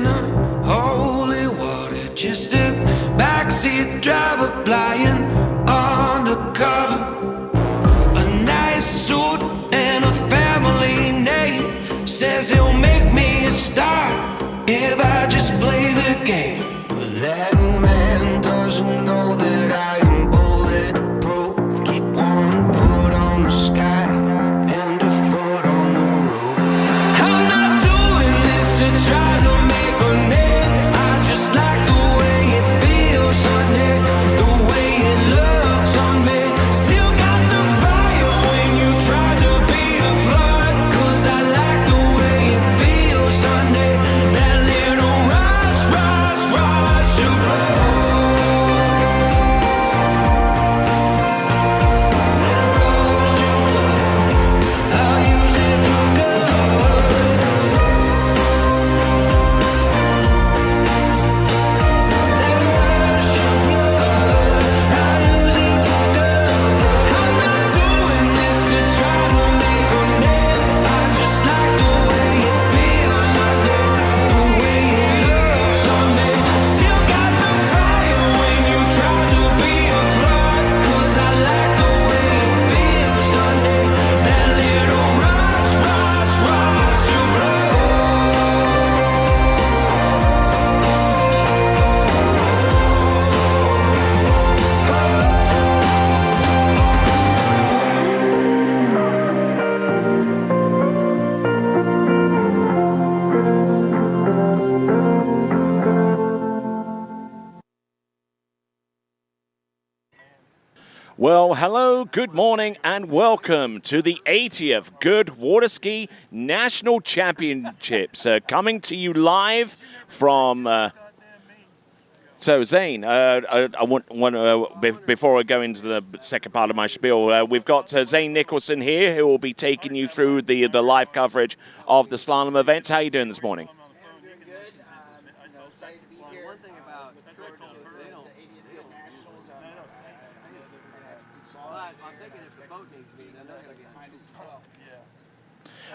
the holy water. Just a backseat driver flying undercover. A nice suit and a family name. Says he'll make me a star if I just play the game. But that man doesn't know that I am bulletproof. Keep one foot on the sky and a foot on the roof. I'm not doing this to try to make a name. I just like the way it feels on me, the way it looks on me. Still got the fire when you try to be a flood. 'Cause I like the way it feels on me. That little rush, rush, rush of blood. I'll use it for good. That rush of blood, I'll use it for good. I'm not doing this to try to make a name. I just like the way it feels on me, the way it looks on me. Still got the fire when you try to be a flood. 'Cause I like the way it feels on me. That little rush, rush, rush of blood. Well, hello, good morning, and welcome to the 80th Goode Waterski National Championships, coming to you live from. So, Zane, before I go into the second part of my spiel, we've got Zane Nicholson here, who will be taking you through the live coverage of the slalom events. How are you doing this morning? Doing good. Excited to be here. One thing about the 80th Goode Nationals. I'm thinking if the boat needs me, then that's going to be behind us as well.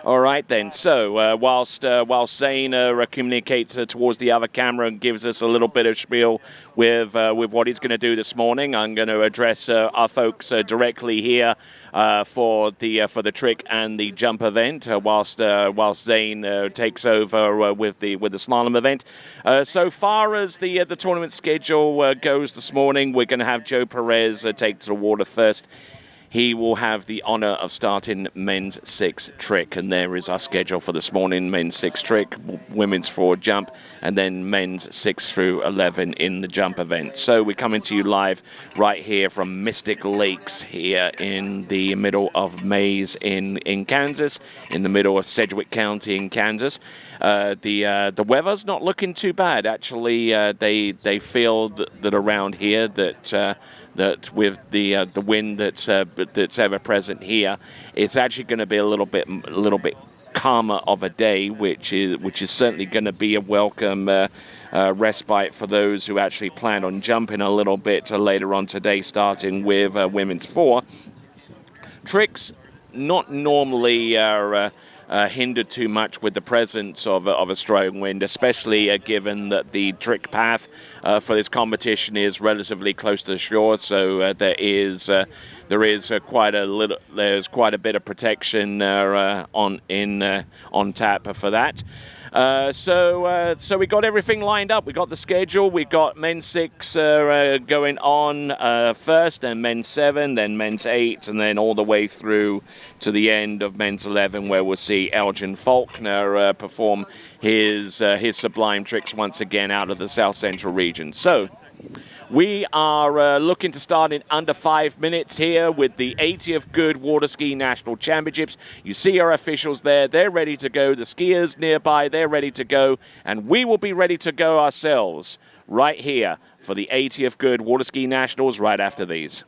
All right, then. So, whilst Zane communicates towards the other camera and gives us a little bit of spiel with what he's going to do this morning, I'm going to address our folks directly here for the trick and the jump event. Whilst Zane takes over with the slalom event. So far as the tournament schedule goes this morning, we're going to have Joe Perez take to the water first. He will have the honor of starting men's 6 trick, and there is our schedule for this morning: men's 6 trick, women's 4 jump, and then men's 6 through 11 in the jump event. So we're coming to you live right here from Mystic Lakes here in the middle of Maize in Kansas, in the middle of Sedgwick County in Kansas. The weather's not looking too bad, actually. They feel that around here that with the wind that's ever present here, it's actually going to be a little bit calmer of a day, which is certainly going to be a welcome respite for those who actually plan on jumping a little bit later on today, starting with women's 4. Tricks not normally are hindered too much with the presence of a strong wind, especially given that the trick path for this competition is relatively close to the shore. So there's quite a bit of protection on tap for that. So we got everything lined up. We got the schedule. We got men's 6 going on first, then men's 7, then men's 8, and then all the way through to the end of men's 11, where we'll see Elgin Faulkner perform his sublime tricks once again out of the South Central region. So we are looking to start in under 5 minutes here with the 80th Goode Waterski National Championships. You see our officials there. They're ready to go. The skiers nearby, they're ready to go. And we will be ready to go ourselves right here for the 80th Goode Waterski Nationals right after these.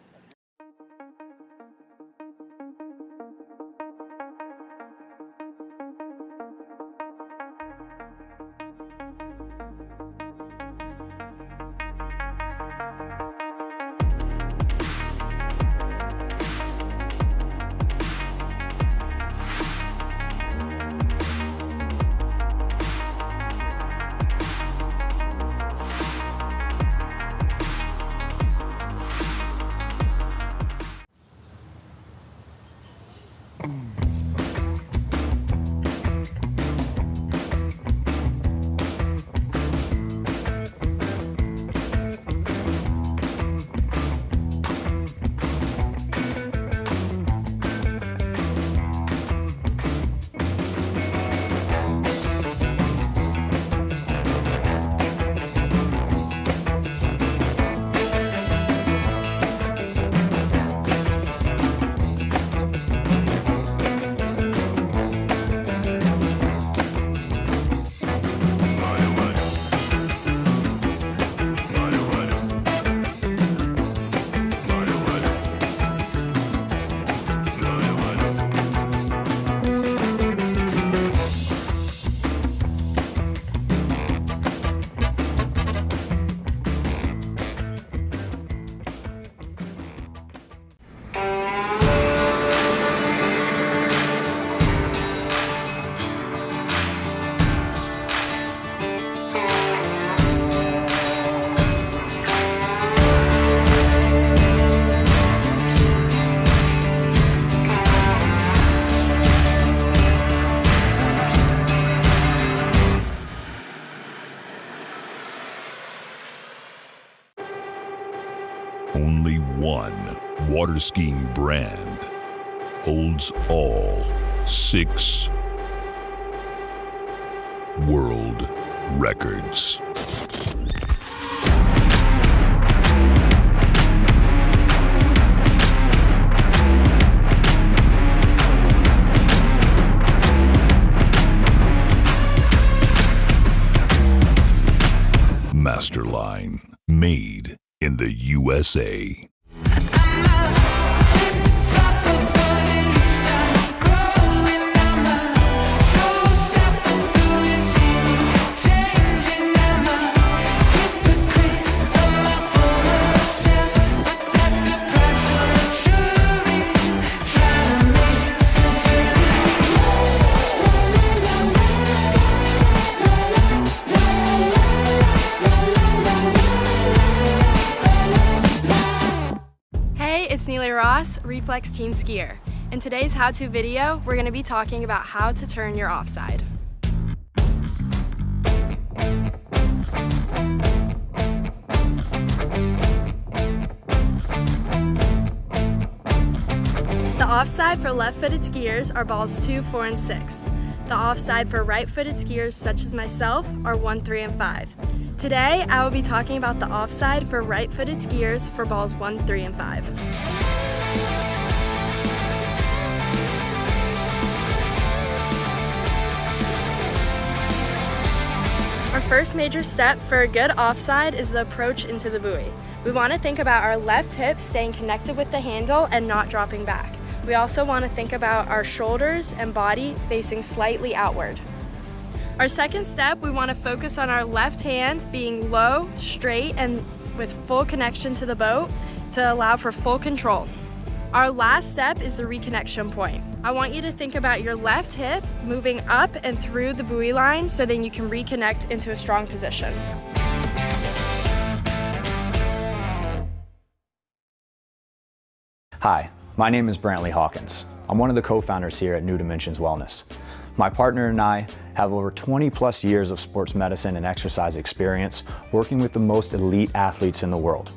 Only one water skiing brand holds all 6 world records. Masterline, made in the USA. Reflex Team Skier. In today's how-to video, we're going to be talking about how to turn your offside. The offside for left-footed skiers are balls 2, 4, and 6. The offside for right-footed skiers such as myself are 1, 3, and 5. Today, I will be talking about the offside for right-footed skiers for balls 1, 3, and 5. Our first major step for a good offside is the approach into the buoy. We want to think about our left hip staying connected with the handle and not dropping back. We also want to think about our shoulders and body facing slightly outward. Our second step, we want to focus on our left hand being low, straight, and with full connection to the boat to allow for full control. Our last step is the reconnection point. I want you to think about your left hip moving up and through the buoy line so then you can reconnect into a strong position. Hi, my name is Brantley Hawkins. I'm one of the co-founders here at New Dimensions Wellness. My partner and I have over 20 plus years of sports medicine and exercise experience working with the most elite athletes in the world.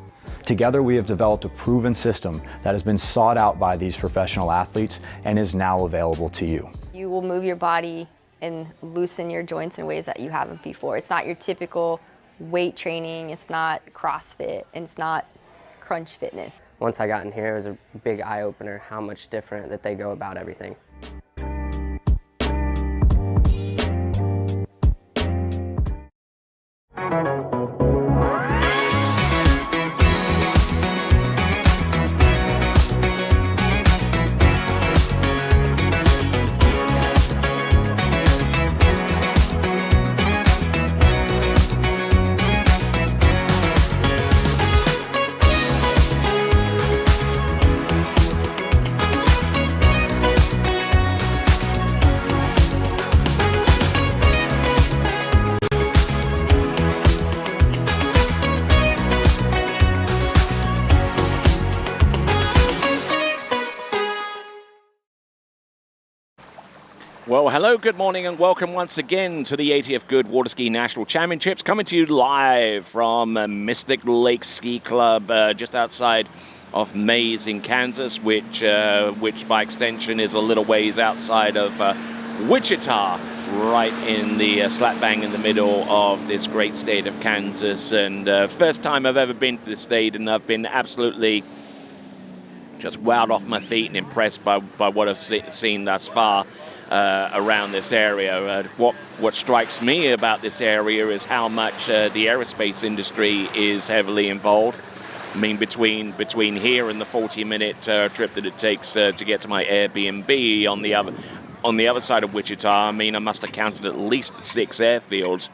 Together, we have developed a proven system that has been sought out by these professional athletes and is now available to you. You will move your body and loosen your joints in ways that you haven't before. It's not your typical weight training, it's not CrossFit, and it's not crunch fitness. Once I got in here, it was a big eye-opener how much different that they go about everything. Well, hello, good morning, and welcome once again to the 80th Goode Waterskiing National Championships, coming to you live from Mystic Lake Ski Club, just outside of Maize in Kansas, which by extension is a little ways outside of Wichita, right in the slap bang in the middle of this great state of Kansas. And first time I've ever been to this state, and I've been absolutely just wowed off my feet and impressed by what I've seen thus far. Around this area. What strikes me about this area is how much the aerospace industry is heavily involved. I mean, between here and the 40-minute trip that it takes to get to my Airbnb on the other side of Wichita, I mean, I must have counted at least 6 airfields.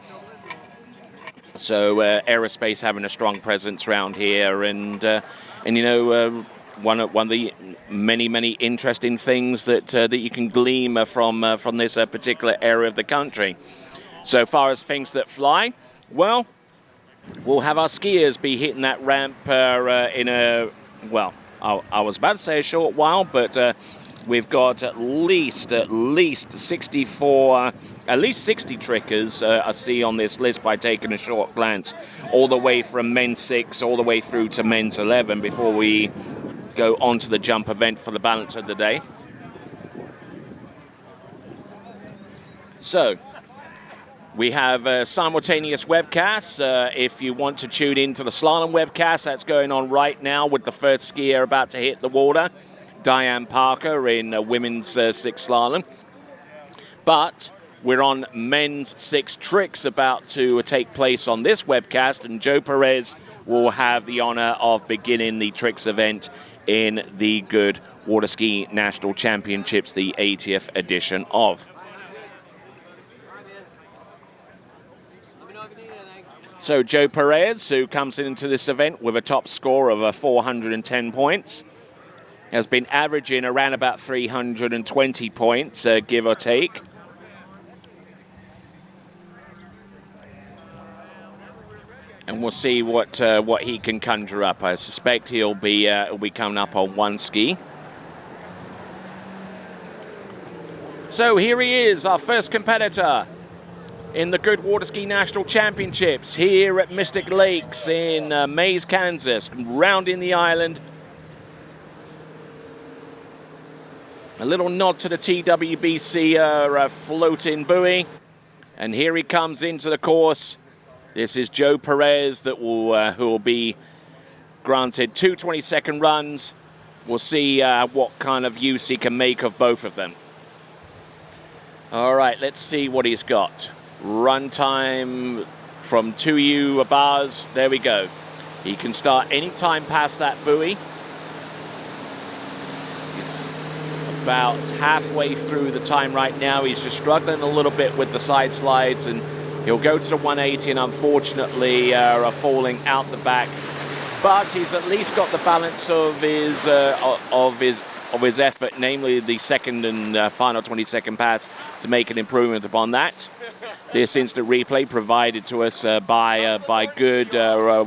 So aerospace having a strong presence around here, and you know. One of the many interesting things that you can glean from this particular area of the country. So far as things that fly, well, we'll have our skiers be hitting that ramp in a, well, I was about to say a short while, but we've got at least 64, at least 60 trickers I see on this list by taking a short glance, all the way from men's 6 all the way through to men's 11 before we go on to the jump event for the balance of the day. So, we have simultaneous webcasts. If you want to tune into the slalom webcast, that's going on right now with the first skier about to hit the water, Diane Parker in women's 6 slalom. But we're on men's 6 tricks about to take place on this webcast, and Joe Perez will have the honor of beginning the tricks event in the Goode Waterski National Championships, the 80th edition of. So Joe Perez, who comes into this event with a top score of 410 points, has been averaging around about 320 points, give or take. And we'll see what he can conjure up. I suspect he'll be coming up on one ski. So here he is, our first competitor in the Goode Waterski National Championships here at Mystic Lakes in Maize, Kansas, rounding the island. A little nod to the TWBC floating buoy. And here he comes into the course. This is Joe Perez that will who will be granted 2 20-second runs. We'll see what kind of use he can make of both of them. All right, let's see what he's got. Run time from 2U bars. There we go. He can start any time past that buoy. He's about halfway through the time right now. He's just struggling a little bit with the side slides, and he'll go to the 180 and unfortunately falling out the back. But he's at least got the balance of his effort, namely the second and final 20-second pass, to make an improvement upon that. This instant replay provided to us by Goode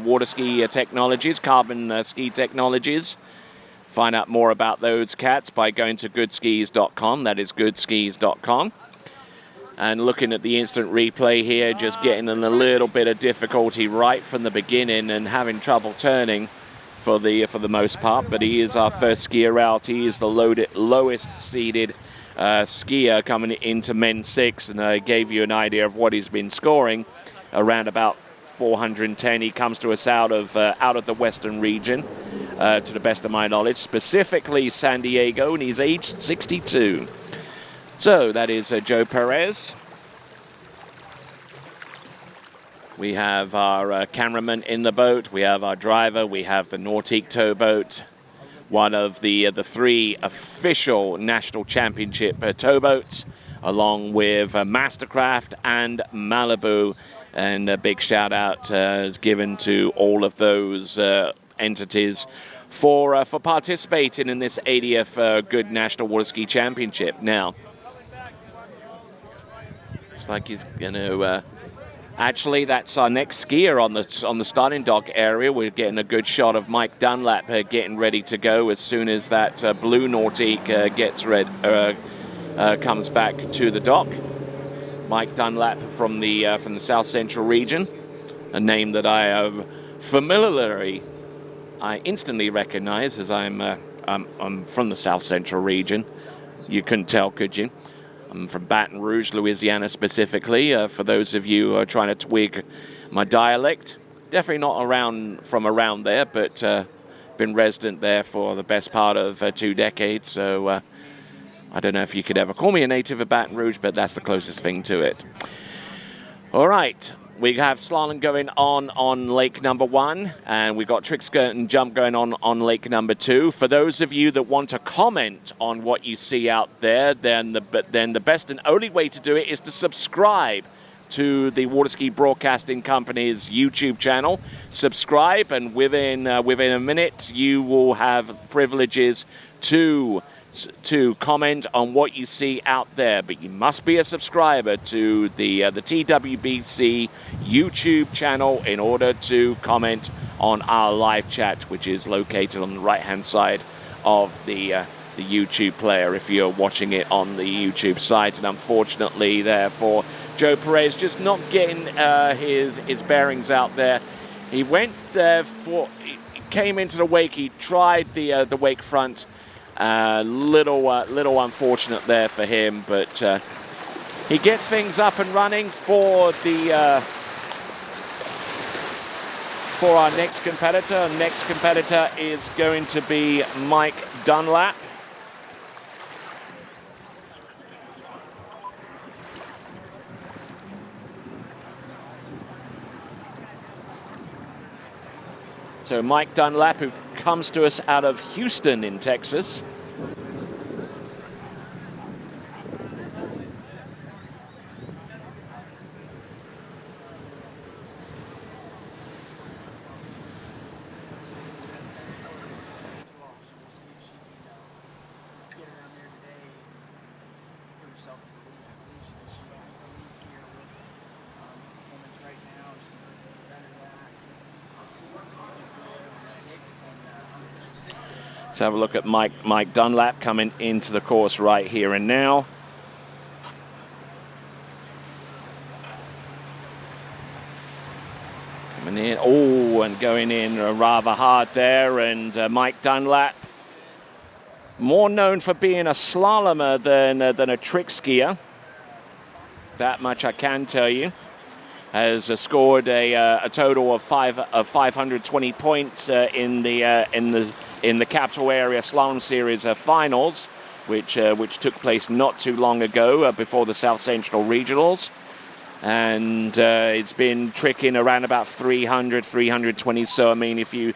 Water Ski Technologies, Carbon Ski Technologies. Find out more about those cats by going to goodskis.com. That is goodskis.com. And looking at the instant replay here, just getting in a little bit of difficulty right from the beginning and having trouble turning for the most part. But he is our first skier out. He is the lowest seeded skier coming into men's 6, and I gave you an idea of what he's been scoring, around about 410. He comes to us out of the western region, to the best of my knowledge, specifically San Diego, and he's aged 62. So that is Joe Perez. We have our cameraman in the boat. We have our driver. We have the Nautique towboat, one of the 3 official national championship towboats, along with Mastercraft and Malibu. And a big shout out is given to all of those entities for participating in this 80th Goode National Waterski Championship. Now, looks like he's going to. Actually, that's our next skier on the starting dock area. We're getting a good shot of Mike Dunlap getting ready to go as soon as that blue Nautique comes back to the dock. Mike Dunlap from the South Central region, a name that I instantly recognize, as I'm from the South Central region. You couldn't tell, could you? I'm from Baton Rouge, Louisiana specifically, for those of you who are trying to twig my dialect. Definitely not from around there, but been resident there for the best part of 2 decades, so I don't know if you could ever call me a native of Baton Rouge, but that's the closest thing to it. All right, we have slalom going on lake number 1, and we've got trick, skirt, and jump going on lake number 2. For those of you that want to comment on what you see out there, then the best and only way to do it is to subscribe to the Waterski Broadcasting Company's YouTube channel. Subscribe, and within a minute, you will have privileges to comment on what you see out there, but you must be a subscriber to the TWBC YouTube channel in order to comment on our live chat, which is located on the right-hand side of the YouTube player if you're watching it on the YouTube site. And unfortunately, therefore, Joe Perez just not getting his bearings out there. He went there he came into the wake. He tried the wake front. Little unfortunate there for him, but he gets things up and running for our next competitor. Our next competitor is going to be Mike Dunlap. So Mike Dunlap, who comes to us out of Houston in Texas. Let's have a look at Mike Dunlap coming into the course right here and now. Coming in, and going in rather hard there. And Mike Dunlap, more known for being a slalomer than a trick skier. That much I can tell you. Has scored a total of 520 points in the Capital Area Slalom Series finals, which took place not too long ago before the South Central Regionals. And it's been tricking around about 300, 320. So, I mean, if you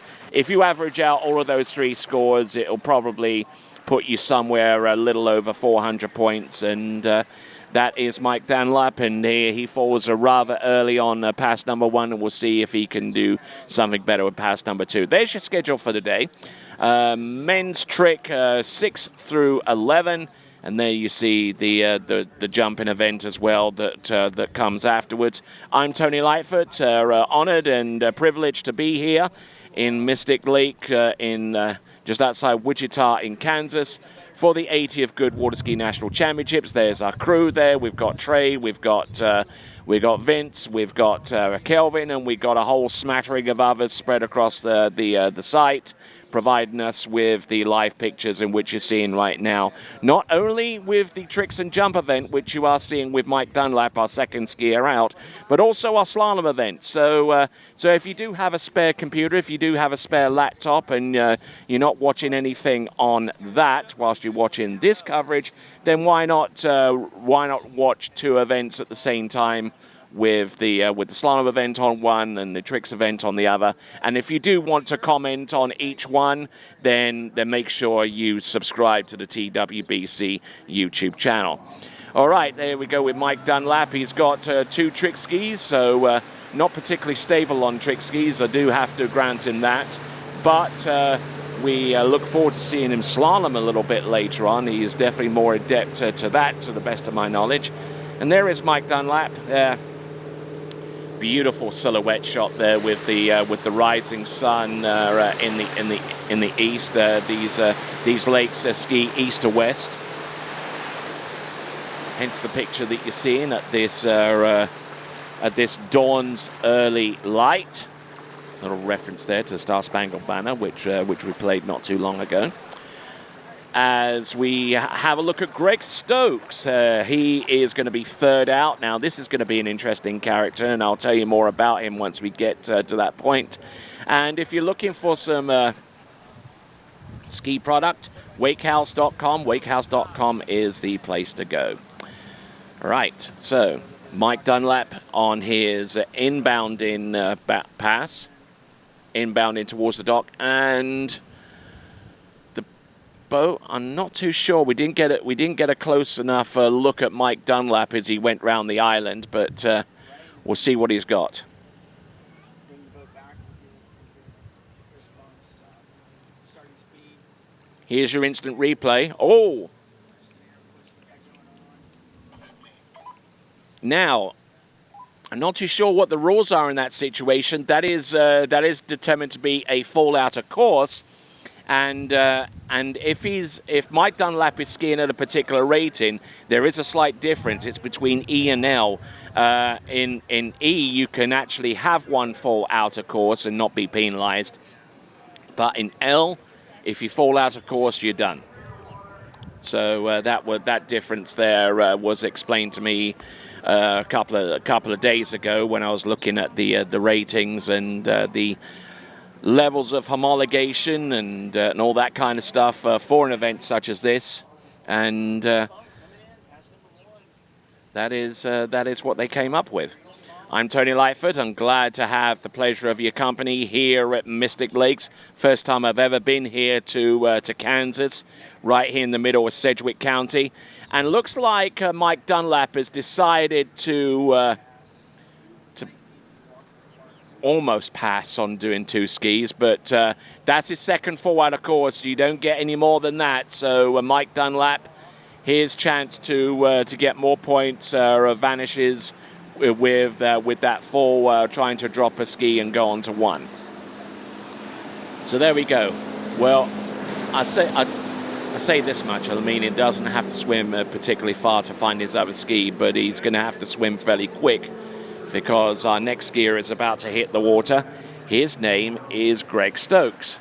average out all of those three scores, it'll probably put you somewhere a little over 400 points. And that is Mike Dunlap, and he falls rather early on pass number 1, and we'll see if he can do something better with pass number 2. There's your schedule for the day. Men's trick 6 through 11, and there you see the jumping event as well that comes afterwards. I'm Tony Lightfoot, honored and privileged to be here in Mystic Lake in just outside Wichita in Kansas for the 80th Goode Waterskiing National Championships. There's our crew there. We've got Trey, we've got Vince, we've got Kelvin, and we've got a whole smattering of others spread across the site, providing us with the live pictures in which you're seeing right now. Not only with the tricks and jump event, which you are seeing with Mike Dunlap, our second skier out, but also our slalom event. So if you do have a spare computer, if you do have a spare laptop, and you're not watching anything on that whilst you're watching this coverage, then why not watch two events at the same time, with the slalom event on one and the tricks event on the other. And if you do want to comment on each one, then make sure you subscribe to the TWBC YouTube channel. All right, there we go with Mike Dunlap. He's got 2 trick skis, so not particularly stable on trick skis. I do have to grant him that. But we look forward to seeing him slalom a little bit later on. He is definitely more adept to that, to the best of my knowledge. And there is Mike Dunlap. Beautiful silhouette shot there with the rising sun in the east. These lakes ski east to west. Hence the picture that you're seeing at this dawn's early light. Little reference there to the Star Spangled Banner, which we played not too long ago. As we have a look at Greg Stokes, he is going to be third out. Now, this is going to be an interesting character, and I'll tell you more about him once we get to that point. And if you're looking for some ski product, wakehouse.com. Wakehouse.com is the place to go. All right, so Mike Dunlap on his inbound in pass, inbounding towards the dock, and boat, I'm not too sure. We didn't get a close enough look at Mike Dunlap as he went round the island, but we'll see what he's got. Here's your instant replay. Oh! Now, I'm not too sure what the rules are in that situation. That is determined to be a fall out of course. And if Mike Dunlap is skiing at a particular rating, there is a slight difference. It's between E and L. In E, you can actually have one fall out of course and not be penalized. But in L, if you fall out of course, you're done. So that difference there was explained to me a couple of days ago when I was looking at the ratings and the levels of homologation and all that kind of stuff for an event such as this, and that is what they came up with. I'm Tony Lightfoot. I'm glad to have the pleasure of your company here at Mystic Lakes. First time I've ever been here to Kansas, right here in the middle of Sedgwick County, and looks like Mike Dunlap has decided to almost pass on doing 2 skis, but that's his second fall out of course. You don't get any more than that. So Mike Dunlap, his chance to get more points vanishes with that fall, trying to drop a ski and go on to 1. So there we go. Well, I say this much. I mean, he doesn't have to swim particularly far to find his other ski, but he's going to have to swim fairly quick, because our next skier is about to hit the water. His name is Greg Stokes.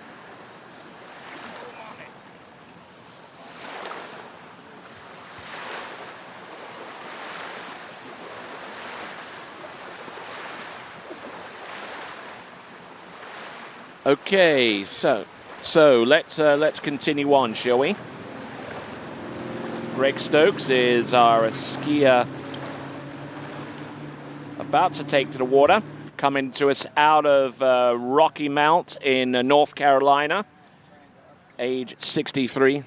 Okay, so let's continue on, shall we? Greg Stokes is our skier about to take to the water, coming to us out of Rocky Mount in North Carolina, age 63.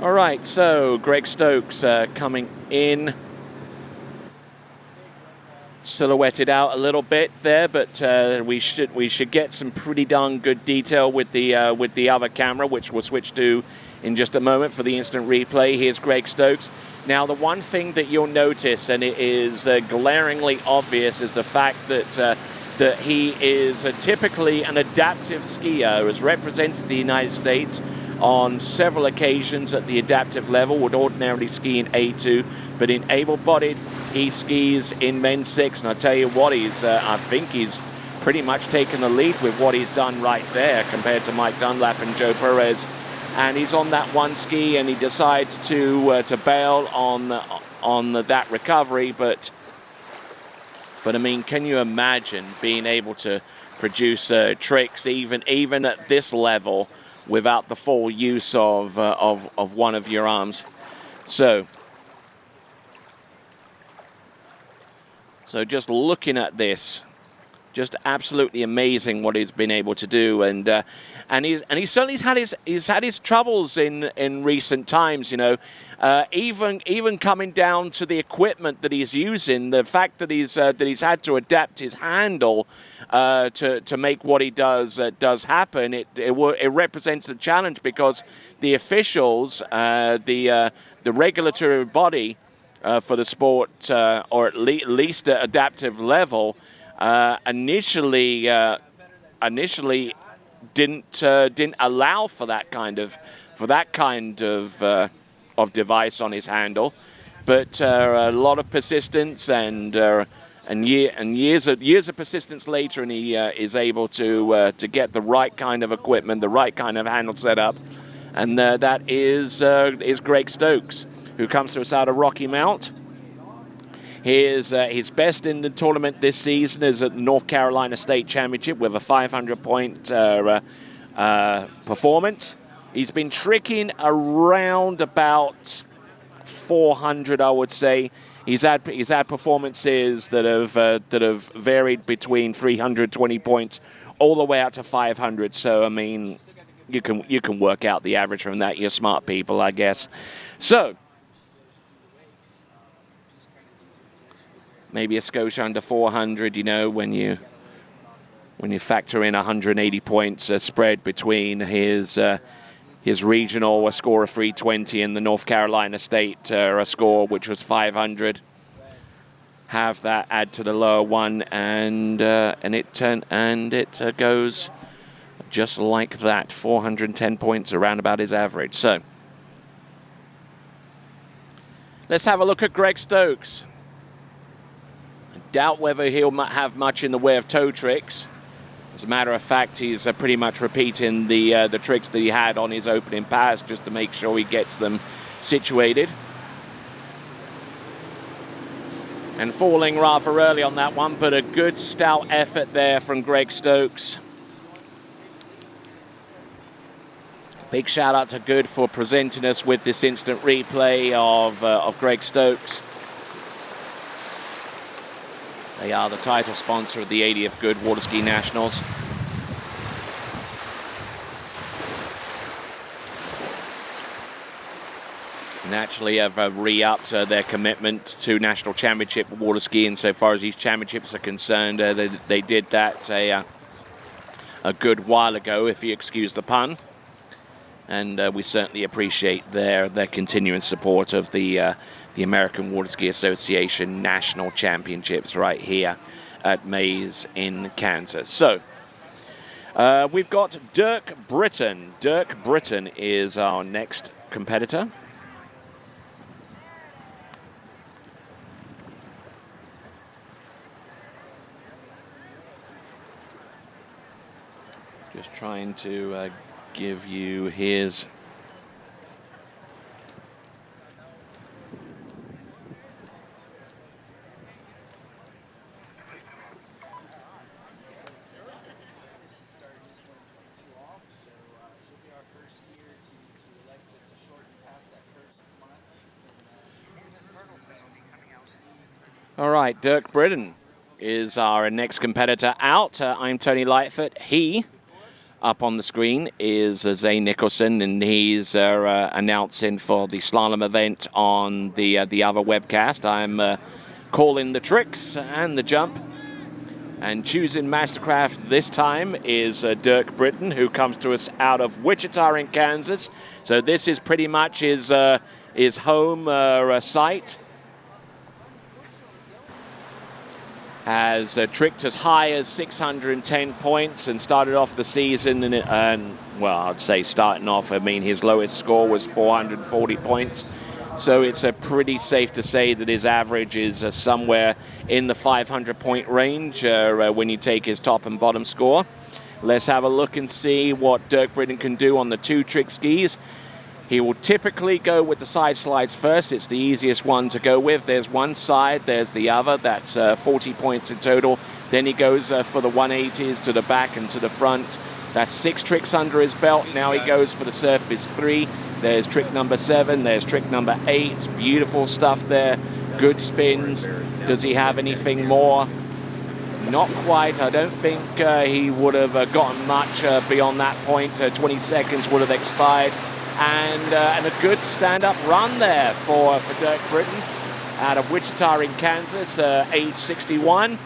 All right, so Greg Stokes coming in, silhouetted out a little bit there, but we should get some pretty darn good detail with the other camera, which we'll switch to in just a moment for the instant replay. Here's Greg Stokes. Now, the one thing that you'll notice, and it is glaringly obvious, is the fact that he is typically an adaptive skier, has represented the United States on several occasions at the adaptive level, would ordinarily ski in A2, but in able-bodied, he skis in men's 6, and I tell you what, I think he's pretty much taken the lead with what he's done right there compared to Mike Dunlap and Joe Perez. And he's on that 1 ski, and he decides to bail on that recovery. But I mean, can you imagine being able to produce tricks even at this level without the full use of one of your arms? So just looking at this, just absolutely amazing what he's been able to do, and he's certainly had his troubles in recent times. You know, even coming down to the equipment that he's using, the fact that he's had to adapt his handle to make what he does happen. It represents a challenge, because the officials, the regulatory body for the sport, or at least at adaptive level, initially didn't allow for that kind of device on his handle, but a lot of persistence and years of persistence later, and he is able to get the right kind of equipment, the right kind of handle set up, and that is Greg Stokes, who comes to us out of Rocky Mount. His best in the tournament this season is at the North Carolina State Championship with a 500-point performance. He's been tricking around about 400, I would say. He's had performances that have varied between 320 points all the way out to 500. So I mean, you can work out the average from that. You're smart people, I guess. So maybe a skosh under 400, you know, when you when you factor in 180 points spread between his regional score of 320 and the North Carolina State score, which was 500. Have that add to the lower one, and it goes just like that. 410 points, around about his average. So let's have a look at Greg Stokes. I doubt whether he'll have much in the way of toe tricks. As a matter of fact, he's pretty much repeating the tricks that he had on his opening pass just to make sure he gets them situated. And falling rather early on that one, but a good stout effort there from Greg Stokes. Big shout out to Good for presenting us with this instant replay of Greg Stokes. They are the title sponsor of the 80th Goode Waterskiing Nationals. Naturally have re-upped their commitment to national championship water skiing. So far as these championships are concerned, they did that a good while ago, if you excuse the pun. And we certainly appreciate their continuing support of the American Water Ski Association National Championships right here at Maize in Kansas. So we've got Dirk Britten. Dirk Britten is our next competitor. Just trying to give you his All right, Dirk Britten is our next competitor out. I'm Tony Lightfoot. He, up on the screen, is Zane Nicholson, and he's announcing for the slalom event on the other webcast. I'm calling the tricks and the jump. And choosing Mastercraft this time is Dirk Britten, who comes to us out of Wichita in Kansas. So this is pretty much his home site. Has tricked as high as 610 points and started off the season, and well, I'd say starting off, I mean, his lowest score was 440 points. So it's pretty safe to say that his average is somewhere in the 500-point range when you take his top and bottom score. Let's have a look and see what Dirk Britten can do on the two trick skis. He will typically go with the side slides first. It's the easiest one to go with. There's one side, there's the other. That's 40 points in total. Then he goes for the 180s to the back and to the front. That's 6 tricks under his belt. Now he goes for the surface 3. There's trick number 7. There's trick number 8. Beautiful stuff there. Good spins. Does he have anything more? Not quite. I don't think he would have gotten much beyond that point. 20 seconds would have expired. And a good stand-up run there for Dirk Britten out of Wichita in Kansas, age 61.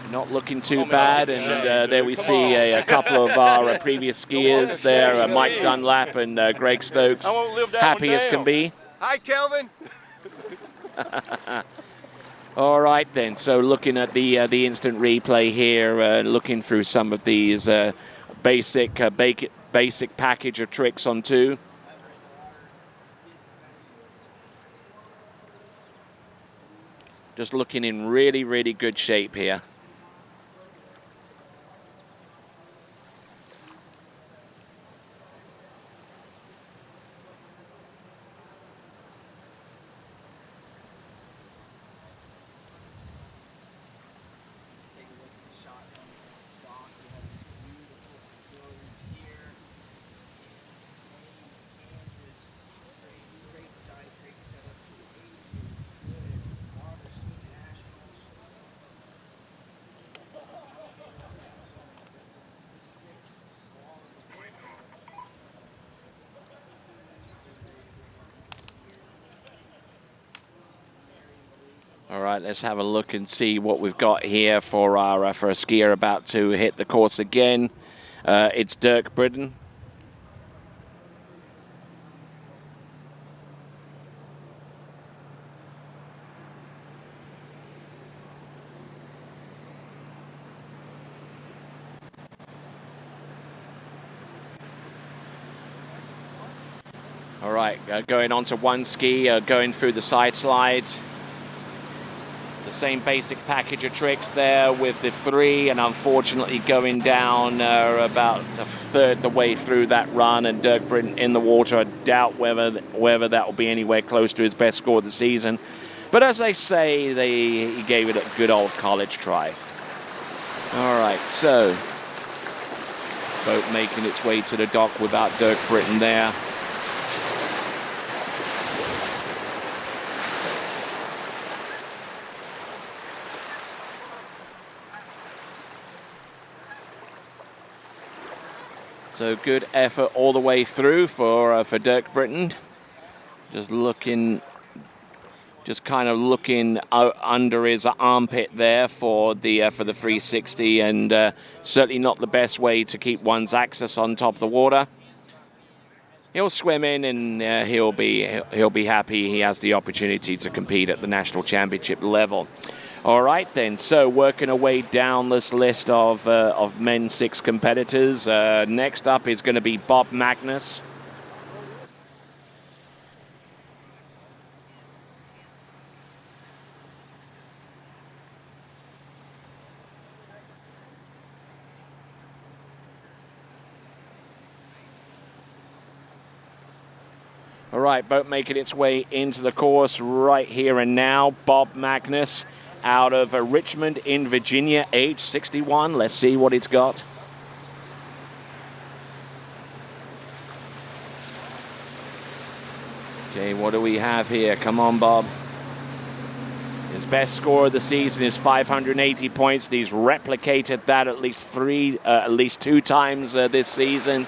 Not looking too bad, and there we see a couple of our previous skiers there, Mike Dunlap and Greg Stokes, happy as can be. Hi, Kelvin. All right then, so looking at the instant replay here, looking through some of these basic package of tricks on two. Just looking in really, really good shape here. All right, let's have a look and see what we've got here for a skier about to hit the course again. It's Dirk Britten. All right, going on to one ski, going through the side slides. The same basic package of tricks there with the 3, and unfortunately going down about a third the way through that run, and Dirk Britten in the water. I doubt whether that will be anywhere close to his best score of the season. But as they say, he gave it a good old college try. All right, so boat making its way to the dock without Dirk Britten there. So good effort all the way through for Dirk Britten. Just kind of looking under his armpit there for the 360, and certainly not the best way to keep one's axis on top of the water. He'll swim in, and he'll be happy he has the opportunity to compete at the national championship level. All right, then. So working our way down this list of men's 6 competitors. Next up is going to be Bob Magnus. All right, boat making its way into the course right here and now. Bob Magnus, out of Richmond in Virginia, age 61. Let's see what it's got. Okay, what do we have here? Come on, Bob. His best score of the season is 580 points. He's replicated that at least 2 times this season.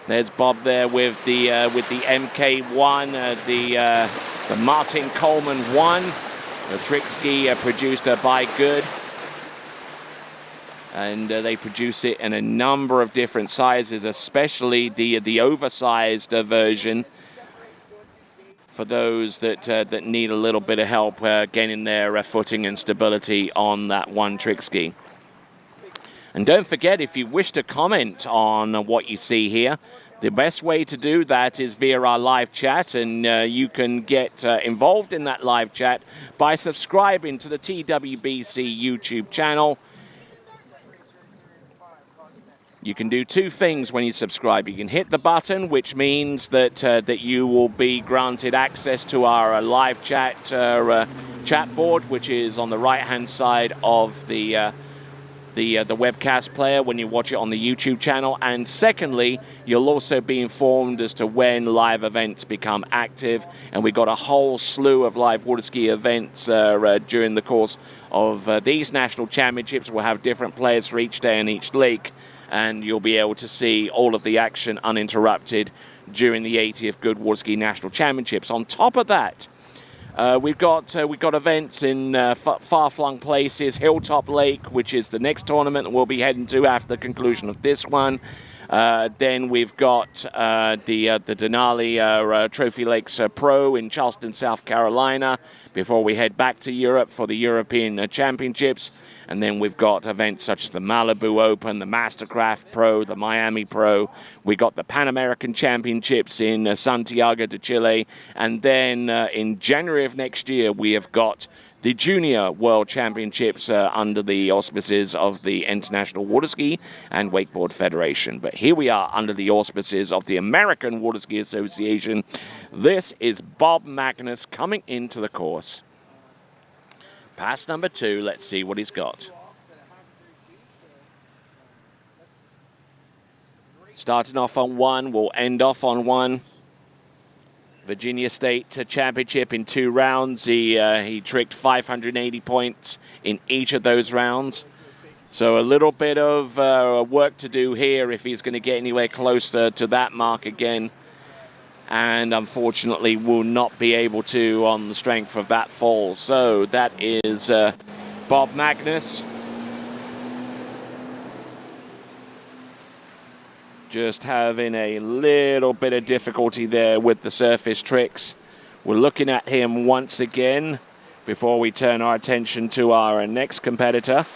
There's Bob there with the MK1, the Martin Coleman 1. The trick ski produced by Goode, and they produce it in a number of different sizes, especially the oversized version for those that need a little bit of help getting their footing and stability on that one trick ski. And don't forget, if you wish to comment on what you see here, the best way to do that is via our live chat, and you can get involved in that live chat by subscribing to the TWBC YouTube channel. You can do 2 things when you subscribe. You can hit the button, which means that you will be granted access to our live chat chat board, which is on the right-hand side of the webcast player when you watch it on the YouTube channel. And secondly, you'll also be informed as to when live events become active. And we've got a whole slew of live water ski events during the course of these national championships. We'll have different players for each day and each lake, and you'll be able to see all of the action uninterrupted during the 80th Goode Water Ski National Championships. On top of that, we've got events in far-flung places. Hilltop Lake, which is the next tournament we'll be heading to after the conclusion of this one. Then we've got the Denali Trophy Lakes Pro in Charleston, South Carolina, before we head back to Europe for the European Championships. And then we've got events such as the Malibu Open, the Mastercraft Pro, the Miami Pro. We got the Pan American Championships in Santiago de Chile. And then in January of next year, we have got the Junior World Championships under the auspices of the International Water Ski and Wakeboard Federation. But here we are under the auspices of the American Water Ski Association. This is Bob Magnus coming into the course. Pass number 2, let's see what he's got. Starting off on 1, we'll end off on 1. Virginia State Championship in 2 rounds. He tricked 580 points in each of those rounds. So a little bit of work to do here if he's going to get anywhere close to that mark again. and unfortunately will not be able to on the strength of that fall. So that is Bob Magnus. Just having a little bit of difficulty there with the surface tricks. We're looking at him once again before we turn our attention to our next competitor.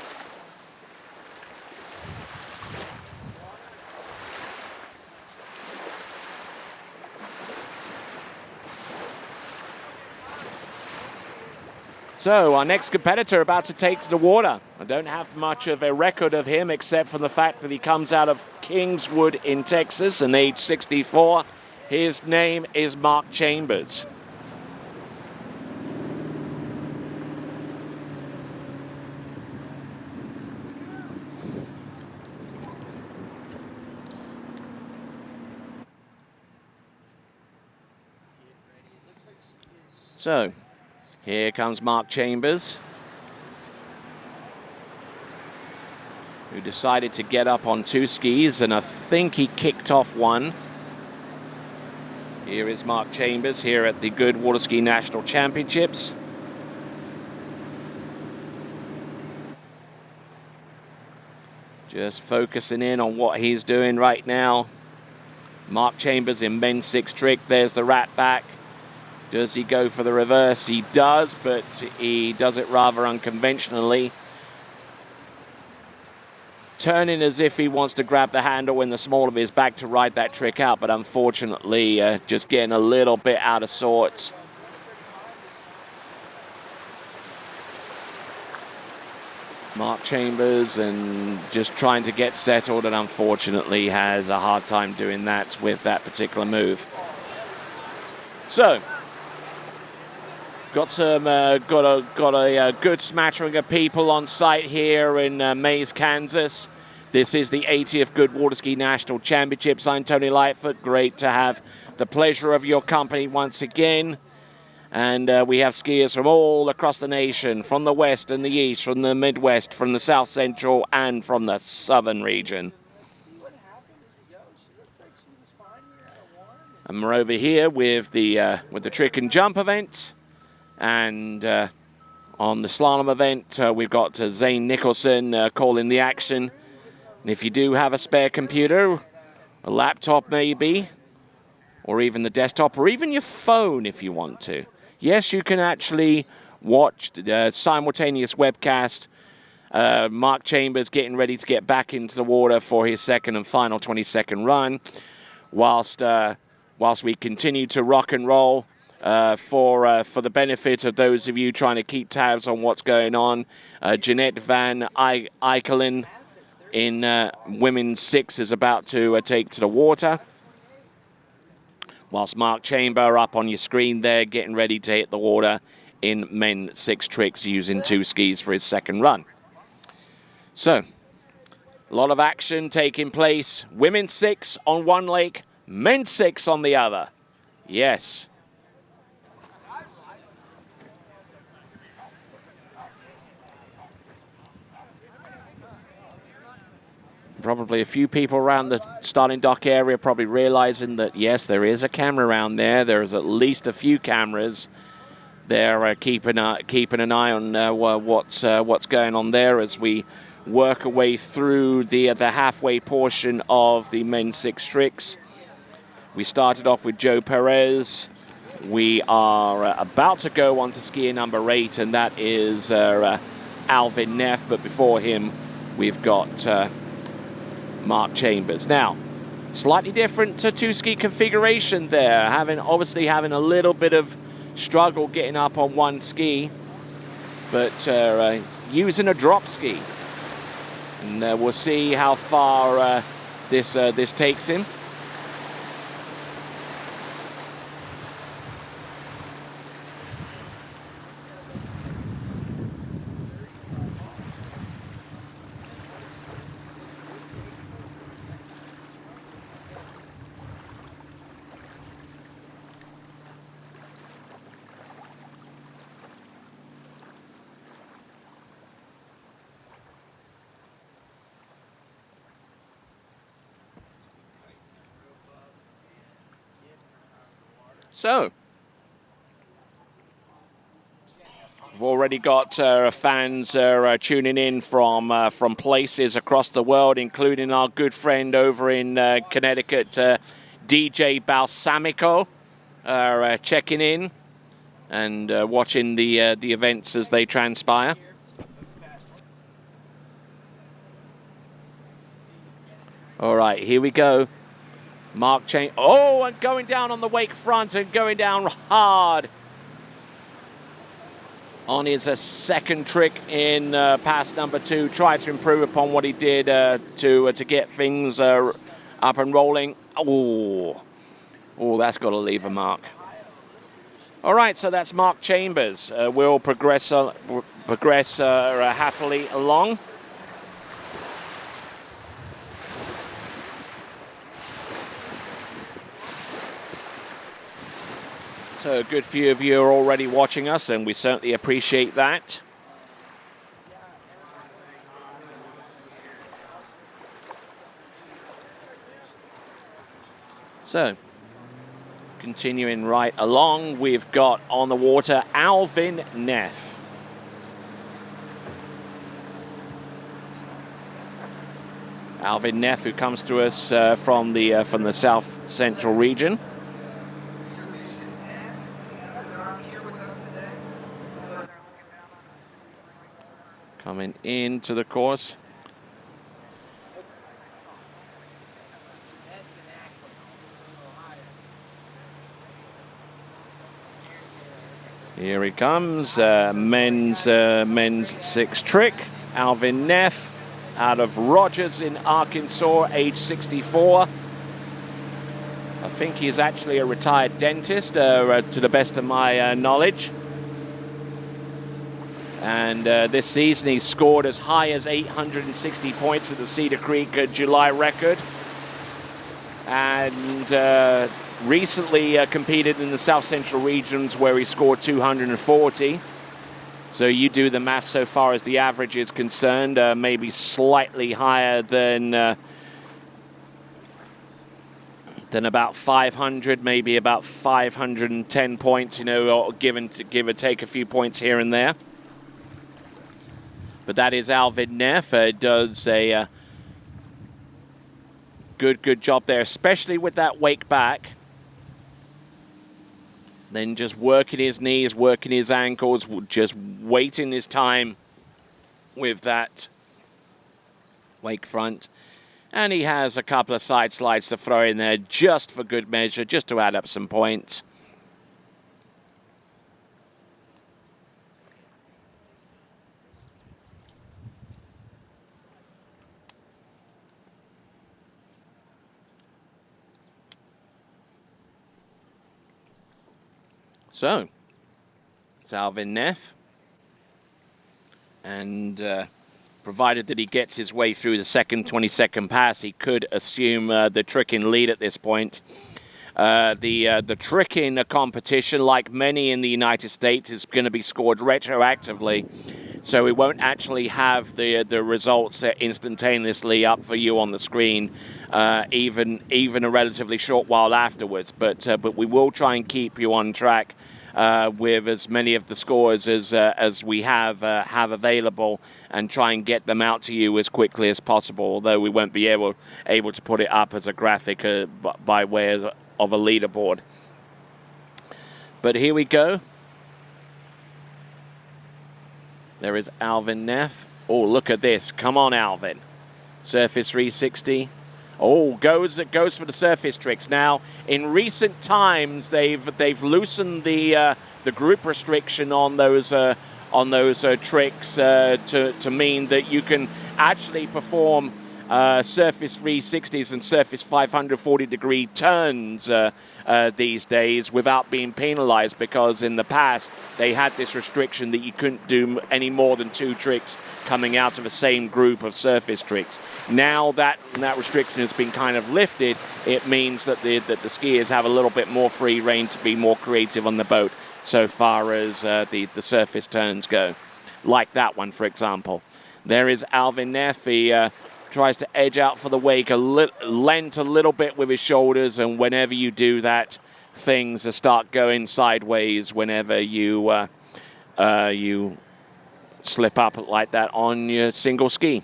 So our next competitor about to take to the water. I don't have much of a record of him except for the fact that he comes out of Kingswood in Texas and age 64. His name is Mark Chambers. So here comes Mark Chambers, who decided to get up on 2 skis, and I think he kicked off one. Here is Mark Chambers here at the Goode Waterski National Championships. Just focusing in on what he's doing right now. Mark Chambers in men's 6 trick. There's the rat back. Does he go for the reverse? He does, but he does it rather unconventionally. Turning as if he wants to grab the handle in the small of his back to ride that trick out, but unfortunately just getting a little bit out of sorts. Mark Chambers and just trying to get settled, and unfortunately has a hard time doing that with that particular move. So, got a good smattering of people on site here in Maize, Kansas. This is the 80th Goode Waterski National Championships. I'm Tony Lightfoot. Great to have the pleasure of your company once again. And we have skiers from all across the nation, from the west and the east, from the Midwest, from the South Central, and from the southern region. And we're over here with the trick and jump event. And on the slalom event, we've got Zane Nicholson calling the action. And if you do have a spare computer, a laptop maybe, or even the desktop, or even your phone if you want to, yes, you can actually watch the simultaneous webcast. Mark Chambers getting ready to get back into the water for his second and final 20-second run, whilst we continue to rock and roll. For the benefit of those of you trying to keep tabs on what's going on, Jeanette Van Eikelen in women's 6 is about to take to the water, whilst Mark Chamber up on your screen there getting ready to hit the water in men's 6 tricks using 2 skis for his second run. So, a lot of action taking place. Women's 6 on one lake, men's 6 on the other. Yes. Probably a few people around the starting dock area probably realizing that, yes, there is a camera around there. There's at least a few cameras. They're keeping an eye on what's going on there as we work our way through the halfway portion of the men's 6 tricks. We started off with Joe Perez. We are about to go on to skier number 8, and that is Alvin Neff. But before him, we've got Mark Chambers. Now, slightly different to 2-ski configuration there. Obviously having a little bit of struggle getting up on one ski, but using a drop ski. And we'll see how far this takes him. So, we've already got fans tuning in from places across the world, including our good friend over in Connecticut, DJ Balsamico, checking in and watching the events as they transpire. All right, here we go. Mark Chambers. Oh, and going down on the wake front and going down hard on his second trick in pass number 2. Tried to improve upon what he did to get things up and rolling. Oh, that's got to leave a mark. All right, so that's Mark Chambers. We'll progress happily along. So a good few of you are already watching us, and we certainly appreciate that. So, continuing right along, we've got on the water Alvin Neff. Alvin Neff, who comes to us from the South Central region. Coming into the course. Here he comes, men's 6 trick. Alvin Neff out of Rogers in Arkansas, age 64. I think he's actually a retired dentist, to the best of my knowledge. And this season he scored as high as 860 points at the Cedar Creek July record. And recently competed in the South Central regions where he scored 240. So you do the math so far as the average is concerned, maybe slightly higher than about 500, maybe about 510 points, you know, or give or take a few points here and there. But that is Alvin Neff. Does a good job there, especially with that wake back. Then just working his knees, working his ankles, just waiting his time with that wake front. And he has a couple of side slides to throw in there just for good measure, just to add up some points. So, it's Alvin Neff, and provided that he gets his way through the second 20-second pass, he could assume the trick in lead at this point. The trick in a competition, like many in the United States, is going to be scored retroactively, so we won't actually have the results instantaneously up for you on the screen, even a relatively short while afterwards. But we will try and keep you on track with as many of the scores as we have available, and try and get them out to you as quickly as possible. Although we won't be able to put it up as a graphic by way of a leaderboard. But here we go. There is Alvin Neff. Oh, look at this. Come on, Alvin. Surface 360. Oh, goes for the surface tricks. Now, in recent times, they've loosened the group restriction on those tricks to mean that you can actually perform surface 360s and surface 540-degree turns these days without being penalized, because in the past they had this restriction that you couldn't do any more than 2 tricks coming out of the same group of surface tricks. Now that restriction has been kind of lifted, it means that the skiers have a little bit more free rein to be more creative on the boat so far as the surface turns go. Like that one, for example. There is Alvin Neff. He tries to edge out for the wake, lent a little bit with his shoulders, and whenever you do that, things start going sideways whenever you you slip up like that on your single ski.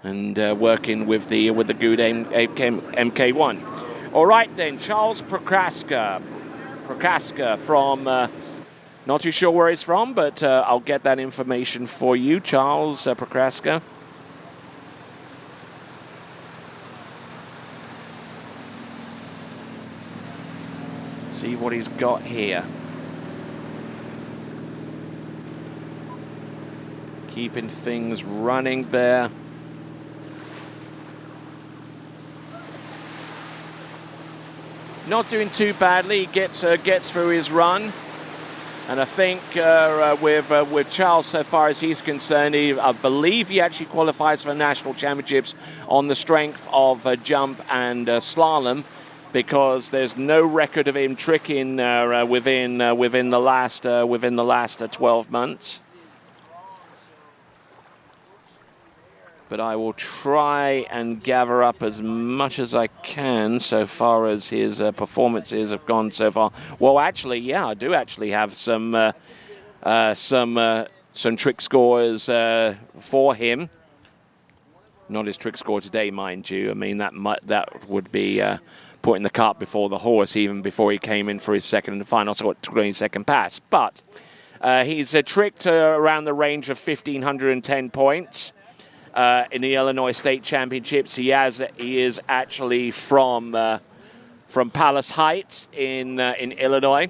And working with the Goode MK1. All right then, Charles Procraska from, not too sure where he's from, but I'll get that information for you, Charles Procraska. See what he's got here. Keeping things running there. Not doing too badly. He gets through his run, and I think with Charles, so far as he's concerned, I believe he actually qualifies for the national championships on the strength of jump and slalom, because there's no record of him tricking within the last 12 months. But I will try and gather up as much as I can so far as his performances have gone so far. Well, actually, yeah, I do actually have some trick scores for him. Not his trick score today, mind you. I mean, that would be putting the cart before the horse, even before he came in for his second and final 22nd pass. But he's tricked around the range of 1,510 points. In the Illinois State Championships. He is actually from Palace Heights in Illinois.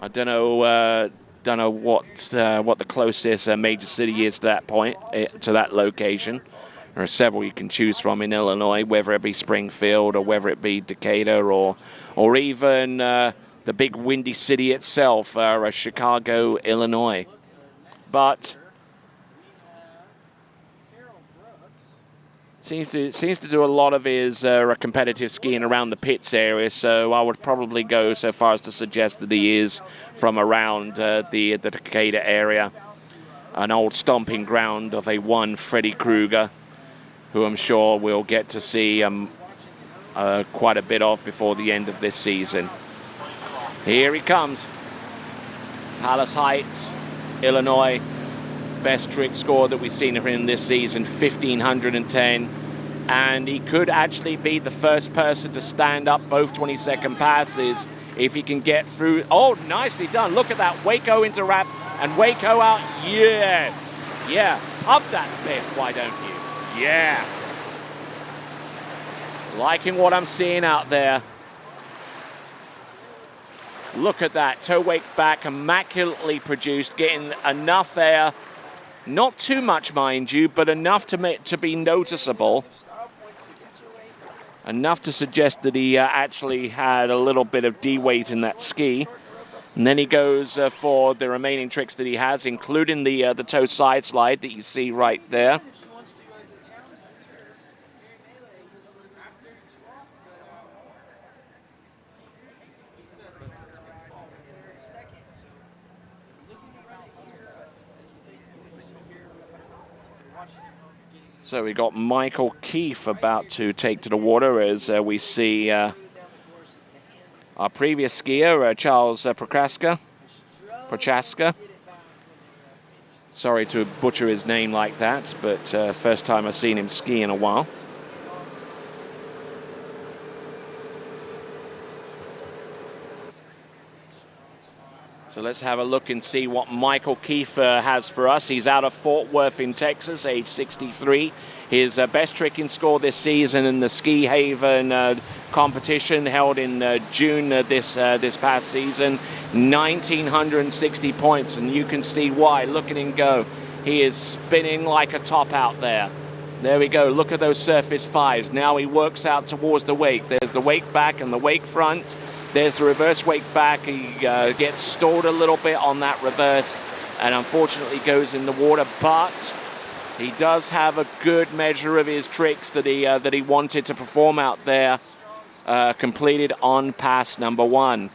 I don't know what the closest major city is to that point, to that location. There are several you can choose from in Illinois, whether it be Springfield or whether it be Decatur or even the big windy city itself, Chicago, Illinois. But seems to do a lot of his competitive skiing around the pits area, so I would probably go so far as to suggest that he is from around the Decatur area, an old stomping ground of a one Freddy Krueger, who I'm sure we'll get to see quite a bit of before the end of this season. Here he comes. Palace Heights, Illinois. Best trick score that we've seen of him this season, 1,510. And he could actually be the first person to stand up both 22nd passes if he can get through. Oh, nicely done. Look at that. Waco into wrap and Waco out. Yes. Yeah. Up that fist, why don't you? Yeah. Liking what I'm seeing out there. Look at that. Toe wake back, immaculately produced, getting enough air. Not too much, mind you, but enough to be noticeable. Enough to suggest that he actually had a little bit of D-weight in that ski. And then he goes for the remaining tricks that he has, including the toe side slide that you see right there. So we got Michael Keefe about to take to the water as we see our previous skier, Charles Procraska. Sorry to butcher his name like that, but first time I've seen him ski in a while. So let's have a look and see what Michael Keefe has for us. He's out of Fort Worth in Texas, age 63. His best tricking score this season in the Ski Haven competition held in June this past season, 1,960 points, and you can see why. Look at him go. He is spinning like a top out there. There we go. Look at those surface fives. Now he works out towards the wake. There's the wake back and the wake front. There's the reverse wake back. He gets stalled a little bit on that reverse and unfortunately goes in the water, but he does have a good measure of his tricks that he wanted to perform out there, completed on pass number 1.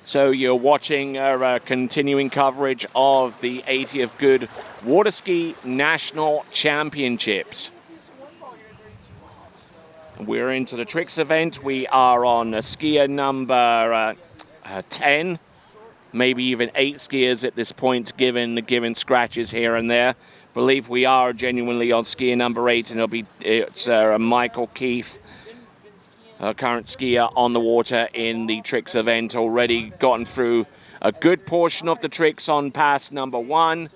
So you're watching continuing coverage of the 80th Goode Waterski National Championships. We're into the tricks event. We are on skier number 10, maybe even 8 skiers at this point, given scratches here and there. Believe we are genuinely on skier number 8, and it's Michael Keefe, our current skier on the water in the tricks event, already gotten through a good portion of the tricks on pass number 1.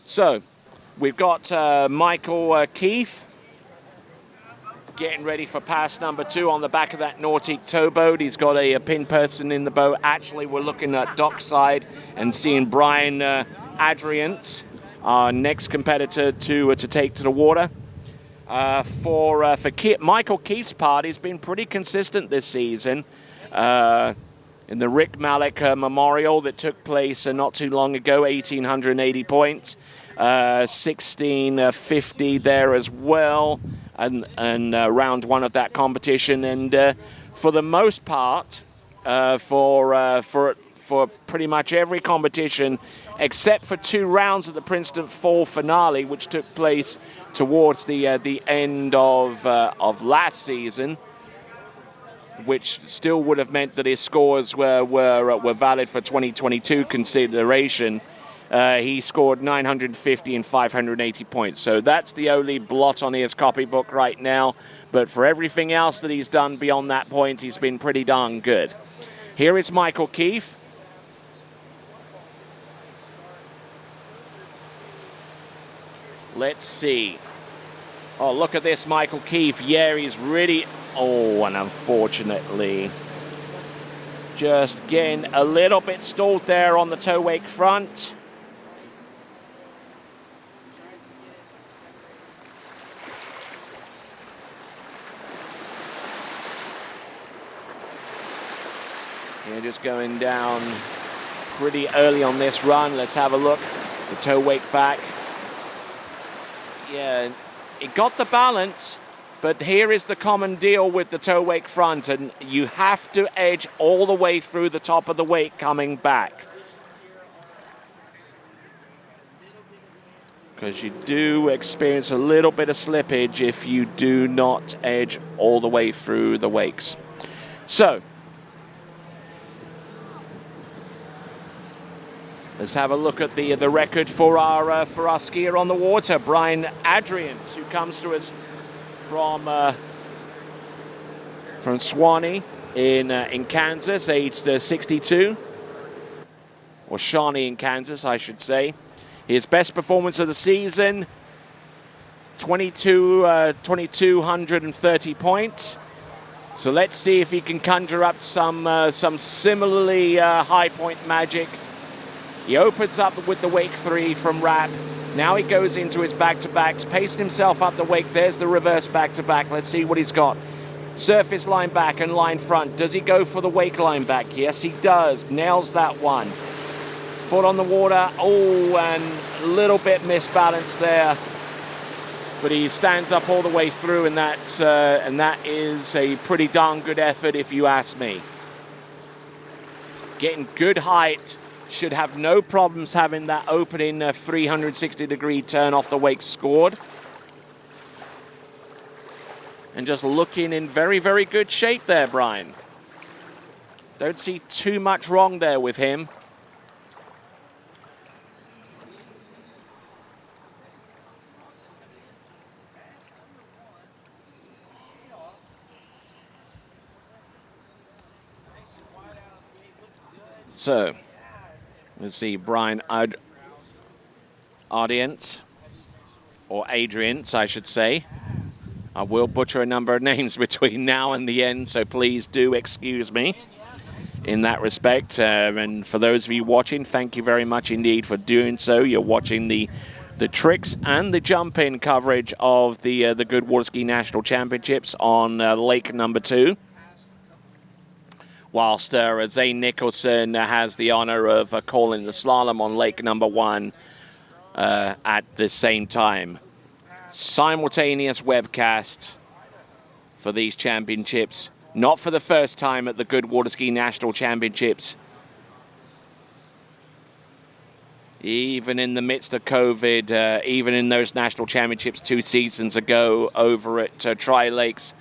So, we've got Michael Keefe getting ready for pass number 2 on the back of that Nautic towboat. He's got a pin person in the boat. Actually, we're looking at dockside and seeing Brian Adriance, our next competitor to take to the water. For Michael Keefe's part, he's been pretty consistent this season. In the Rick Malik Memorial that took place not too long ago, 1,880 points, 1,650 there as well, and round 1 of that competition. And for the most part, for pretty much every competition, except for 2 rounds of the Princeton Fall finale, which took place towards the end of last season, which still would have meant that his scores were valid for 2022 consideration. He scored 950 and 580 points. So that's the only blot on his copybook right now. But for everything else that he's done beyond that point, he's been pretty darn good. Here is Michael Keefe. Let's see. Oh, look at this, Michael Keefe. Yeah, he's really... Oh, and unfortunately, just getting a little bit stalled there on the tow wake front. Yeah, just going down pretty early on this run. Let's have a look. The tow wake back. Yeah, it got the balance. But here is the common deal with the tow wake front, and you have to edge all the way through the top of the wake coming back. Because you do experience a little bit of slippage if you do not edge all the way through the wakes. So, let's have a look at the record for our skier on the water, Brian Adriance, who comes to us from Shawnee in Kansas, aged 62, or Shawnee in Kansas, I should say. His best performance of the season, 2,230 points. So let's see if he can conjure up some similarly high point magic. He opens up with the wake 3 from Rapp. Now he goes into his back-to-backs, paced himself up the wake. There's the reverse back-to-back. Let's see what he's got. Surface line back and line front. Does he go for the wake line back? Yes, he does. Nails that one. Foot on the water. Oh, and a little bit misbalanced there. But he stands up all the way through, and that is a pretty darn good effort, if you ask me. Getting good height. Should have no problems having that opening 360-degree turn off the wake scored. And just looking in very, very good shape there, Brian. Don't see too much wrong there with him. So, let's see, Brian Adriance, or Adriance, I should say. I will butcher a number of names between now and the end, so please do excuse me in that respect. And for those of you watching, thank you very much indeed for doing so. You're watching the tricks and the jump-in coverage of the Goode Waterski National Championships on Lake number 2. Whilst Zane Nicholson has the honor of calling the slalom on lake number 1 at the same time. Simultaneous webcast for these championships. Not for the first time at the Goode Waterski National Championships. Even in the midst of COVID, even in those national championships 2 seasons ago over at Tri Lakes,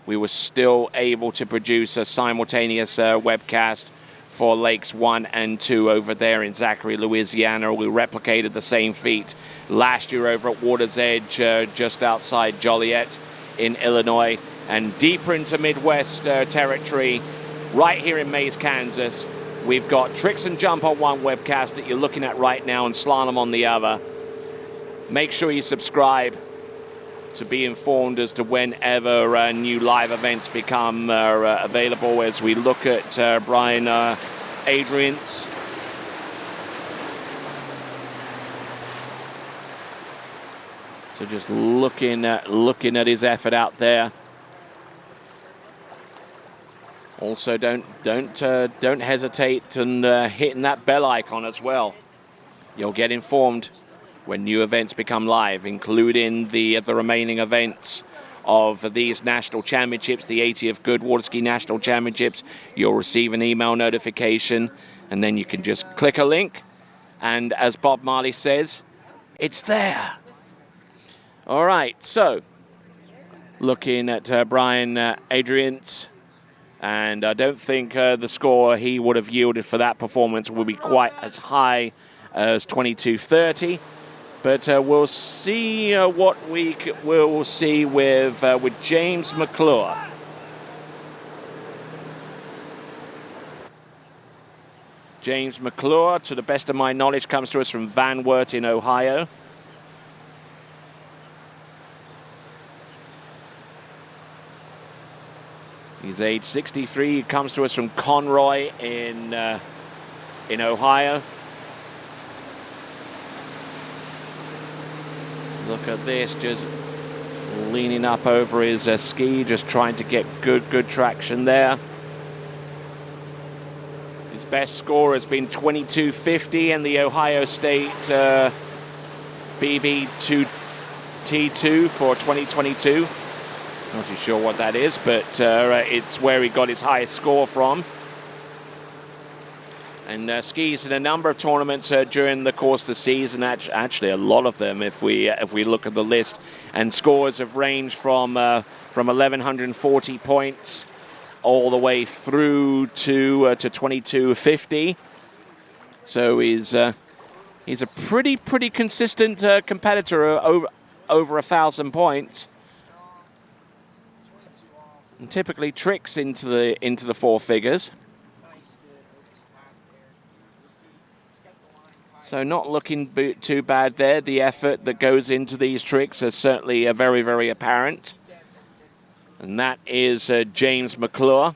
we were still able to produce a simultaneous webcast for Lakes 1 and 2 over there in Zachary, Louisiana. We replicated the same feat last year over at Water's Edge, just outside Joliet in Illinois, and deeper into Midwest territory, right here in Maize, Kansas. We've got Tricks and Jump on one webcast that you're looking at right now and Slalom on the other. Make sure you subscribe to be informed as to whenever new live events become available, as we look at Brian Adriance. So just looking at his effort out there. Also, don't hesitate and hitting that bell icon as well. You'll get informed when new events become live, including the remaining events of these national championships, the 80th Goode Waterskiing National Championships. You'll receive an email notification, and then you can just click a link, and as Bob Marley says, it's there. All right, so looking at Brian Adriance. And I don't think the score he would have yielded for that performance will be quite as high as 22:30. But we'll see what we'll see with James McClure. James McClure, to the best of my knowledge, comes to us from Van Wert in Ohio. He's age 63. He comes to us from Conroy in Ohio. Look at this, just leaning up over his ski, just trying to get good traction there. His best score has been 22:50 in the Ohio State BB2T2 for 2022. Not too sure what that is, but it's where he got his highest score from. And skis in a number of tournaments during the course of the season, actually a lot of them if we look at the list. And scores have ranged from 1,140 points all the way through to 2250. So he's a pretty consistent competitor over 1,000 points. And typically tricks into the 4 figures. So not looking too bad there. The effort that goes into these tricks is certainly very, very apparent. And that is James McClure.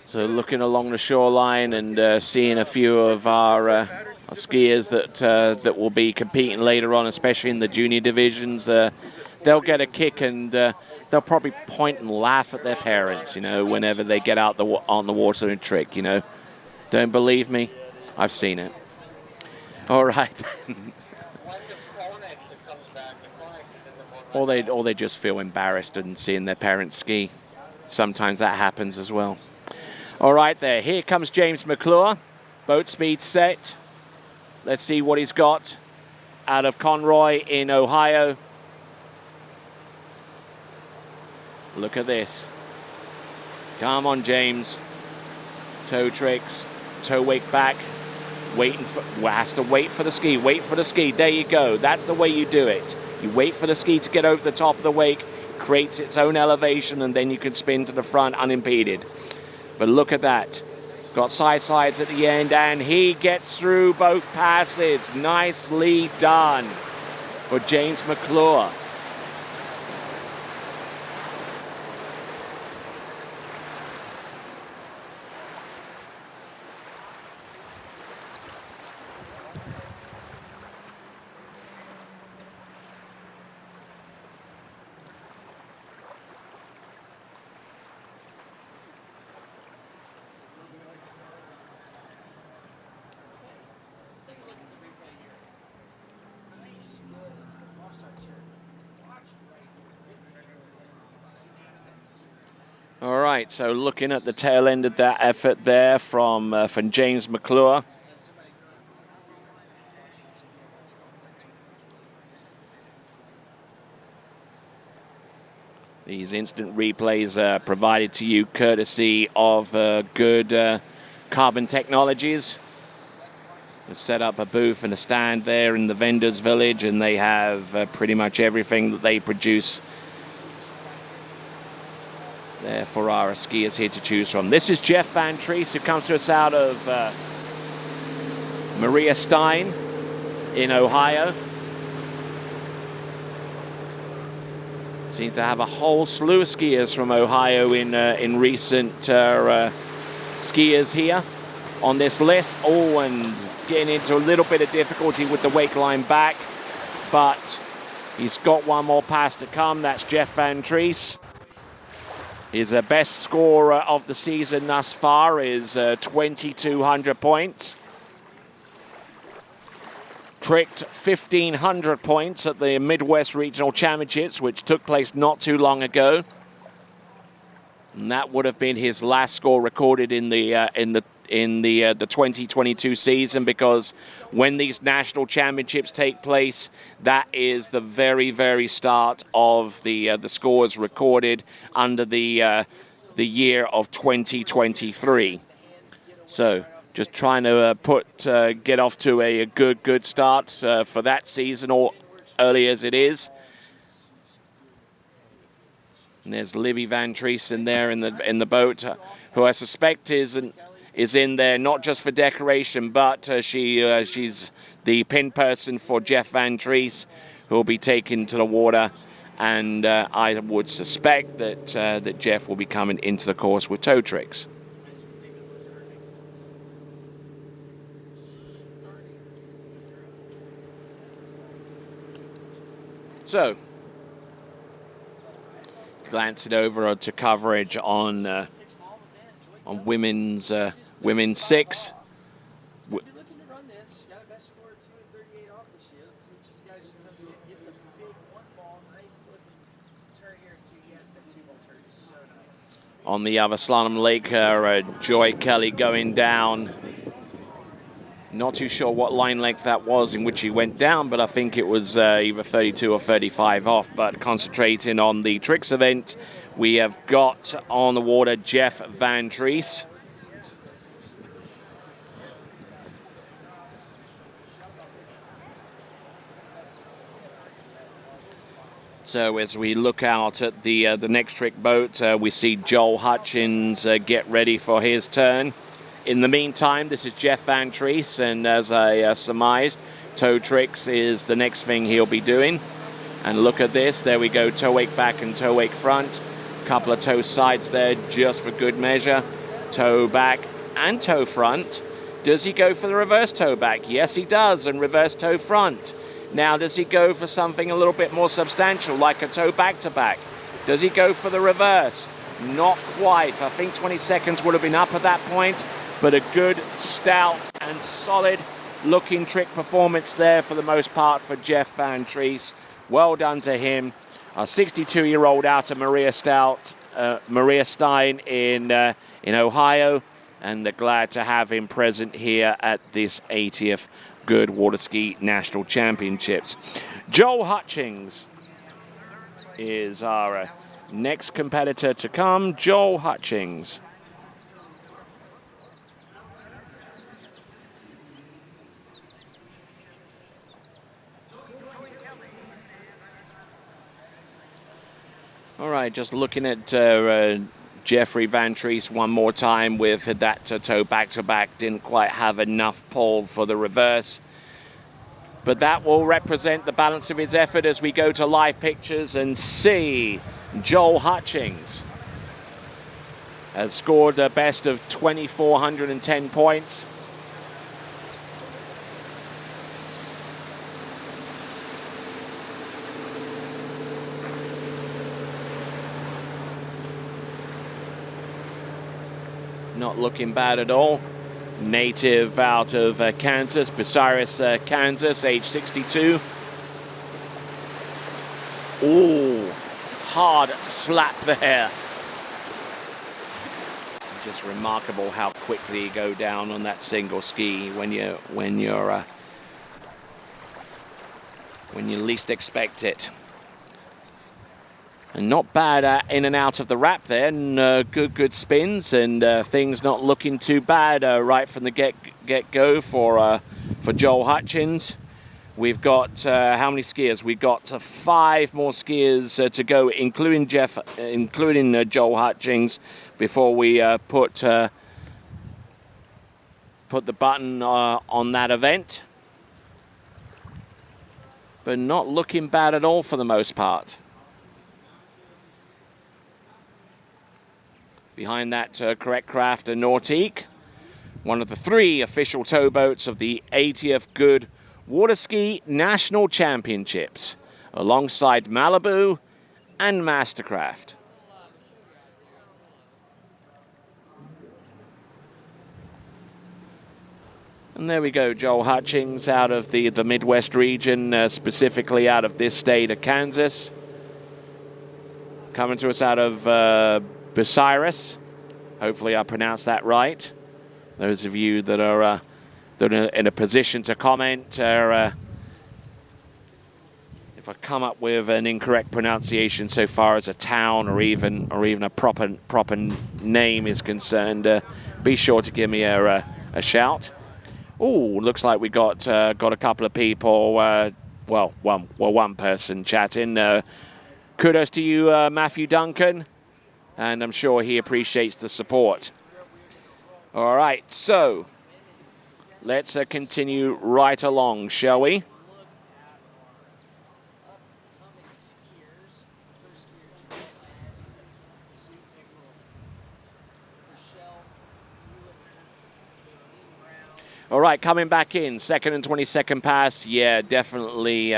So looking along the shoreline and seeing a few of our skiers that will be competing later on, especially in the junior divisions. They'll get a kick and they'll probably point and laugh at their parents, whenever they get out on the water and trick, Don't believe me? I've seen it. All right. Or they just feel embarrassed and seeing their parents ski. Sometimes that happens as well. All right, there. Here comes James McClure. Boat speed set. Let's see what he's got out of Conroy in Ohio. Look at this. Come on, James. Toe tricks, toe wake back. Has to wait for the ski. Wait for the ski. There you go. That's the way you do it. You wait for the ski to get over the top of the wake, creates its own elevation, and then you can spin to the front unimpeded. But look at that. Got side slides at the end, and he gets through both passes. Nicely done for James McClure. right, so looking at the tail end of that effort there from James McClure. These instant replays are provided to you courtesy of Goode Carbon Technologies. They set up a booth and a stand there in the vendors village, and they have pretty much everything that they produce there for our skiers here to choose from. This is Jeff Van Treese, who comes to us out of Maria Stein in Ohio. Seems to have a whole slew of skiers from Ohio in recent skiers here on this list. Oh, and getting into a little bit of difficulty with the wake line back, but he's got one more pass to come. That's Jeff Van Treese. His best score of the season thus far is 2,200 points. Tricked 1,500 points at the Midwest Regional Championships, which took place not too long ago. And that would have been his last score recorded in the 2022 season, because when these national championships take place, that is the very, very start of the scores recorded under the year of 2023. So just trying to get off to a good start for that season, or early as it is. And there's Libby Van Treese in there in the boat, who I suspect is in there not just for decoration, but she's the pin person for Jeff Van Treese, who will be taken to the water. And I would suspect that Jeff will be coming into the course with toe tricks. So, glancing over to coverage on women's 6. We'll be looking to run this. She's got a best score of 2:38 off the shield. So she's got gets a big one ball, nice looking turn here too. Yes, that 2-ball turn is so nice. On the other slalom leg, Joy Kelly going down. Not too sure what line length that was in which he went down, but I think it was either 32 or 35 off. But concentrating on the tricks event, we have got on the water Jeff Van Treese. So as we look out at the next trick boat, we see Joel Hutchins get ready for his turn. In the meantime, this is Jeff Van Treese, and as I surmised, toe tricks is the next thing he'll be doing. And look at this, there we go, toe wake back and toe wake front. Couple of toe sides there just for good measure. Toe back and toe front. Does he go for the reverse toe back? Yes, he does, and reverse toe front. Now, does he go for something a little bit more substantial, like a toe back to back? Does he go for the reverse? Not quite. I think 20 seconds would have been up at that point. But a good, stout, and solid-looking trick performance there for the most part for Jeff Van Treese. Well done to him. A 62-year-old out of Maria Stein in Ohio, and they're glad to have him present here at this 80th Goode Waterski National Championships. Joel Hutchings is our next competitor to come. Joel Hutchings. All right, just looking at Jeffrey Van Treese one more time with that toe back-to-back. Didn't quite have enough pull for the reverse. But that will represent the balance of his effort as we go to live pictures and see Joel Hutchings has scored a best of 2,410 points. Not looking bad at all. Native out of Kansas, Bucyrus, Kansas, age 62. Ooh, hard slap there. Just remarkable how quickly you go down on that single ski when you least expect it. And not bad in and out of the wrap there, and good spins, and things not looking too bad right from the get-go for Joel Hutchins. We've got how many skiers? We've got 5 more skiers to go, including Joel Hutchins, before we put the button on that event. But not looking bad at all for the most part. Behind that, Correct Craft and Nautique, one of the 3 official towboats of the 80th Goode Waterski National Championships, alongside Malibu and Mastercraft. And there we go, Joel Hutchings out of the Midwest region, specifically out of this state of Kansas. Coming to us out of Bucyrus. Hopefully I pronounced that right. Those of you that are in a position to comment, if I come up with an incorrect pronunciation so far as a town or even a proper name is concerned, be sure to give me a shout. Oh, looks like we got a couple of people. One person chatting. Kudos to you, Matthew Duncan, and I'm sure he appreciates the support. All right, so let's continue right along, shall we? All right, coming back in, 2nd and 22nd pass. Yeah, definitely.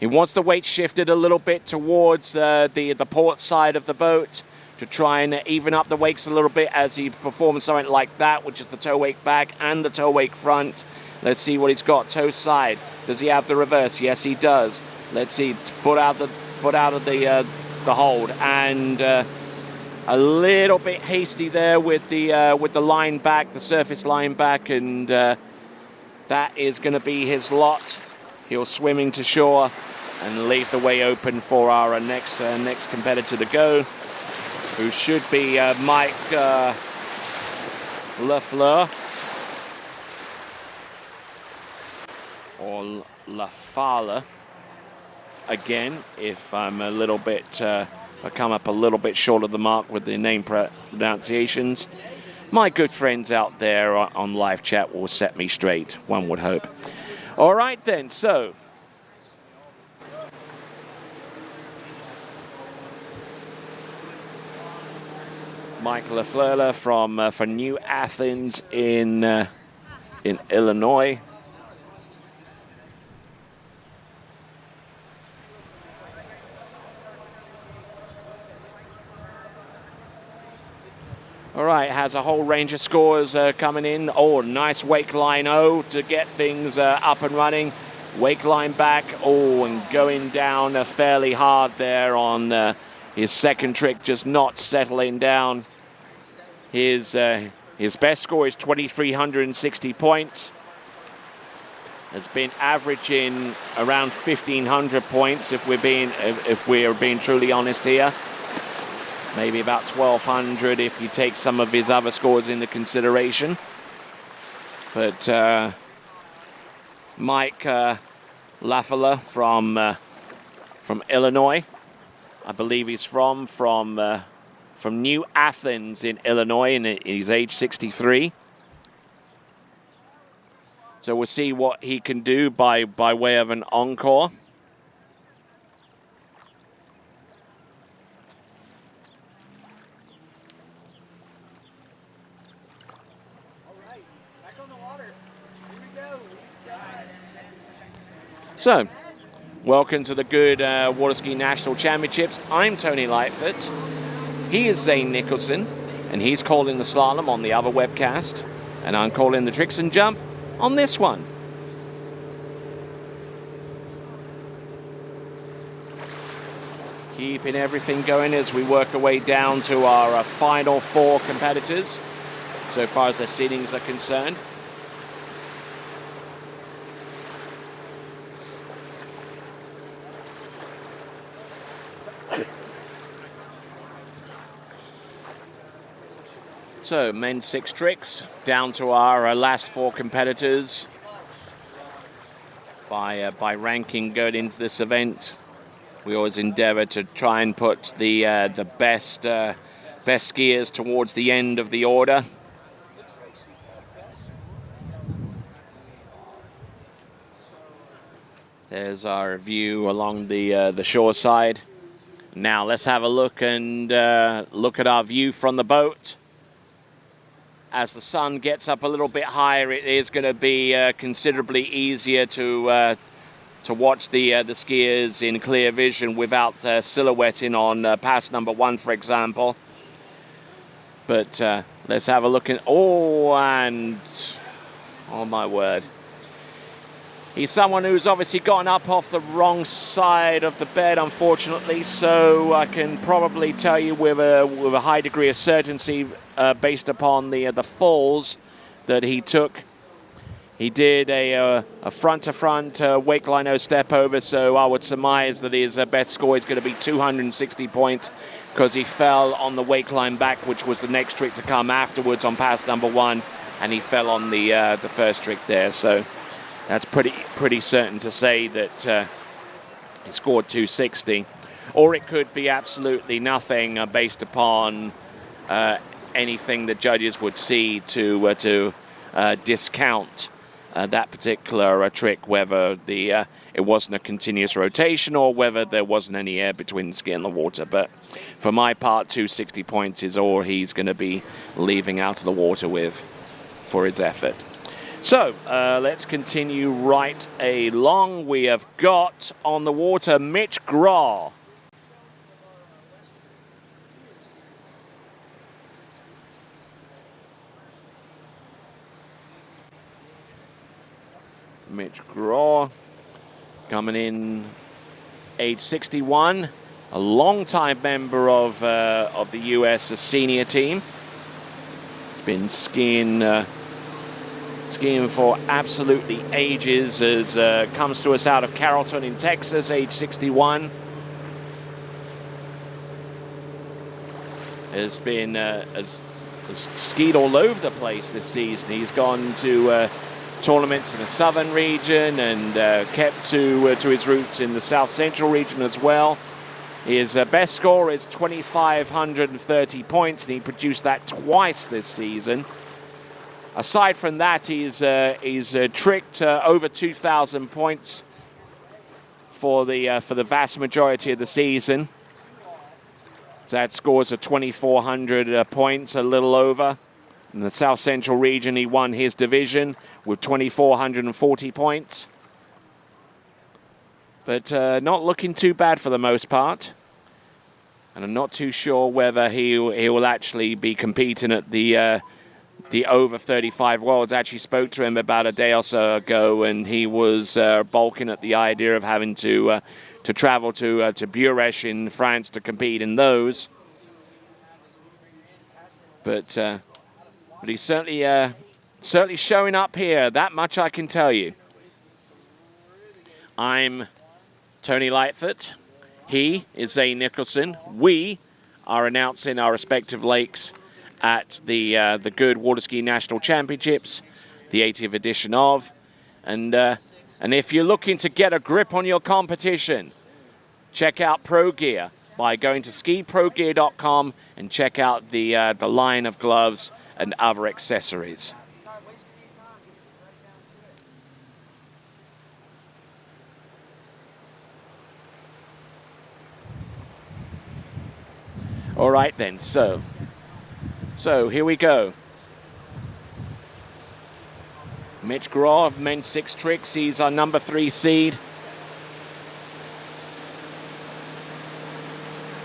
He wants the weight shifted a little bit towards the port side of the boat to try and even up the wakes a little bit as he performs something like that, which is the tow wake back and the tow wake front. Let's see what he's got. Tow side. Does he have the reverse? Yes, he does. Let's see. Foot out of the hold, and a little bit hasty there with the line back, the surface line back, and that is going to be his lot. He'll swim to shore and leave the way open for our next competitor to go, who should be Mike Lefleur or Lafala. Again, if I'm a little bit, I come up a little bit short of the mark with the name pronunciations, my good friends out there on live chat will set me straight, one would hope. All right then, so Mike Lefleur from New Athens in Illinois. All right, has a whole range of scores coming in. Oh, nice wake line O to get things up and running. Wake line back, oh, and going down fairly hard there on his second trick, just not settling down. His best score is 2,360 points. Has been averaging around 1,500 points if we're being truly honest here. Maybe about 1,200 if you take some of his other scores into consideration. But Mike Lefleur from Illinois, I believe he's from New Athens in Illinois, and he's age 63. So we'll see what he can do by way of an encore. So, welcome to the Goode Waterski National Championships. I'm Tony Lightfoot. He is Zane Nicholson, and he's calling the slalom on the other webcast, and I'm calling the tricks and jump on this one. Keeping everything going as we work our way down to our final 4 competitors. so far as their seedings are concerned. So, men's 6 tricks, down to our last 4 competitors by ranking going into this event. We always endeavor to try and put the best skiers towards the end of the order. There's our view along the shore side. Now let's have a look and look at our view from the boat. As the sun gets up a little bit higher, it is going to be considerably easier to watch the skiers in clear vision without silhouetting on pass number 1, for example. But let's have a look at... Oh my word. He's someone who's obviously gotten up off the wrong side of the bed, unfortunately, so I can probably tell you with a high degree of certainty, based upon the falls that he took. He did a front-to-front wake lino step over, so I would surmise that his best score is going to be 260 points because he fell on the wake line back, which was the next trick to come afterwards on pass number 1, and he fell on the first trick there. So that's pretty certain to say that he scored 260. Or it could be absolutely nothing based upon anything the judges would see to discount that particular trick, whether it wasn't a continuous rotation or whether there wasn't any air between the ski and the water. But for my part, 260 points is all he's going to be leaving out of the water with for his effort. So let's continue right along. We have got on the water Mitch Grah. Mitch Grah coming in, age 61, a long-time member of the U.S. senior team. It's been skiing for absolutely ages. As comes to us out of Carrollton in Texas, age 61. Has been has skied all over the place this season. He's gone to tournaments in the southern region and kept to his roots in the south central region as well. His best score is 2,530 points, and he produced that twice this season. Aside from that, he's tricked over 2,000 points for the vast majority of the season. So that scores of 2,400 points, a little over. In the South Central region, he won his division with 2,440 points. But not looking too bad for the most part. And I'm not too sure whether he will actually be competing at the over 35 Worlds. I actually spoke to him about a day or so ago, and he was balking at the idea of having to travel to Buresh in France to compete in those. But he's certainly showing up here. That much I can tell you. I'm Tony Lightfoot. He is Zane Nicholson. We are announcing our respective lakes at the Goode Waterskiing National Championships, the 80th edition of. And if you're looking to get a grip on your competition, check out Pro Gear by going to skiprogear.com and check out the line of gloves and other accessories. All right then, so here we go. Mitch Grah of men's 6 tricks. He's our number 3 seed.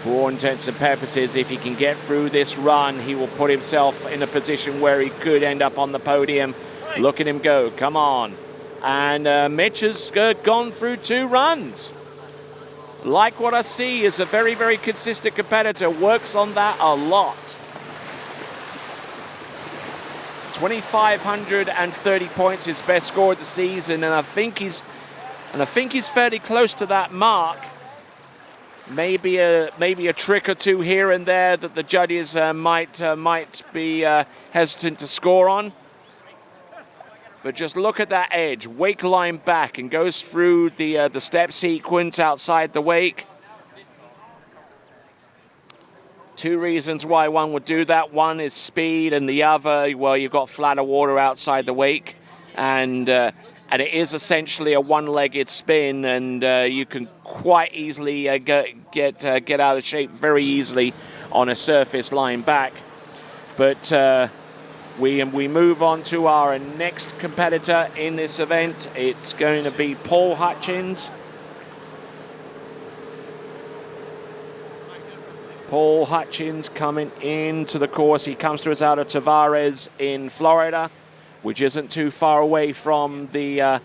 For all intents and purposes, if he can get through this run, he will put himself in a position where he could end up on the podium. Look at him go, come on. And Mitch has gone through 2 runs. Like what I see, is a very, very consistent competitor. Works on that a lot. 2,530 points, his best score of the season, and I think he's fairly close to that mark. Maybe a trick or two here and there that the judges might be hesitant to score on. But just look at that edge, wake line back, and goes through the step sequence outside the wake. Two reasons why one would do that. One is speed, and the other, well, you've got flatter water outside the wake, and it is essentially a one-legged spin, and you can quite easily get out of shape very easily on a surface line back. But we move on to our next competitor in this event. It's going to be Paul Hutchins. Paul Hutchins coming into the course. He comes to us out of Tavares in Florida, which isn't too far away from the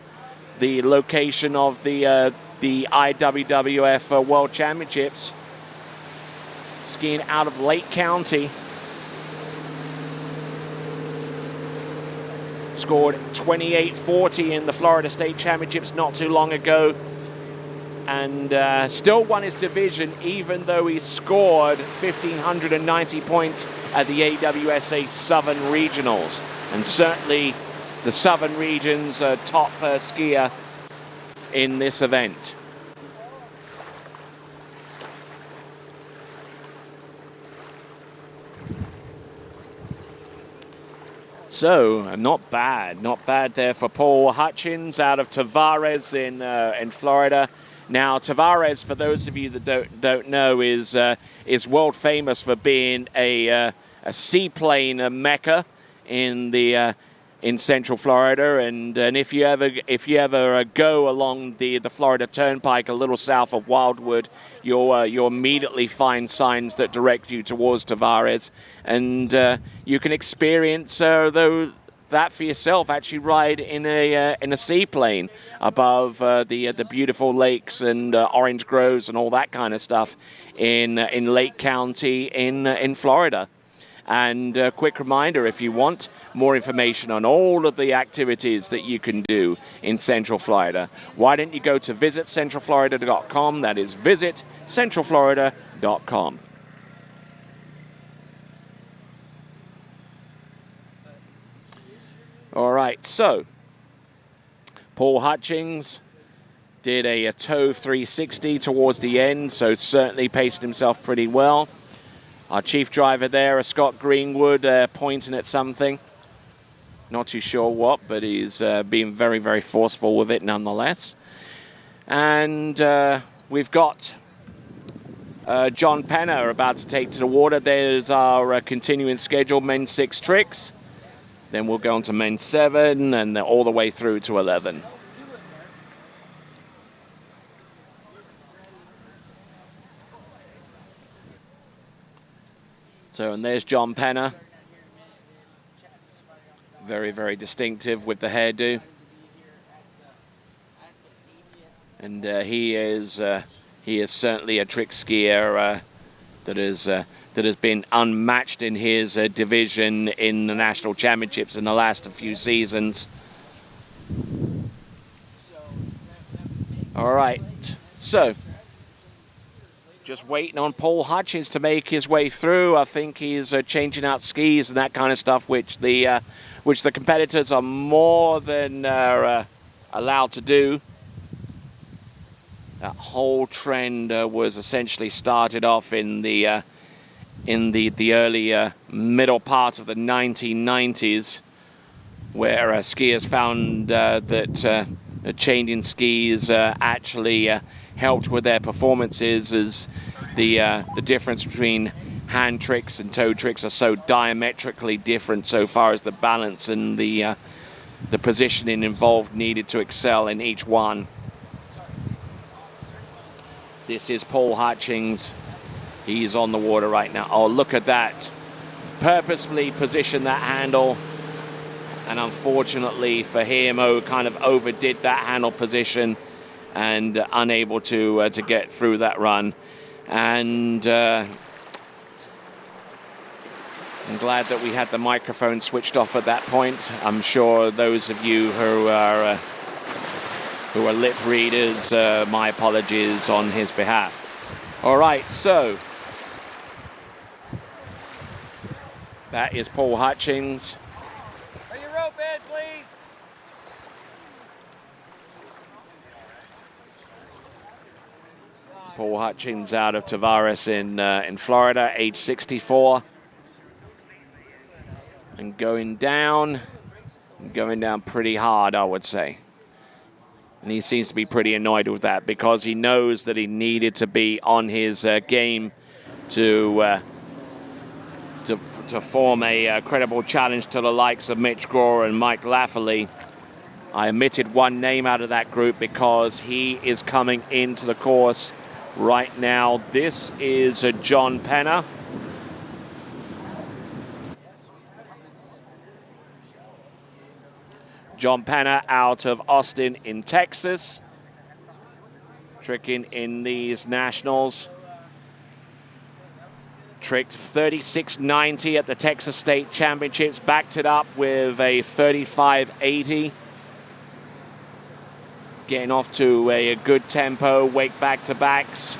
location of the IWWF World Championships. Skiing out of Lake County. Scored 28.40 in the Florida State Championships not too long ago. And still won his division, even though he scored 1,590 points at the AWSA Southern Regionals. And certainly the Southern Region's top skier in this event. So, not bad there for Paul Hutchins out of Tavares in Florida. Now, Tavares, for those of you that don't know, is world famous for being a seaplane mecca in Central Florida, and if you ever go along the Florida Turnpike a little south of Wildwood, you'll immediately find signs that direct you towards Tavares, and you can experience that for yourself. Actually, ride in a seaplane above the beautiful lakes and orange groves and all that kind of stuff in Lake County in Florida. And a quick reminder, if you want more information on all of the activities that you can do in Central Florida, why don't you go to visitcentralflorida.com. That is visitcentralflorida.com. All right, so Paul Hutchins did a toe 360 towards the end, so certainly paced himself pretty well. Our chief driver there, Scott Greenwood, pointing at something. Not too sure what, but he's being very, very forceful with it nonetheless. And we've got John Penner about to take to the water. There's our continuing schedule, men's 6 tricks. Then we'll go on to men's 7 and all the way through to 11. So, and there's John Penner. Very, very distinctive with the hairdo. And he is certainly a trick skier that has been unmatched in his division in the national championships in the last few seasons. All right, so just waiting on Paul Hutchins to make his way through. I think he's changing out skis and that kind of stuff, which the competitors are more than allowed to do. That whole trend was essentially started off in the early middle part of the 1990s, where skiers found that changing skis actually helped with their performances, as the difference between hand tricks and toe tricks are so diametrically different so far as the balance and the positioning involved needed to excel in each one. This is Paul Hutchins. He's on the water right now. Oh, look at that. Purposefully positioned that handle. And unfortunately for him, kind of overdid that handle position and unable to get through that run. And I'm glad that we had the microphone switched off at that point. I'm sure those of you who are lip readers, my apologies on his behalf. All right, so that is Paul Hutchings. Are you rope edge, please? Paul Hutchings out of Tavares in Florida, age 64. And going down pretty hard, I would say. And he seems to be pretty annoyed with that because he knows that he needed to be on his game to form a credible challenge to the likes of Mitch Grah and Mike Lefleur. I omitted one name out of that group because he is coming into the course right now. This is John Penner. John Penner out of Austin in Texas, tricking in these nationals. Tricked 36.90 at the Texas State Championships, backed it up with a 35.80. Getting off to a good tempo, wake back-to-backs.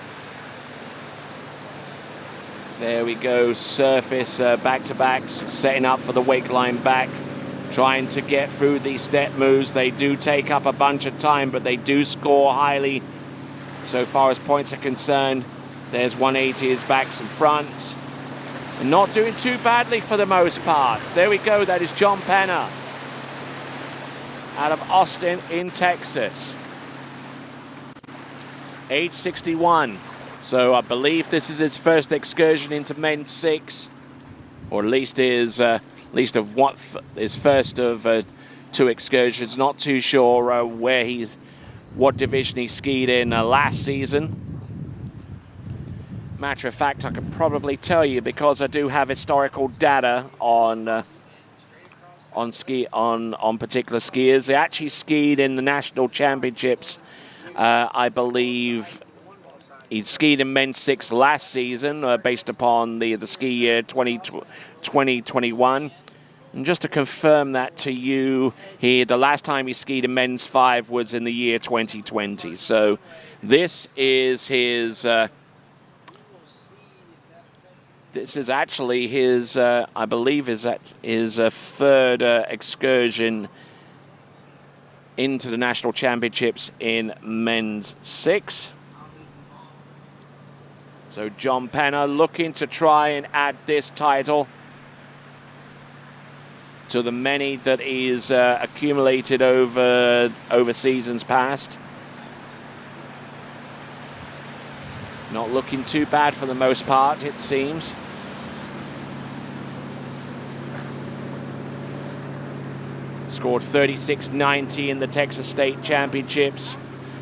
There we go, surface back-to-backs, setting up for the wake line back. Trying to get through these step moves. They do take up a bunch of time, but they do score highly so far as points are concerned. There's 180s backs and fronts. And not doing too badly for the most part. There we go, that is John Penner out of Austin in Texas. Age 61. So I believe this is his first excursion into men's 6, or at least his first of 2 excursions. Not too sure what division he skied in last season. Matter of fact, I could probably tell you because I do have historical data on particular skiers. They actually skied in the national championships. I believe he skied in men's 6 last season, based upon the ski year 2021. And just to confirm that to you, the last time he skied in men's 5 was in the year 2020. So this is his. This is actually his. I believe his third excursion into the national championships in men's 6. So John Penner looking to try and add this title to the many that he's accumulated over seasons past. Not looking too bad for the most part, it seems. Scored 36.90 in the Texas State Championships.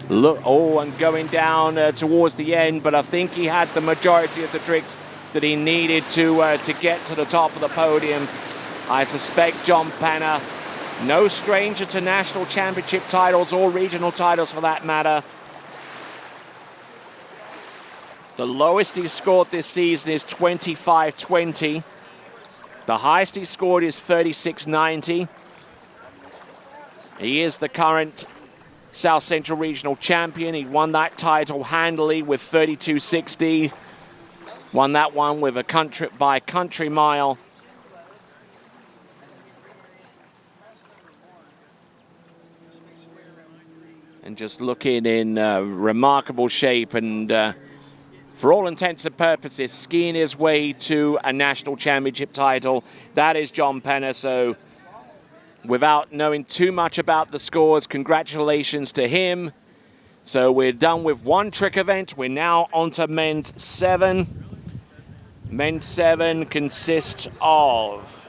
And going down towards the end, but I think he had the majority of the tricks that he needed to get to the top of the podium. I suspect John Penner, no stranger to national championship titles or regional titles for that matter. The lowest he scored this season is 25.20. The highest he scored is 36.90. He is the current South Central Regional Champion. He won that title handily with 32.60. Won that one with a country mile. And just looking in remarkable shape and for all intents and purposes, skiing his way to a national championship title. That is John Penner. So without knowing too much about the scores, congratulations to him. So we're done with one trick event. We're now on to men's 7. Men's 7 consists of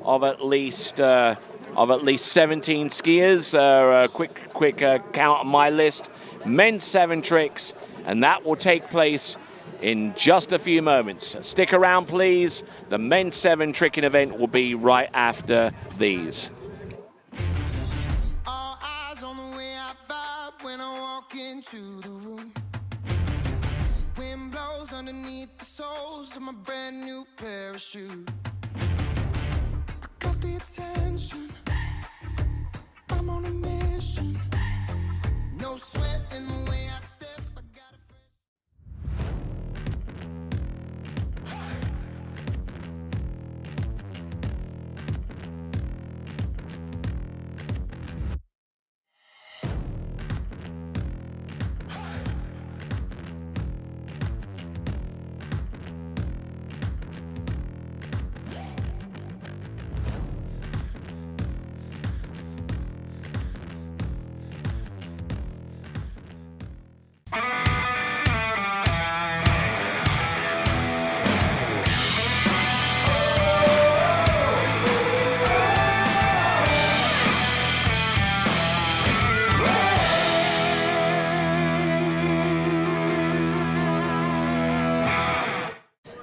at least 17 skiers. A quick count on my list. Men's 7 tricks, and that will take place in just a few moments. Stick around, please. The men's 7 tricking event will be right after these. All eyes on the way I vibe when I walk into the room. When blows underneath the soles of my brand new parachute. I got the attention, I'm on a mission. No sweat in the way I step, I got a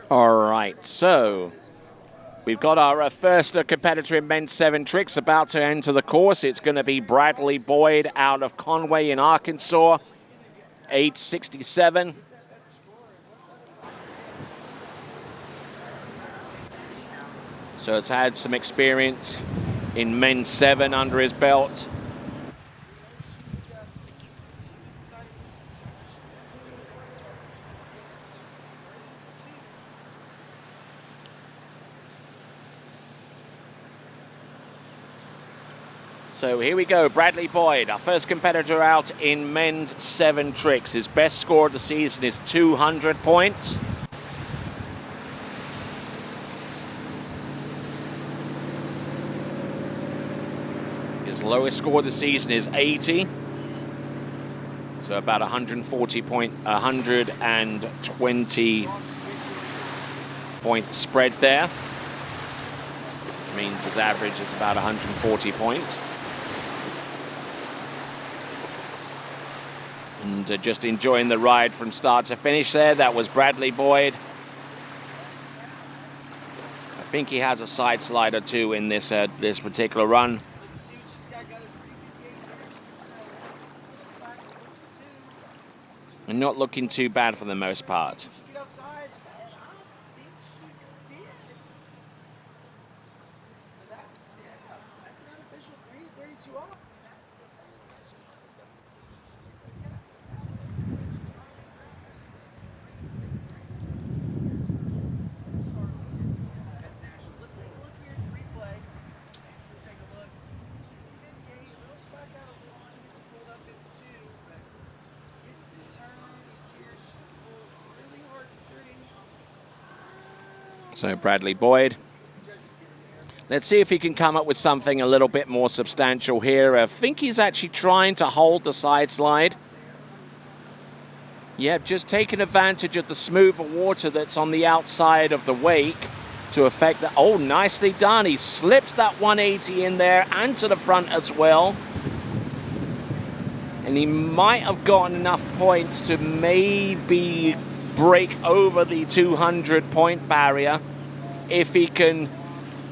All right, so we've got our first competitor in men's 7 tricks about to enter the course. It's going to be Bradley Boyd out of Conway in Arkansas, age 67. So it's had some experience in men's 7 under his belt. So here we go, Bradley Boyd, our first competitor out in men's 7 tricks. His best score of the season is 200 points. His lowest score of the season is 80. So about 120 point spread there. Which means his average is about 140 points. And just enjoying the ride from start to finish there. That was Bradley Boyd. I think he has a side slide or two in this this particular run. And not looking too bad for the most part. So Bradley Boyd. Let's see if he can come up with something a little bit more substantial here. I think he's actually trying to hold the side slide. Yeah, just taking advantage of the smoother water that's on the outside of the wake to affect that. Oh, nicely done. He slips that 180 in there and to the front as well. And he might have gotten enough points to maybe break over the 200-point barrier. If he can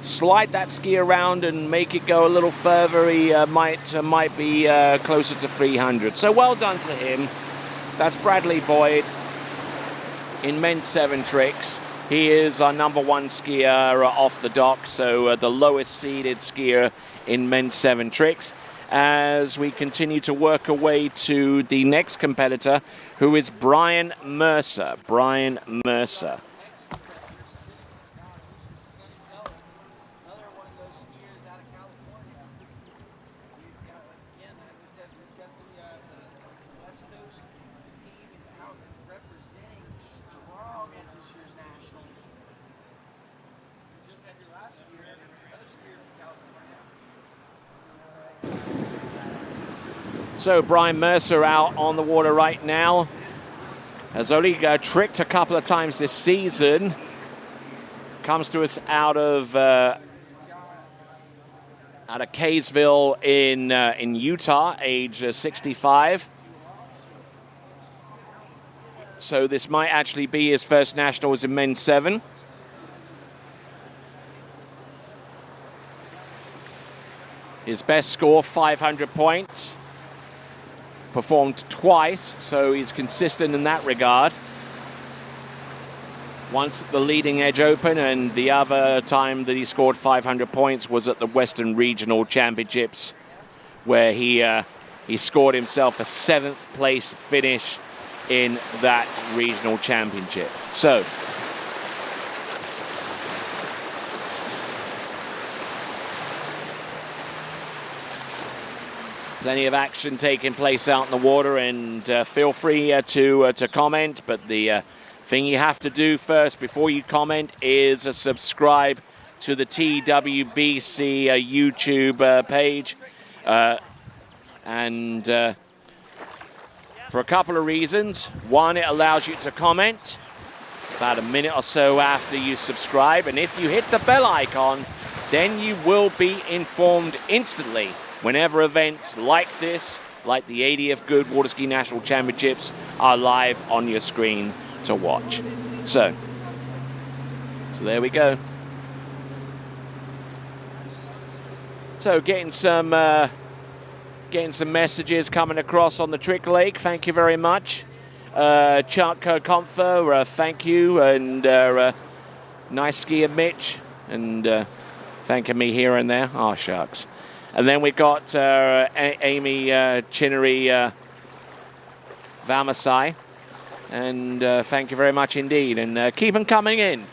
slide that ski around and make it go a little further, he might be closer to 300. So well done to him. That's Bradley Boyd in men's 7 tricks. He is our #1 skier off the dock, so the lowest seeded skier in men's 7 tricks. As we continue to work our way to the next competitor, who is Brian Mercer. Brian Mercer. So Brian Mercer out on the water right now. Has only tricked a couple of times this season. Comes to us out of Kaysville in Utah, age 65. So this might actually be his first nationals in men's 7. His best score, 500 points. Performed twice, so he's consistent in that regard. once at the leading edge open, and the other time that he scored 500 points was at the Western Regional Championships, where he scored himself a 7th place finish in that regional championship. So, plenty of action taking place out in the water, and feel free to comment, but the thing you have to do first before you comment is subscribe to the TWBC YouTube page. And for a couple of reasons. One, it allows you to comment about a minute or so after you subscribe. And if you hit the bell icon, then you will be informed instantly whenever events like this, like the 80th Goode Waterski National Championships, are live on your screen to watch. So there we go. So getting some messages coming across on the Trick Lake. Thank you very much. Chuck Comfer, thank you. And nice skier Mitch. And thanking me here and there. Oh, shucks. And then we got Amy Chinnery Valmasai. And thank you very much indeed. And keep them coming in.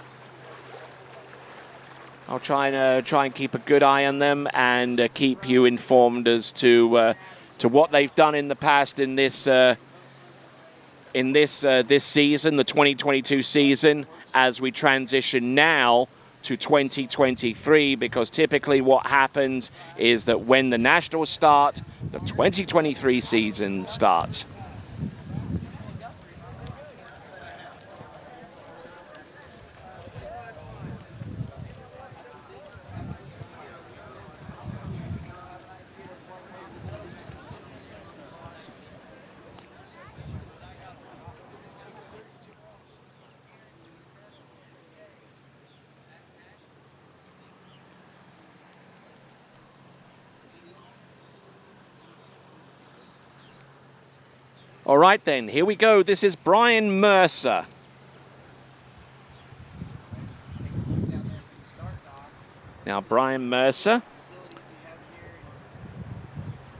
I'll try and keep a good eye on them and keep you informed as to what they've done in the past in this season, the 2022 season, as we transition now to 2023. Because typically, what happens is that when the Nationals start, the 2023 season starts. All right, then, here we go. This is Brian Mercer. Now, Brian Mercer,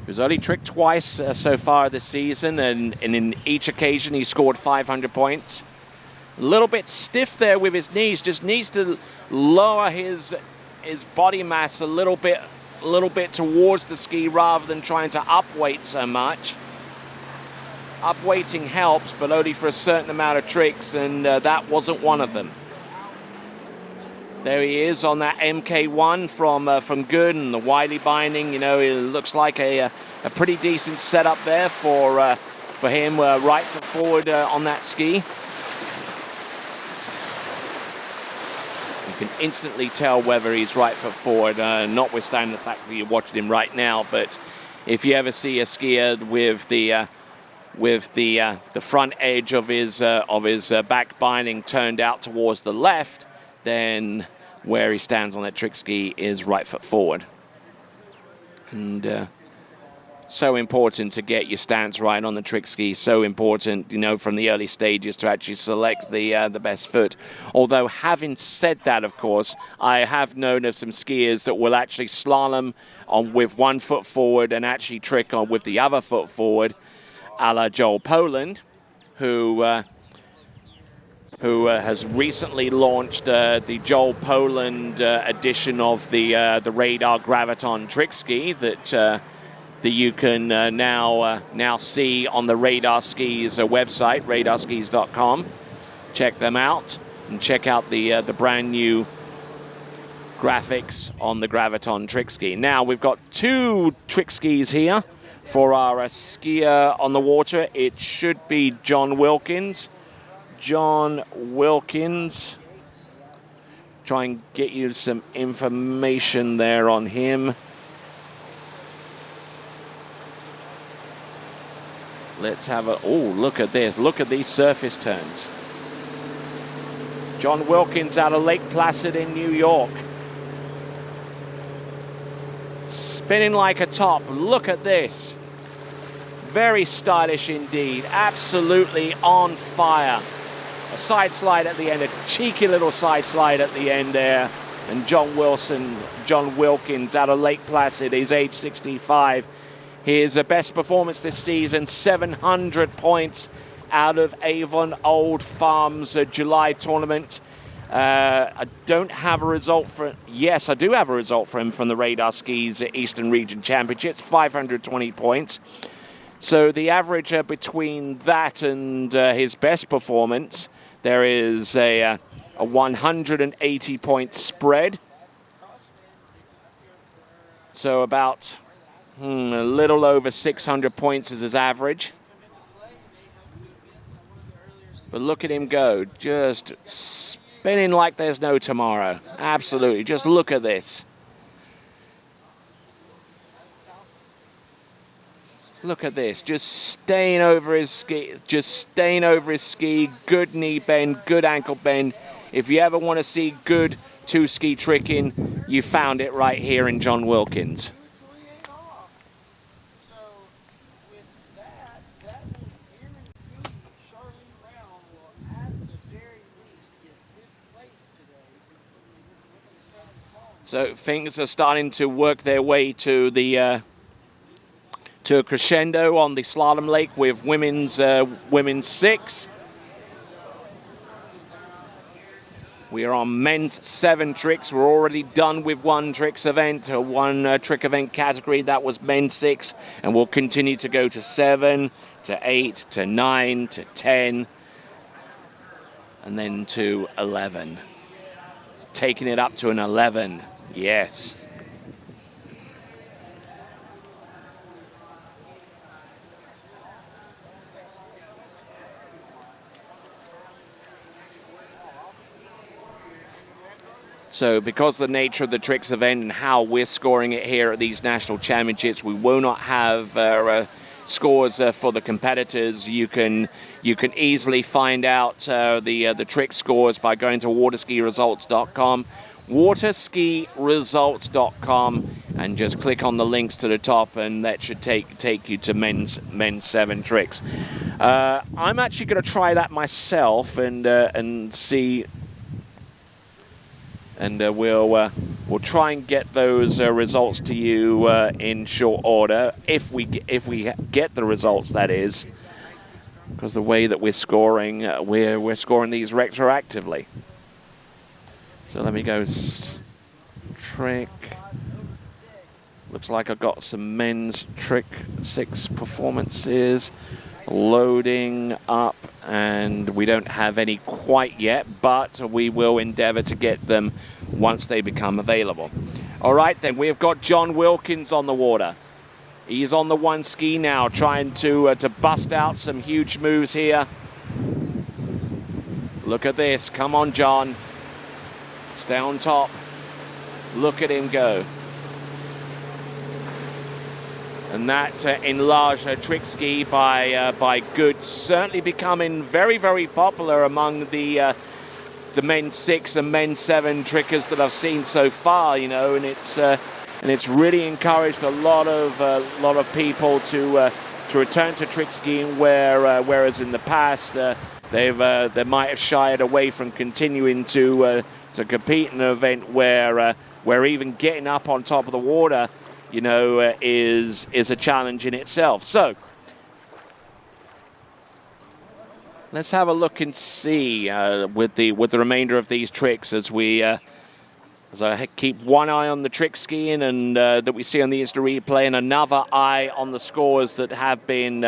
who's only tricked twice so far this season, and in each occasion he scored 500 points. A little bit stiff there with his knees, just needs to lower his body mass a little bit towards the ski rather than trying to upweight so much. Upweighting helps, but only for a certain amount of tricks, and that wasn't one of them. There he is on that MK1 from Goode, and the Wiley binding. You know, it looks like a pretty decent setup there for him, right foot forward on that ski. You can instantly tell whether he's right foot forward, notwithstanding the fact that you're watching him right now. But if you ever see a skier with the front edge of his back binding turned out towards the left, then where he stands on that trick ski is right foot forward. And so important to get your stance right on the trick ski. So important, you know, from the early stages to actually select the best foot. Although, having said that, of course, I have known of some skiers that will actually slalom on with one foot forward and actually trick on with the other foot forward, a la Joel Poland, who has recently launched the Joel Poland edition of the Radar Graviton trick ski that you can now see on the Radar Skis website, radarskis.com. Check them out and check out the brand new graphics on the Graviton trick ski. Now we've got two trick skis here for our skier on the water. It should be John Wilkins. John Wilkins. Try and get you some information there on him. Let's have a... Oh, look at this. Look at these surface turns. John Wilkins out of Lake Placid in New York. Spinning like a top. Look at this. Very stylish indeed. Absolutely on fire. side slide at the end, a cheeky little side slide at the end there. And John Wilkins out of Lake Placid, he's age 65. His best performance this season, 700 points out of Avon Old Farms July tournament. I don't have a result for it. Yes, I do have a result for him from the Radar Skis Eastern Region Championships, 520 points. So the average between that and his best performance, there is a 180-point spread. So about a little over 600 points is his average. But look at him go, just spinning like there's no tomorrow. Absolutely, just look at this. Look at this, just staying over his ski, good knee bend, good ankle bend. If you ever want to see good two-ski tricking, you found it right here in John Wilkins. So things are starting to work their way to the to a crescendo on the slalom lake with women's 6. We are on men's 7 tricks. We're already done with one tricks event, one trick event category. That was men's 6, and we'll continue to go to 7, to 8, to 9, to 10, and then to 11. Taking it up to an 11, yes. So because of the nature of the tricks event and how we're scoring it here at these national championships, we will not have scores for the competitors. You can easily find out the trick scores by going to waterskiresults.com, waterskiresults.com, and just click on the links to the top, and that should take you to men's 7 tricks. I'm actually going to try that myself and see. And we'll try and get those results to you in short order, if we get the results, that is, because the way that we're scoring, we're scoring these retroactively. So let me go trick. Looks like I've got some men's trick 6 performances loading up, and we don't have any quite yet, but we will endeavor to get them once they become available. All right, then we've got John Wilkins on the water. He's on the one ski now, trying to bust out some huge moves here. Look at this. Come on, John. Stay on top. Look at him go. And that enlarged trick ski by Goode, certainly becoming very, very popular among the men's 6 and men's 7 trickers that I've seen so far. You know, and it's really encouraged a lot of people to return to trick skiing, whereas in the past they might have shied away from continuing to compete in an event where even getting up on top of the water, you know, is a challenge in itself. So let's have a look and see with the remainder of these tricks as I keep one eye on the trick skiing and that we see on the Insta replay, and another eye on the scores that have been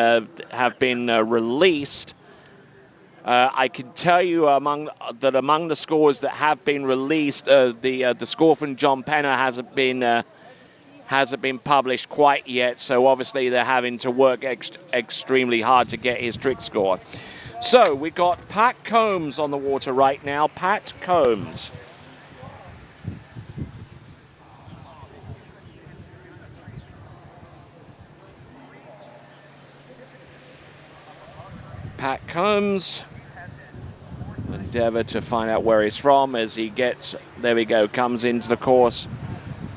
released. I can tell you among the scores that have been released, the score from John Penner hasn't been published quite yet, so obviously they're having to work extremely hard to get his trick score. So we got Pat Combs on the water right now. Pat Combs. Pat Combs. Endeavor to find out where he's from as he gets, there we go, comes into the course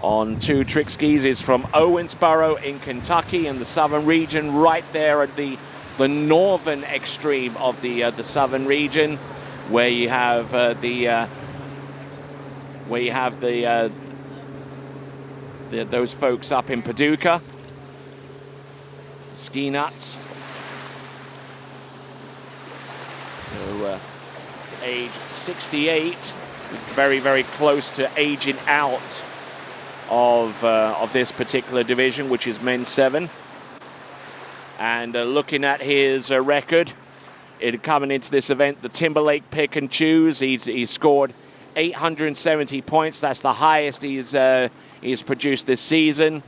on 2 trick skis. Is from Owensboro in Kentucky in the southern region, right there at the northern extreme of the southern region. where you have those folks up in Paducah, ski nuts. So age 68, very, very close to aging out of this particular division, which is men's 7. And looking at his record, coming into this event, the Timberlake pick and choose. He's scored 870 points. That's the highest he's produced this season.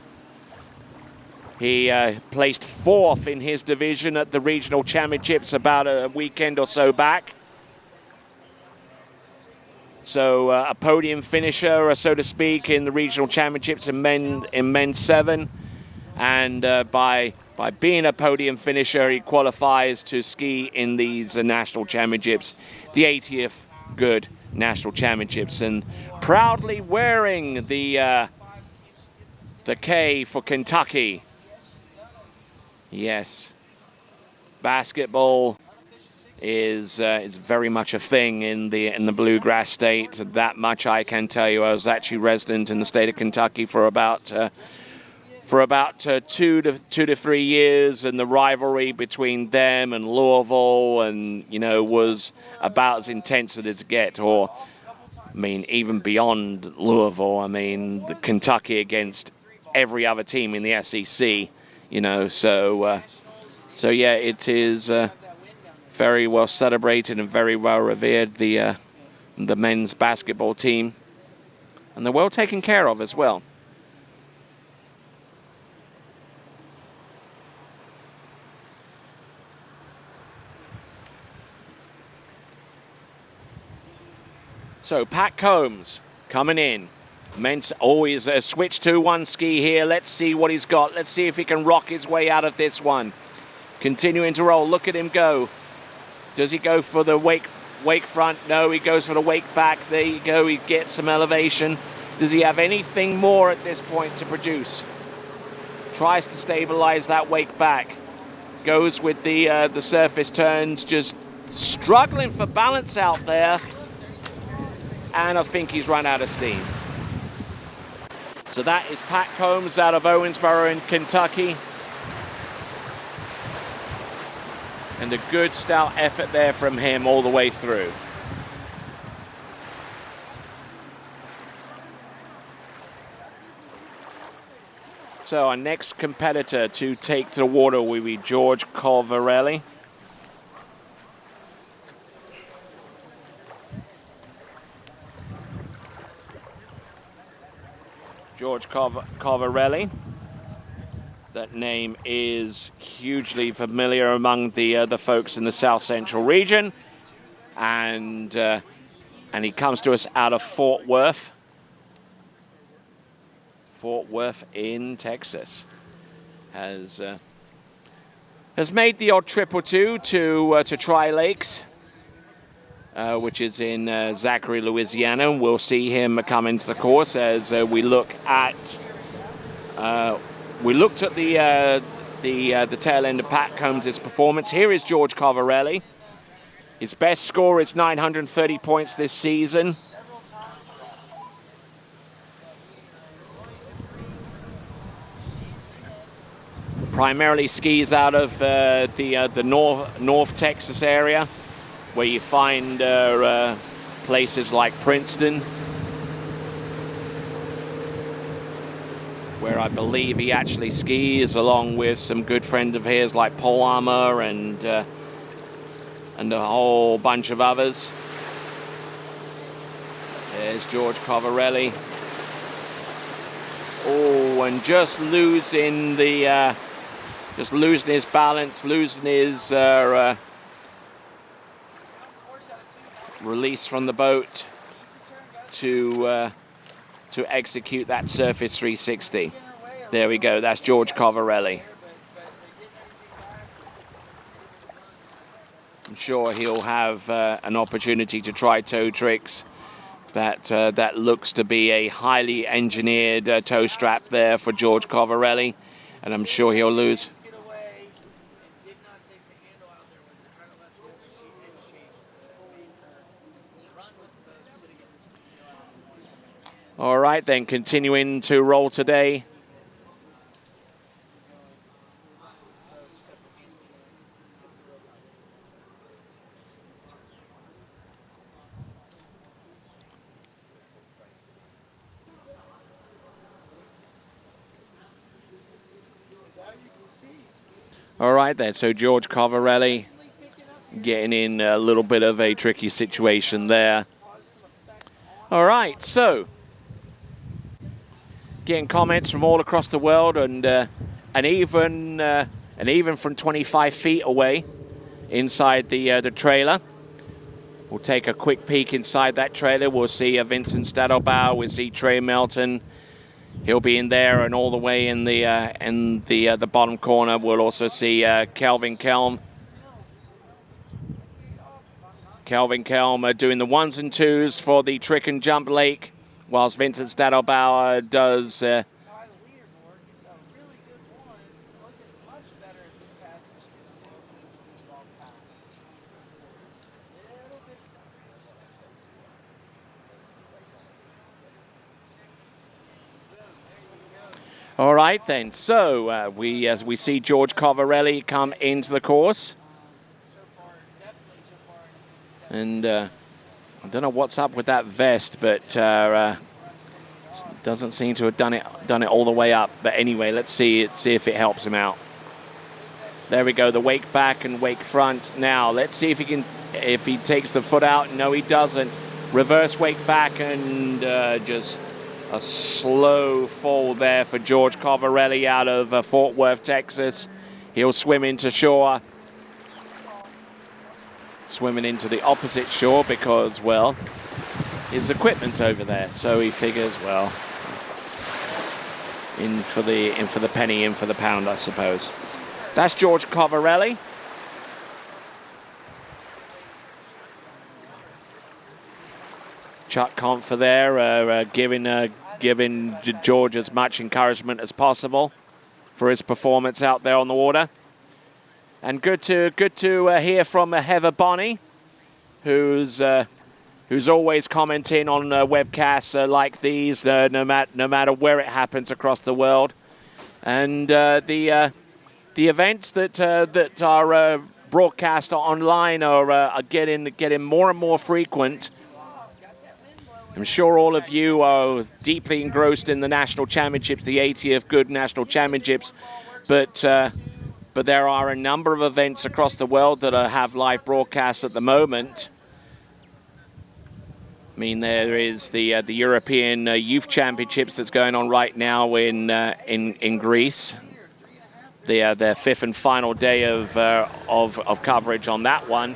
He placed 4th in his division at the regional championships about a weekend or so back. So a podium finisher, so to speak, in the regional championships in men's 7, and by being a podium finisher, he qualifies to ski in these national championships, the 80th Goode National Championships, and proudly wearing the K for Kentucky. Yes, basketball is very much a thing in the bluegrass state. That much I can tell you. I was actually resident in the state of Kentucky for about 2 to 3 years, and the rivalry between them and Louisville, and was about as intense as it gets. Or, I mean, even beyond Louisville. I mean, the Kentucky against every other team in the SEC. So yeah, it is very well celebrated and very well revered, the men's basketball team, and they're well taken care of as well. So Pat Combs coming in. Men's always a switch to one ski here. Let's see what he's got. Let's see if he can rock his way out of this one. Continuing to roll. Look at him go. Does he go for the wake front? No, he goes for the wake back. There you go. He gets some elevation. Does he have anything more at this point to produce? Tries to stabilize that wake back. Goes with the surface turns. Just struggling for balance out there. And I think he's run out of steam. So that is Pat Combs out of Owensboro in Kentucky. And a good stout effort there from him all the way through. So our next competitor to take to the water will be George Calvarelli. George Calvarelli. That name is hugely familiar among the folks in the South Central region, and he comes to us out of Fort Worth in Texas. Has made the odd trip or two to Tri-Lakes, which is in Zachary, Louisiana. We'll see him come into the course as we look at. We looked at the tail end of Pat Combs' performance. Here is George Calvarelli. His best score is 930 points this season. Primarily skis out of the North Texas area, where you find places like Princeton, where I believe he actually skis along with some good friends of his like Paul Armour and a whole bunch of others. There's George Calvarelli. Oh, and just losing his balance, losing his release from the boat to execute that surface 360. There we go. That's George Calvarelli. I'm sure he'll have an opportunity to try toe tricks. That looks to be a highly engineered toe strap there for George Calvarelli, and I'm sure he'll lose. All right, then continuing to roll today. All right, then. So George Calvarelli getting in a little bit of a tricky situation there. All right, so getting comments from all across the world, and even from 25 feet away inside the trailer. We'll take a quick peek inside that trailer. We'll see Vincent Stadelbauer. We'll see Trey Melton. He'll be in there, and all the way in the bottom corner, we'll also see Kelvin Kelm. Kelvin Kelm doing the 1s and 2s for the trick and jump lake, whilst Vincent Stadelbauer does. All right, then. So as we see George Calvarelli come into the course. And I don't know what's up with that vest, but doesn't seem to have done it all the way up. But anyway, let's see if it helps him out. There we go, the wake back and wake front. Now let's see if he takes the foot out. No, he doesn't. Reverse wake back, and just a slow fall there for George Calvarelli out of Fort Worth, Texas. He'll swim into shore. Swimming into the opposite shore because, well, his equipment's over there. So he figures, well, in for the penny, in for the pound, I suppose. That's George Calvarelli. Chuck Confer there, giving George as much encouragement as possible for his performance out there on the water. And good to hear from Heather Bonney, who's always commenting on webcasts like these, no matter where it happens across the world. And the events that are broadcast online are getting more and more frequent. I'm sure all of you are deeply engrossed in the national championships, the 80th Goode National Championships, but there are a number of events across the world that have live broadcasts at the moment. I mean, there is the European Youth Championships that's going on right now in Greece. Their fifth and final day of coverage on that one.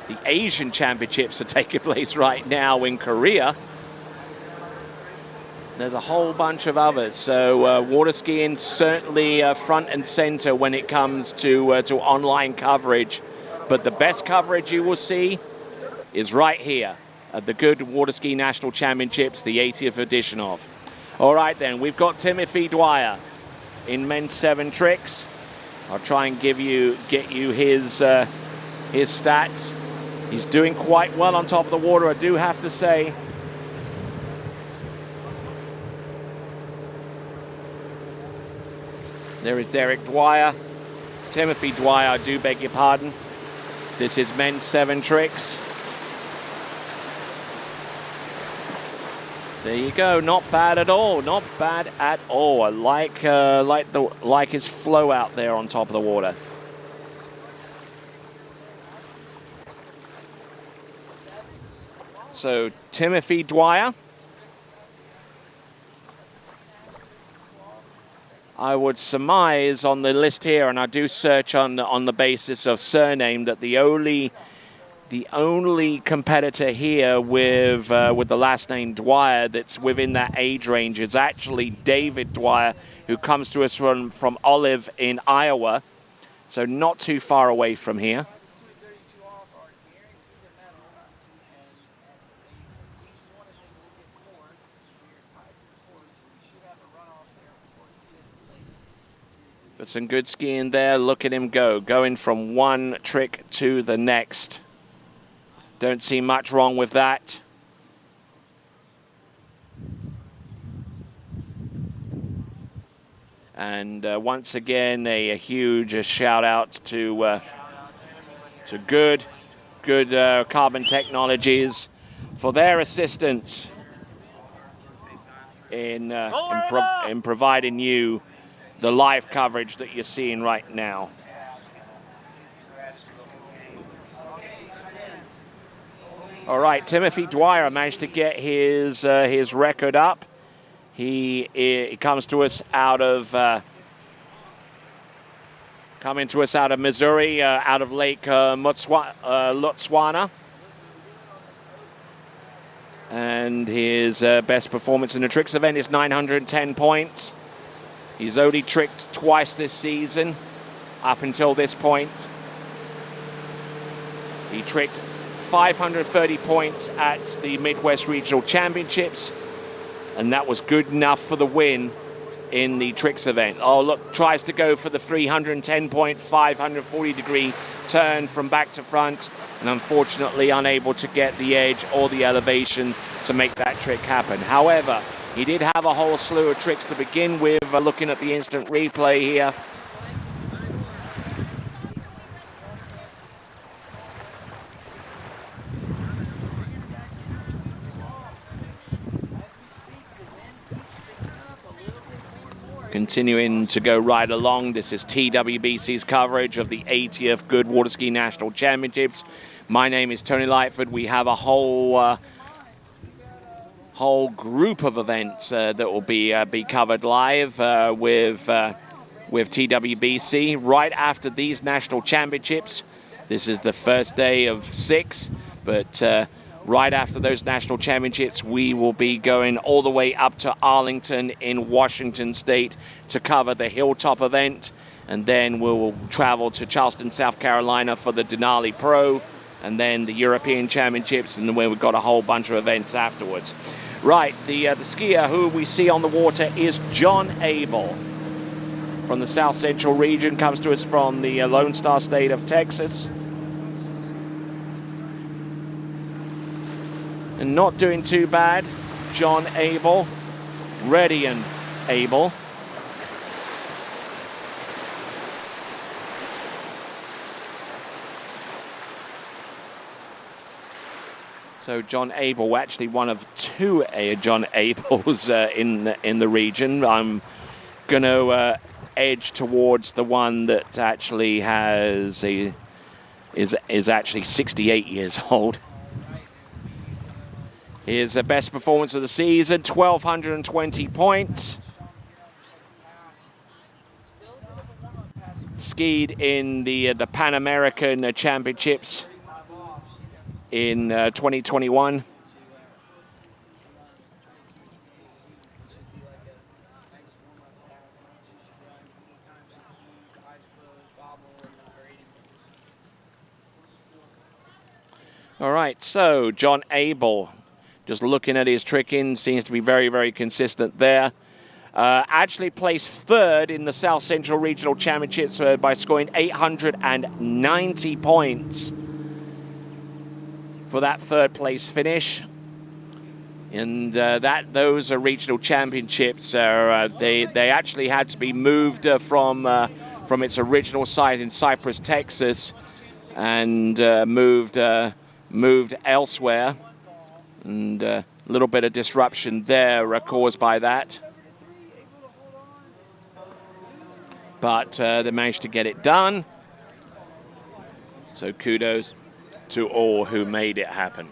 The Asian Championships are taking place right now in Korea. There's a whole bunch of others. So water skiing certainly front and center when it comes to online coverage. But the best coverage you will see is right here at the Goode Water Ski National Championships, the 80th edition of. All right, then, we've got Timothy Dwyer in men's 7 tricks. I'll try and get you his stats. He's doing quite well on top of the water, I do have to say. There is Derek Dwyer. Timothy Dwyer, I do beg your pardon. This is men's 7 tricks. There you go, not bad at all, not bad at all. I like his flow out there on top of the water. So Timothy Dwyer. I would surmise on the list here, and I do search on the basis of surname, that the only competitor here with the last name Dwyer that's within that age range is actually David Dwyer, who comes to us from Olive in Iowa, so not too far away from here. But some good skiing there. Look at him go, going from one trick to the next. Don't see much wrong with that. And once again, a huge shout out to Goode Carbon Technologies for their assistance in providing you the live coverage that you're seeing right now. All right, Timothy Dwyer managed to get his record up. He comes to us out of Missouri, out of Lake Lotswana. And his best performance in the tricks event is 910 points. He's only tricked twice this season, up until this point. He tricked 530 points at the Midwest Regional Championships, and that was good enough for the win in the tricks event. Oh, look, tries to go for the 310-point, 540-degree turn from back to front, and unfortunately unable to get the edge or the elevation to make that trick happen. However, he did have a whole slew of tricks to begin with. Looking at the instant replay here, continuing to go right along. This is TWBC's coverage of the 80th Goode Waterskiing National Championships. My name is Tony Lightfoot. We have a whole group of events that will be covered live with TWBC right after these national championships. This is the first day of 6, but right after those national championships, we will be going all the way up to Arlington in Washington State to cover the Hilltop event. And then we'll travel to Charleston, South Carolina for the Denali Pro, and then the European Championships, and then we've got a whole bunch of events afterwards. Right, the skier who we see on the water is John Abell from the South Central region, comes to us from the Lone Star State of Texas. And not doing too bad, John Abell, ready and able. So John Abell, actually one of 2 John Abels in the region. I'm going to edge towards the one that actually is actually 68 years old. His best performance of the season, 1,220 points. Skied in the Pan American Championships in 2021. All right, so John Abell, just looking at his tricking, seems to be very, very consistent there. Actually placed 3rd in the South Central Regional Championships by scoring 890 points for that 3rd place finish. And those are regional championships. They actually had to be moved from its original site in Cypress, Texas, and moved elsewhere. And a little bit of disruption there caused by that. But they managed to get it done. So kudos to all who made it happen.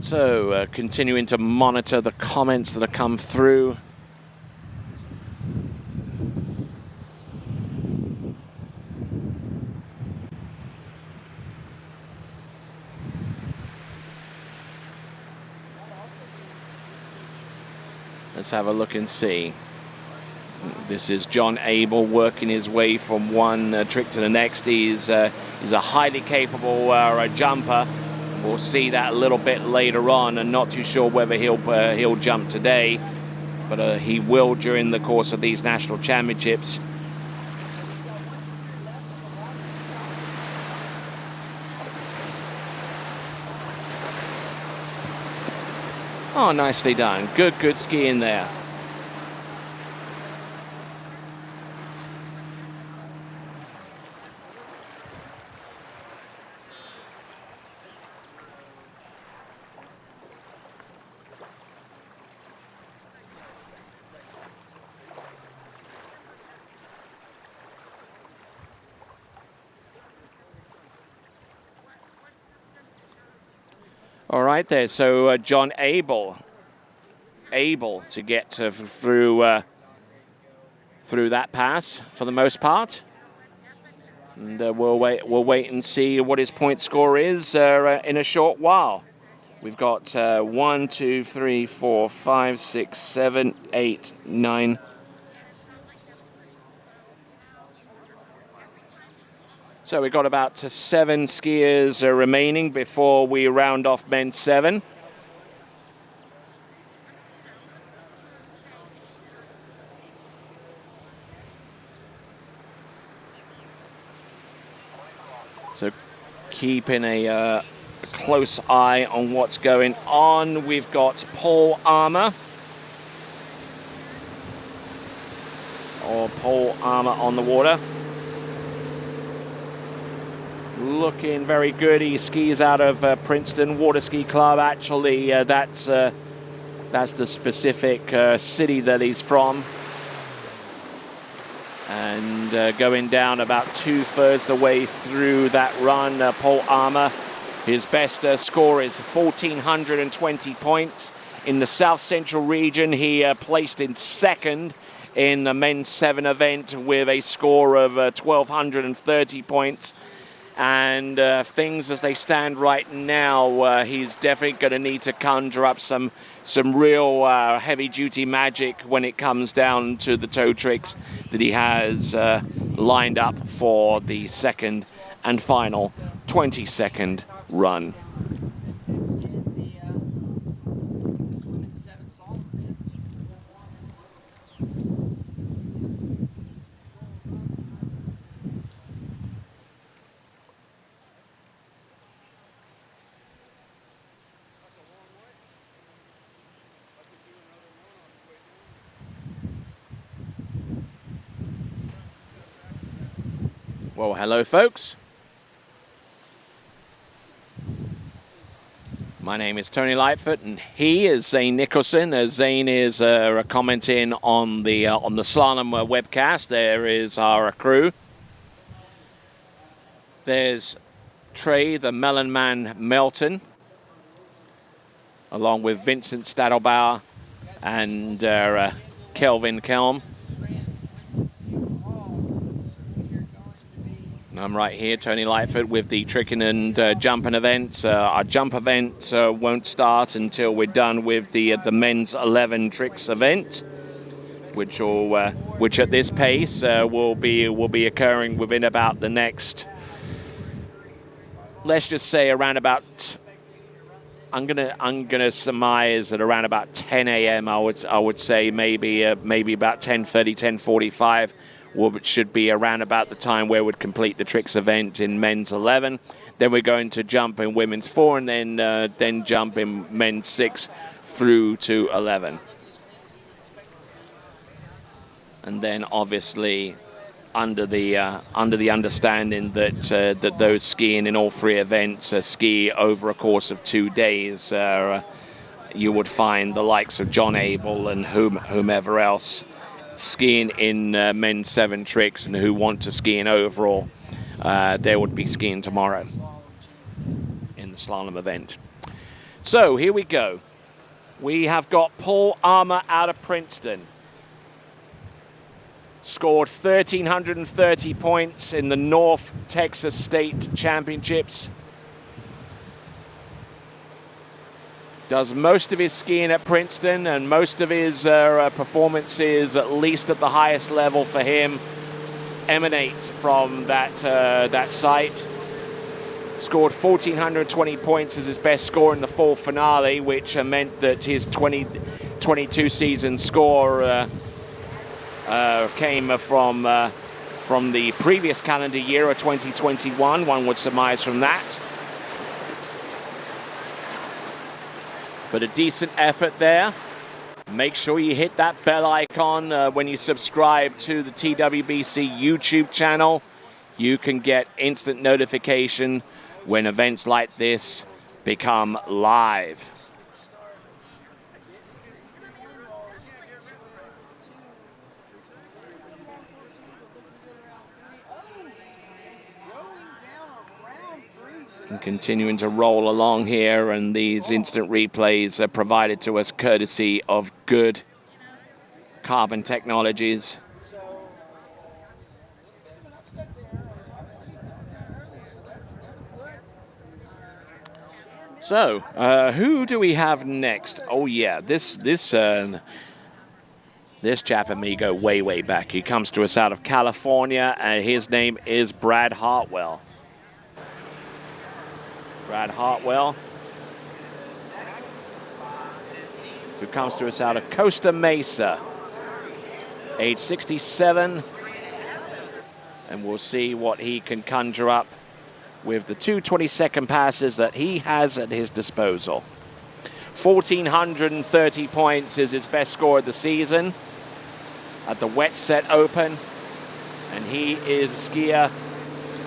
So continuing to monitor the comments that have come through. Let's have a look and see. This is John Abell working his way from one trick to the next. He's a highly capable jumper. We'll see that a little bit later on, and not too sure whether he'll jump today, but he will during the course of these national championships. Oh, nicely done. Good skiing there. All right there, so John Abell able to get through that pass for the most part, and we'll wait and see what his point score is in a short while. We've got 1, 2, 3, 4, 5, 6, 7, 8, 9. So we've got about 7 skiers remaining before we round off men's 7. So keeping a close eye on what's going on. We've got Paul Armour. Paul Armour on the water. Looking very good. He skis out of Princeton Waterski Club. Actually, that's the specific city that he's from. And going down about 2/3 the way through that run, Paul Armour, his best score is 1,420 points. In the South Central region, he placed in second in the men's 7 event with a score of 1,230 points. And things as they stand right now, he's definitely going to need to conjure up some real heavy-duty magic when it comes down to the toe tricks that he has lined up for the second and final 20-second run. Well, hello, folks. My name is Tony Lightfoot, and he is Zane Nicholson. Zane is commenting on the Slalom webcast. There is our crew. There's Trey, the Melon Man Melton, along with Vincent Stadelbauer and Kelvin Kelm. I'm right here, Tony Lightfoot, with the tricking and jumping event. Our jump event won't start until we're done with the men's 11 tricks event, which at this pace will be occurring within about the next, let's just say around about, I'm gonna surmise at around about 10 a.m. I would say maybe about 10:30, 10:45. It should be around about the time where we'd complete the tricks event in men's 11. Then we're going to jump in women's 4, and then jump in men's 6 through to 11. And then obviously under the understanding that those skiing in all 3 events ski over a course of 2 days, you would find the likes of John Abell and whomever else skiing in men's 7 tricks, and who want to ski in overall, they would be skiing tomorrow in the slalom event. So here we go. We have got Paul Armour out of Princeton. Scored 1,330 points in the North Texas State Championships. Does most of his skiing at Princeton, and most of his performances, at least at the highest level for him, emanate from that site. Scored 1,420 points as his best score in the fall finale, which meant that his 2022 season score came from the previous calendar year of 2021. One would surmise from that. but a decent effort there. Make sure you hit that bell icon when you subscribe to the TWBC YouTube channel. You can get instant notification when events like this become live. And continuing to roll along here, and these instant replays are provided to us courtesy of Goode Carbon Technologies. So, who do we have next? Oh yeah, this chap and me go way back. He comes to us out of California, and his name is Brad Hartwell. Brad Hartwell, who comes to us out of Costa Mesa, age 67, and we'll see what he can conjure up with the 2:22 passes that he has at his disposal. 1,430 points is his best score of the season at the Wet Set Open, and he is a skier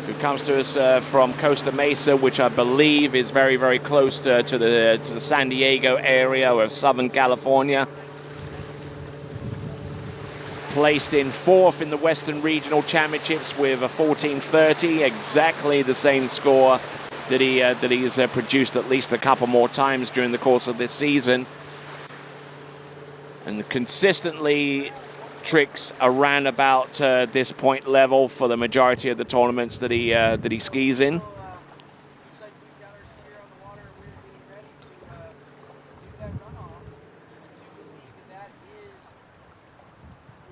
who comes to us from Costa Mesa, which I believe is very close to the San Diego area of Southern California. Placed in 4th in the Western Regional Championships with a 14:30, exactly the same score that he's produced at least a couple more times during the course of this season, and consistently tricks around about this point level for the majority of the tournaments that he skis in. Looks like we've got our skier on the water. We're being ready to do that runoff. I do believe that is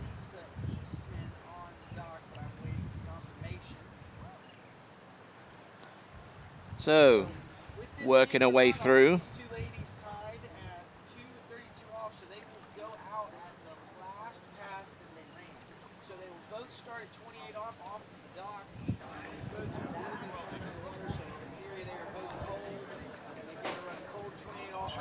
Lisa Eastman on the dock, but I'm waiting for confirmation. So, working our way through. These two ladies tied at 2:32 off, so they will go out at the last pass that they ran. So they will both start at 28 off the dock. Both have a little bit of time in the water, so in theory they are both cold, and they get to run cold 28 off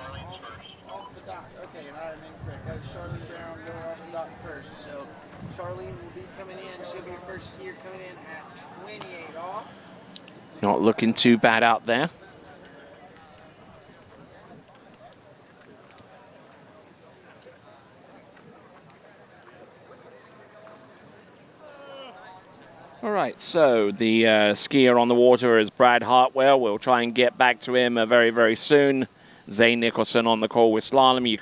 the dock. Okay, and I'm incorrect. That was Charlene Brown going off the dock first. So Charlene will be coming in. She'll be the first skier coming in at 28 off. Not looking too bad out there. All right, so the skier on the water is Brad Hartwell. We'll try and get back to him very soon. Zane Nicholson on the call with Slalom. You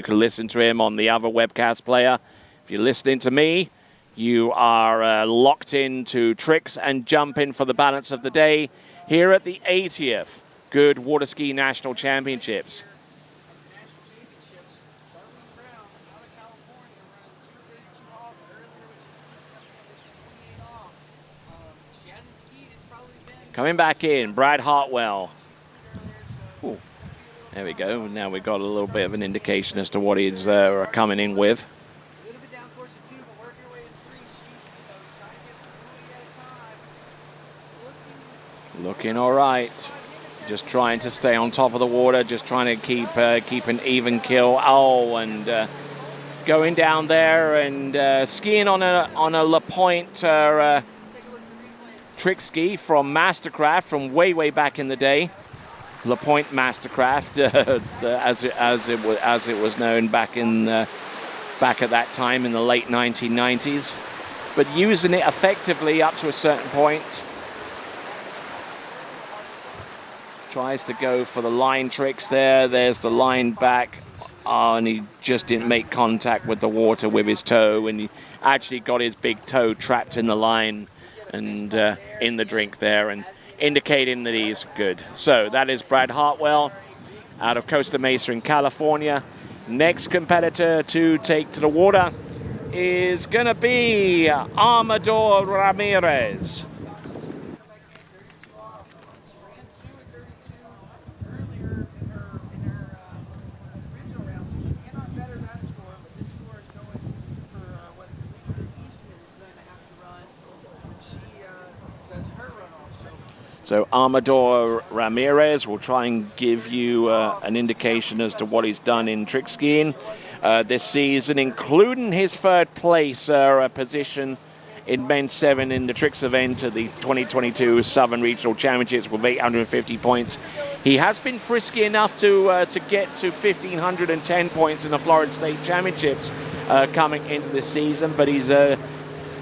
can listen to him on the other webcast player. If you're listening to me, you are locked into tricks and jumping for the balance of the day here at the 80th Goode Waterski National Championships. Coming back in, Brad Hartwell. Ooh, there we go. Now we've got a little bit of an indication as to what he's coming in with. Looking all right. Just trying to stay on top of the water, just trying to keep an even kill. Oh, and going down there and skiing on a La Pointe trick ski from Mastercraft from way back in the day. La Pointe Mastercraft, as it was known back at that time in the late 1990s, but using it effectively up to a certain point. Tries to go for the line tricks there. There's the line back. Oh, and he just didn't make contact with the water with his toe, and he actually got his big toe trapped in the line and in the drink there, and indicating that he's good. So that is Brad Hartwell out of Costa Mesa in California. Next competitor to take to the water is going to be Amador Ramirez. So Amador Ramirez will try and give you an indication as to what he's done in trick skiing this season, including his third place position in men's 7 in the tricks event at the 2022 Southern Regional Championships with 850 points. He has been frisky enough to get to 1,510 points in the Florida State Championships coming into this season, but he's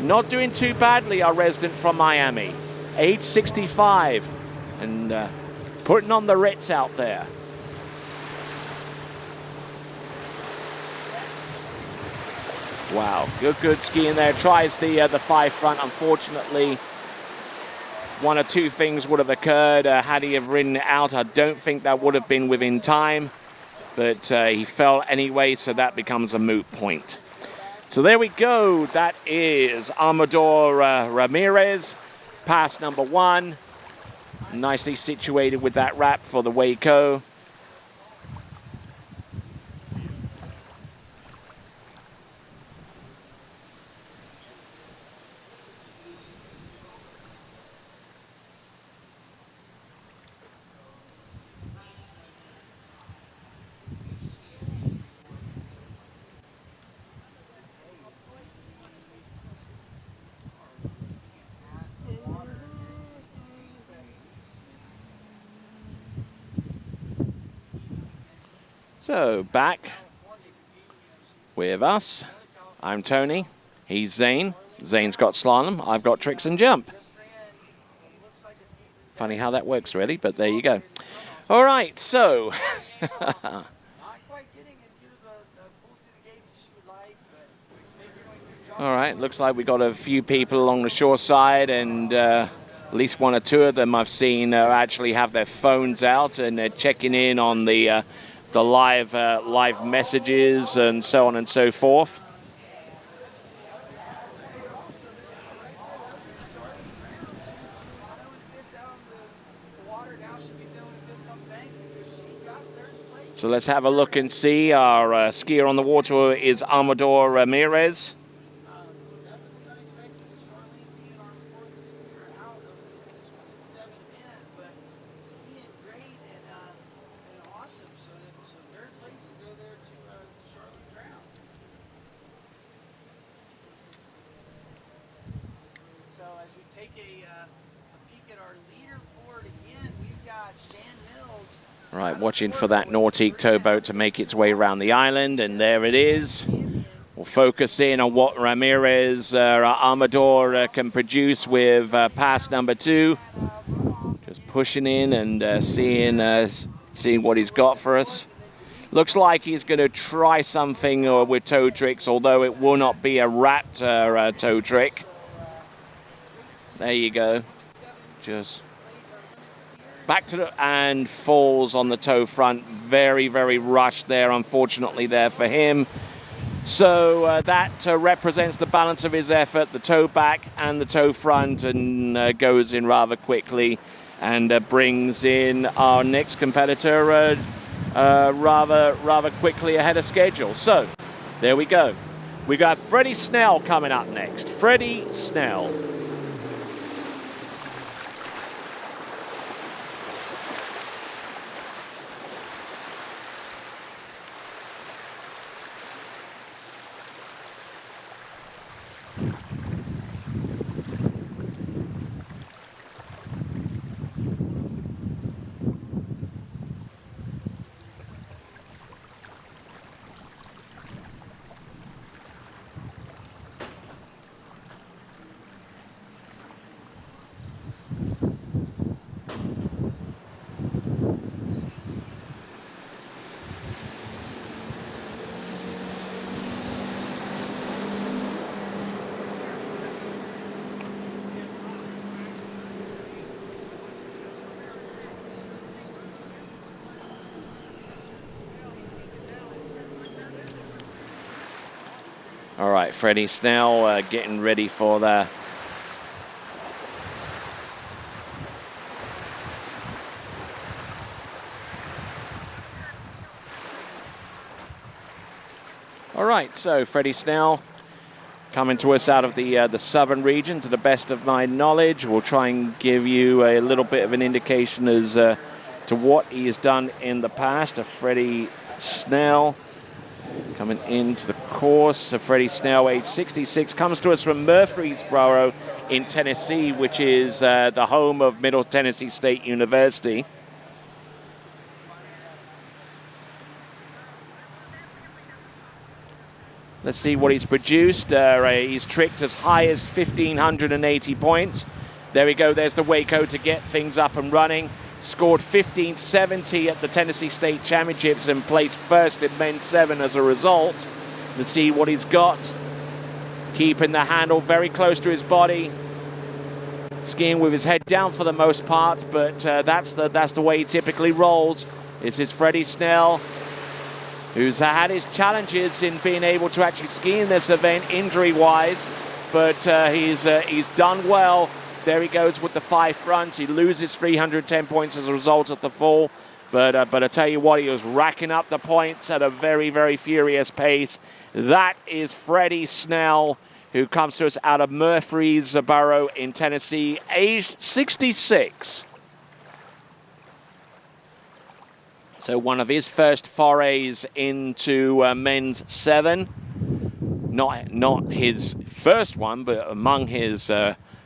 not doing too badly, our resident from Miami. Age 65, and putting on the Ritz out there. Wow, good skiing there. Tries the 5 front. Unfortunately, one or two things would have occurred had he have ridden it out. I don't think that would have been within time, but he fell anyway, so that becomes a moot point. So there we go. That is Amador Ramirez, pass number 1. Nicely situated with that wrap for the Waco. So back with us, I'm Tony, he's Zane. Zane's got slalom, I've got tricks and jump. Funny how that works really, but there you go. All right, so. All right, looks like we got a few people along the shore side, and at least one or two of them I've seen actually have their phones out and they're checking in on the live messages and so on and so forth. So let's have a look and see. Our skier on the water is Amador Ramirez. Right, watching for that Nautique towboat to make its way around the island, and there it is. We'll focus in on what Ramirez, Amador can produce with pass number 2. Just pushing in and seeing what he's got for us. Looks like he's going to try something with toe tricks, although it will not be a wrapped toe trick. There you go. Just back to the, and falls on the toe front. Very, very rushed there, unfortunately, there for him. So that represents the balance of his effort, the toe back and the toe front, and goes in rather quickly and brings in our next competitor rather quickly ahead of schedule. So there we go. We got Freddy Snell coming up next. Freddy Snell. All right, Freddy Snell getting ready for the All right, so Freddy Snell coming to us out of the southern region, to the best of my knowledge. We'll try and give you a little bit of an indication as to what he has done in the past. Freddy Snell coming into the course. So Freddy Snell, age 66, comes to us from Murfreesboro in Tennessee, which is the home of Middle Tennessee State University. Let's see what he's produced. He's tricked as high as 1,580 points. There we go. There's the Waco to get things up and running. Scored 1,570 at the Tennessee State Championships and placed first in men's 7 as a result. Let's see what he's got. Keeping the handle very close to his body. Skiing with his head down for the most part, but that's the way he typically rolls. This is Freddy Snell, who's had his challenges in being able to actually ski in this event injury-wise, but he's done well. There he goes with the 5 front. He loses 310 points as a result of the fall, but I tell you what, he was racking up the points at a very, very furious pace. That is Freddy Snell, who comes to us out of Murfreesboro in Tennessee, aged 66. So one of his first forays into men's 7. Not his first one, but among his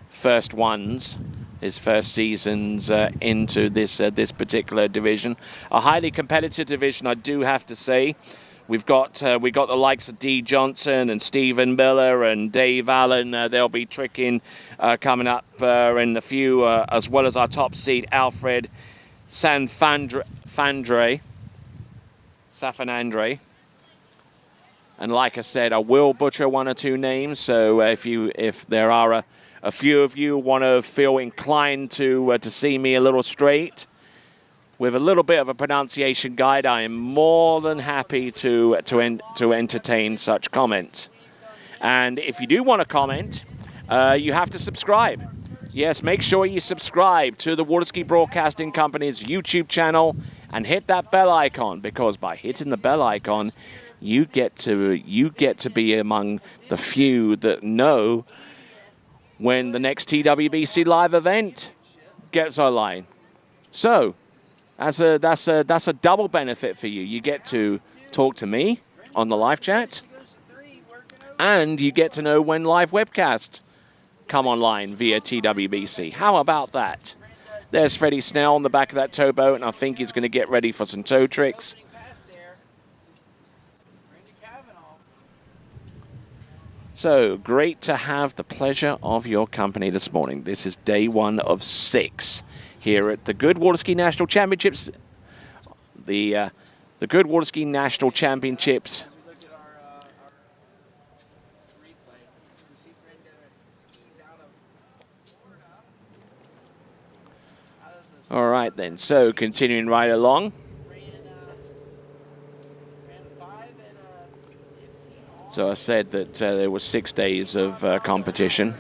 first ones, his first seasons into this particular division. A highly competitive division, I do have to say. We got the likes of Dee Johnson and Stephen Miller and Dave Allen. They'll be tricking coming up in a few, as well as our top seed, Alfred Sanfandra. And like I said, I will butcher one or two names. So if there are a few of you want to feel inclined to see me a little straight with a little bit of a pronunciation guide, I am more than happy to entertain such comments. And if you do want to comment, you have to subscribe. Yes, make sure you subscribe to the Waterski Broadcasting Company's YouTube channel and hit that bell icon, because by hitting the bell icon, you get to be among the few that know when the next TWBC live event gets online. So that's a double benefit for you. You get to talk to me on the live chat, and you get to know when live webcasts come online via TWBC. How about that? There's Freddy Snell on the back of that towboat, and I think he's going to get ready for some toe tricks. So, great to have the pleasure of your company this morning. This is day 1 of 6 here at the Goode Waterski National Championships. The Goode Waterski National Championships. All right then, so continuing right along. So I said that there was 6 days of competition.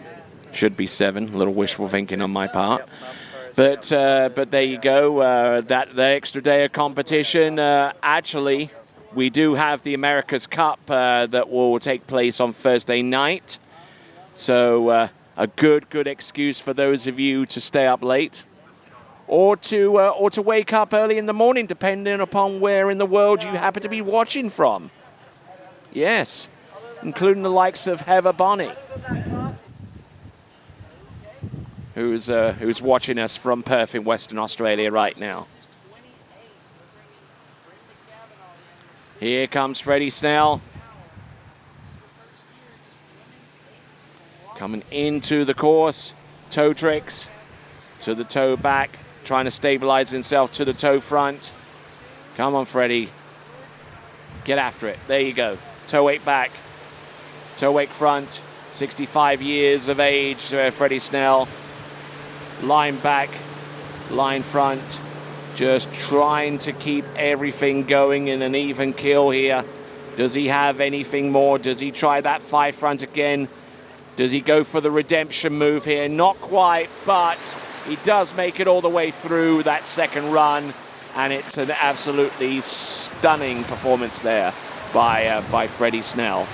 Should be 7. A little wishful thinking on my part. But there you go. That extra day of competition. Actually, we do have the America's Cup that will take place on Thursday night. So a good excuse for those of you to stay up late, or to wake up early in the morning, depending upon where in the world you happen to be watching from. Yes, including the likes of Heather Bonney, who's watching us from Perth in Western Australia right now. Here comes Freddy Snell, coming into the course. Toe tricks to the toe back, trying to stabilize himself to the toe front. Come on, Freddy. Get after it. There you go. Toe wake back, toe wake front. 65 years of age, Freddy Snell. Line back, line front. Just trying to keep everything going in an even keel here. Does he have anything more? Does he try that 5 front again? Does he go for the redemption move here? Not quite, but he does make it all the way through that second run, and it's an absolutely stunning performance there by Freddy Snell.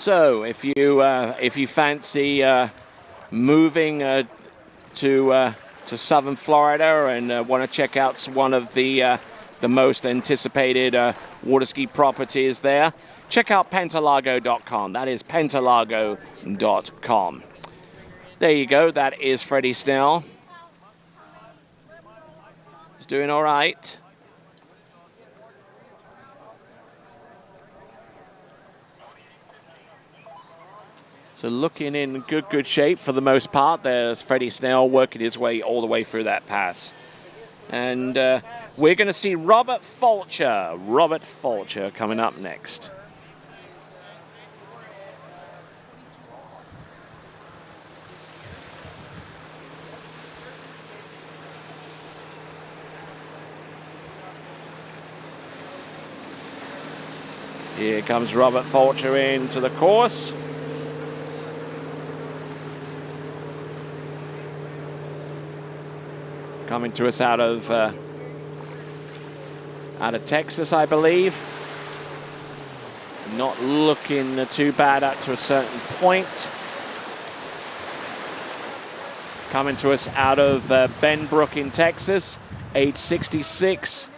So if you fancy moving to southern Florida and want to check out one of the most anticipated water ski properties there, check out Pentalago.com. That is Pentalago.com. There you go. That is Freddy Snell. He's doing all right. So looking in good shape for the most part. There's Freddy Snell working his way all the way through that pass. And we're going to see Robert Fulcher coming up next. Here comes Robert Fulcher into the course. Coming to us out of Texas, I believe. Not looking too bad up to a certain point. Coming to us out of Benbrook in Texas, age 66.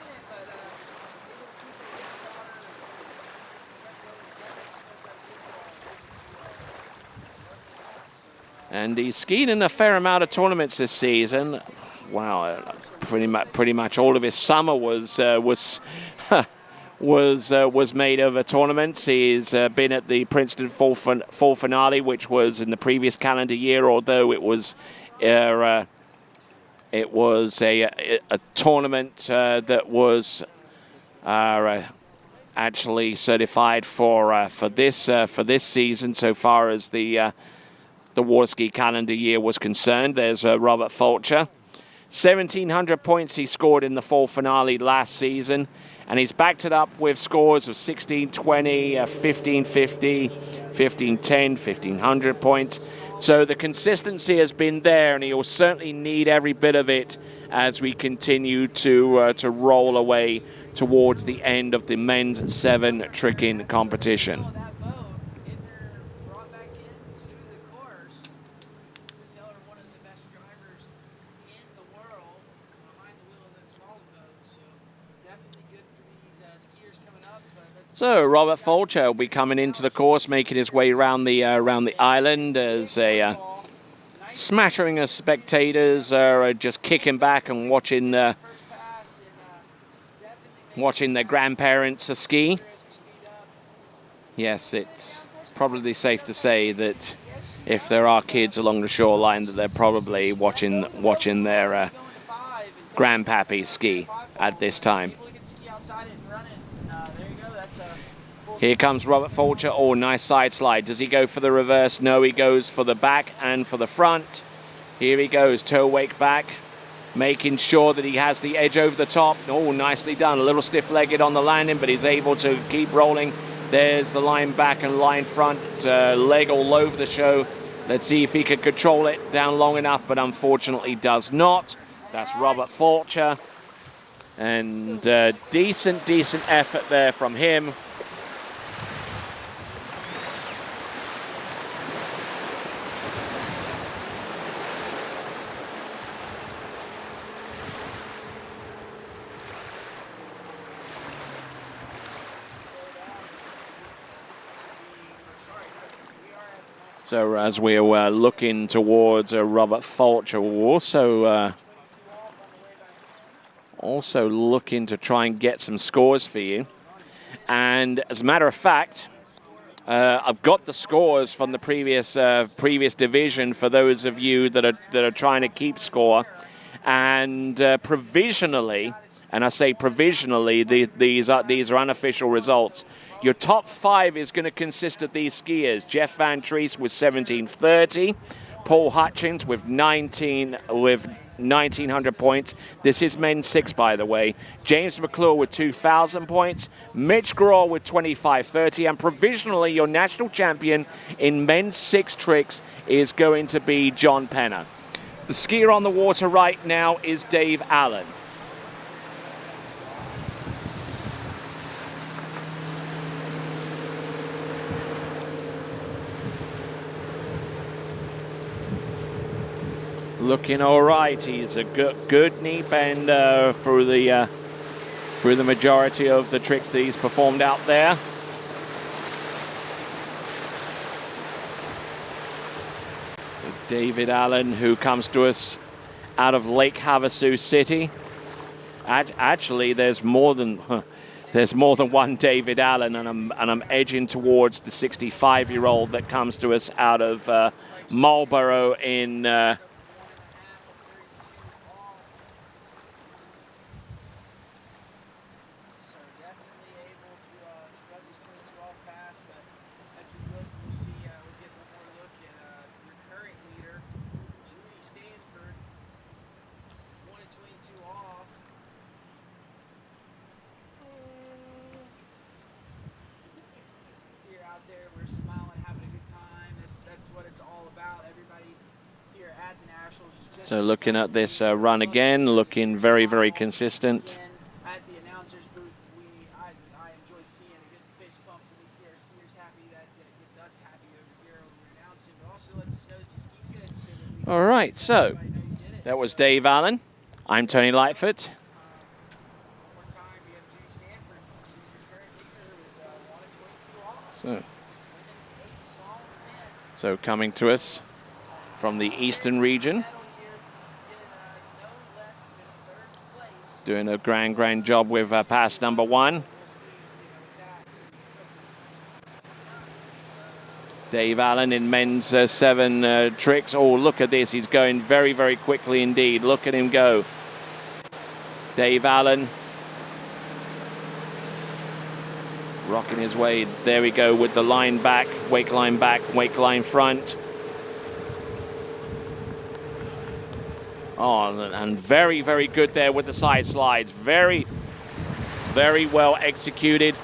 And he's skied in a fair amount of tournaments this season. Wow, pretty much all of his summer was made over tournaments. He's been at the Princeton fall finale, which was in the previous calendar year, although it was a tournament that was actually certified for this season so far as the water ski calendar year was concerned. There's Robert Fulcher. 1,700 points he scored in the fall finale last season, and he's backed it up with scores of 1620, 1550, 1510, 1,500 points. So the consistency has been there, and he will certainly need every bit of it as we continue to roll away towards the end of the men's 7 tricking competition. So Robert Fulcher will be coming into the course, making his way around the island as a smattering of spectators are just kicking back and watching their grandparents ski. Yes, it's probably safe to say that if there are kids along the shoreline, that they're probably watching their grandpappy ski at this time. Here comes Robert Fulcher. Oh, nice side slide. Does he go for the reverse? No, he goes for the back and for the front. Here he goes, toe wake back, making sure that he has the edge over the top. Oh, nicely done. A little stiff-legged on the landing, but he's able to keep rolling. There's the line back and line front, leg all over the show. Let's see if he can control it down long enough, but unfortunately does not. That's Robert Fulcher. And decent effort there from him. So as we are looking towards Robert Fulcher, we're also looking to try and get some scores for you. And as a matter of fact, I've got the scores from the previous division for those of you that are trying to keep score. And provisionally, and I say provisionally, these are unofficial results. Your top 5 is going to consist of these skiers. Jeff Van Treese with 1730, Paul Hutchins with 1,900 points. This is men's 6, by the way. James McClure with 2,000 points. Mitch Grah with 2,530. And provisionally, your national champion in men's 6 tricks is going to be John Penner. The skier on the water right now is Dave Allen. looking all right. He's a good knee bend through the majority of the tricks that he's performed out there. So David Allen, who comes to us out of Lake Havasu City. Actually, there's more than one David Allen, and I'm edging towards the 65-year-old that comes to us out of Marlborough in. So looking at this run again, looking very, very consistent. At the announcer's booth, I enjoy seeing a good fist bump when we see our skiers happy. That gets us happy over here over announcing, but also lets us know that you ski good. So that we All right, so that was Dave Allen. I'm Tony Lightfoot. one time we have Judy Stanford. She's your current leader with 1:22 off. So, This women's 8 slalom event. so coming to us from the Eastern region. Doing a grand job with pass number 1. Dave Allen in men's 7 tricks. Oh, look at this. He's going very, very quickly indeed. Look at him go. Dave Allen. Rocking his way. There we go with the line back, wake line front. Oh, and very, very good there with the side slides. Very, very well executed.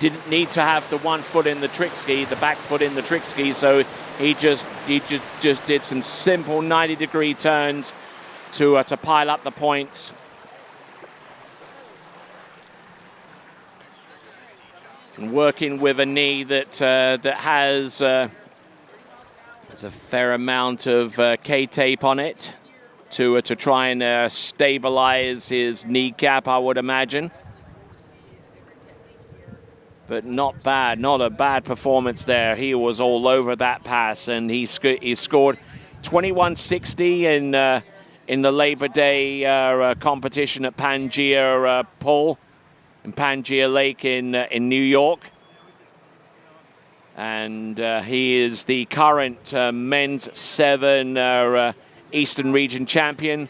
Didn't need to have the 1 foot in the trick ski, the back foot in the trick ski, so he just did some simple 90-degree turns to pile up the points. And working with a knee that has. There's a fair amount of K-tape on it to try and stabilize his kneecap, I would imagine. But not bad, not a bad performance there. He was all over that pass, and he scored 21.60 in the Labor Day competition at Pangaea Pool in Pangaea Lake in New York. And he is the current men's 7 Eastern Region champion,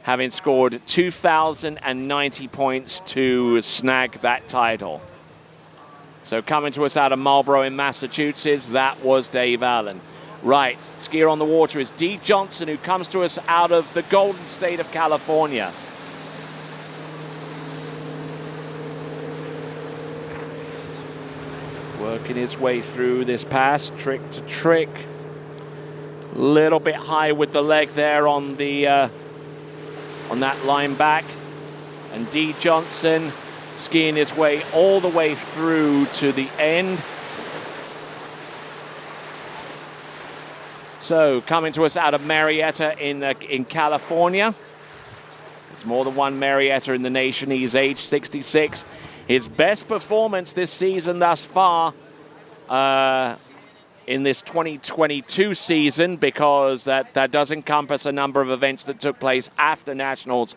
having scored 2,090 points to snag that title. So coming to us out of Marlborough in Massachusetts, that was Dave Allen. Right, skier on the water is Dee Johnson, who comes to us out of the Golden State of California. Working his way through this pass, trick to trick. Little bit high with the leg there on the on that line back. And Dee Johnson skiing his way all the way through to the end. So coming to us out of Marietta in California. There's more than one Marietta in the nation. He's age 66. His best performance this season thus far in this 2022 season, because that does encompass a number of events that took place after Nationals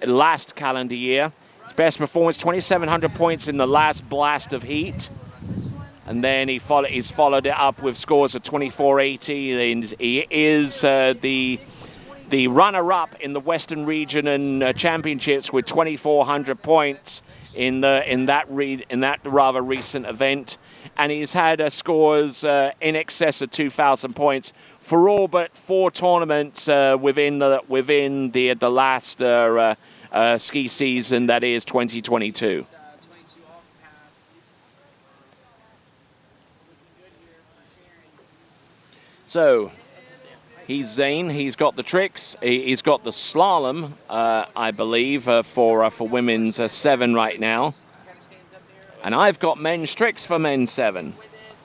last calendar year. His best performance, 2,700 points in the last blast of heat. And then he's followed it up with scores of 24.80. He is the runner-up in the Western Region and Championships with 2,400 points in that rather recent event, and he's had scores in excess of 2,000 points for all but 4 tournaments within the last ski season, that is 2022. So he's Zane. He's got the tricks. He's got the slalom, I believe, for women's 7 right now. And I've got men's tricks for men's 7.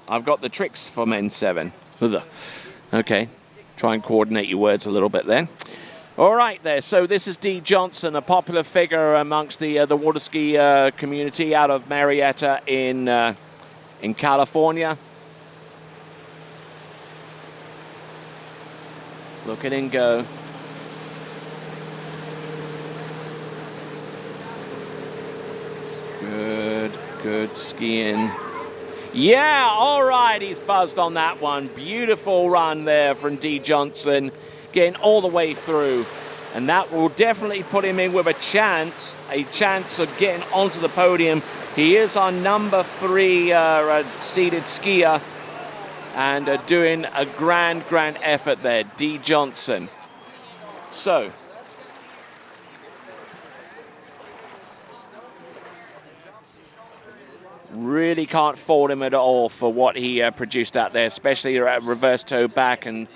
I've got the tricks for men's 7. Okay. Try and coordinate your words a little bit there. All right there, so this is Dee Johnson, a popular figure amongst the water ski community out of Marietta in California. Look at him go. Good skiing. Yeah, all right, he's buzzed on that one. Beautiful run there from Dee Johnson, getting all the way through. And that will definitely put him in with a chance of getting onto the podium. He is our number 3 seeded skier and doing a grand effort there, Dee Johnson. So, really can't fault him at all for what he produced out there, especially at reverse toe back, and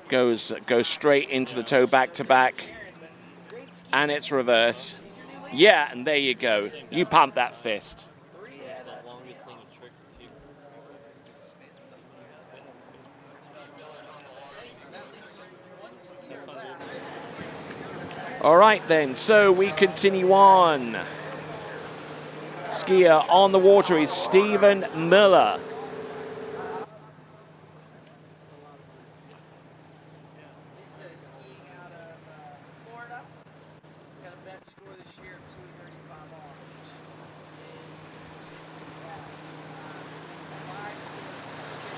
goes straight into the toe back to back, and it's reverse. Yeah, and there you go. You pump that fist. All right then, so we continue on. Skier on the water is Stephen Miller. Skiing out of Florida. Got a best score this year of 235 off, which is consistent at 5 scores of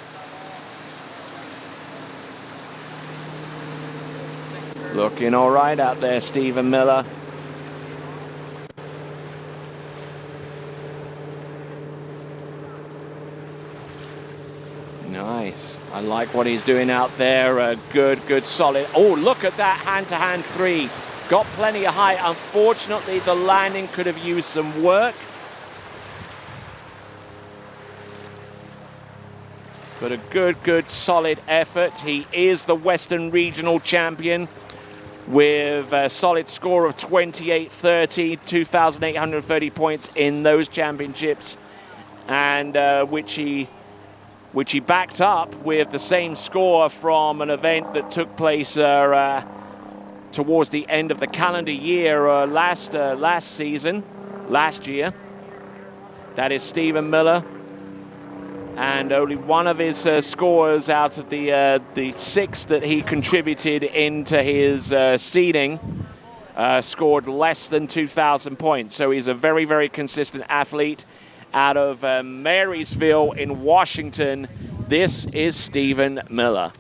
235 off. Looking all right out there, Stephen Miller. Nice. I like what he's doing out there. Good, solid. Oh, look at that hand-to-hand 3. Got plenty of height. Unfortunately, the landing could have used some work. But a good, solid effort. He is the Western Regional Champion with a solid score of 28.30, 2,830 points in those championships, and which he backed up with the same score from an event that took place towards the end of the calendar year last year. That is Stephen Miller, and only one of his scores out of the 6 that he contributed into his seeding scored less than 2,000 points. So he's a very consistent athlete. Out of Marysville in Washington, this is Stephen Miller.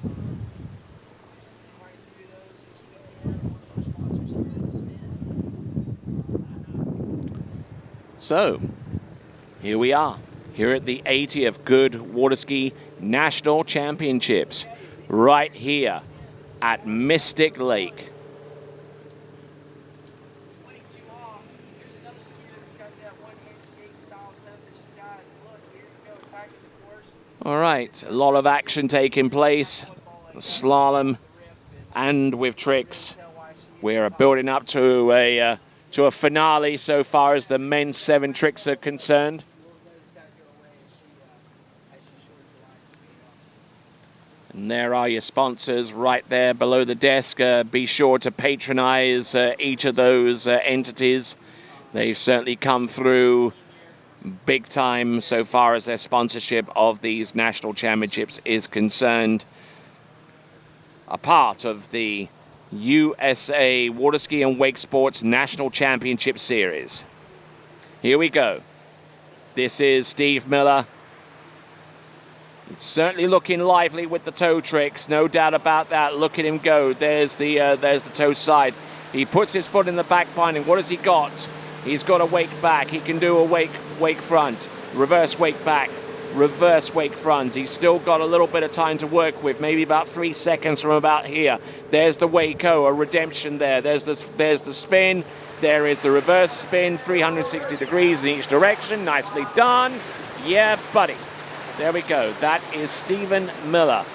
So, here we are, here at the 80th Goode Waterski National Championships, right here at Mystic Lake. All right, a lot of action taking place, slalom and with tricks. We're building up to a finale so far as the men's 7 tricks are concerned. And there are your sponsors right there below the desk. Be sure to patronize each of those entities. They've certainly come through big time so far as their sponsorship of these national championships is concerned. A part of the USA Waterski and Wake Sports National Championship Series. Here we go. This is Steve Miller. It's certainly looking lively with the toe tricks, no doubt about that. Look at him go. There's the toe side. He puts his foot in the back binding. What has he got? He's got a wake back. He can do a wake front, reverse wake back, reverse wake front. He's still got a little bit of time to work with, maybe about 3 seconds from about here. There's the wake-o, a redemption there. There's the spin. There is the reverse spin, 360 degrees in each direction. Nicely done. Yeah, buddy. There we go. That is Stephen Miller,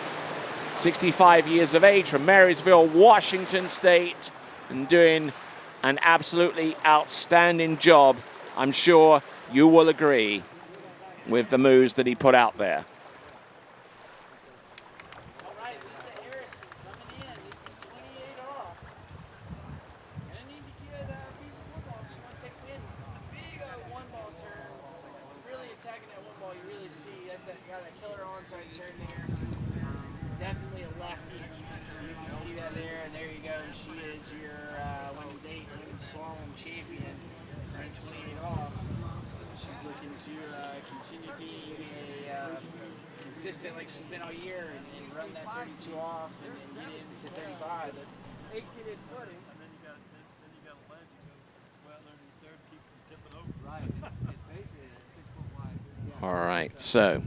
65 years of age, from Marysville, Washington State, and doing an absolutely outstanding job. I'm sure you will agree with the moves that he put out there. All right, Lisa year women's 8 women's slalom champion, running 28 off. She's looking to continue being consistent like she's been all year and run that 32 off and get into 35. 18-inch footing. And then you got a ledge. Well, learn third, keep tipping over. Right. It's basically a 6-foot wide. All right, so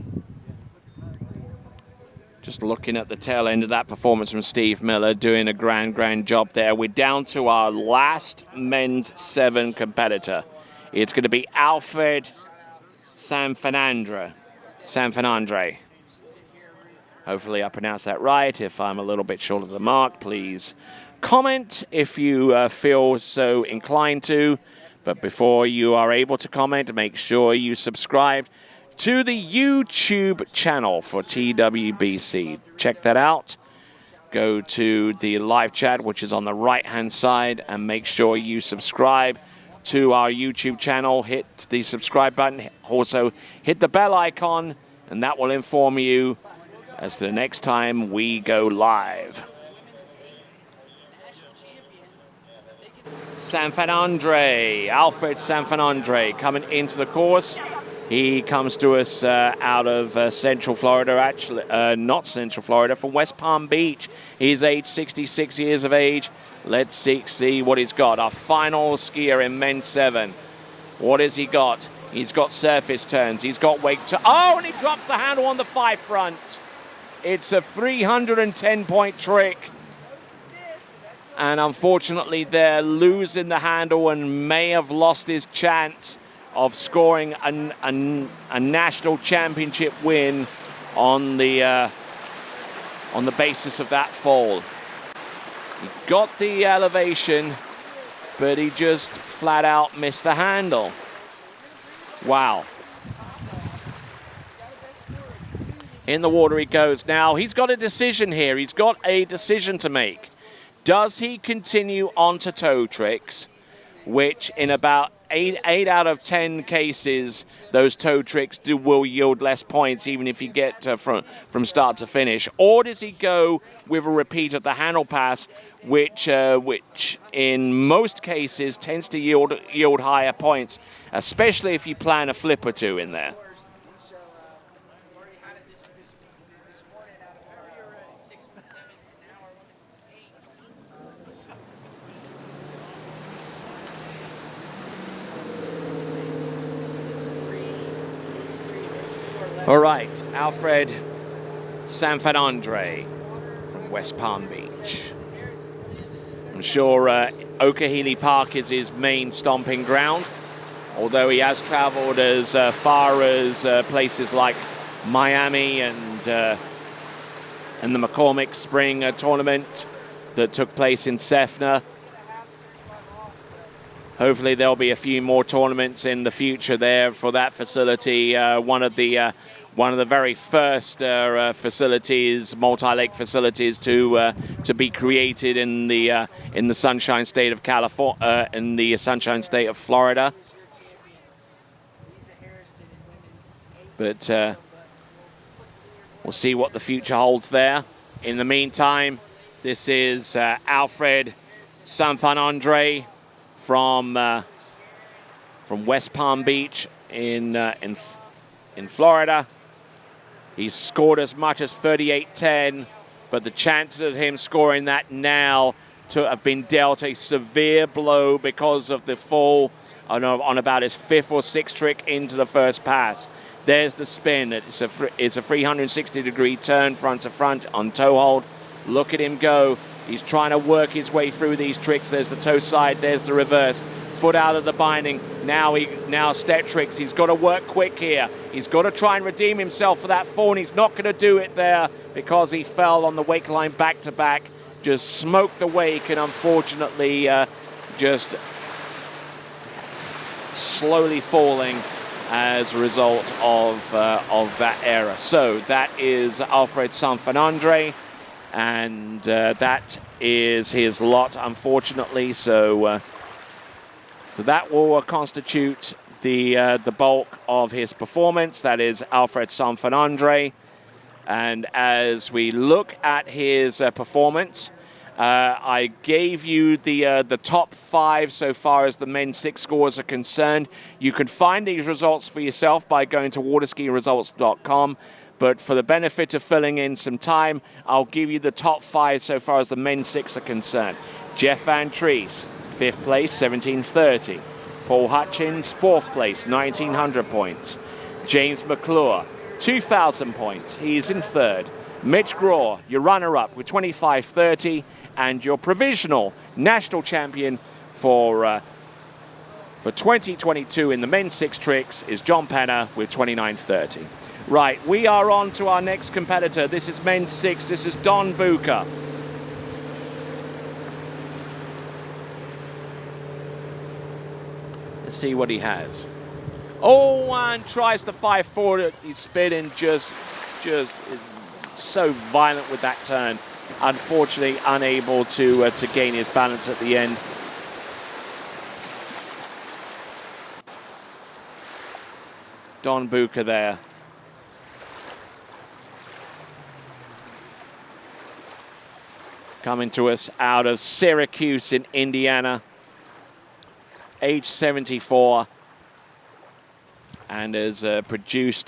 just looking at the tail end of that performance from Steve Miller, doing a grand job there. We're down to our last men's 7 competitor. It's going to be Alfred Sanfandra. Hopefully I pronounced that right. If I'm a little bit short of the mark, please comment if you feel so inclined to. But before you are able to comment, make sure you subscribe to the YouTube channel for TWBC. Check that out. Go to the live chat, which is on the right-hand side, and make sure you subscribe to our YouTube channel. Hit the subscribe button. Also, hit the bell icon, and that will inform you as to the next time we go live. Alfred Sanfandra coming into the course. He comes to us out of Central Florida, actually, not Central Florida, from West Palm Beach. He's age 66 years of age. Let's see what he's got. Our final skier in men's 7. What has he got? He's got surface turns. He's got wake to. Oh, and he drops the handle on the 5 front. It's a 310-point trick. And unfortunately, they're losing the handle and may have lost his chance of scoring a national championship win on the basis of that fall. He got the elevation, but he just flat out missed the handle. Wow. In the water he goes. Now, he's got a decision here. He's got a decision to make. Does he continue on to toe tricks, which in about 8 out of 10 cases, those toe tricks will yield less points, even if you get from start to finish? Or does he go with a repeat of the handle pass, which in most cases tends to yield higher points, especially if you plan a flip or two in there? All right, Alfred Sanfandra from West Palm Beach. I'm sure Okehili Park is his main stomping ground, although he has traveled as far as places like Miami and the McCormick Spring tournament that took place in Cessna. Hopefully there'll be a few more tournaments in the future there for that facility. One of the very first facilities, multi-lake facilities, to be created in the Sunshine State of California, in the Sunshine State of Florida. But we'll see what the future holds there. In the meantime, this is Alfred Sanfandra from West Palm Beach in Florida. He's scored as much as 38-10, but the chances of him scoring that now to have been dealt a severe blow because of the fall on about his 5th or 6th trick into the first pass. There's the spin. It's a 360-degree turn front to front on toe hold. Look at him go. He's trying to work his way through these tricks. There's the toe side. There's the reverse. Foot out of the binding. Now step tricks. He's got to work quick here. He's got to try and redeem himself for that fall, and he's not going to do it there because he fell on the wake line back-to-back. Just smoked the wake, and unfortunately just slowly falling as a result of that error. So that is Alfred Sanfandra, and that is his lot, unfortunately. So that will constitute the bulk of his performance. That is Alfred Sanfandra. And as we look at his performance, I gave you the top 5 so far as the men's 6 scores are concerned. You can find these results for yourself by going to waterskiingresults.com. But for the benefit of filling in some time, I'll give you the top 5 so far as the men's 6 are concerned. Jeff Van Treese, 5th place, 1730. Paul Hutchins, 4th place, 1900 points. James McClure, 2,000 points. He's in 3rd. Mitch Grah, your runner-up with 25.30, and your provisional national champion for 2022 in the men's 6 tricks is John Penner with 29.30. Right, we are on to our next competitor. This is men's 6. This is Don Bucher. Let's see what he has. Oh, and tries the 5-4. He's spinning just so violent with that turn. Unfortunately, unable to gain his balance at the end. Don Bucher there. Coming to us out of Syracuse in Indiana. Age 74. And has produced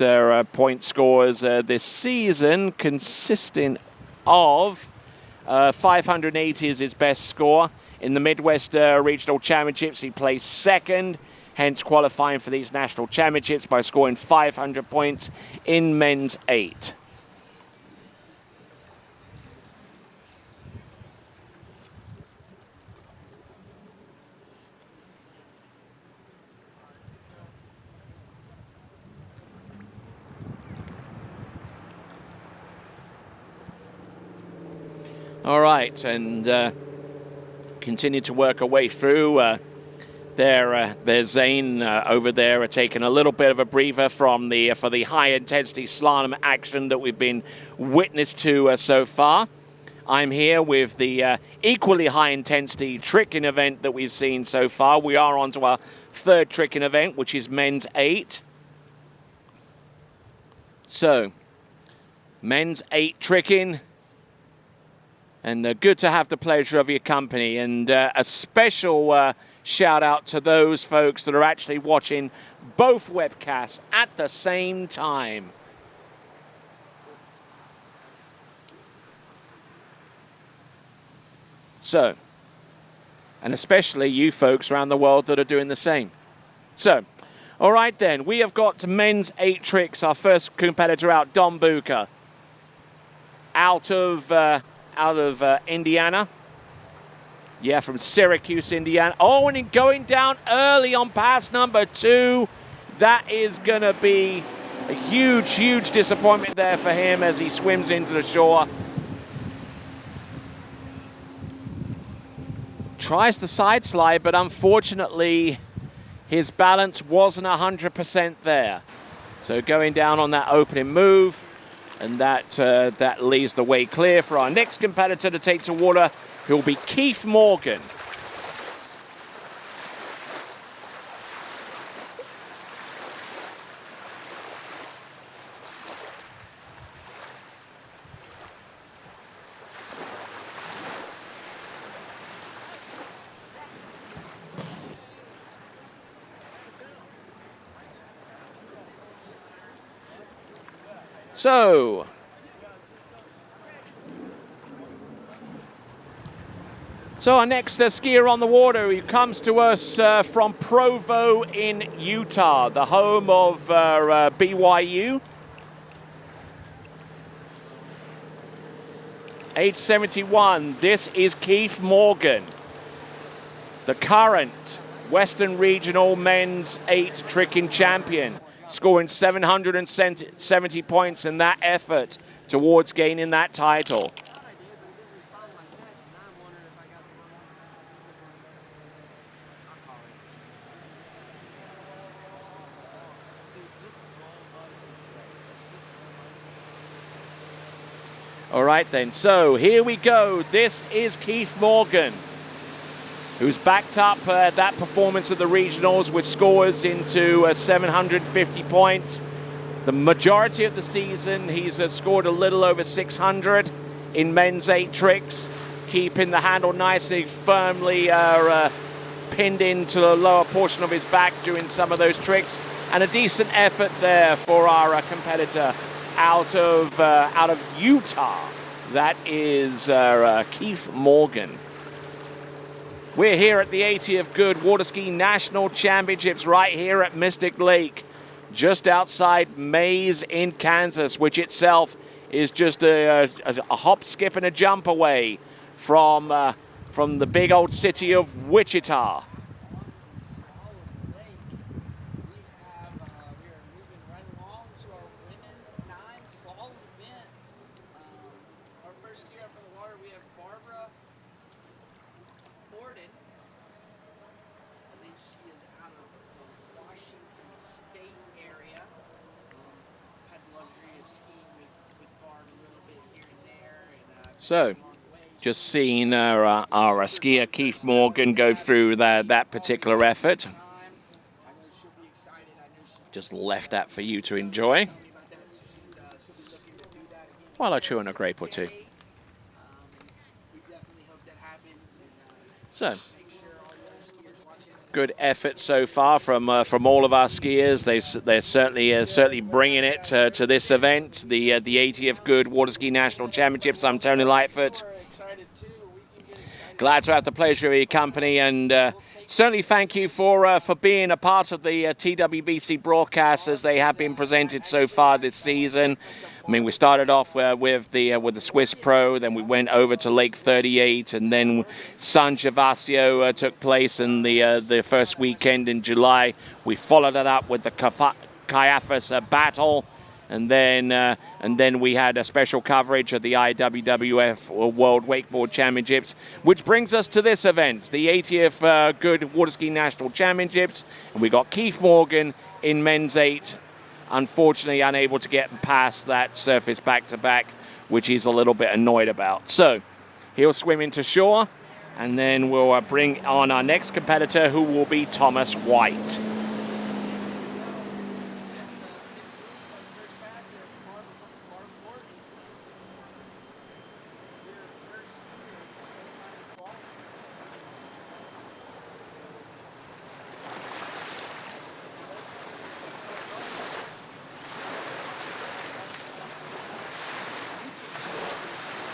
point scores this season consisting of 580 is his best score. In the Midwest Regional Championships, he placed 2nd, hence qualifying for these national championships by scoring 500 points in men's 8. All right, and continue to work our way through. There's Zane over there taking a little bit of a breather from for the high-intensity slalom action that we've been witness to so far. I'm here with the equally high-intensity tricking event that we've seen so far. We are on to our 3rd tricking event, which is men's 8. So, men's 8 tricking. And good to have the pleasure of your company. And a special shout out to those folks that are actually watching both webcasts at the same time. So, and especially you folks around the world that are doing the same. So, all right then, we have got men's 8 tricks. Our first competitor out, Don Bucher, out of Indiana. Yeah, from Syracuse, Indiana. Oh, and going down early on pass number 2. That is going to be a huge, huge disappointment there for him as he swims into the shore. Tries the side slide, but unfortunately his balance wasn't 100% there. So going down on that opening move. And that leaves the way clear for our next competitor to take to water, who will be Keith Morgan. So, our next skier on the water, who comes to us from Provo in Utah, the home of BYU. Age 71, this is Keith Morgan, the current Western Regional Men's 8 tricking champion, scoring 770 points in that effort towards gaining that title. All right then, so here we go. This is Keith Morgan, who's backed up that performance at the regionals with scores into 750 points. The majority of the season, he's scored a little over 600 in men's 8 tricks. keeping the handle nicely, firmly pinned into the lower portion of his back doing some of those tricks. And a decent effort there for our competitor out of Utah. That is Keefe Morgan. We're here at the 80th Goode Waterskiing National Championships right here at Mystic Lake, just outside Maize in Kansas, which itself is just a hop, skip, and a jump away from the big old city of Wichita. So, just seeing our skier Keefe Morgan go through that particular effort. Just left that for you to enjoy while I chew on a grape or two. So, good effort so far from all of our skiers. They're certainly bringing it to this event, the 80th Goode Waterskiing National Championships. I'm Tony Lightfoot. Glad to have the pleasure of your company, and certainly thank you for being a part of the TWBC broadcasts as they have been presented so far this season. I mean, we started off with the Swiss Pro, then we went over to Lake 38, and then San Gervasio took place in the first weekend in July. We followed it up with the Caiaphas Battle, and then we had a special coverage of the IWWF World Wakeboard Championships, which brings us to this event, the 80th Goode Waterskiing National Championships, and we got Keefe Morgan in men's 8. Unfortunately, unable to get past that surface back-to-back, which he's a little bit annoyed about. So he'll swim into shore, and then we'll bring on our next competitor, who will be Thomas White.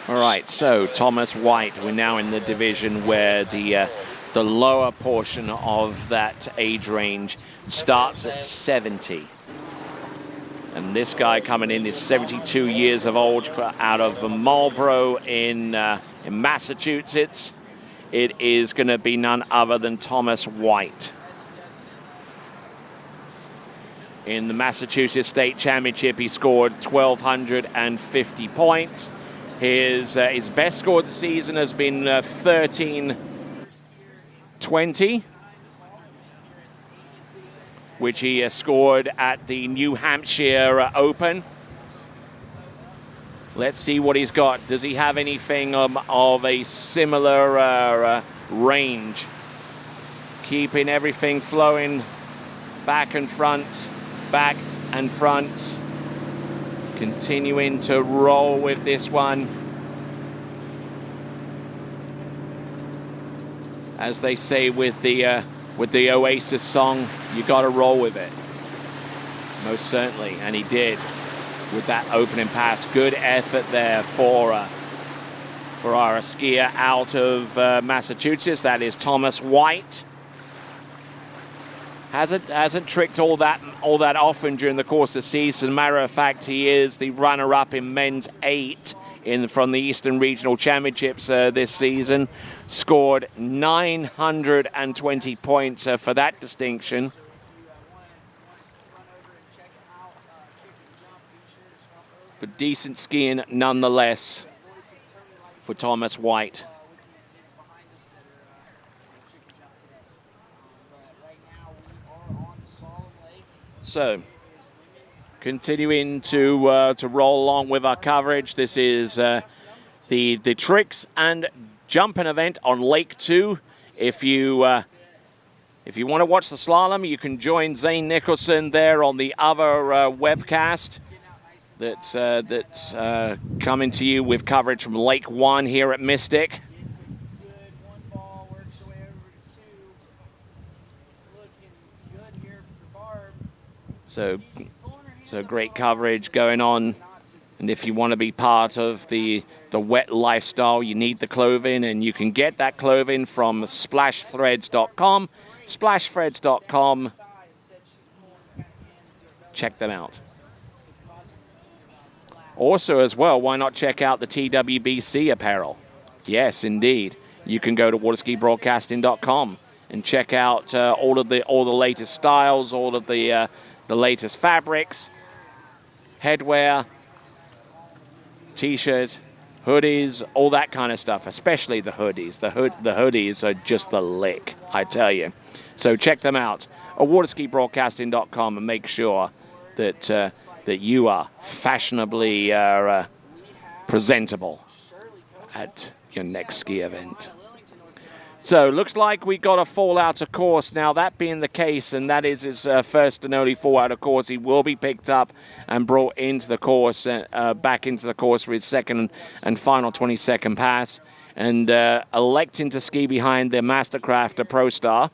All right, so Thomas White, we're now in the division where the lower portion of that age range starts at 70. And this guy coming in is 72 years of old, out of Marlboro in Massachusetts. It is going to be none other than Thomas White. In the Massachusetts State Championship, he scored 1,250 points. His best score of the season has been 13:20, which he scored at the New Hampshire Open. Let's see what he's got. Does he have anything of a similar range? Keeping everything flowing back and front, back and front. Continuing to roll with this one. As they say with the Oasis song, you got to roll with it. Most certainly, and he did with that opening pass. Good effort there for our skier out of Massachusetts. That is Thomas White. Hasn't tricked all that often during the course of the season. Matter of fact, he is the runner-up in men's 8 from the Eastern Regional Championships this season. Scored 920 points for that distinction. But decent skiing nonetheless for Thomas White. So, continuing to roll along with our coverage. This is the tricks and jumping event on Lake 2. If you want to watch the slalom, you can join Zane Nicholson there on the other webcast that's coming to you with coverage from Lake 1 here at Mystic. So great coverage going on. And if you want to be part of the wet lifestyle, you need the clothing, and you can get that clothing from splashthreads.com. Splashthreads.com. Check them out. Also, as well, why not check out the TWBC apparel? Yes, indeed. You can go to waterskibroadcasting.com and check out all the latest styles, all of the latest fabrics, headwear, T-shirts, hoodies, all that kind of stuff, especially the hoodies. The hoodies are just the lick, I tell you. So check them out at waterskibroadcasting.com and make sure that you are fashionably presentable at your next ski event. So looks like we got a fall out of course. Now, that being the case, and that is his first and only fall out of course, he will be picked up and brought into the course, back into the course for his second and final 22nd pass, and electing to ski behind the Mastercraft Pro Star.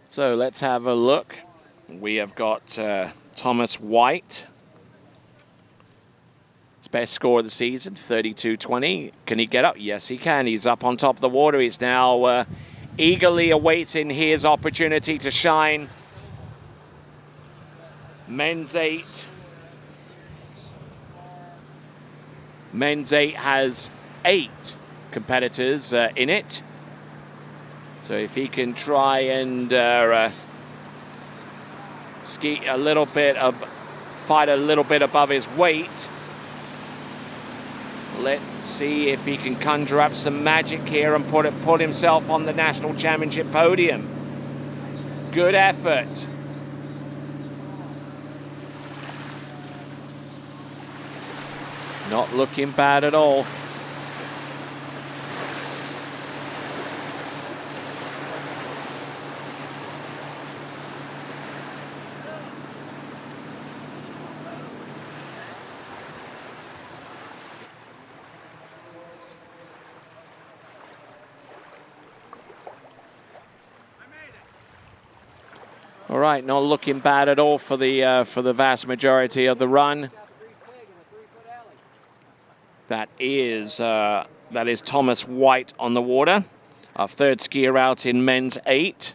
So let's have a look. We have got Thomas White. His best score of the season, 32.20. Can he get up? Yes, he can. He's up on top of the water. He's now eagerly awaiting his opportunity to shine. Men's 8. Men's 8 has 8 competitors in it. So if he can try and ski a little bit, fight a little bit above his weight, let's see if he can conjure up some magic here and put himself on the national championship podium. Good effort. Not looking bad at all. All right, not looking bad at all for the vast majority of the run. That is Thomas White on the water, our third skier out in men's 8.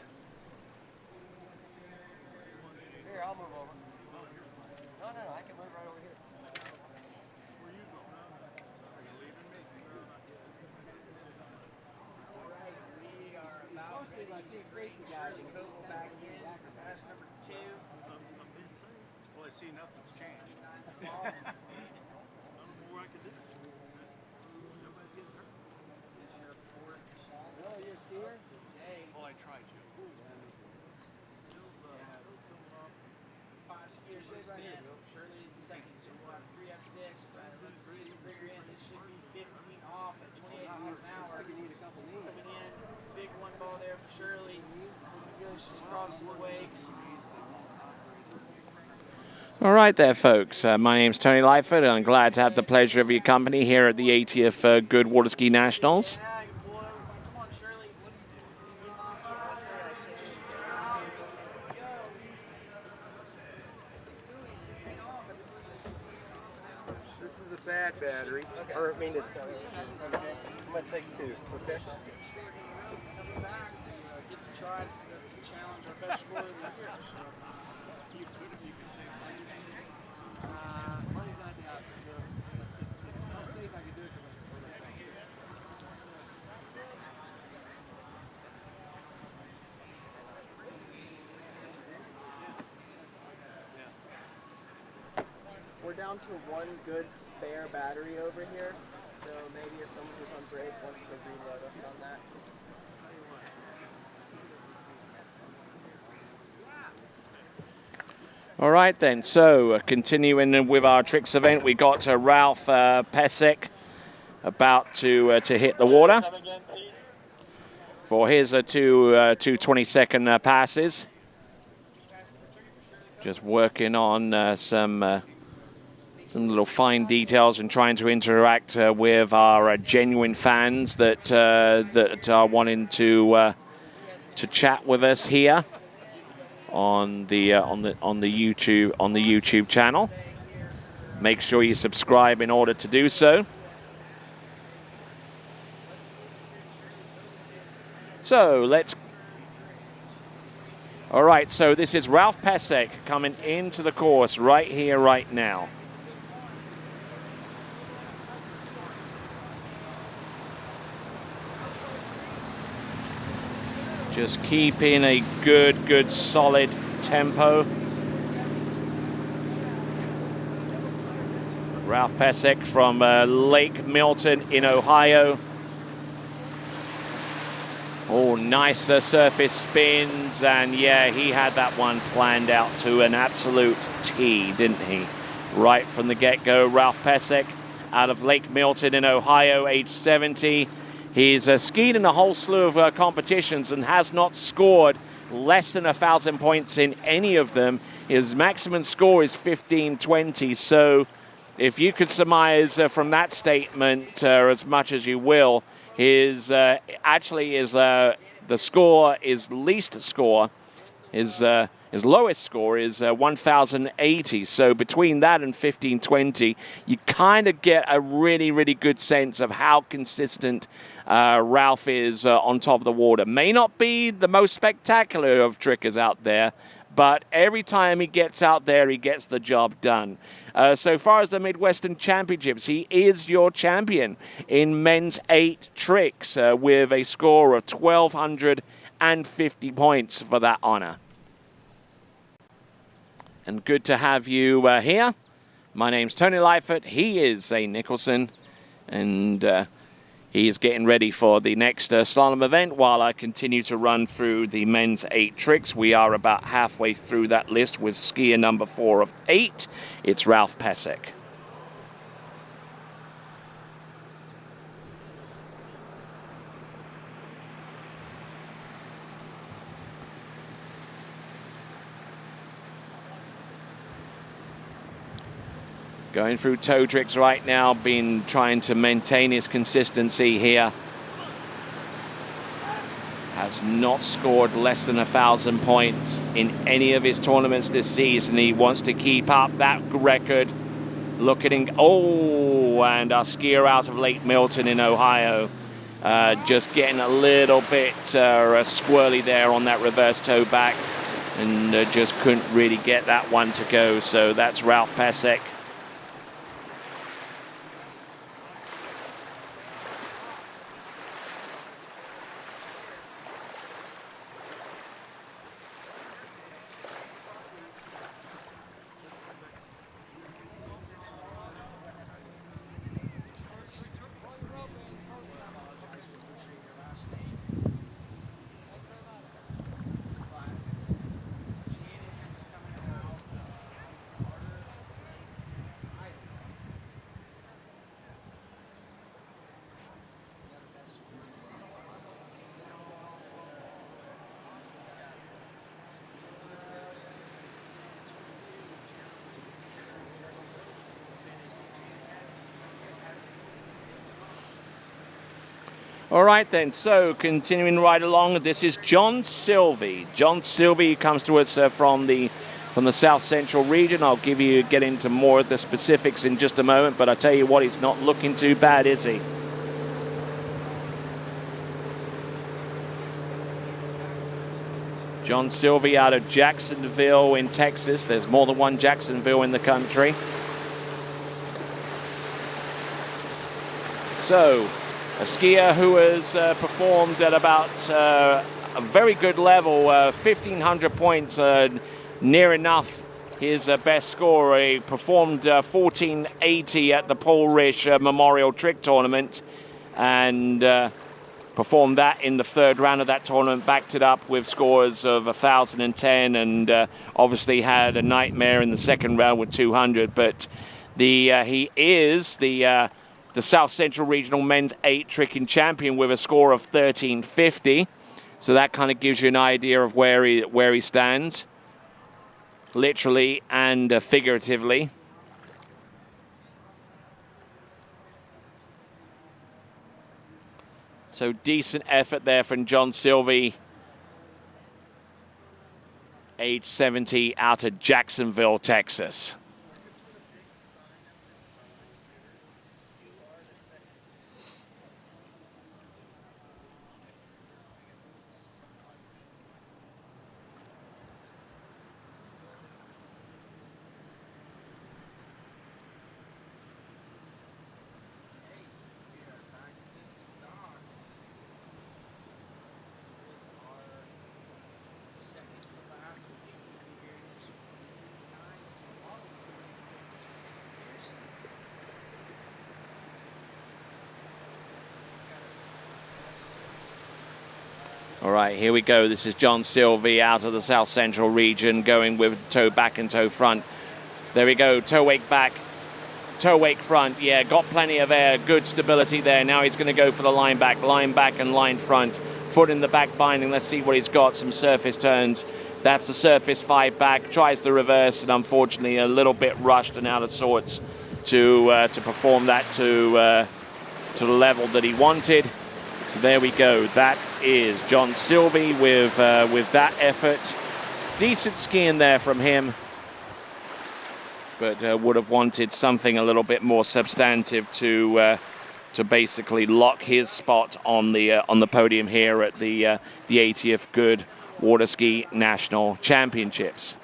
All right there, folks. My name's Tony Lightfoot, and I'm glad to have the pleasure of your company here at the 80th Goode Waterski Nationals. This is a bad battery. Okay. Or I mean, it's, I'm going to take 2, okay? Coming back to get to try to challenge our best score of the year. Money's not the option. I'll see if I can do it. We're down to one good spare battery over here, so maybe if someone who's on break wants to reload us on that. All right then, so continuing with our tricks event, we got Ralph Pesek about to hit the water. for his two 20-second passes. Just working on some little fine details and trying to interact with our genuine fans that are wanting to chat with us here on the YouTube channel. Make sure you subscribe in order to do so. So let's. All right, so this is Ralph Pesek coming into the course right here, right now. Just keeping a good, solid tempo. Ralph Pesek from Lake Milton in Ohio. Oh, nice surface spins, and yeah, he had that one planned out to an absolute T, didn't he? Right from the get-go, Ralph Pesek out of Lake Milton in Ohio, age 70. He's skied in a whole slew of competitions and has not scored less than 1,000 points in any of them. His maximum score is 1520, so if you could surmise from that statement as much as you will, his the score, his least score, his lowest score is 1,080. So between that and 1520, you kind of get a really good sense of how consistent Ralph is on top of the water. May not be the most spectacular of trickers out there, but every time he gets out there, he gets the job done. So far as the Midwestern Championships, he is your champion in men's 8 tricks with a score of 1,250 points for that honor. And good to have you here. My name's Tony Lightfoot. He is a Nicholson, and he is getting ready for the next slalom event while I continue to run through the men's 8 tricks. We are about halfway through that list with skier number 4 of 8. It's Ralph Pesek. Going through toe tricks right now, trying to maintain his consistency here. Has not scored less than 1,000 points in any of his tournaments this season. He wants to keep up that record. Looking, and our skier out of Lake Milton in Ohio, just getting a little bit squirrely there on that reverse toe back, and just couldn't really get that one to go. So that's Ralph Pesek. All right then, so continuing right along, this is John Sylvie. John Sylvie comes to us from the South Central region. I'll get into more of the specifics in just a moment, but I tell you what, he's not looking too bad, is he? John Sylvie out of Jacksonville in Texas. There's more than one Jacksonville in the country. So, a skier who has performed at about a very good level, 1,500 points, near enough his best score. He performed 1480 at the Paul Risch Memorial Trick Tournament, and performed that in the third round of that tournament, backed it up with scores of 1,010, and obviously had a nightmare in the second round with 200. But he is the South Central Regional Men's 8 Tricking Champion with a score of 1350. So that kind of gives you an idea of where he stands, literally and figuratively. So decent effort there from John Silvey, age 70, out of Jacksonville, Texas. All right, here we go. This is John Silvey out of the South Central region, going with toe back and toe front. There we go, toe wake back, toe wake front. Yeah, got plenty of air, good stability there. Now he's going to go for the line back and line front. Foot in the back binding. Let's see what he's got. Some surface turns. That's the surface 5 back. Tries the reverse, and unfortunately a little bit rushed and out of sorts to perform that to the level that he wanted. So there we go. That is John Silvey with that effort. Decent skiing there from him, but would have wanted something a little bit more substantive to basically lock his spot on the podium here at the 80th Goode Waterski National Championships.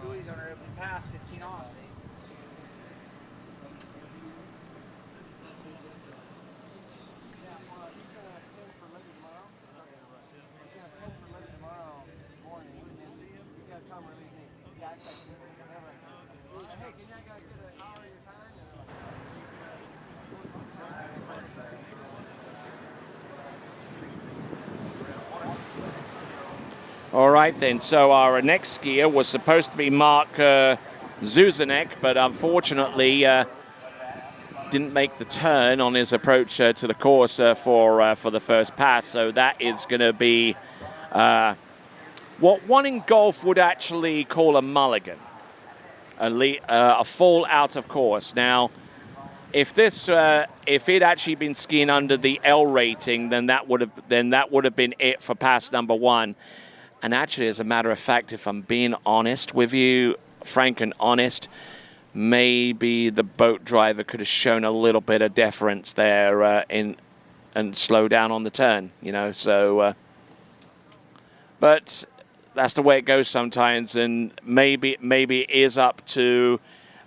Buoys on our opening pass, 15 off. All right, then. So our next skier was supposed to be Mark Zuzanek, but unfortunately didn't make the turn on his approach to the course for the first pass. So that is going to be what one in golf would actually call a mulligan, a fall out of course. Now, if he'd actually been skiing under the L rating, then that would have been it for pass number 1. And actually, as a matter of fact, if I'm being honest with you, frank and honest, maybe the boat driver could have shown a little bit of deference there and slow down on the turn, you know. So, but that's the way it goes sometimes, and maybe it is up to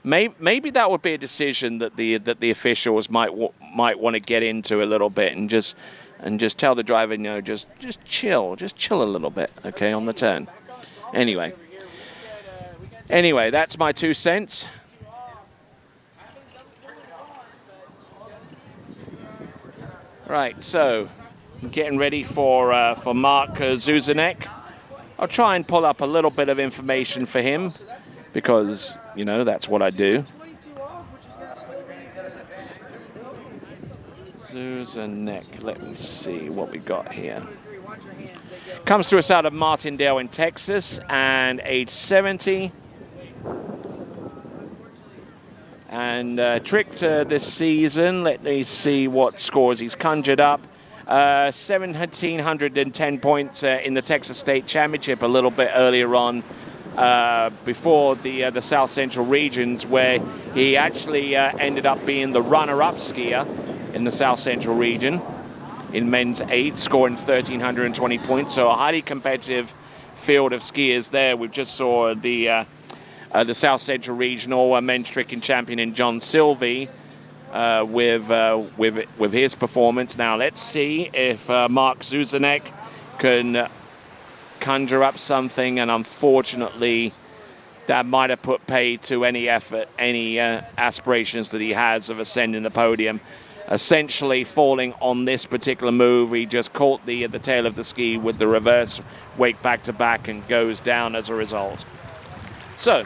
maybe that would be a decision that the officials might want to get into a little bit and just tell the driver, you know, just chill a little bit, okay, on the turn. Anyway, that's my 2 cents. Right, so getting ready for Mark Zuzanek. I'll try and pull up a little bit of information for him because, you know, that's what I do. Zuzanek, let me see what we got here. Comes to us out of Martindale in Texas and age 70. And tricked this season. Let me see what scores he's conjured up. 1,710 points in the Texas State Championship a little bit earlier on before the South Central regions, where he actually ended up being the runner-up skier in the South Central region in men's 8, scoring 1,320 points. So a highly competitive field of skiers there. We just saw the South Central Regional men's tricking champion in John Silvey with his performance. Now let's see if Mark Zuzanek can conjure up something, and unfortunately that might have put paid to any effort, any aspirations that he has of ascending the podium. Essentially falling on this particular move, he just caught the tail of the ski with the reverse wake back to back and goes down as a result. So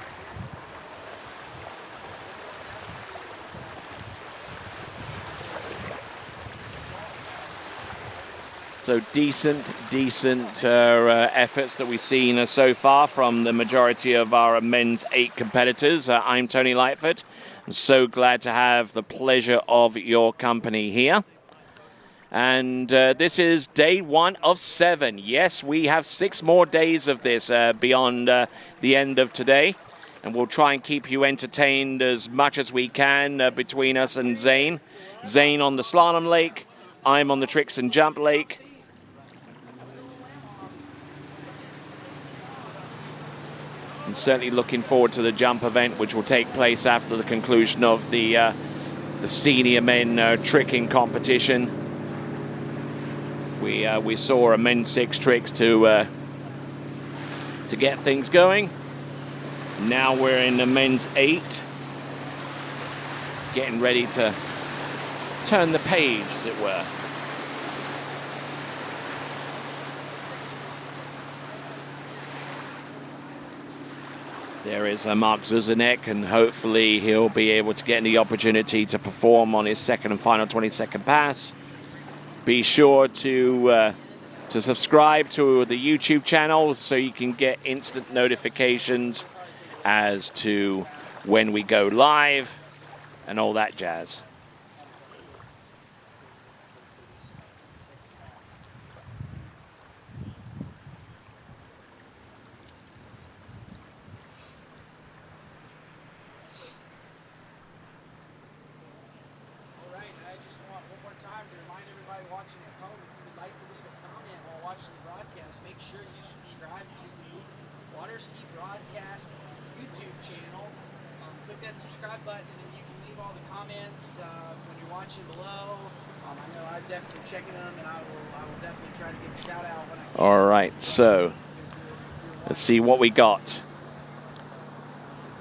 decent efforts that we've seen so far from the majority of our men's 8 competitors. I'm Tony Lightfoot. I'm so glad to have the pleasure of your company here. And this is day 1 of 7. Yes, we have 6 more days of this beyond the end of today. And we'll try and keep you entertained as much as we can between us and Zane. Zane on the slalom lake. I'm on the tricks and jump lake. And certainly looking forward to the jump event, which will take place after the conclusion of the senior men tricking competition. We saw a men's 6 tricks to get things going. Now we're in the men's 8, getting ready to turn the page, as it were. There is Mark Zuzanek, and hopefully he'll be able to get the opportunity to perform on his second and final 22nd pass. Be sure to subscribe to the YouTube channel so you can get instant notifications as to when we go live and all that jazz. Waterskiing broadcast YouTube channel. Click that subscribe button, and then you can leave all the comments when you're watching below. I know I'm definitely checking them, and I will definitely try to give a shout out when I can. All right, so let's see what we got.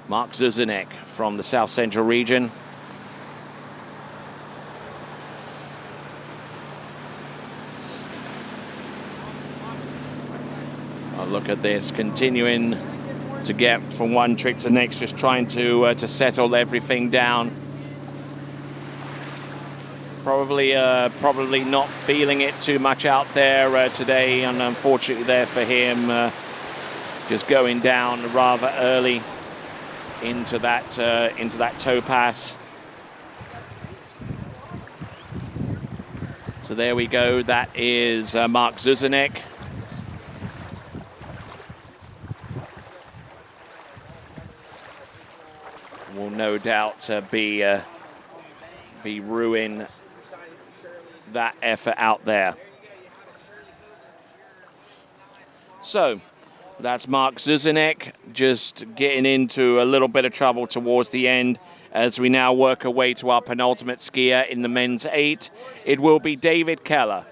Mark Zuzanek from the South Central region. Look at this, continuing to get from one trick to the next, just trying to settle everything down. Probably not feeling it too much out there today, and unfortunately there for him, just going down rather early into that toe pass. So there we go. That is Mark Zuzanek. Will no doubt be ruin that effort out there. So that's Mark Zuzanek just getting into a little bit of trouble towards the end as we now work our way to our penultimate skier in the men's 8. It will be David Keller.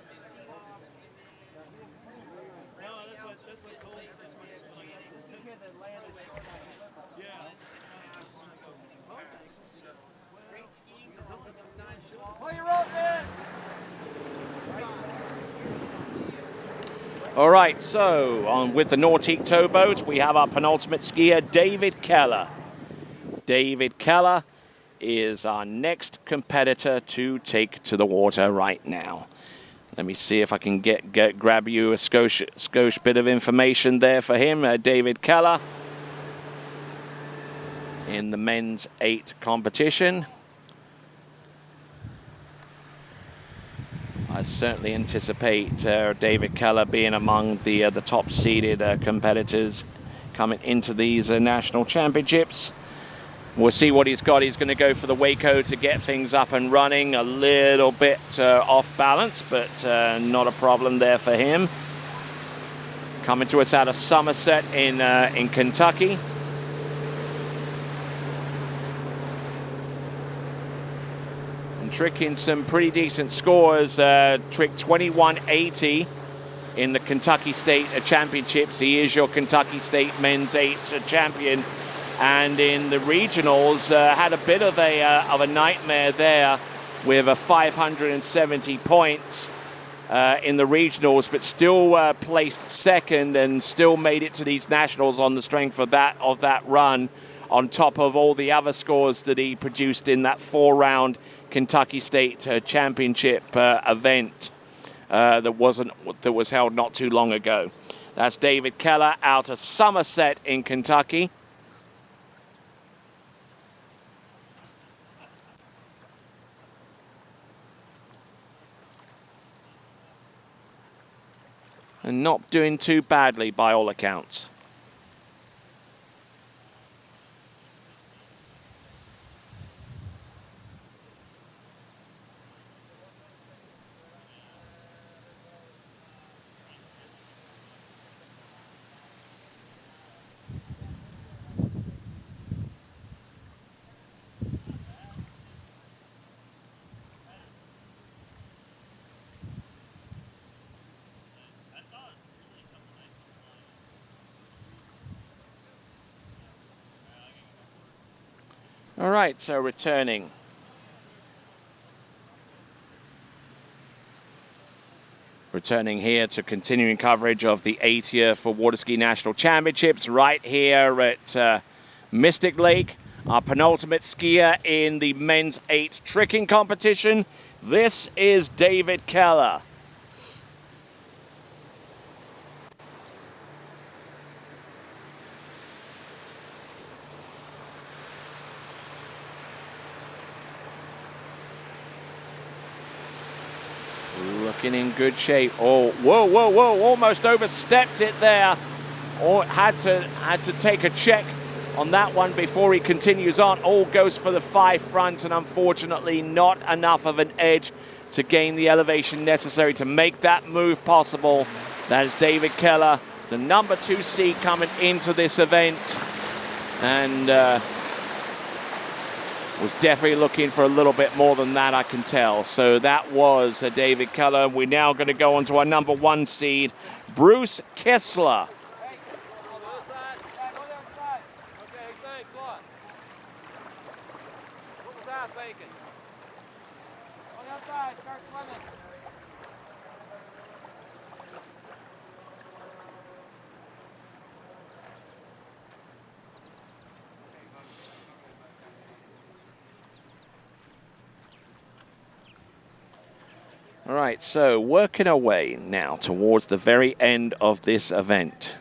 All right, so on with the Nautique towboat, we have our penultimate skier, David Keller. David Keller is our next competitor to take to the water right now. Let me see if I can grab you a skosh bit of information there for him. David Keller in the men's 8 competition. I certainly anticipate David Keller being among the top-seeded competitors coming into these national championships. We'll see what he's got. He's going to go for the Waco to get things up and running. A little bit off balance, but not a problem there for him. Coming to us out of Somerset in Kentucky. Tricking some pretty decent scores. Trick 2180 in the Kentucky State Championships. He is your Kentucky State Men's 8 champion and in the regionals had a bit of a nightmare there with a 570 points in the regionals, but still placed second and still made it to these nationals on the strength of that run, on top of all the other scores that he produced in that 4-round Kentucky State Championship event that was held not too long ago. That's David Keller out of Somerset in Kentucky. And not doing too badly by all accounts. All right, so returning here to continuing coverage of the 80th Waterski National Championships right here at Mystic Lake, our penultimate skier in the men's 8 tricking competition. This is David Keller. Looking in good shape. Oh, whoa, whoa, whoa, almost overstepped it there. Or had to take a check on that one before he continues on. All goes for the 5 front, and unfortunately not enough of an edge to gain the elevation necessary to make that move possible. That is David Keller, the number 2 seed coming into this event. And was definitely looking for a little bit more than that, I can tell. So that was David Keller. We're now going to go on to our number 1 seed, Bruce Kessler. All right, so working our way now towards the very end of this event.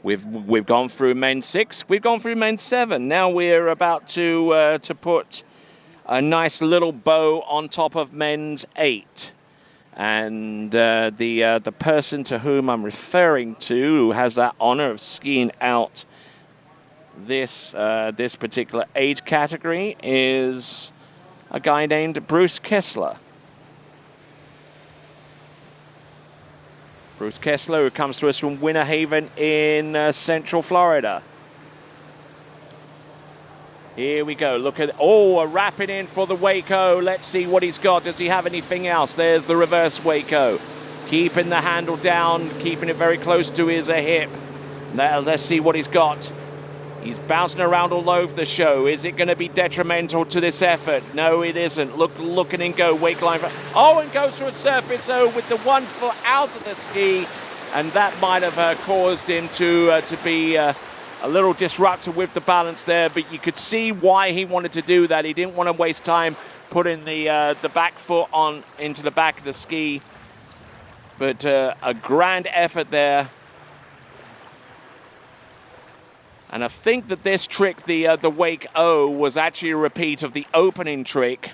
We've gone through men's 6, we've gone through men's 7. Now we're about to put a nice little bow on top of men's 8. And the person to whom I'm referring to, who has that honor of skiing out this particular age category, is a guy named Bruce Kessler. Bruce Kessler, who comes to us from Winter Haven in Central Florida. Here we go. Look at, a wrapping in for the Waco. Let's see what he's got. Does he have anything else? There's the reverse Waco. Keeping the handle down, keeping it very close to his hip. Now let's see what he's got. He's bouncing around all over the show. Is it going to be detrimental to this effort? No, it isn't. Looking and go. Wake line. And goes to a surface O with the 1 foot out of the ski. And that might have caused him to be a little disruptive with the balance there. But you could see why he wanted to do that. He didn't want to waste time putting the back foot on into the back of the ski. But a grand effort there. And I think that this trick, the Wake O, was actually a repeat of the opening trick.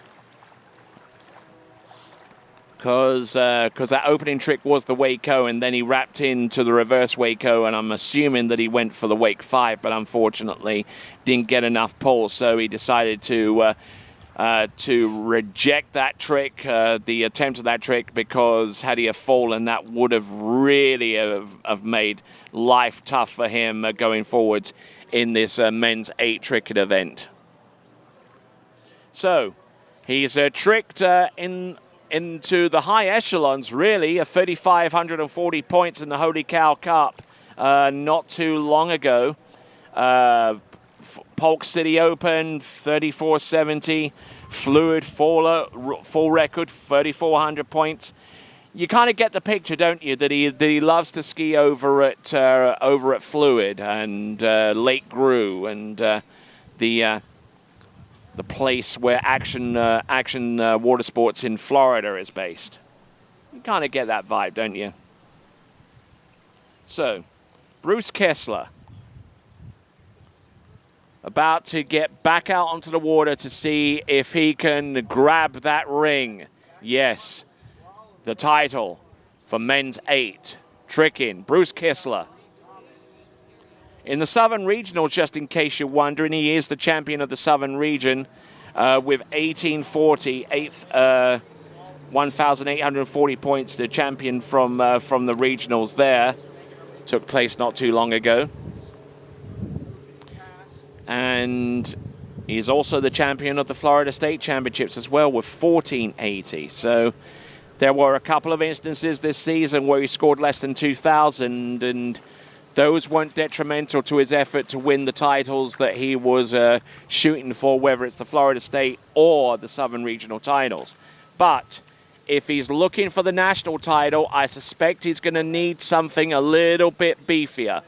Because that opening trick was the Wake O, and then he wrapped into the reverse Wake O, and I'm assuming that he went for the Wake 5, but unfortunately didn't get enough pull, so he decided to reject that trick, the attempt of that trick, because had he have fallen, that would have really have made life tough for him going forwards in this men's 8 tricking event. So he's tricked into the high echelons, really, 3,540 points in the Holy Cow Cup not too long ago. Polk City Open, 34.70. Fluid full record, 3,400 points. You kind of get the picture, don't you, that he loves to ski over at Fluid and Lake Grew and the place where Action Water Sports in Florida is based. You kind of get that vibe, don't you? So, Bruce Kessler about to get back out onto the water to see if he can grab that ring. Yes, the title for men's 8. Tricking, Bruce Kessler. In the Southern Regionals, just in case you're wondering, he is the champion of the Southern Region with 1840, 1,840 points, the champion from the regionals there. Took place not too long ago. And he's also the champion of the Florida State Championships as well with 1480. So there were a couple of instances this season where he scored less than 2,000, and those weren't detrimental to his effort to win the titles that he was shooting for, whether it's the Florida State or the Southern Regional titles. But if he's looking for the national title, I suspect he's going to need something a little bit beefier.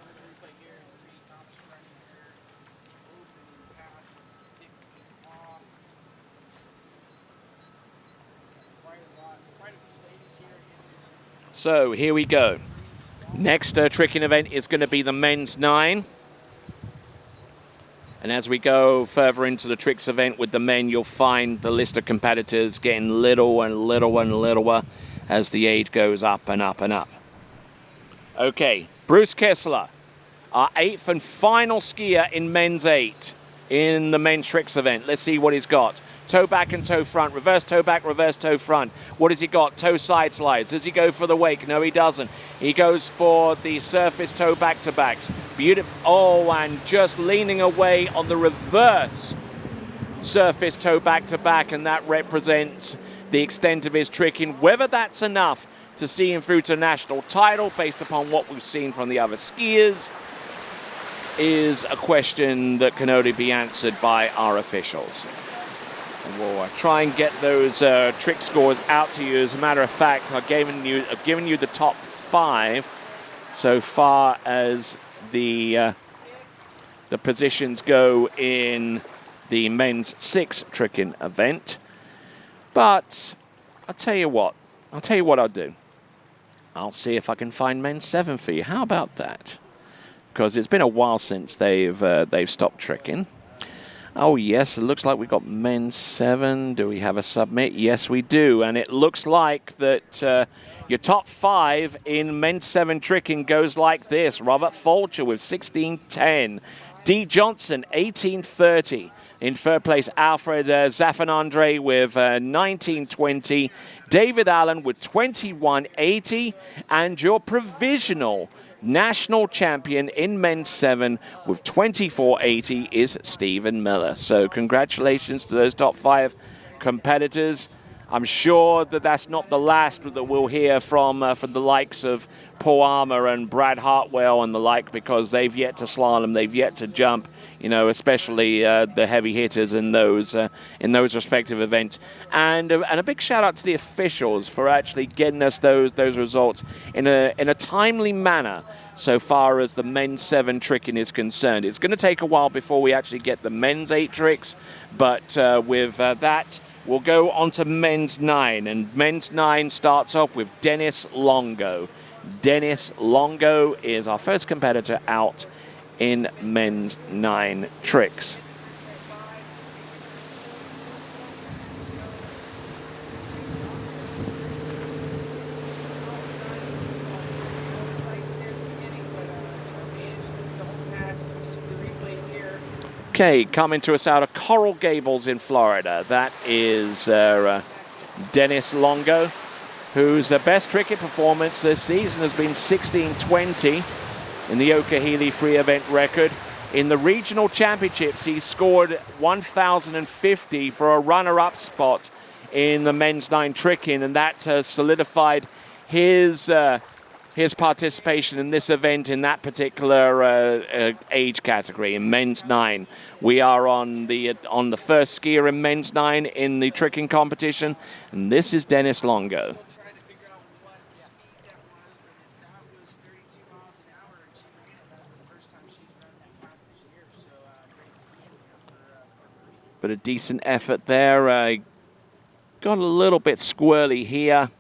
So here we go. Next tricking event is going to be the men's 9. And as we go further into the tricks event with the men, you'll find the list of competitors getting little and little and littler as the age goes up and up and up. Okay, Bruce Kessler, our 8th and final skier in men's 8 in the men's tricks event. Let's see what he's got. Toe back and toe front, reverse toe back, reverse toe front. What has he got? Toe side slides. Does he go for the wake? No, he doesn't. He goes for the surface toe back to backs. Beautiful. Oh, and just leaning away on the reverse surface toe back to back, and that represents the extent of his tricking. Whether that's enough to see him through to national title based upon what we've seen from the other skiers is a question that can only be answered by our officials. We'll try and get those trick scores out to you. As a matter of fact, I've given you the top 5 so far as the positions go in the men's 6 tricking event. But I'll tell you what I'll do. I'll see if I can find men's 7 for you. How about that? Because it's been a while since they've stopped tricking. Oh, yes, it looks like we've got men's 7. Do we have a submit? Yes, we do. And it looks like that your top 5 in men's 7 tricking goes like this. Robert Fulcher with 16.10. Dee Johnson, 18.30. In third place, Alfred Sanfandra with 19.20. David Allen with 21.80. And your provisional national champion in men's 7 with 24.80 is Stephen Miller. So congratulations to those top 5 competitors. I'm sure that that's not the last that we'll hear from the likes of Paul Armour and Brad Hartwell and the like, because they've yet to slalom, they've yet to jump, especially the heavy hitters in those respective events. And a big shout out to the officials for actually getting us those results in a timely manner so far as the men's 7 tricking is concerned. It's going to take a while before we actually get the men's 8 tricks, but with that, we'll go on to men's 9, and men's 9 starts off with Dennis Longo. Dennis Longo is our first competitor out in men's 9 tricks. Okay, coming to us out of Coral Gables in Florida, that is Dennis Longo, whose best tricking performance this season has been 16.20 in the Okehili free event record. In the regional championships, he scored 1,050 for a runner-up spot in the men's 9 tricking, and that solidified his his participation in this event in that particular age category in men's 9. We are on the first skier in men's 9 in the tricking competition, and this is Dennis Longo. But a decent effort there. Got a little bit squirrely here,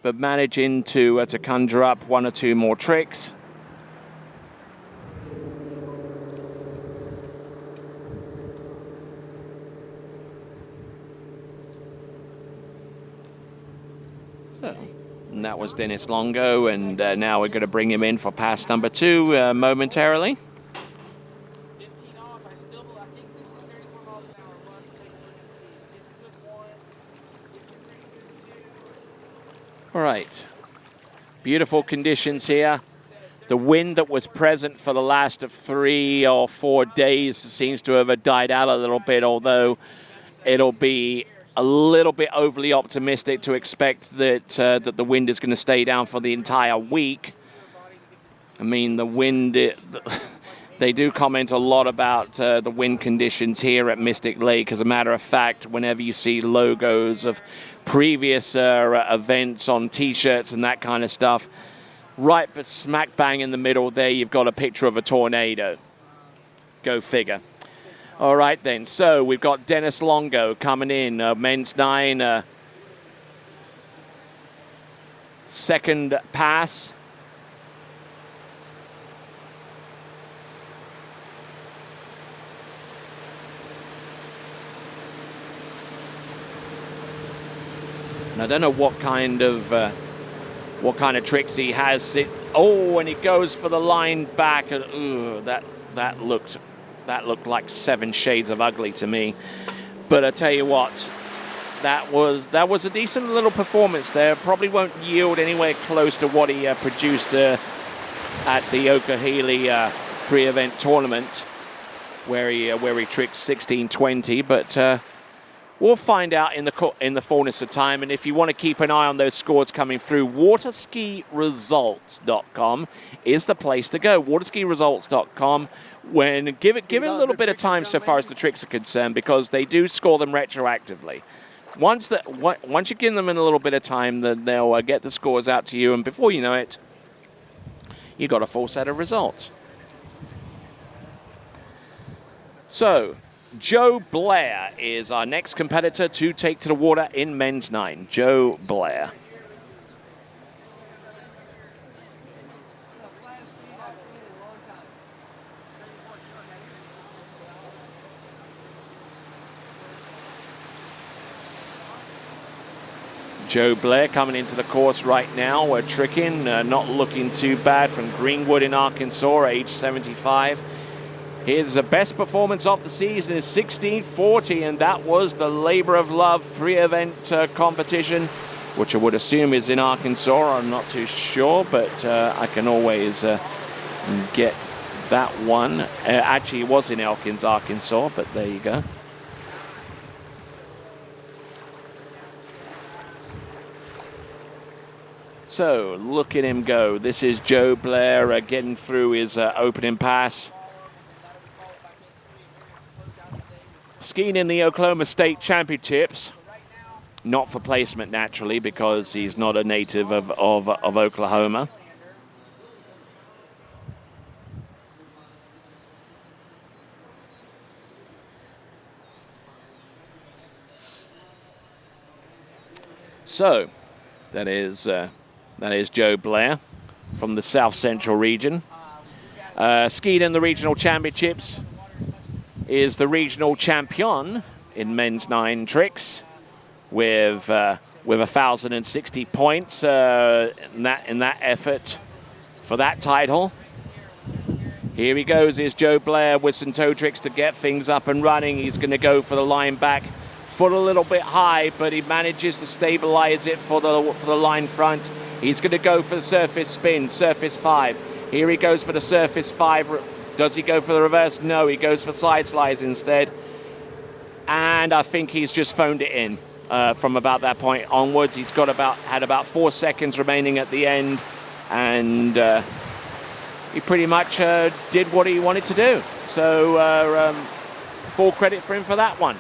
but managing to conjure up one or two more tricks. And that was Dennis Longo, and now we're going to bring him in for pass number 2 momentarily. All right, beautiful conditions here. The wind that was present for the last 3 or 4 days seems to have died out a little bit, although it'll be a little bit overly optimistic to expect that that the wind is going to stay down for the entire week. I mean, the wind, they do comment a lot about the wind conditions here at Mystic Lake. As a matter of fact, whenever you see logos of previous events on T-shirts and that kind of stuff, right but smack bang in the middle there, you've got a picture of a tornado. Go figure. All right, then. So we've got Dennis Longo coming in, men's 9, second pass. And I don't know what kind of tricks he has. And he goes for the line back. And that looked like 7 shades of ugly to me. But I tell you what, that was a decent little performance there. Probably won't yield anywhere close to what he produced at the Okahili free event tournament, where he tricked 16:20. But we'll find out in the fullness of time. And if you want to keep an eye on those scores coming through, waterskiresults.com is the place to go. Waterskiresults.com. Give it a little bit of time so far as the tricks are concerned, because they do score them retroactively. Once you give them in a little bit of time, then they'll get the scores out to you, and before you know it, you got a full set of results. So Joe Blair is our next competitor to take to the water in men's 9. Joe Blair. Joe Blair coming into the course right now. We're tricking, not looking too bad from Greenwood in Arkansas, age 75. His best performance of the season is 16:40, and that was the Labor of Love free event competition, which I would assume is in Arkansas. I'm not too sure, but I can always get that one. Actually, it was in Elkins, Arkansas, but there you go. So, look at him go. This is Joe Blair getting through his opening pass. Skiing in the Oklahoma State Championships. Not for placement, naturally, because he's not a native of Oklahoma. So, that is Joe Blair from the South Central region. Skied in the regional championships. Is the regional champion in men's 9 tricks with 1,060 points in that effort for that title. Here he goes, is Joe Blair with some toe tricks to get things up and running. He's going to go for the line back, foot a little bit high, but he manages to stabilize it for the line front. He's going to go for the surface spin, surface 5. Here he goes for the surface 5. Does he go for the reverse? No, he goes for side slides instead. And I think he's just phoned it in from about that point onwards. He's had about 4 seconds remaining at the end. and he pretty much did what he wanted to do. So full credit for him for that one.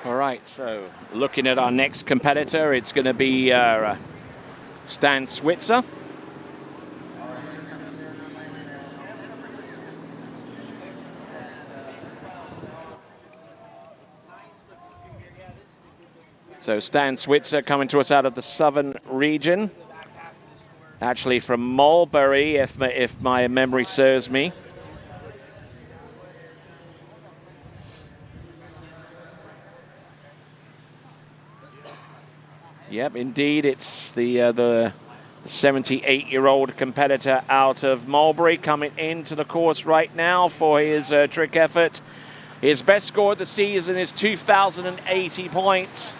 All right, so looking at our next competitor, it's going to be Stan Switzer. So Stan Switzer coming to us out of the southern region. Actually from Mulberry, if my memory serves me. Yep, indeed, it's the 78-year-old competitor out of Mulberry coming into the course right now for his trick effort. His best score of the season is 2,080 points,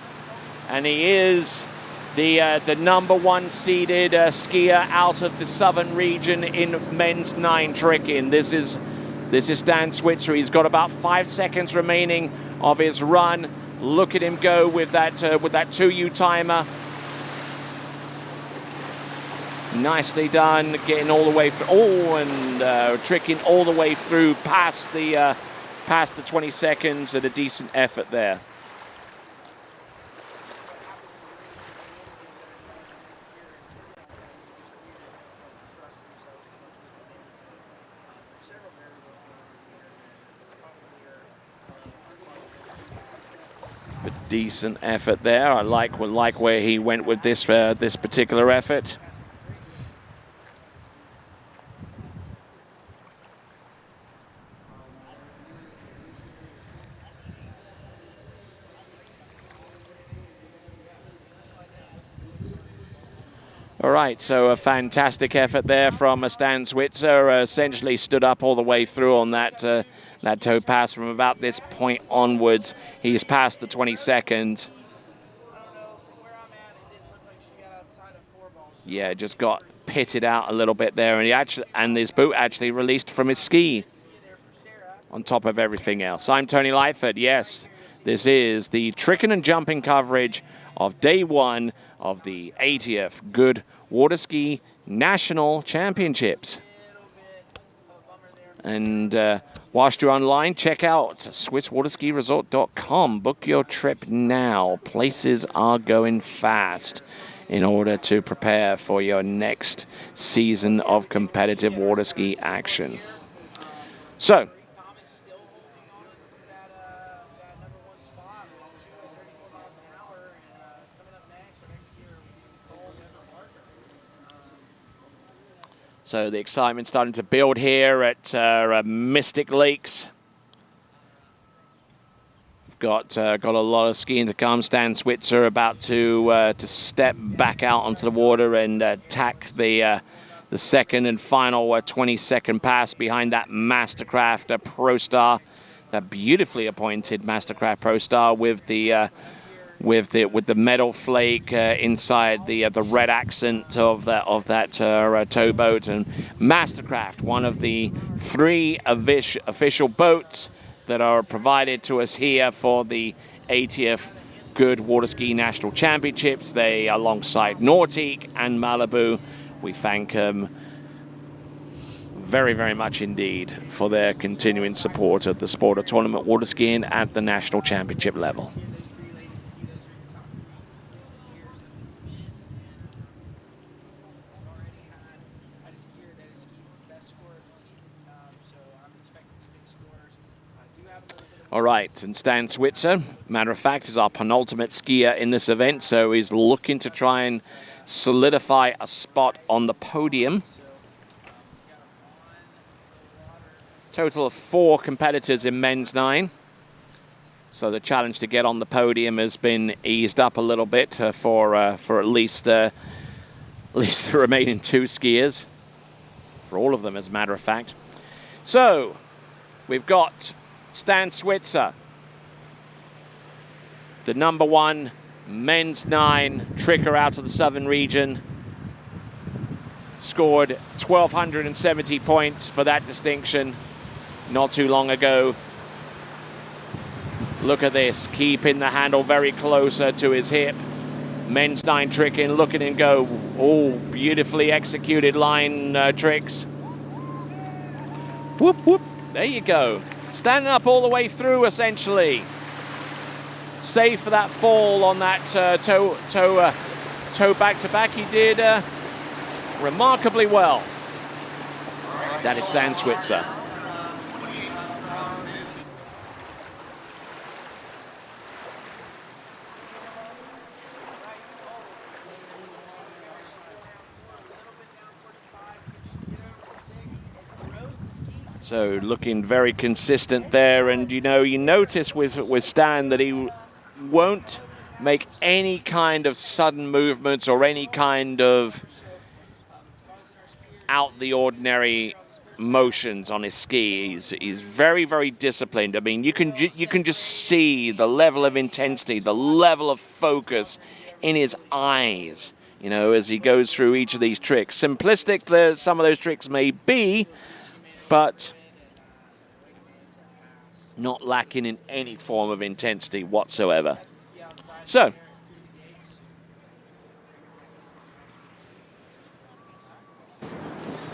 and he is the #1 seeded skier out of the southern region in men's 9 tricking. This is Stan Switzer. He's got about 5 seconds remaining of his run. Look at him go with that 2U timer. Nicely done, getting all the way through. Oh, and tricking all the way through past the 20 seconds, and a decent effort there. Decent effort there. I like where he went with this particular effort. All right, so a fantastic effort there from Stan Switzer. Essentially stood up all the way through on that toe pass. From about this point onwards, he's past the 22nd. Yeah, just got pitted out a little bit there, and his boot actually released from his ski on top of everything else. I'm Tony Lightfoot. Yes, this is the tricking and jumping coverage of day 1 of the 80th Goode Waterski National Championships. And whilst you're online, check out SwissWaterskiResort.com. Book your trip now. Places are going fast in order to prepare for your next season of competitive water ski action. So, the excitement's starting to build here at Mystic Lakes. We've got a lot of skiing to come. Stan Switzer about to step back out onto the water and tack the second and final 20-second pass behind that Mastercraft Pro Star, that beautifully appointed Mastercraft Pro Star with the metal flake inside the red accent of that towboat. And Mastercraft, one of the 3 official boats that are provided to us here for the 80th Goode Waterski National Championships. They, alongside Nautique and Malibu, we thank them very, very much indeed for their continuing support of the sport of tournament water skiing at the national championship level. All right, and Stan Switzer, matter of fact, is our penultimate skier in this event, so he's looking to try and solidify a spot on the podium. Total of 4 competitors in men's 9. So the challenge to get on the podium has been eased up a little bit for at least the remaining 2 skiers. For all of them, as a matter of fact. So we've got Stan Switzer, the number 1 men's 9 tricker out of the southern region. Scored 1,270 points for that distinction not too long ago. Look at this, keeping the handle very closer to his hip. Men's 9 tricking, looking and go. Oh, beautifully executed line tricks. Whoop, whoop, there you go. Standing up all the way through, essentially. Save for that fall on that toe back-to-back. He did remarkably well. That is Stan Switzer. So looking very consistent there, and you notice with Stan that he won't make any kind of sudden movements or any kind of out the ordinary motions on his ski. He's very, very disciplined. I mean, you can just see the level of intensity, the level of focus in his eyes, as he goes through each of these tricks. Simplistic some of those tricks may be, but not lacking in any form of intensity whatsoever. So,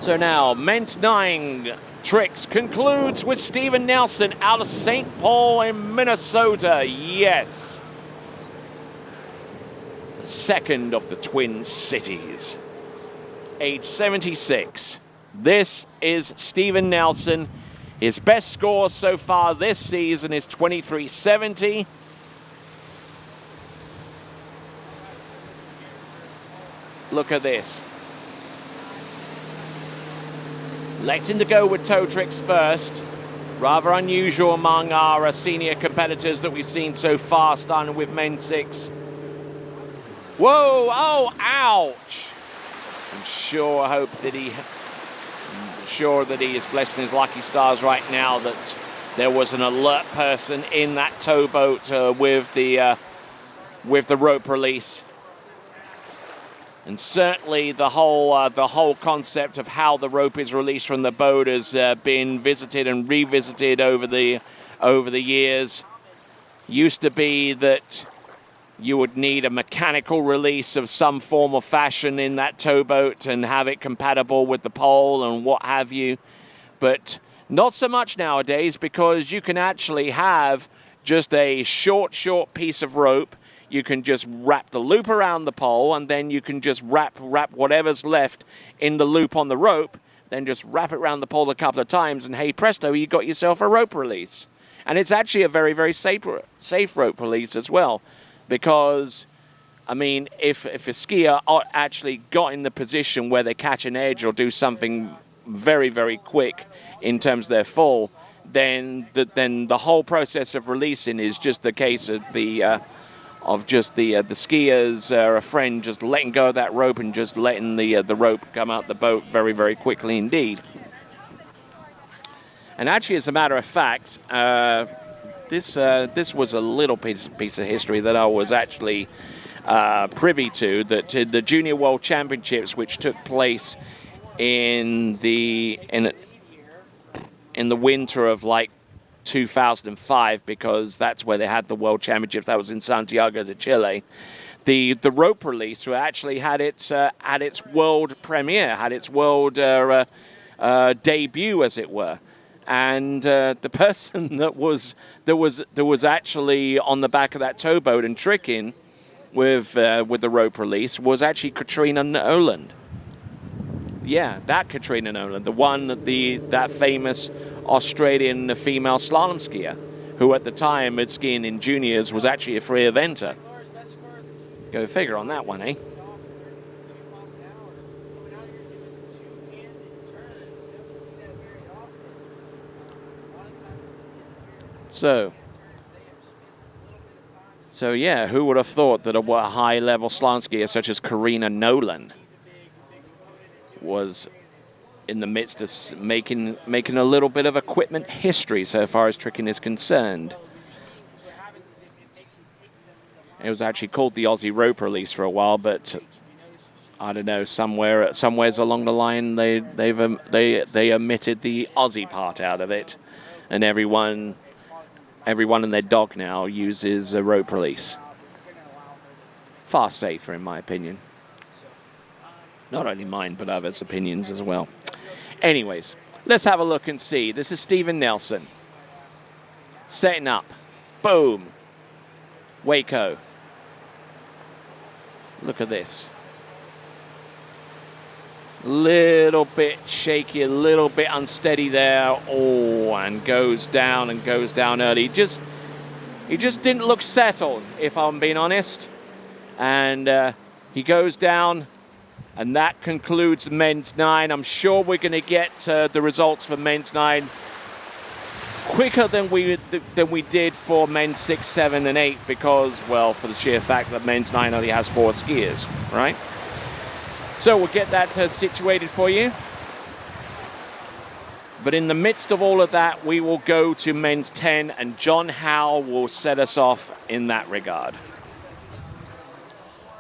now men's 9 tricks concludes with Steven Nelson out of St. Paul in Minnesota. Yes. The second of the Twin Cities. Age 76. This is Steven Nelson. His best score so far this season is 23.70. Look at this. Electing to go with toe tricks first. Rather unusual among our senior competitors that we've seen so far, starting with men 6. Whoa, oh, ouch. I'm sure that he is blessing his lucky stars right now that there was an alert person in that towboat with the rope release. And certainly the whole concept of how the rope is released from the boat has been visited and revisited over the years. Used to be that you would need a mechanical release of some form or fashion in that towboat and have it compatible with the pole and what have you. But not so much nowadays, because you can actually have just a short piece of rope. You can just wrap the loop around the pole, and then you can just wrap whatever's left in the loop on the rope, then just wrap it around the pole a couple of times, and hey presto, you got yourself a rope release. And it's actually a very, very safe rope release as well. Because, I mean, if a skier actually got in the position where they catch an edge or do something very, very quick in terms of their fall, then the whole process of releasing is just the case of the skiers or a friend just letting go of that rope and just letting the rope come out the boat very, very quickly indeed. And actually, as a matter of fact, this was a little piece of history that I was actually privy to, that the Junior World Championships, which took place in the winter of like 2005, because that's where they had the World Championships. That was in Santiago de Chile. The rope release actually had its world premiere, had its world debut, as it were. And the person that was actually on the back of that towboat and tricking with the rope release was actually Katrina Noland. Yeah, that Katrina Noland, that famous Australian female slalom skier, who at the time at skiing in juniors was actually a free eventer. Go figure on that one, eh? So yeah, who would have thought that a high-level slalom skier such as Karina Nolan was in the midst of making a little bit of equipment history so far as tricking is concerned. It was actually called the Aussie rope release for a while, but I don't know, somewheres along the line they omitted the Aussie part out of it, and everyone and their dog now uses a rope release. Far safer, in my opinion. Not only mine, but others' opinions as well. Anyways, let's have a look and see. This is Steven Nelson. Setting up. Boom. Waco. Look at this. Little bit shaky, a little bit unsteady there. Oh, and goes down early. He just didn't look settled, if I'm being honest. And he goes down, and that concludes men's 9. I'm sure we're going to get the results for men's 9 quicker than we did for men's 6, 7, and 8 because, well, for the sheer fact that men's 9 only has 4 skiers, right? So we'll get that situated for you. But in the midst of all of that, we will go to men's 10, and John Howe will set us off in that regard.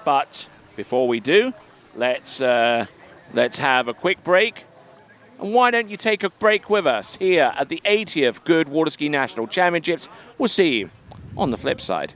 But before we do, let's have a quick break. And why don't you take a break with us here at the 80th Goode Waterski National Championships? We'll see you on the flip side.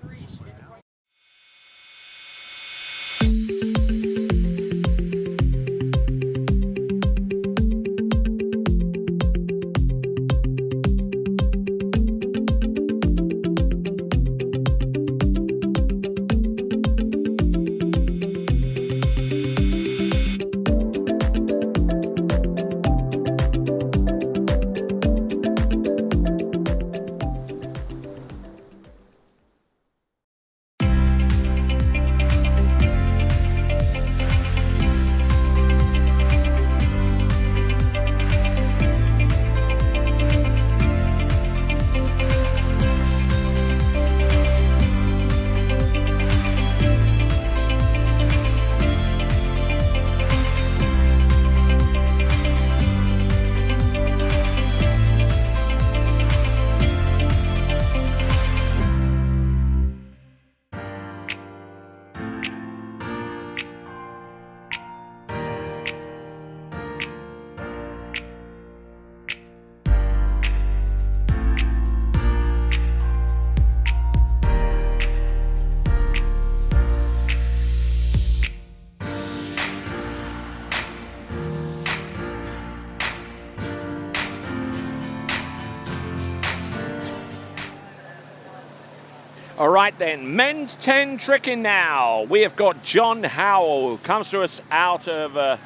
All right then, men's 10 tricking now. We have got John Howell, who comes to us out of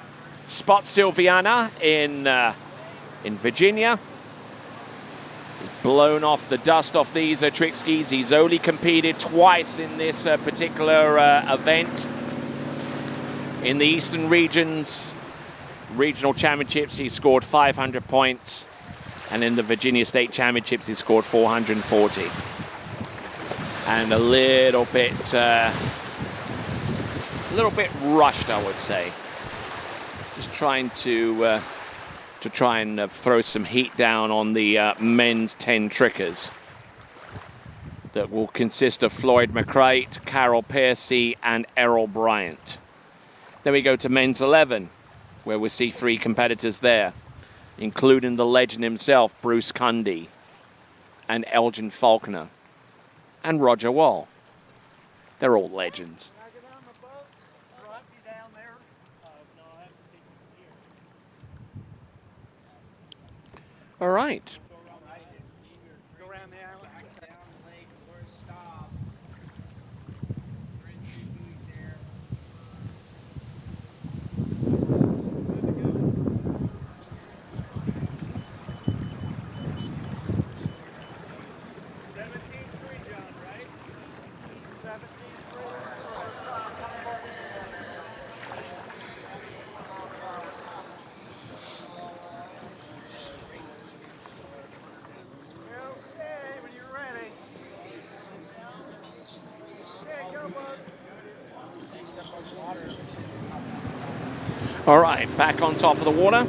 Spotsylvania in Virginia. He's blown off the dust off these trick skis. He's only competed twice in this particular event. In the Eastern Regions Regional Championships, he scored 500 points. And in the Virginia State Championships, he scored 440. And a little bit rushed, I would say. Just trying to throw some heat down on the men's 10 trickers. That will consist of Floyd McCrate, Carol Piercy, and Errol Bryant. Then we go to men's 11, where we see 3 competitors there, including the legend himself, Bruce Cundy, and Elgin Faulkner. And Roger Wall. They're all legends. All right. All right, back on top of the water.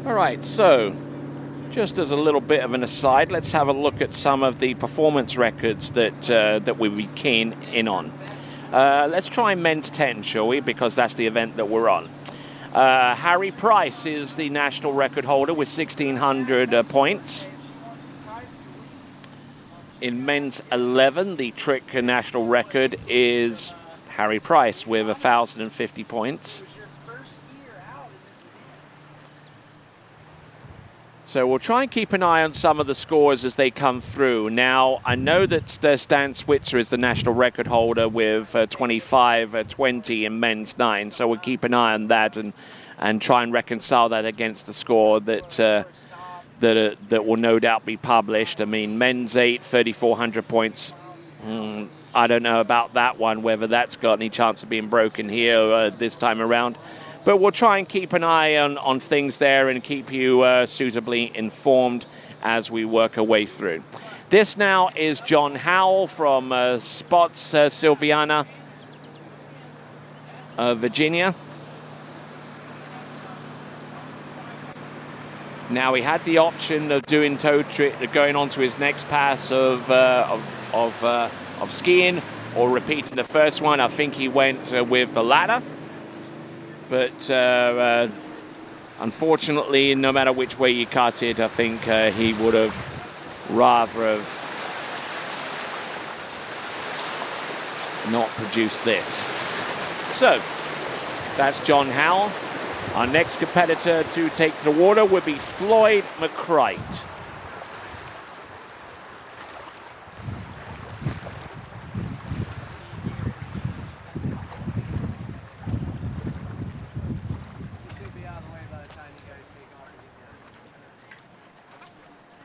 All right, so just as a little bit of an aside, let's have a look at some of the performance records that we'll be keen in on. Let's try men's 10, shall we? Because that's the event that we're on. Harry Price is the national record holder with 1,600 points. In men's 11, the trick national record is Harry Price with 1,050 points. So we'll try and keep an eye on some of the scores as they come through. Now, I know that Stan Switzer is the national record holder with 25-20 in men's 9, so we'll keep an eye on that and try and reconcile that against the score that will no doubt be published. I mean, men's 8, 3,400 points. I don't know about that one, whether that's got any chance of being broken here this time around. But we'll try and keep an eye on things there and keep you suitably informed as we work our way through. This now is John Howell from Spots, Sylviana, Virginia. Now he had the option of doing toe trick, going on to his next pass of skiing or repeating the first one. I think he went with the latter. But unfortunately, no matter which way you cut it, I think he would have rather have not produced this. So that's John Howell. Our next competitor to take to the water would be Floyd McCright.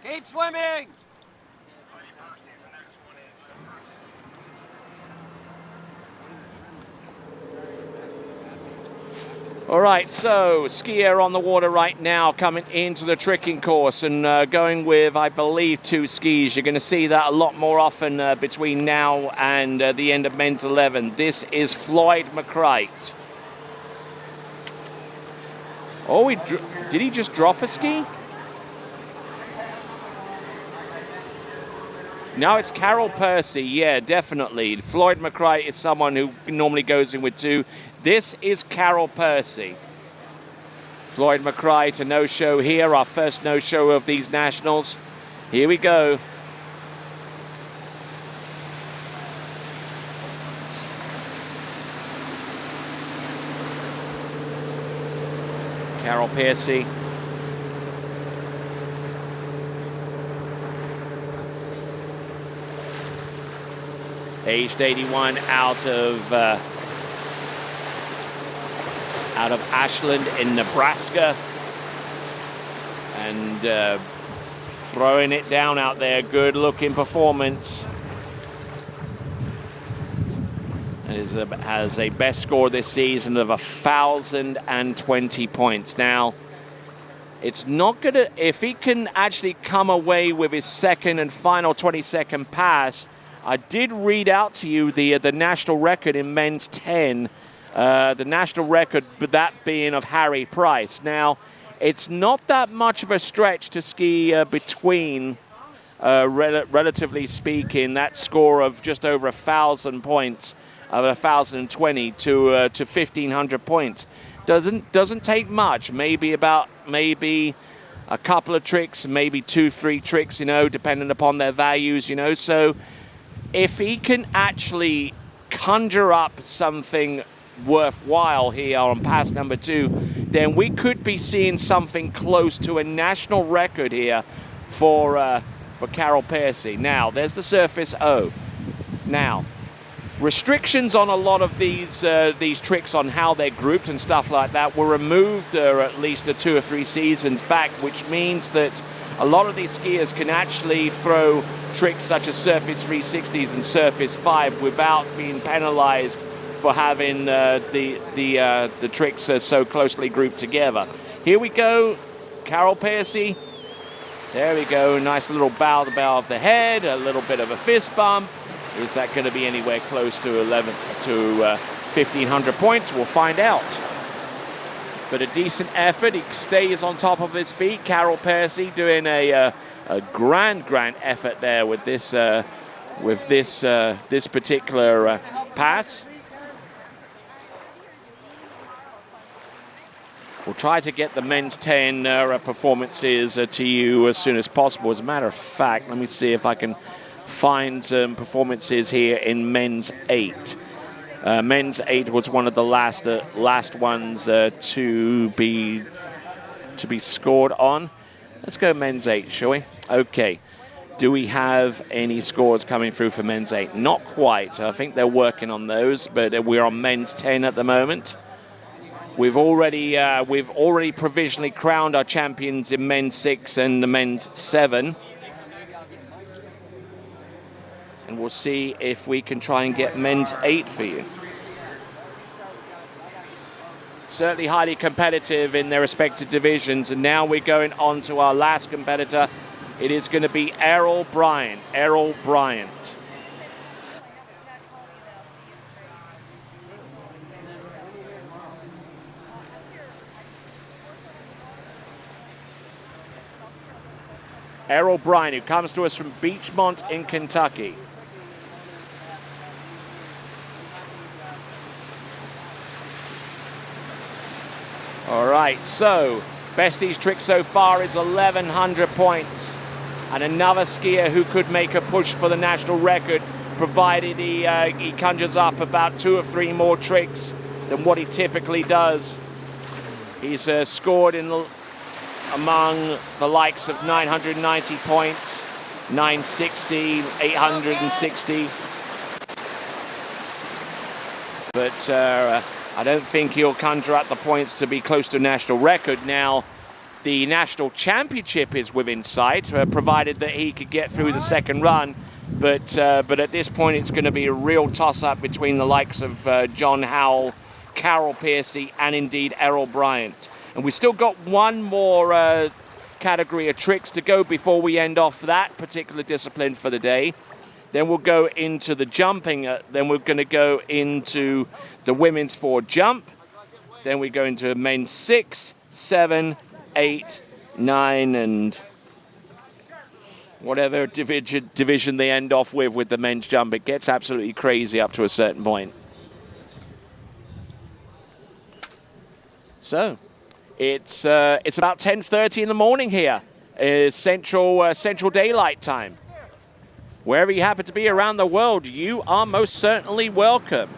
Keep swimming! All right, so skier on the water right now coming into the tricking course and going with, I believe, 2 skis. You're going to see that a lot more often between now and the end of men's 11. This is Floyd McCright. Oh, did he just drop a ski? No, it's Carol Percy. Yeah, definitely. Floyd McCright is someone who normally goes in with 2. This is Carol Percy. Floyd McCright, a no-show here, our first no-show of these nationals. Here we go. Carol Percy. Aged 81, out of Ashland in Nebraska, and throwing it down out there. Good looking performance, and has a best score this season of 1,020 points. Now, it's not gonna, if he can actually come away with his second and final 20-second pass. I did read out to you the national record in men's 10, the national record, but that being of Harry Price. Now, it's not that much of a stretch to ski between, relatively speaking, that score of just over 1,000 points, of 1,020 to 1,500 points. Doesn't take much. Maybe a couple of tricks, maybe 2-3 tricks, depending upon their values, So if he can actually conjure up something worthwhile here on pass number 2, then we could be seeing something close to a national record here for Carol Percy. Now, there's the surface O. Now, restrictions on a lot of these tricks on how they're grouped and stuff like that were removed at least 2 or 3 seasons back, which means that a lot of these skiers can actually throw tricks such as surface 360s and surface 5 without being penalized for having the tricks so closely grouped together. Here we go, Carol Percy. There we go. Nice little bow to bow of the head. A little bit of a fist bump. Is that going to be anywhere close to 1,500 points? We'll find out. But a decent effort. He stays on top of his feet. Carol Percy doing a grand effort there with this this particular pass. We'll try to get the men's 10 performances to you as soon as possible. As a matter of fact, let me see if I can find some performances here in men's 8. Men's 8 was one of the last ones to be scored on. Let's go men's 8, shall we? Okay. Do we have any scores coming through for men's 8? Not quite. I think they're working on those, but we're on men's 10 at the moment. We've already provisionally crowned our champions in men's 6 and the men's 7. And we'll see if we can try and get men's 8 for you. Certainly highly competitive in their respective divisions. And now we're going on to our last competitor. It is going to be Errol Bryant. Errol Bryant. Errol Bryant, who comes to us from Beachmont in Kentucky. All right, so Bestie's trick so far is 1,100 points. And another skier who could make a push for the national record, provided he conjures up about 2 or 3 more tricks than what he typically does. He's scored among the likes of 990 points, 960, 860. But I don't think he'll conjure up the points to be close to a national record. Now, the national championship is within sight, provided that he could get through the second run. But at this point, it's going to be a real toss-up between the likes of John Howell, Carol Piercy, and indeed Errol Bryant. And we've still got one more category of tricks to go before we end off that particular discipline for the day. Then we'll go into the jumping. Then we're going to go into the women's 4 jump. Then we go into men's 6, 7, 8, 9, and whatever division they end off with the men's jump. It gets absolutely crazy up to a certain point. So it's about 10:30 in the morning here. It's Central Daylight Time. Wherever you happen to be around the world, you are most certainly welcome.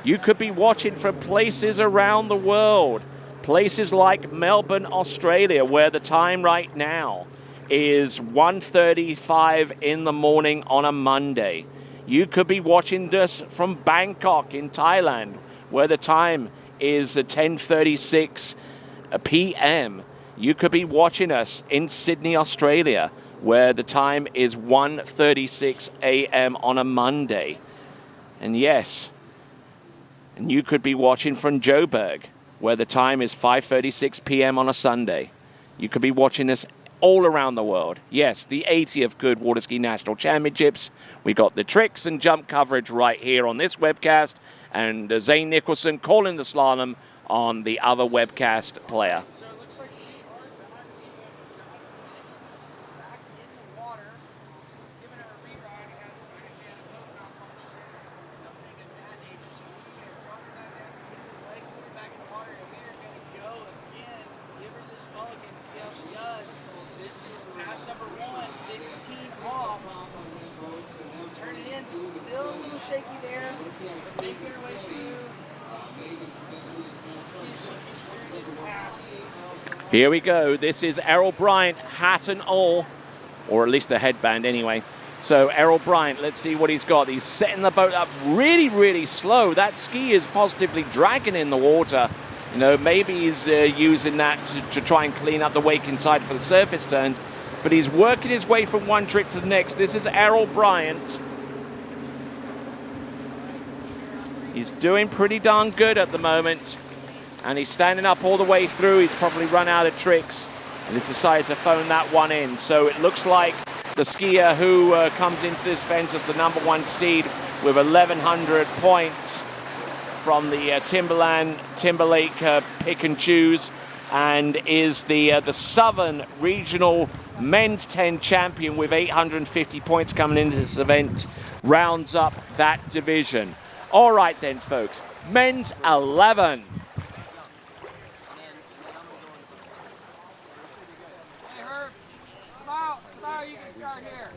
You could be watching from places around the world. Places like Melbourne, Australia, where the time right now is 1:35 in the morning on a Monday. You could be watching this from Bangkok in Thailand, where the time is 10:36 p.m. You could be watching us in Sydney, Australia, where the time is 1:36 a.m. on a Monday. And yes, and you could be watching from Joburg, where the time is 5:36 p.m. on a Sunday. You could be watching us all around the world. Yes, the 80th Goode Waterski National Championships. We got the tricks and jump coverage right here on this webcast, and Zane Nicholson calling the slalom on the other webcast player. Here we go. This is Errol Bryant, hat and all, or at least a headband anyway. So Errol Bryant, let's see what he's got. He's setting the boat up really, really slow. That ski is positively dragging in the water. You know, maybe he's using that to try and clean up the wake inside for the surface turns, but he's working his way from one trick to the next. This is Errol Bryant. He's doing pretty darn good at the moment. And he's standing up all the way through. He's probably run out of tricks. and he's decided to phone that one in. So it looks like the skier who comes into this event as the #1 seed with 1,100 points from the Timberlake pick and choose, and is the Southern Regional Men's 10 champion with 850 points coming into this event, rounds up that division. All right then, folks, Men's 11. Hey, Herb. Tomorrow you can start here.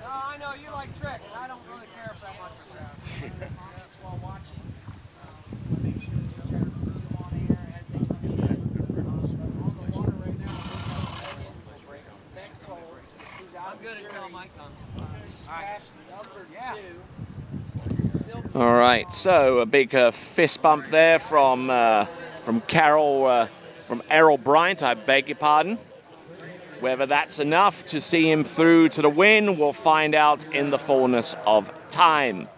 No, I know you like trick. I don't really care if that much. While watching, make sure you try to bring them on air as they come in. On the water right now. I'm good until Mike comes. Yeah. All right, so a big fist bump there from Errol Bryant, I beg your pardon. Whether that's enough to see him through to the win, we'll find out in the fullness of time.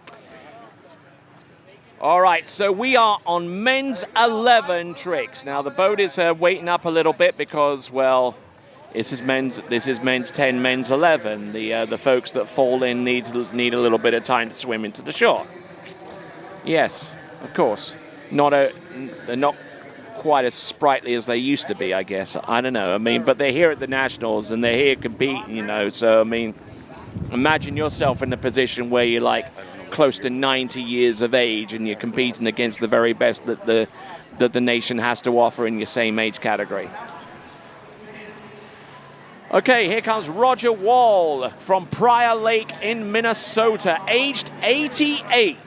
All right, so we are on men's 11 tricks. Now the boat is waiting up a little bit because, well, this is men's 10, men's 11. The folks that fall in need a little bit of time to swim into the shore. Yes, of course. They're not quite as sprightly as they used to be, I guess. I don't know. I mean, but they're here at the Nationals and they're here competing, you know. So I mean, imagine yourself in a position where you're like close to 90 years of age and you're competing against the very best that the nation has to offer in your same age category. Okay, here comes Roger Wall from Prior Lake in Minnesota, aged 88.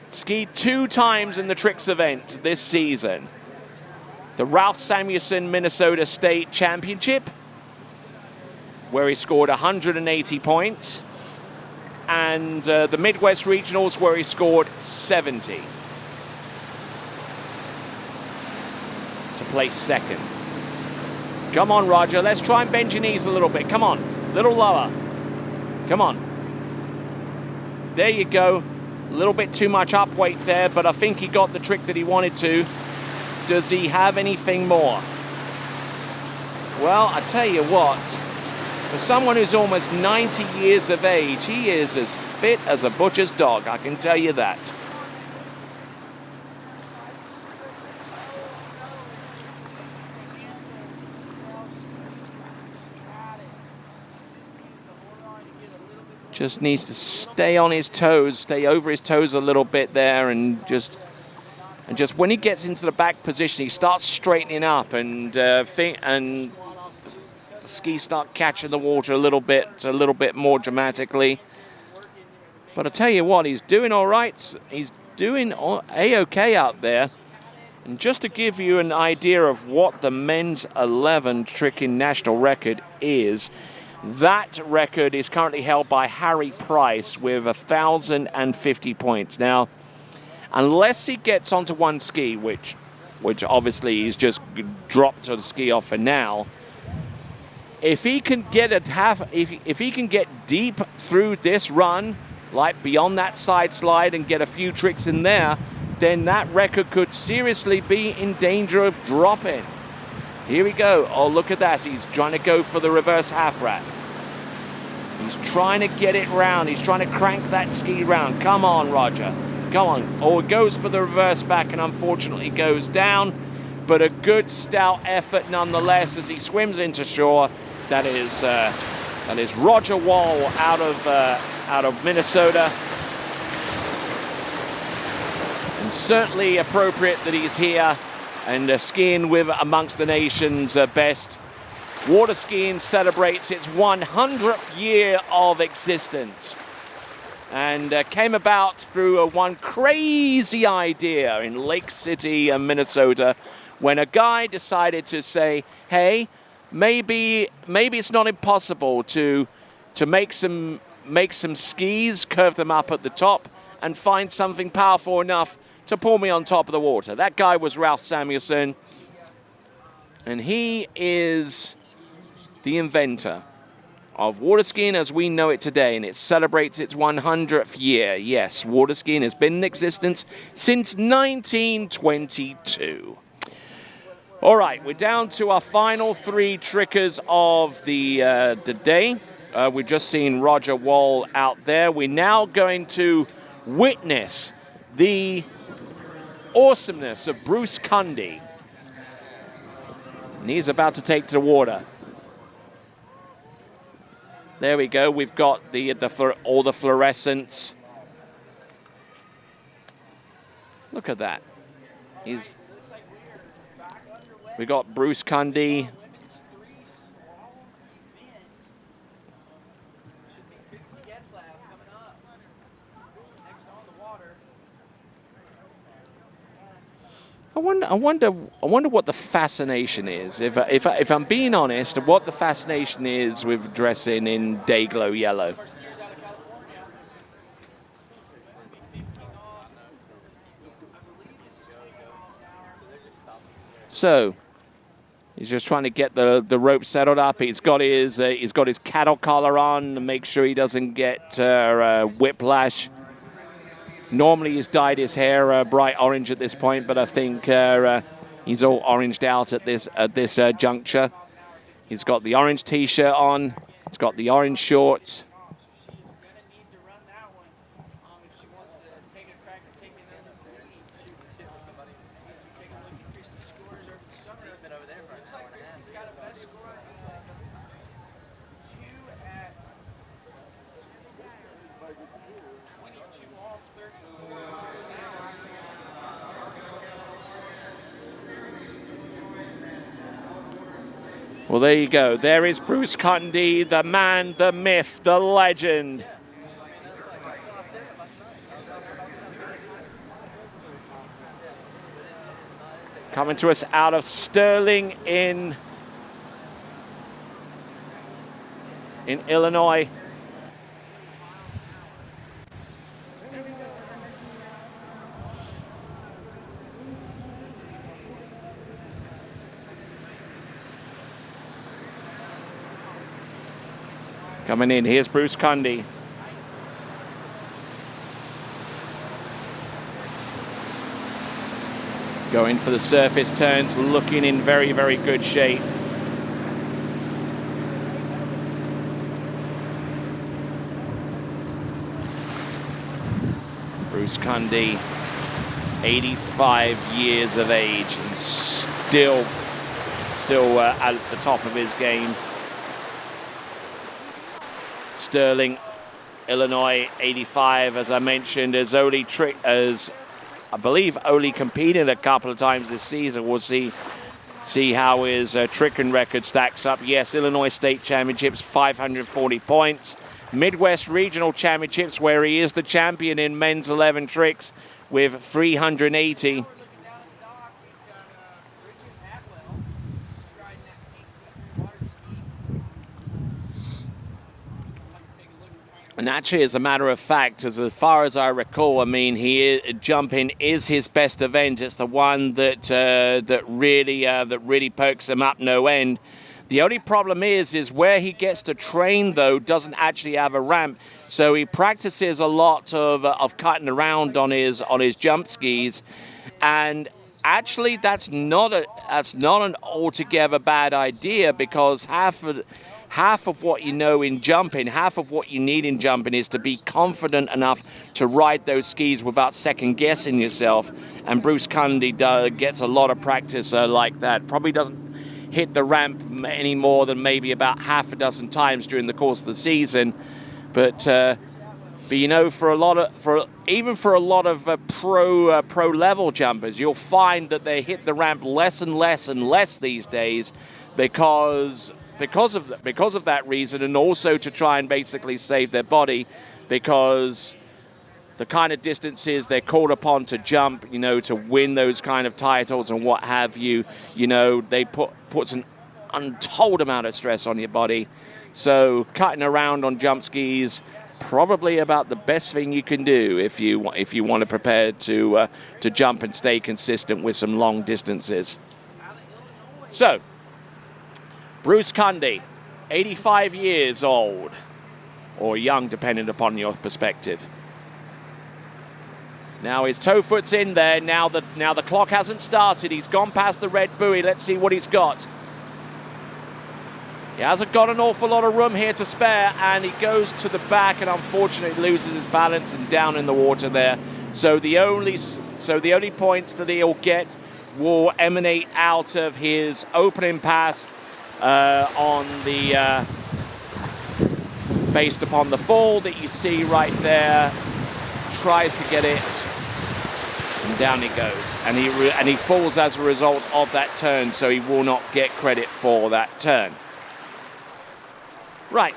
Skied 2 times in the tricks event this season. The Ralph Samuelson Minnesota State Championship, where he scored 180 points, and the Midwest Regionals, where he scored 70 to place second. Come on, Roger, let's try and bend your knees a little bit. Come on, a little lower. Come on. There you go. A little bit too much up weight there, but I think he got the trick that he wanted to. Does he have anything more? Well, I tell you what, for someone who's almost 90 years of age, he is as fit as a butcher's dog, I can tell you that. Just needs to stay on his toes, stay over his toes a little bit there, and just when he gets into the back position, he starts straightening up, and the skis start catching the water a little bit more dramatically. But I tell you what, he's doing all right. He's doing a-okay out there. And just to give you an idea of what the men's 11 tricking national record is, that record is currently held by Harry Price with 1,050 points. Now, unless he gets onto one ski, which obviously he's just dropped to the ski off for now, if he can get if he can get deep through this run, like beyond that side slide, and get a few tricks in there, then that record could seriously be in danger of dropping. Here we go. Oh, look at that. He's trying to go for the reverse half wrap. He's trying to get it round. He's trying to crank that ski round. Come on, Roger. Come on. Oh, it goes for the reverse back and unfortunately goes down. But a good stout effort nonetheless as he swims into shore. That is Roger Wall out of Minnesota. And certainly appropriate that he's here and skiing with amongst the nation's best. Waterskiing celebrates its 100th year of existence, and came about through one crazy idea in Lake City, Minnesota, when a guy decided to say, hey, maybe it's not impossible to make some skis, curve them up at the top, and find something powerful enough to pull me on top of the water. That guy was Ralph Samuelson, and he is the inventor of waterskiing as we know it today, and it celebrates its 100th year. Yes, waterskiing has been in existence since 1922. All right, we're down to our final 3 trickers of the day. We've just seen Roger Wall out there. We're now going to witness the awesomeness of Bruce Cundy. And he's about to take to the water. There we go. We've got all the fluorescents. Look at that. We got Bruce Cundy. I wonder what the fascination is. If I'm being honest, what the fascination is with dressing in Dayglow yellow. So he's just trying to get the rope settled up. He's got his cattle collar on to make sure he doesn't get whiplash. Normally he's dyed his hair bright orange at this point, but I think he's all oranged out at this juncture. He's got the orange T-shirt on. He's got the orange shorts. Well, there you go. There is Bruce Cundy, the man, the myth, the legend. Coming to us out of Sterling in Illinois. Coming in, here's Bruce Cundy. Going for the surface turns, looking in very, very good shape. Bruce Cundy, 85 years of age, and still at the top of his game. Sterling, Illinois, 85, as I mentioned, as I believe only competed a couple of times this season. We'll see how his tricking record stacks up. Yes, Illinois State Championships, 540 points. Midwest Regional Championships, where he is the champion in men's 11 tricks with 380. And actually, as a matter of fact, as far as I recall, I mean, jumping is his best event. It's the one that really pokes him up no end. The only problem is where he gets to train, though, doesn't actually have a ramp. So he practices a lot of cutting around on his jump skis, and actually that's not an altogether bad idea, because half of what you know in jumping, half of what you need in jumping is to be confident enough to ride those skis without second guessing yourself. And Bruce Cundy gets a lot of practice like that. Probably doesn't hit the ramp any more than maybe about half a dozen times during the course of the season. But you know, for a lot of pro level jumpers, you'll find that they hit the ramp less and less these days because of that reason, and also to try and basically save their body, because the kind of distances they're called upon to jump, you know, to win those kind of titles and what have you, you know, they puts an untold amount of stress on your body. So cutting around on jump skis, probably about the best thing you can do if you want to prepare to jump and stay consistent with some long distances. So Bruce Cundy, 85 years old, or young, depending upon your perspective. Now his toe foot's in there. Now the clock hasn't started. He's gone past the red buoy. Let's see what he's got. He hasn't got an awful lot of room here to spare, and he goes to the back and unfortunately loses his balance and down in the water there. So the only points that he'll get will emanate out of his opening pass on the based upon the fall that you see right there. Tries to get it, and down he goes, and he falls as a result of that turn, so he will not get credit for that turn. Right,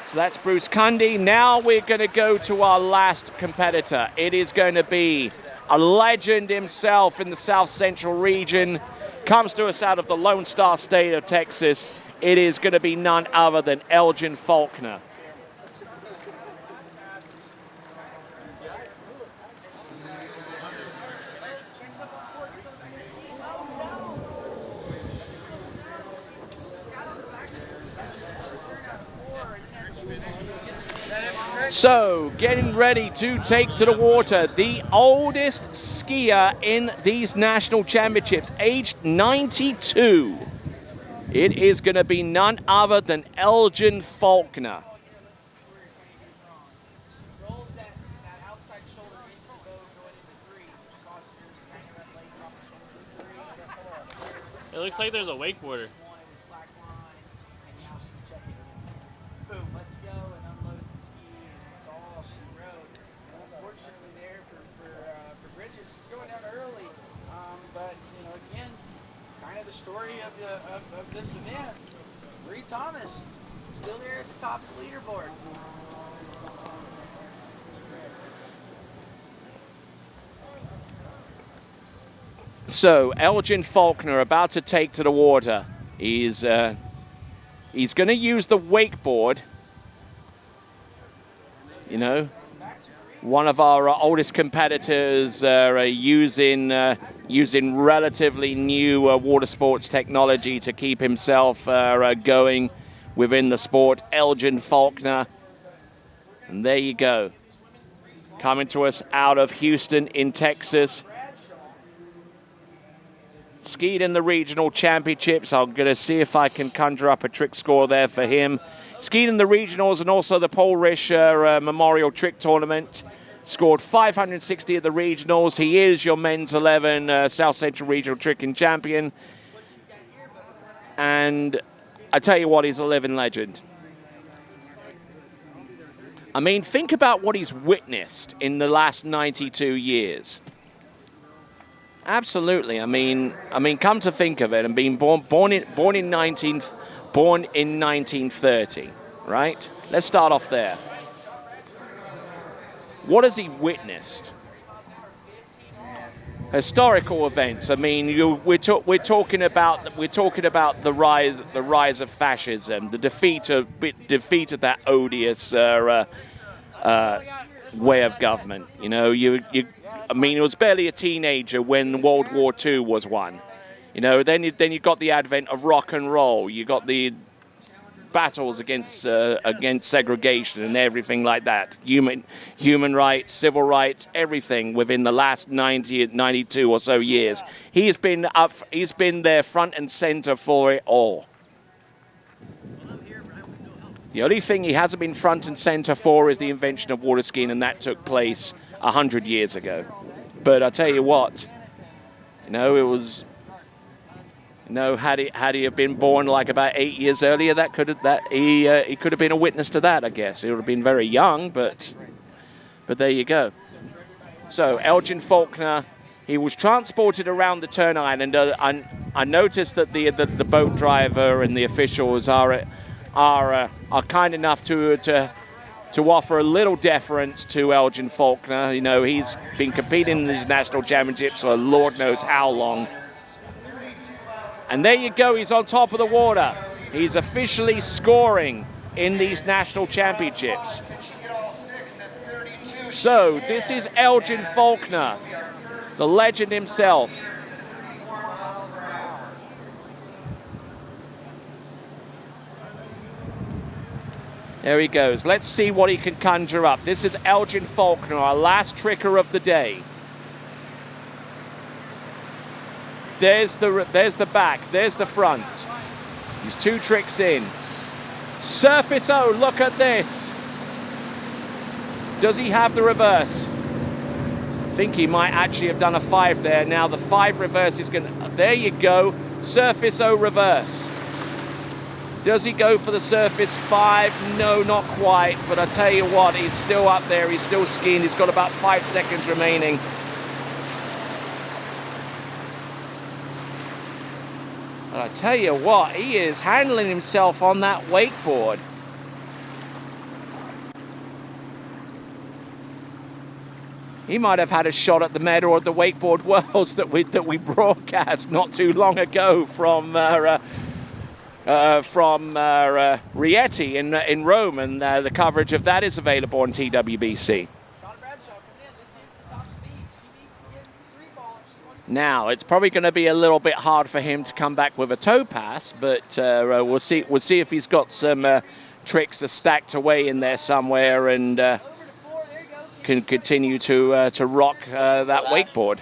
so that's Bruce Cundy. Now we're going to go to our last competitor. It is going to be a legend himself in the South Central region. Comes to us out of the Lone Star State of Texas. It is going to be none other than Elgin Faulkner. So, getting ready to take to the water, the oldest skier in these national championships, aged 92. It is going to be none other than Elgin Faulkner. It looks like there's a wakeboarder. Story of this event. Bree Thomas still there at the top of the leaderboard. So Elgin Faulkner about to take to the water. He's going to use the wakeboard. You know, one of our oldest competitors using relatively new water sports technology to keep himself going within the sport. Elgin Faulkner. And there you go. Coming to us out of Houston in Texas. Skied in the regional championships. I'm going to see if I can conjure up a trick score there for him. Skied in the regionals and also the Polish Memorial Trick Tournament. Scored 560 at the regionals. He is your men's 11 South Central Regional Tricking Champion. And I tell you what, he's a living legend. I mean, think about what he's witnessed in the last 92 years. Absolutely. I mean, come to think of it, and being born in 1930, right? Let's start off there. What has he witnessed? Historical events. I mean, we're talking about the rise of fascism, the defeat of that odious way of government. You know, I mean, it was barely a teenager when World War II was won. You know, then you got the advent of rock and roll. You got the battles against segregation and everything like that. Human rights, civil rights, everything within the last 92 or so years. He's been there front and center for it all. The only thing he hasn't been front and center for is the invention of water skiing, and that took place 100 years ago. But I tell you what, you know, it was. No, had he have been born like about 8 years earlier, he could have been a witness to that. I guess he would have been very young, but there you go. So Elgin Faulkner, he was transported around the turn island. I noticed that the boat driver and the officials are kind enough to offer a little deference to Elgin Faulkner. You know, he's been competing in these national championships for Lord knows how long. And there you go, he's on top of the water. He's officially scoring in these national championships. So this is Elgin Faulkner, the legend himself. There he goes. Let's see what he can conjure up. This is Elgin Faulkner, our last tricker of the day. There's the back. There's the front. He's 2 tricks in. Surface O, look at this. Does he have the reverse? I think he might actually have done a 5 there. Now the 5 reverse is going to... There you go. Surface O reverse. Does he go for the surface 5? No, not quite. But I tell you what, he's still up there. He's still skiing. He's got about 5 seconds remaining. But I tell you what, he is handling himself on that wakeboard. He might have had a shot at the medal at the Wakeboard Worlds that we broadcast not too long ago from Rieti in Rome, and the coverage of that is available on TWBC. Now it's probably going to be a little bit hard for him to come back with a toe pass, but we'll see if he's got some tricks stacked away in there somewhere and can continue to rock that wakeboard.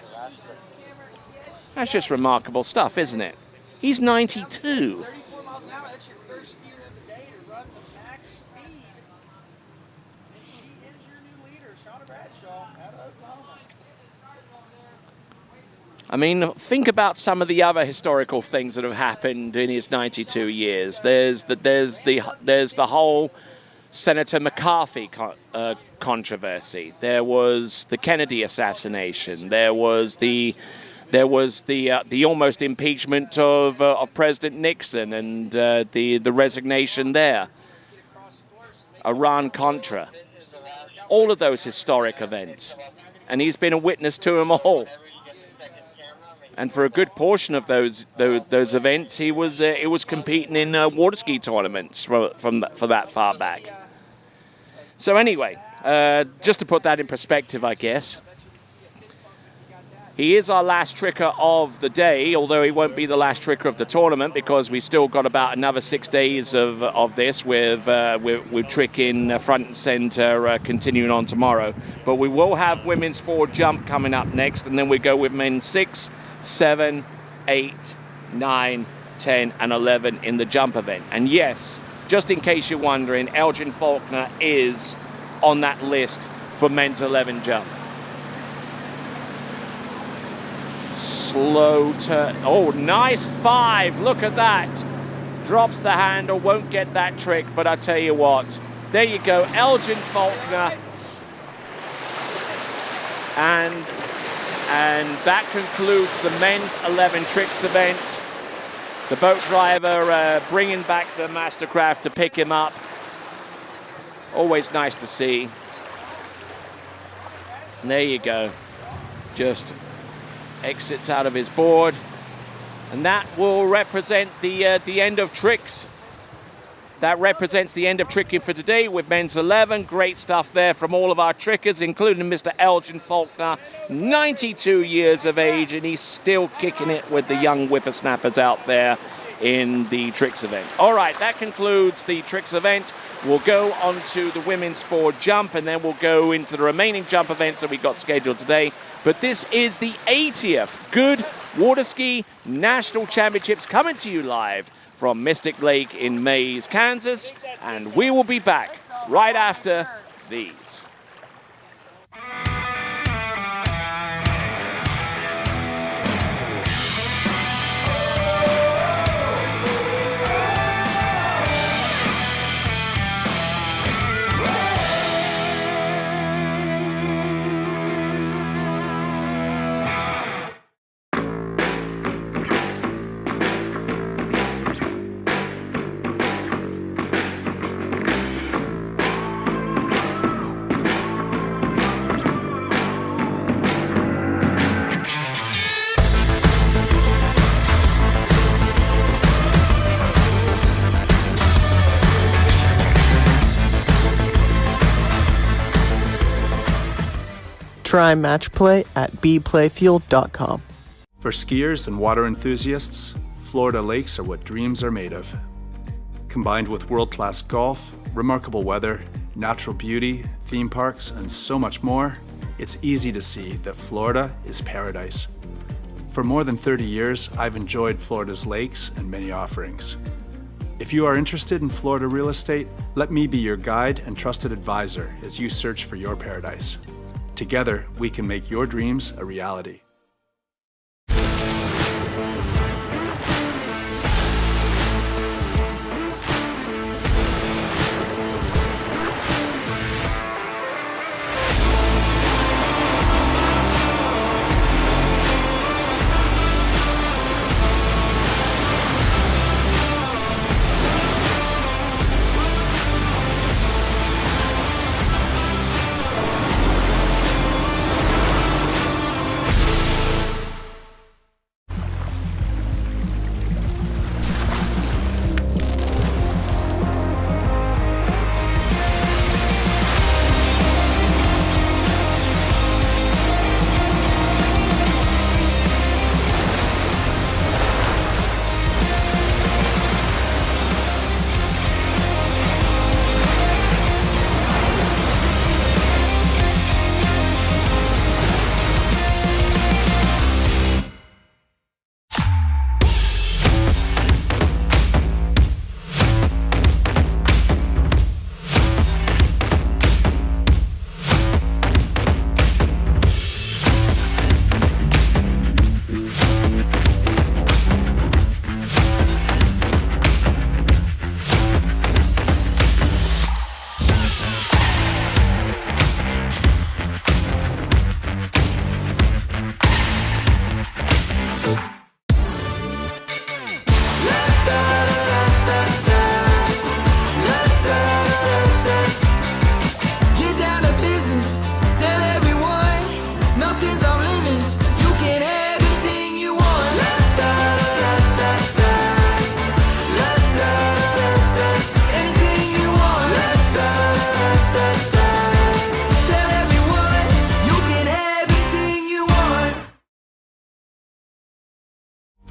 That's just remarkable stuff, isn't it? He's 92. I mean, think about some of the other historical things that have happened in his 92 years. There's the whole Senator McCarthy controversy. There was the Kennedy assassination. There was the almost impeachment of President Nixon and the resignation there. Iran-Contra. All of those historic events, and he's been a witness to them all. And for a good portion of those events, he was competing in water ski tournaments for that far back. So anyway, just to put that in perspective, I guess, he is our last tricker of the day, although he won't be the last tricker of the tournament because we still got about another 6 days of this with tricking front and center continuing on tomorrow. But we will have women's 4 jump coming up next, and then we go with men's 6, 7, 8, 9, 10, and 11 in the jump event. And yes, just in case you're wondering, Elgin Faulkner is on that list for men's 11 jump. Slow turn. Oh, nice 5. Look at that. Drops the handle, won't get that trick, but I tell you what, there you go, Elgin Faulkner. And that concludes the men's 11 tricks event. The boat driver bringing back the Mastercraft to pick him up. Always nice to see. And there you go. Just exits out of his board. And that will represent the end of tricks. That represents the end of tricking for today with men's 11. Great stuff there from all of our trickers, including Mr. Elgin Faulkner, 92 years of age, and he's still kicking it with the young whippersnappers out there in the tricks event. All right, that concludes the tricks event. We'll go on to the women's 4 jump, and then we'll go into the remaining jump events that we got scheduled today. But this is the 80th Goode Waterski National Championships coming to you live from Mystic Lake in Maize, Kansas, and we will be back right after these. Try match play at bplayfield.com. For skiers and water enthusiasts, Florida lakes are what dreams are made of. Combined with world-class golf, remarkable weather, natural beauty, theme parks, and so much more, it's easy to see that Florida is paradise. For more than 30 years, I've enjoyed Florida's lakes and many offerings. If you are interested in Florida real estate, let me be your guide and trusted advisor as you search for your paradise. Together, we can make your dreams a reality.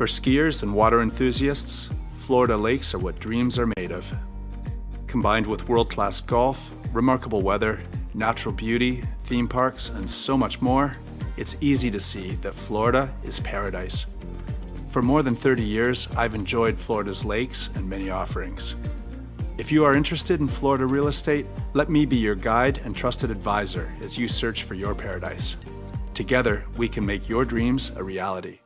For skiers and water enthusiasts, Florida lakes are what dreams are made of. Combined with world-class golf, remarkable weather, natural beauty, theme parks, and so much more, it's easy to see that Florida is paradise. For more than 30 years, I've enjoyed Florida's lakes and many offerings. If you are interested in Florida real estate, let me be your guide and trusted advisor as you search for your paradise. Together, we can make your dreams a reality.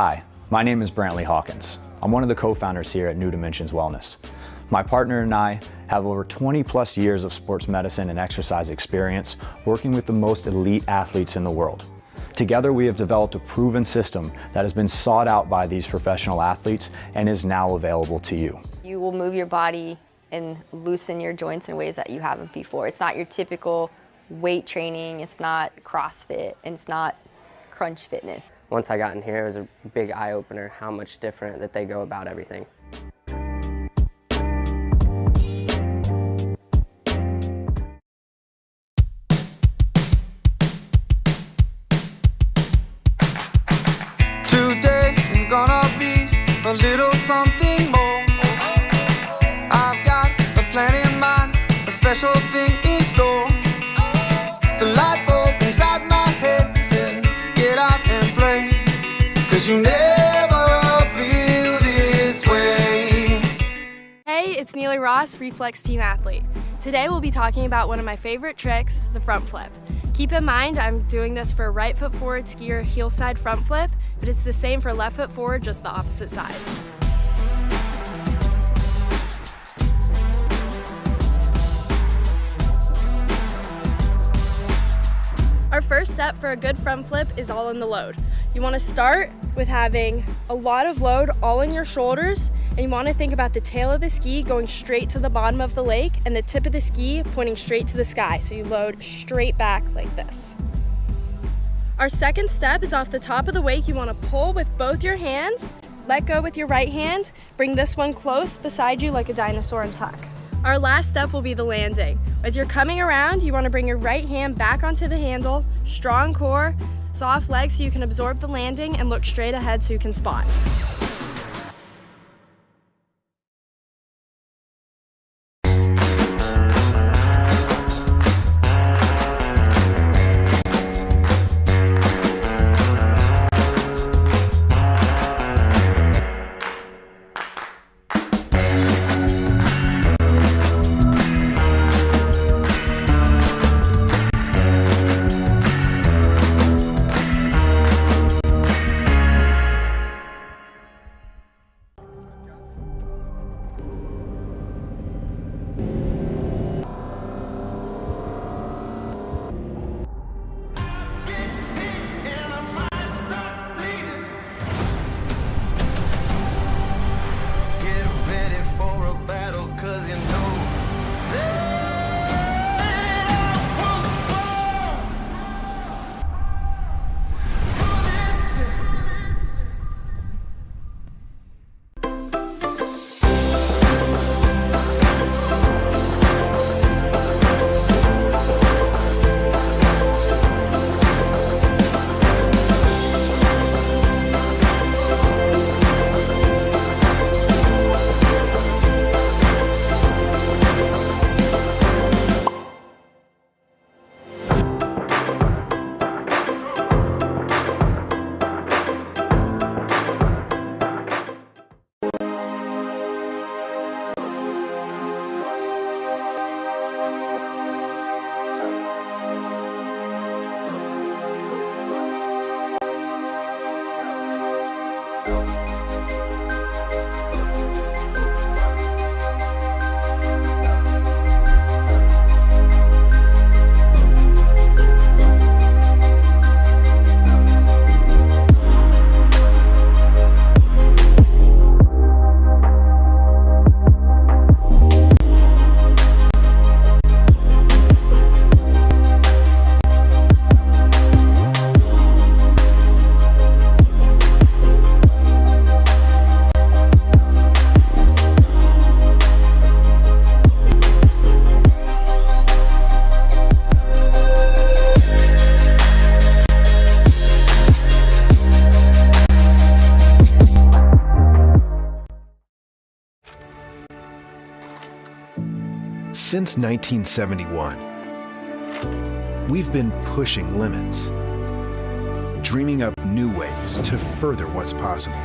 Hi, my name is Brantley Hawkins. I'm one of the co-founders here at New Dimensions Wellness. My partner and I have over 20 plus years of sports medicine and exercise experience working with the most elite athletes in the world. Together, we have developed a proven system that has been sought out by these professional athletes and is now available to you. You will move your body and loosen your joints in ways that you haven't before. It's not your typical weight training, it's not CrossFit, and it's not crunch fitness. Once I got in here, it was a big eye-opener how much different that they go about everything. Today is gonna be a little something more. I've got a plan in mind, a special thing in store. The light bulb inside my head says, get out and play, 'cause you never feel this way. Hey, it's Neely Ross, Reflex Team Athlete. Today we'll be talking about one of my favorite tricks, the front flip. Keep in mind I'm doing this for a right foot forward skier heel side front flip, but it's the same for left foot forward, just the opposite side. Our first step for a good front flip is all in the load. You want to start with having a lot of load all in your shoulders, and you want to think about the tail of the ski going straight to the bottom of the lake and the tip of the ski pointing straight to the sky, so you load straight back like this. Our second step is off the top of the wake. You want to pull with both your hands, let go with your right hand, bring this one close beside you like a dinosaur and tuck. Our last step will be the landing. As you're coming around, you want to bring your right hand back onto the handle, strong core, soft legs so you can absorb the landing, and look straight ahead so you can spot. Since 1971, we've been pushing limits, dreaming up new ways to further what's possible.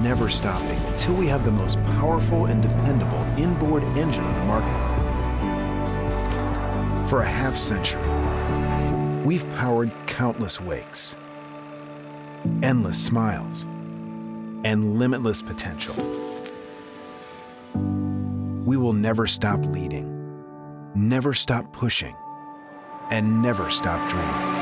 Never stopping until we have the most powerful and dependable inboard engine on the market. For a half century, we've powered countless wakes, endless smiles, and limitless potential. We will never stop leading, never stop pushing, and never stop dreaming.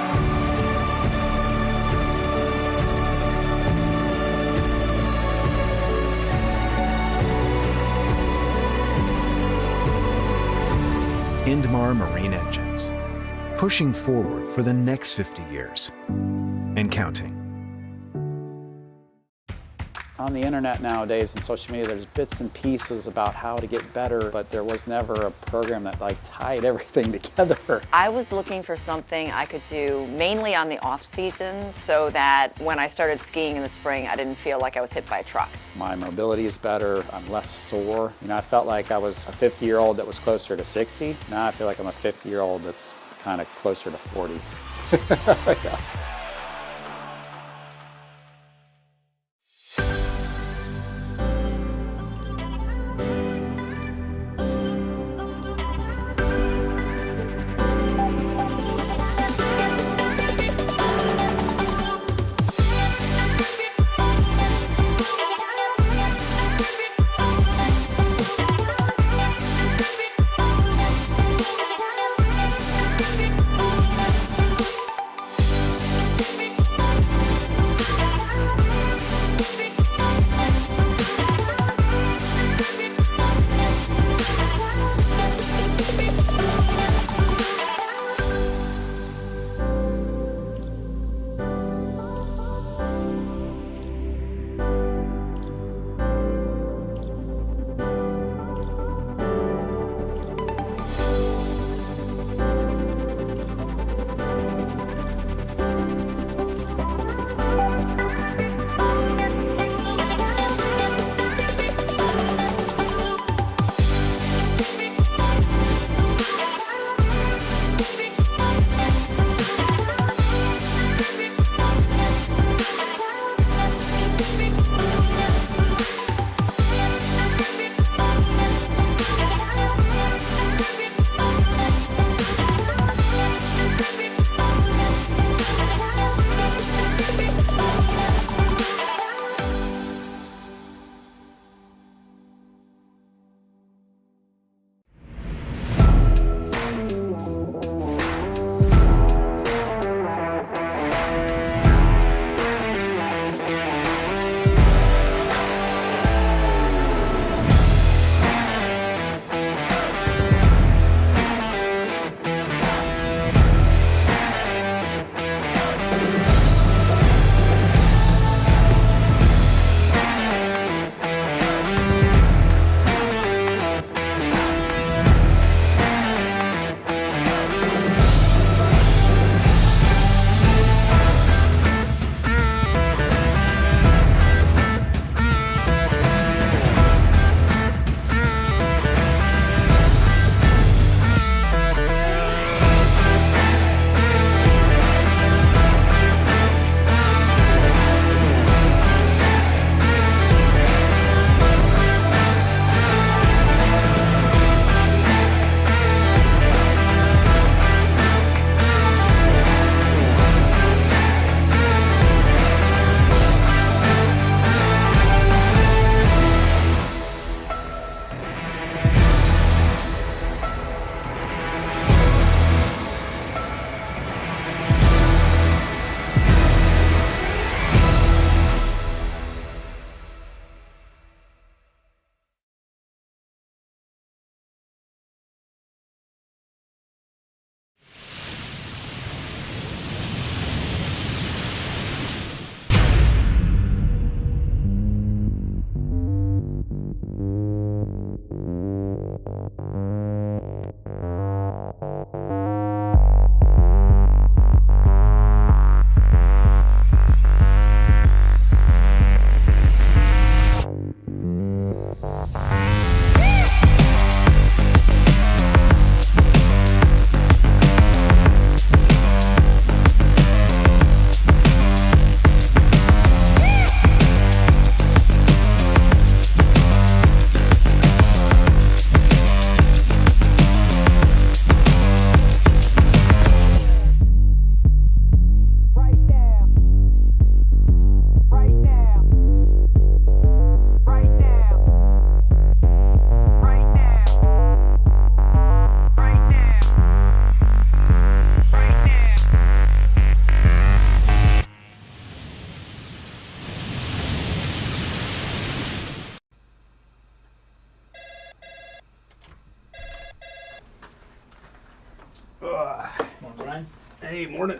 Indmar Marine Engines, pushing forward for the next 50 years and counting. On the internet nowadays and social media, there's bits and pieces about how to get better, but there was never a program that tied everything together. I was looking for something I could do mainly on the off season so that when I started skiing in the spring, I didn't feel like I was hit by a truck. My mobility is better, I'm less sore. I felt like I was a 50-year-old that was closer to 60. Now I feel like I'm a 50-year-old that's kind of closer to 40. Yeah. Hey, morning.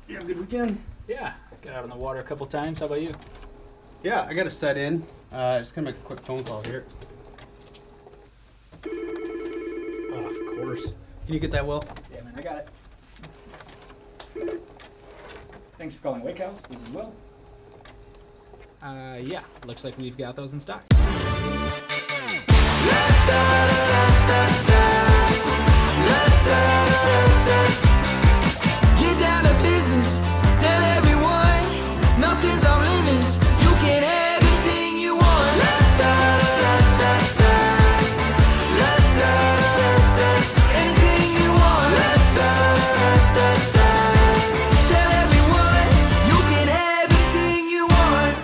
You have a good weekend? Yeah, got out on the water a couple times. How about you? Yeah, I got to set in. Just gonna make a quick phone call here. Oh, of course. Can you get that, Will? Yeah, man, I got it. Thanks for calling Wake House. This is Will. Yeah, looks like we've got those in stock. Get down to business, tell everyone, nothing's off limits. You can have anything you want. Anything you want. Tell everyone, you can have anything you want.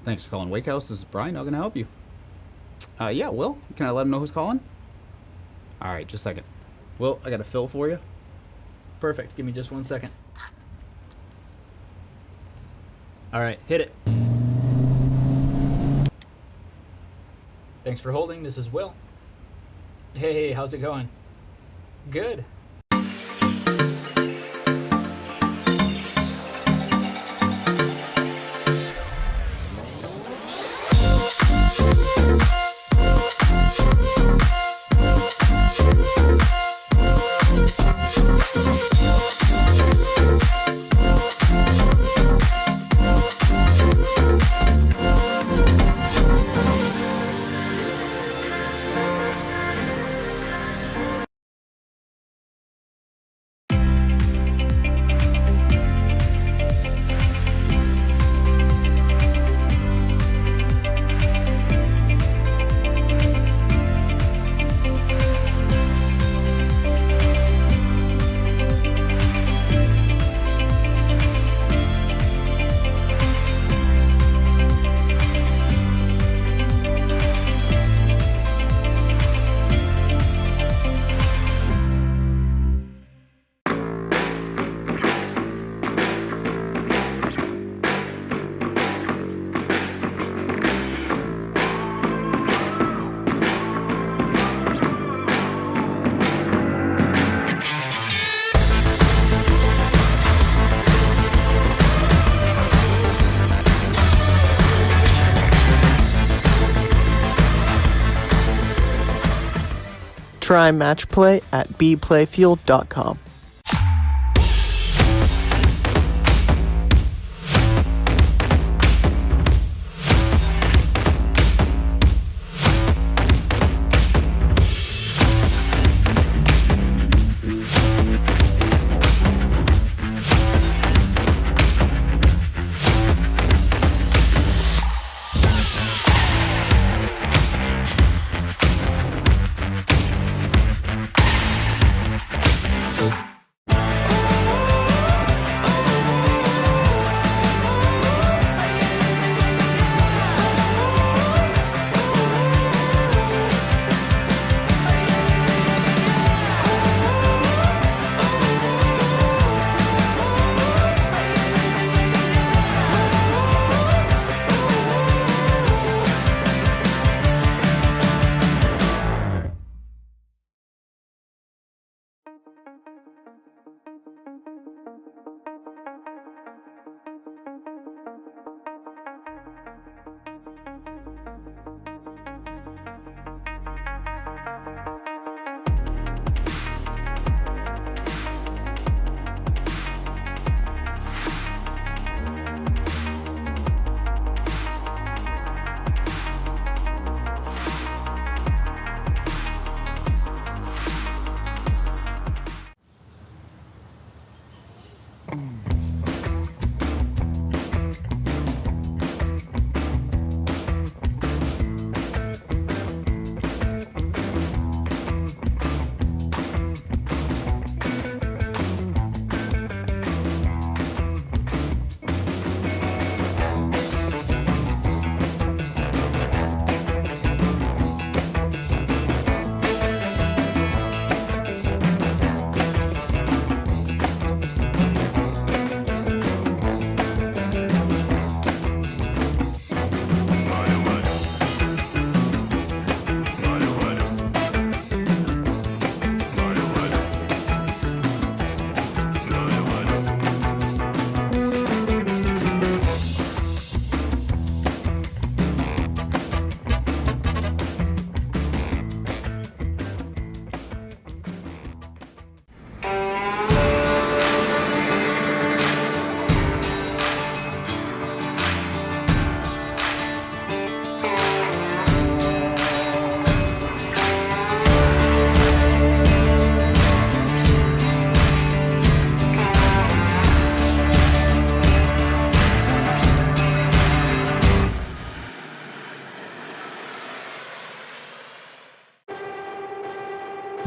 Thanks for calling Wake House. This is Brian. How can I help you? Yeah, Will. Can I let him know who's calling? All right, just a second. Will, I got a fill for you. Perfect. Give me just 1 second. All right, hit it. Thanks for holding. This is Will. Hey, how's it going? Good. Try match play at bplayfield.com.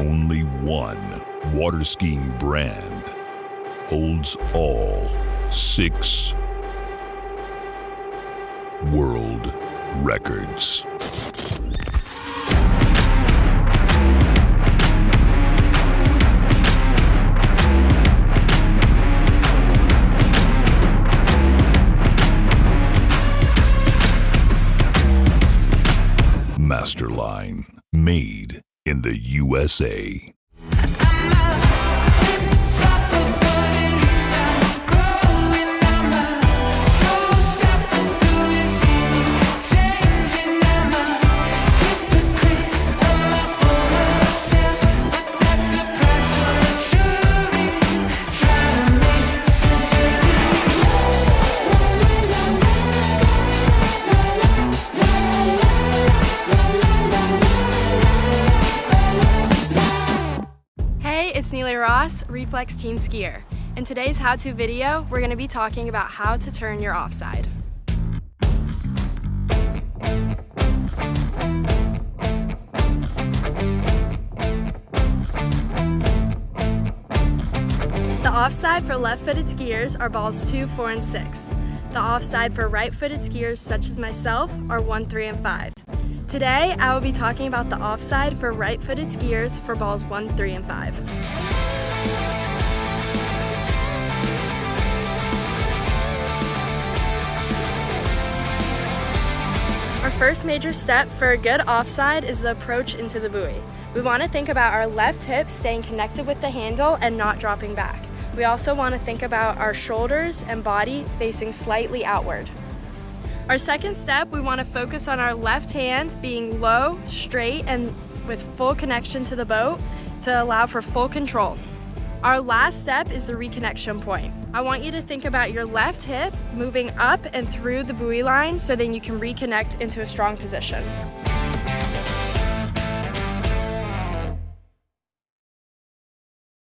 Only one water skiing brand holds all 6 world records. Masterline, made in the USA. Reflex Team Skier. In today's how-to video, we're going to be talking about how to turn your offside. The offside for left-footed skiers are balls 2, 4, and 6. The offside for right-footed skiers such as myself are 1, 3, and 5. Today, I will be talking about the offside for right-footed skiers for balls 1, 3, and 5. Our first major step for a good offside is the approach into the buoy. We want to think about our left hip staying connected with the handle and not dropping back. We also want to think about our shoulders and body facing slightly outward. Our second step, we want to focus on our left hand being low, straight, and with full connection to the boat to allow for full control. Our last step is the reconnection point. I want you to think about your left hip moving up and through the buoy line so then you can reconnect into a strong position.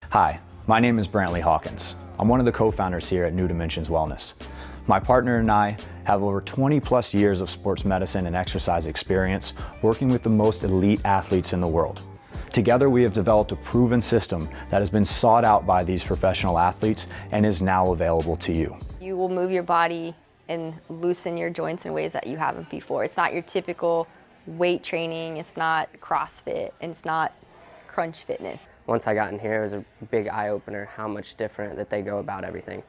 Hi, my name is Brantley Hawkins. I'm one of the co-founders here at New Dimensions Wellness. My partner and I have over 20 plus years of sports medicine and exercise experience working with the most elite athletes in the world. Together, we have developed a proven system that has been sought out by these professional athletes and is now available to you. You will move your body and loosen your joints in ways that you haven't before. It's not your typical weight training, it's not CrossFit, and it's not crunch fitness. Once I got in here, it was a big eye-opener how much different that they go about everything.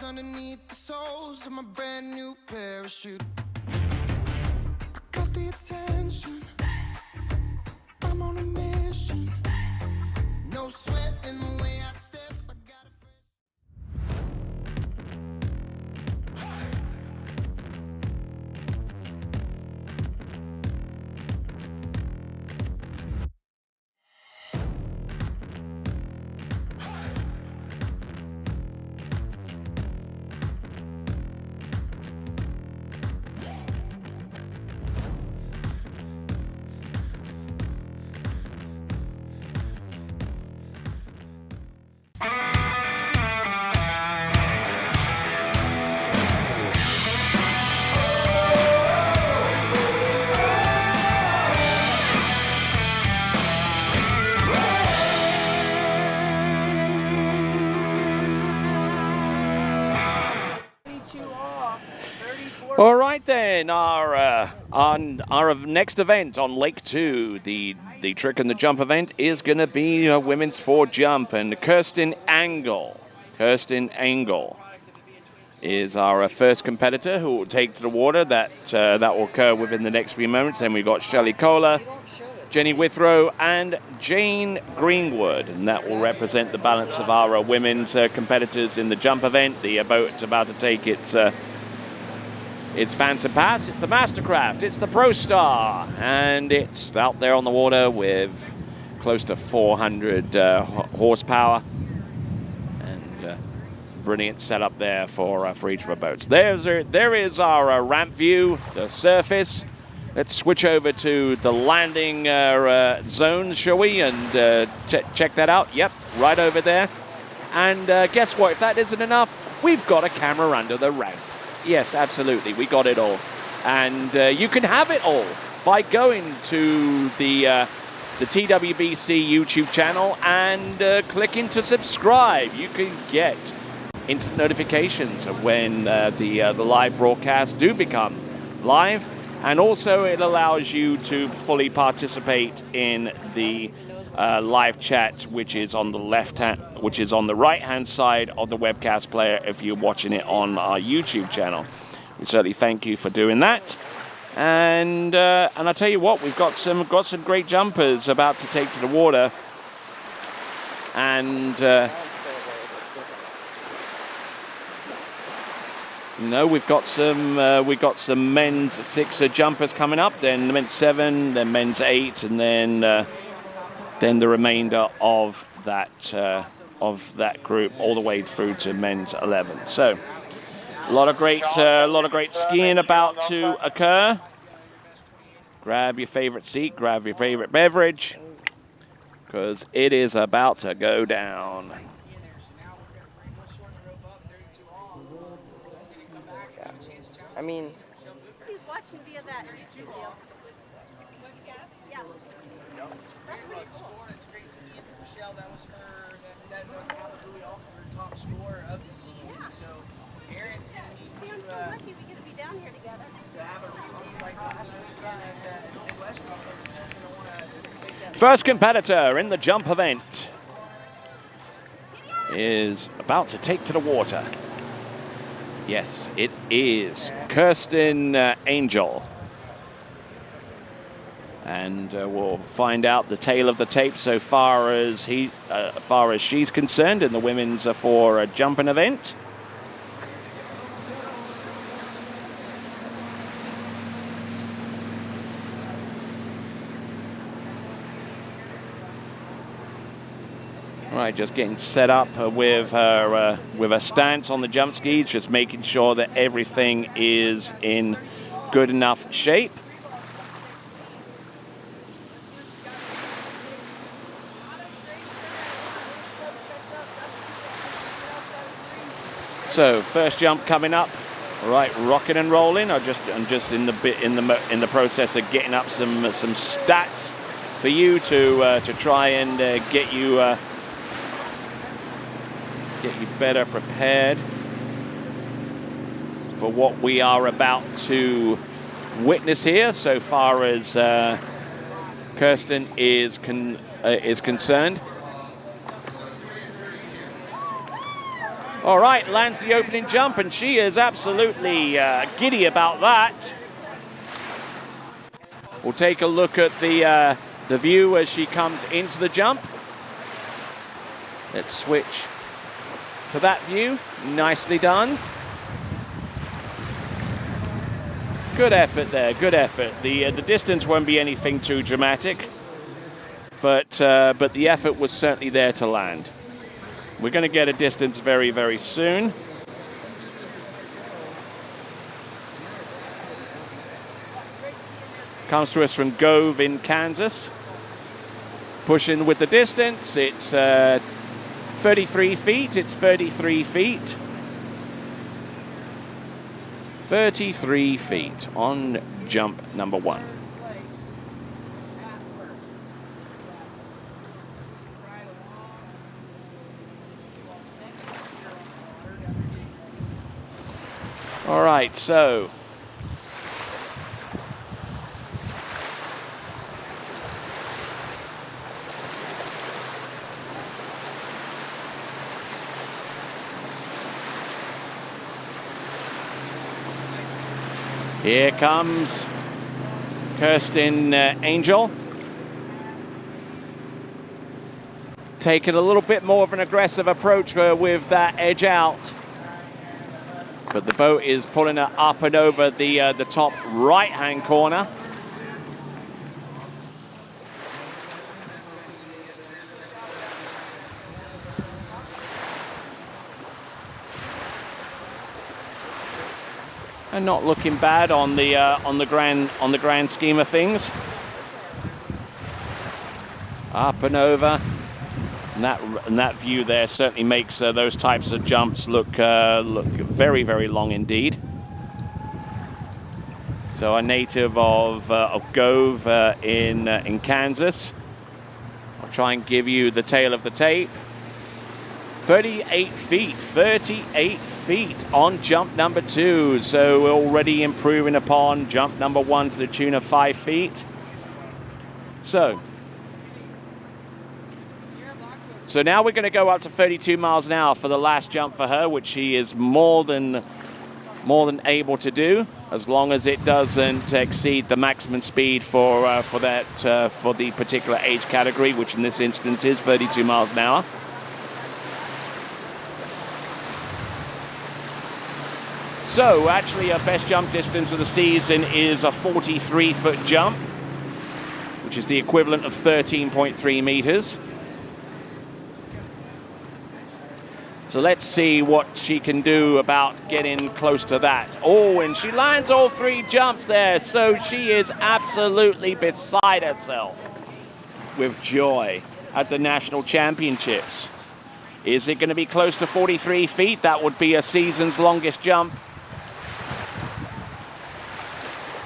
Underneath the soles of my brand new parachute, I got the attention. I'm on a mission. No sweat in the way I step. I got a All right then, our next event on Lake 2, the trick and the jump event, is going to be a women's 4 jump, and Kirsten Angel is our first competitor who will take to the water. That will occur within the next few moments. Then we've got Shelly Kohler, Jenny Withrow, and Jane Greenwood, and that will represent the balance of our women's competitors in the jump event. The boat's about to take its Phantom Pass. It's the Mastercraft, it's the Pro Star, and it's out there on the water with close to 400 horsepower. Brilliant setup there for each of our boats. There is our ramp view, the surface. Let's switch over to the landing zone, shall we? And check that out. Yep, right over there. And guess what? If that isn't enough, we've got a camera under the ramp. Yes, absolutely. We got it all. And you can have it all by going to the TWBC YouTube channel and clicking to subscribe. You can get instant notifications of when the live broadcasts do become live, and also it allows you to fully participate in the live chat, which is on the right hand side of the webcast player if you're watching it on our YouTube channel. We certainly thank you for doing that. And I tell you what, we've got some great jumpers about to take to the water, and we've got some men's 6er jumpers coming up, then men's 7, then men's 8, and then the remainder of that group all the way through to men's 11. So a lot of great skiing about to occur. Grab your favorite seat, grab your favorite beverage, because it is about to go down. I mean, he's watching via that YouTube deal. Yeah. Michelle, that was that was Amador her top scorer of the season. So Aaron's going to need to lucky we get to be down here together. To have a repeat like last week at West Week. She's going to want to take that. First competitor in the jump event is about to take to the water. Yes, it is Kirsten Angel. And we'll find out the tale of the tape so far as she's concerned in the women's 4 jumping event. All right, just getting set up with her stance on the jump skis, just making sure that everything is in good enough shape. So first jump coming up. All right, rocking and rolling. I'm just in the process of getting up some stats for you to try and get you better prepared for what we are about to witness here. So far as Kirsten is concerned. All right, lands the opening jump, and she is absolutely giddy about that. We'll take a look at the view as she comes into the jump. Let's switch to that view. Nicely done. Good effort there, good effort. The distance won't be anything too dramatic, but the effort was certainly there to land. We're going to get a distance very, very soon. Comes to us from Gove in Kansas. Pushing with the distance. It's 33 feet. It's 33 feet. 33 feet on jump number 1. All right, so Here comes Kirsten Angel. Taking a little bit more of an aggressive approach with that edge out. But the boat is pulling her up and over the top right-hand corner. And not looking bad on the grand scheme of things. Up and over. And that view there certainly makes those types of jumps look very, very long indeed. So a native of Gove in Kansas. I'll try and give you the tail of the tape. 38 feet on jump number 2. So we're already improving upon jump number 1 to the tune of 5 feet. So now we're going to go up to 32 miles an hour for the last jump for her, which she is more than able to do, as long as it doesn't exceed the maximum speed for the particular age category, which in this instance is 32 miles an hour. So actually, her best jump distance of the season is a 43-foot jump, which is the equivalent of 13.3 meters. So let's see what she can do about getting close to that. Oh, and she lands all 3 jumps there. So she is absolutely beside herself with joy at the national championships. Is it going to be close to 43 feet? That would be a season's longest jump.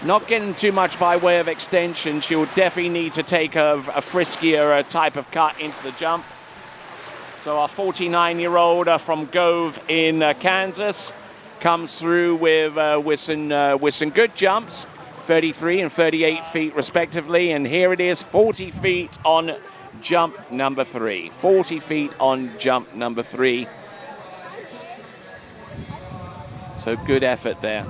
Not getting too much by way of extension. She will definitely need to take a friskier type of cut into the jump. So our 49-year-old from Gove in Kansas comes through with some good jumps, 33 and 38 feet respectively. And here it is, 40 feet on jump number 3. 40 feet on jump number 3. So good effort there.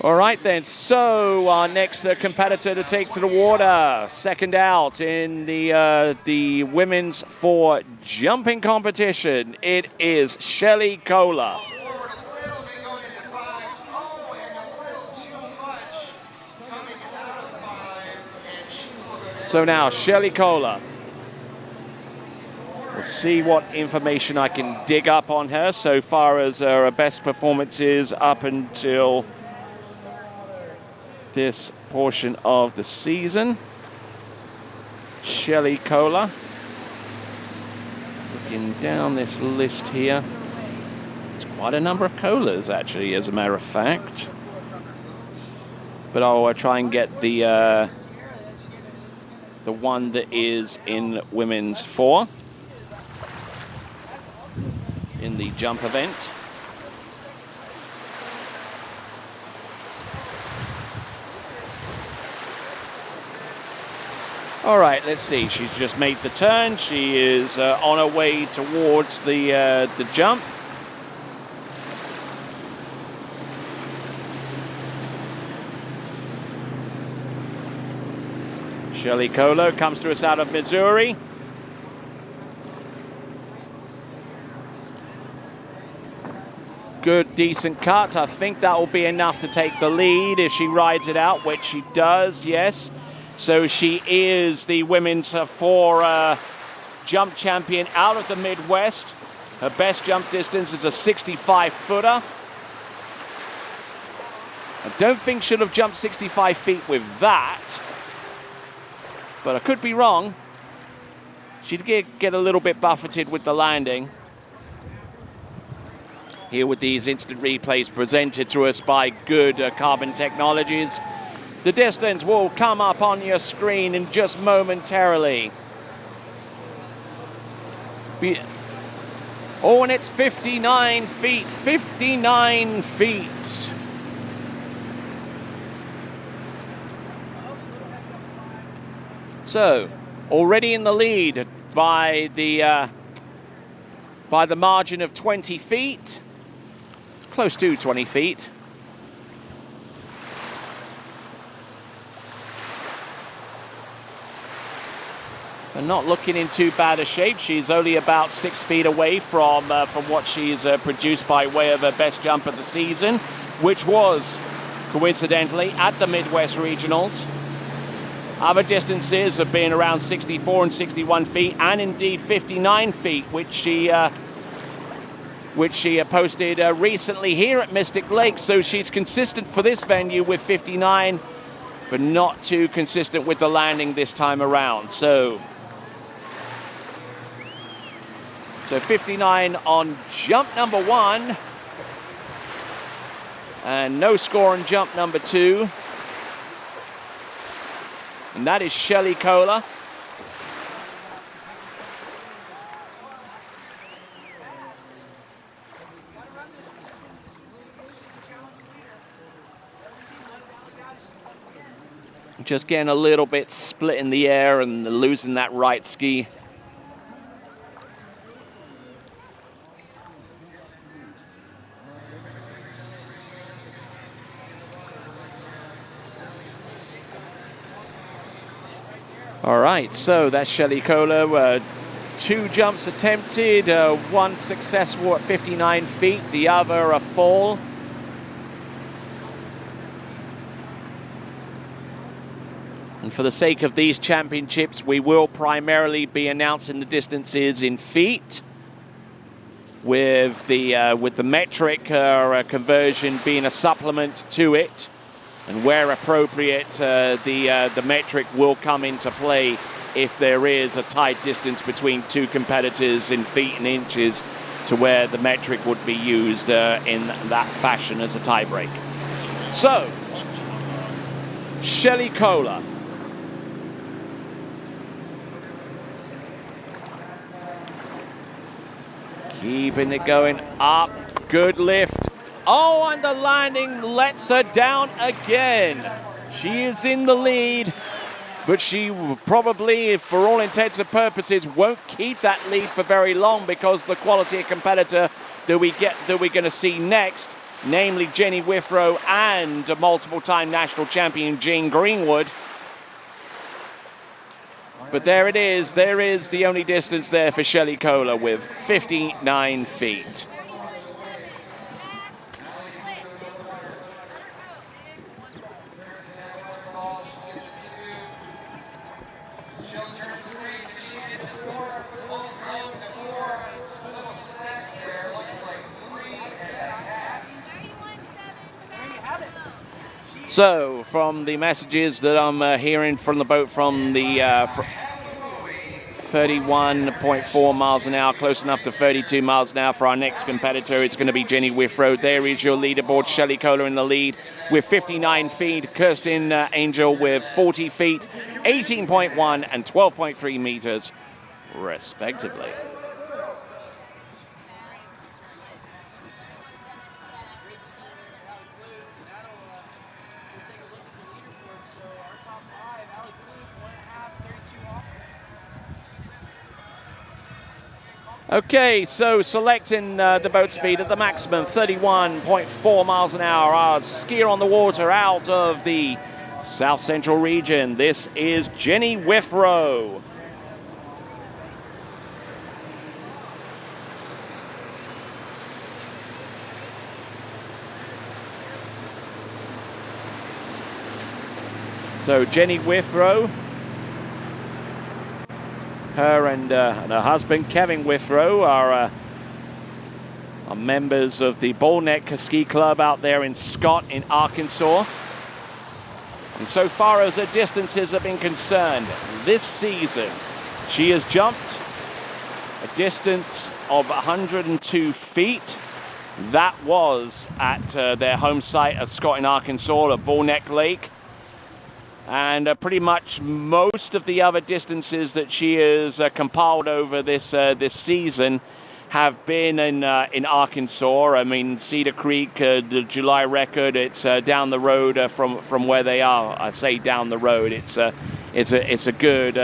All right then, so our next competitor to take to the water, second out in the women's 4 jumping competition, it is Shelly Kohler. So now Shelly Kohler. We'll see what information I can dig up on her so far as her best performances up until this portion of the season. Shelly Kohler. Looking down this list here. It's quite a number of Kohlers, actually, as a matter of fact. But I'll try and get the one that is in women's 4 in the jump event. All right, let's see. She's just made the turn. She is on her way towards the jump. Shelly Kohler comes to us out of Missouri. Good, decent cut. I think that will be enough to take the lead if she rides it out, which she does, yes. So she is the women's 4 jump champion out of the Midwest. Her best jump distance is a 65-footer. I don't think she'll have jumped 65 feet with that, but I could be wrong. She'd get a little bit buffeted with the landing. here with these instant replays presented to us by Good Carbon Technologies. The distance will come up on your screen in just momentarily. Oh, and it's 59 feet, 59 feet. So, already in the lead by the margin of 20 feet, close to 20 feet. But not looking in too bad a shape. She's only about 6 feet away from what she's produced by way of her best jump of the season, which was, coincidentally, at the Midwest Regionals. Other distances have been around 64 and 61 feet, and indeed 59 feet, which she posted recently here at Mystic Lake. So she's consistent for this venue with 59, but not too consistent with the landing this time around. So 59 on jump number 1, and no score on jump number 2. And that is Shelly Kohler. Just getting a little bit split in the air and losing that right ski. All right, so that's Shelly Kohler. 2 jumps attempted, 1 successful at 59 feet, the other a fall. And for the sake of these championships, we will primarily be announcing the distances in feet, with the metric conversion being a supplement to it. And where appropriate, the metric will come into play if there is a tight distance between 2 competitors in feet and inches, to where the metric would be used in that fashion as a tiebreak. So, Shelly Kohler. Keeping it going up, good lift. Oh, and the landing lets her down again. She is in the lead, but she probably, for all intents and purposes, won't keep that lead for very long, because the quality of competitor that we're going to see next, namely Jenny Withrow and a multiple-time national champion Jane Greenwood. But there it is. There is the only distance there for Shelly Kohler with 59 feet. So, from the messages that I'm hearing from the boat from the 31.4 miles an hour, close enough to 32 miles an hour for our next competitor, it's going to be Jenny Withrow. There is your leaderboard. Shelly Kohler in the lead with 59 feet. Kirsten Angel with 40 feet, 18.1 and 12.3 meters, respectively. Okay, so selecting the boat speed at the maximum, 31.4 miles an hour. Our skier on the water out of the South Central region. This is Jenny Withrow. So Jenny Withrow, her and her husband, Kevin Withrow, are members of the Bull Neck Ski Club out there in Scott in Arkansas. And so far as her distances have been concerned, this season, she has jumped a distance of 102 feet, That was at their home site at Scott in Arkansas at Bull Neck Lake. And pretty much most of the other distances that she has compiled over this season have been in Arkansas. I mean, Cedar Creek, the July record, it's down the road from where they are. I say down the road. It's a good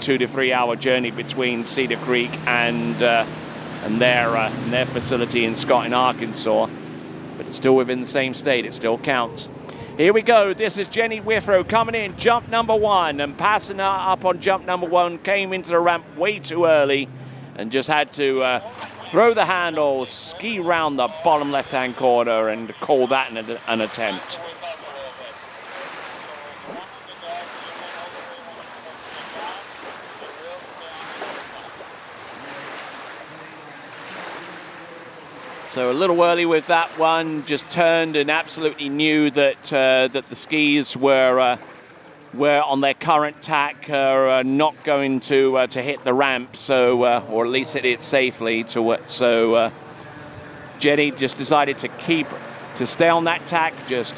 2 to 3 hour journey between Cedar Creek and their facility in Scott in Arkansas. But it's still within the same state. It still counts. Here we go. This is Jenny Withrow coming in, jump number 1, and passing her up on jump number 1. Came into the ramp way too early and just had to throw the handle, ski round the bottom left-hand corner, and call that an attempt. So a little early with that one, just turned and absolutely knew that that the skis were on their current tack, not going to hit the ramp, so or at least hit it safely. So Jenny just decided to stay on that tack, just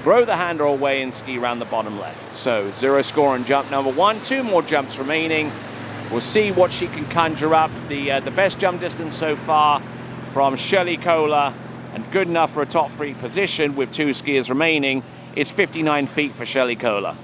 throw the handle away and ski around the bottom left. So 0 score on jump number 1, 2 more jumps remaining. We'll see what she can conjure up. The best jump distance so far from Shelly Kohler, and good enough for a top 3 position with 2 skiers remaining, is 59 feet for Shelly Kohler.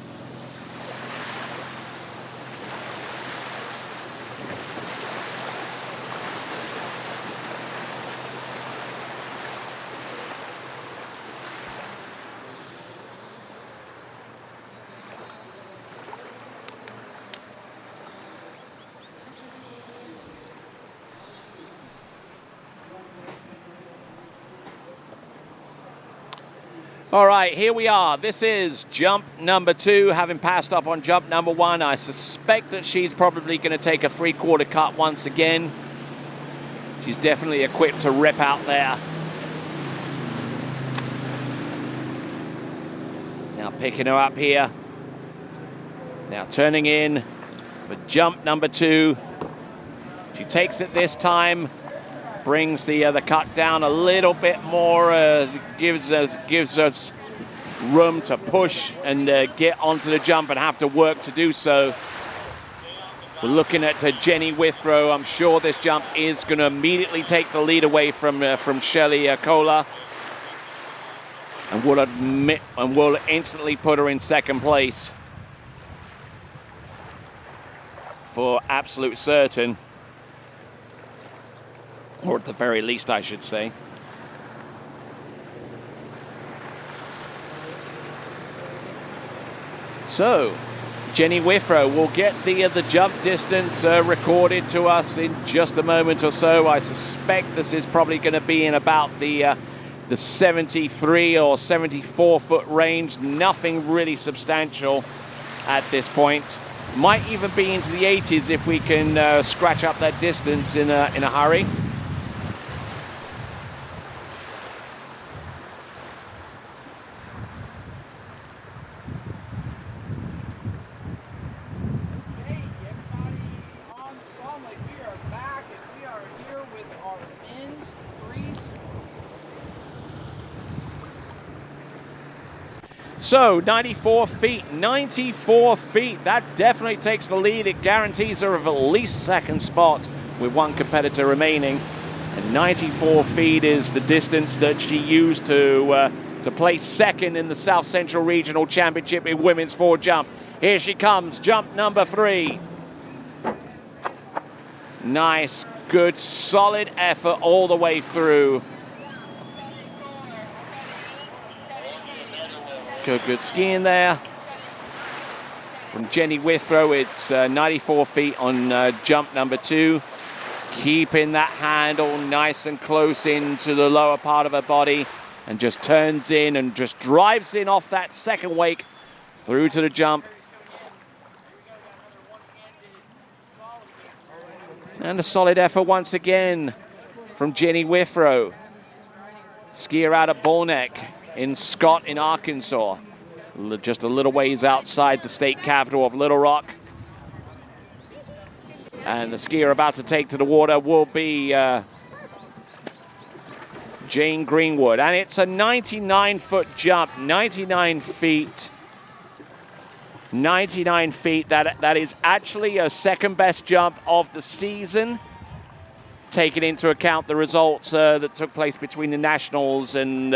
All right, here we are. This is jump number 2, having passed up on jump number 1. I suspect that she's probably going to take a 3/4 cut once again. She's definitely equipped to rip out there. Now picking her up here. Now turning in for jump number 2. She takes it this time. Brings the cut down a little bit more, gives us room to push and get onto the jump and have to work to do so. We're looking at Jenny Withrow. I'm sure this jump is going to immediately take the lead away from Shelly Kohler, and will instantly put her in second place for absolute certain. Or at the very least, I should say. So, Jenny Withrow will get the jump distance recorded to us in just a moment or so. I suspect this is probably going to be in about the 73 or 74 foot range. Nothing really substantial at this point. Might even be into the 80s if we can scratch up that distance in a hurry. So 94 feet, that definitely takes the lead. It guarantees her of at least second spot with 1 competitor remaining. And 94 feet is the distance that she used to place second in the South Central Regional Championship in women's 4 jump. Here she comes, jump number 3. Nice, good, solid effort all the way through. Good skiing there from Jenny Withrow. It's 94 feet on jump number 2. Keeping that handle nice and close into the lower part of her body, and just turns in and just drives in off that second wake through to the jump. And a solid effort once again from Jenny Withrow. Skier out of Bull Neck in Scott in Arkansas, just a little ways outside the state capital of Little Rock. And the skier about to take to the water will be Jane Greenwood. And it's a 99-foot jump, 99 feet. 99 feet. That is actually a second-best jump of the season, taking into account the results that took place between the Nationals and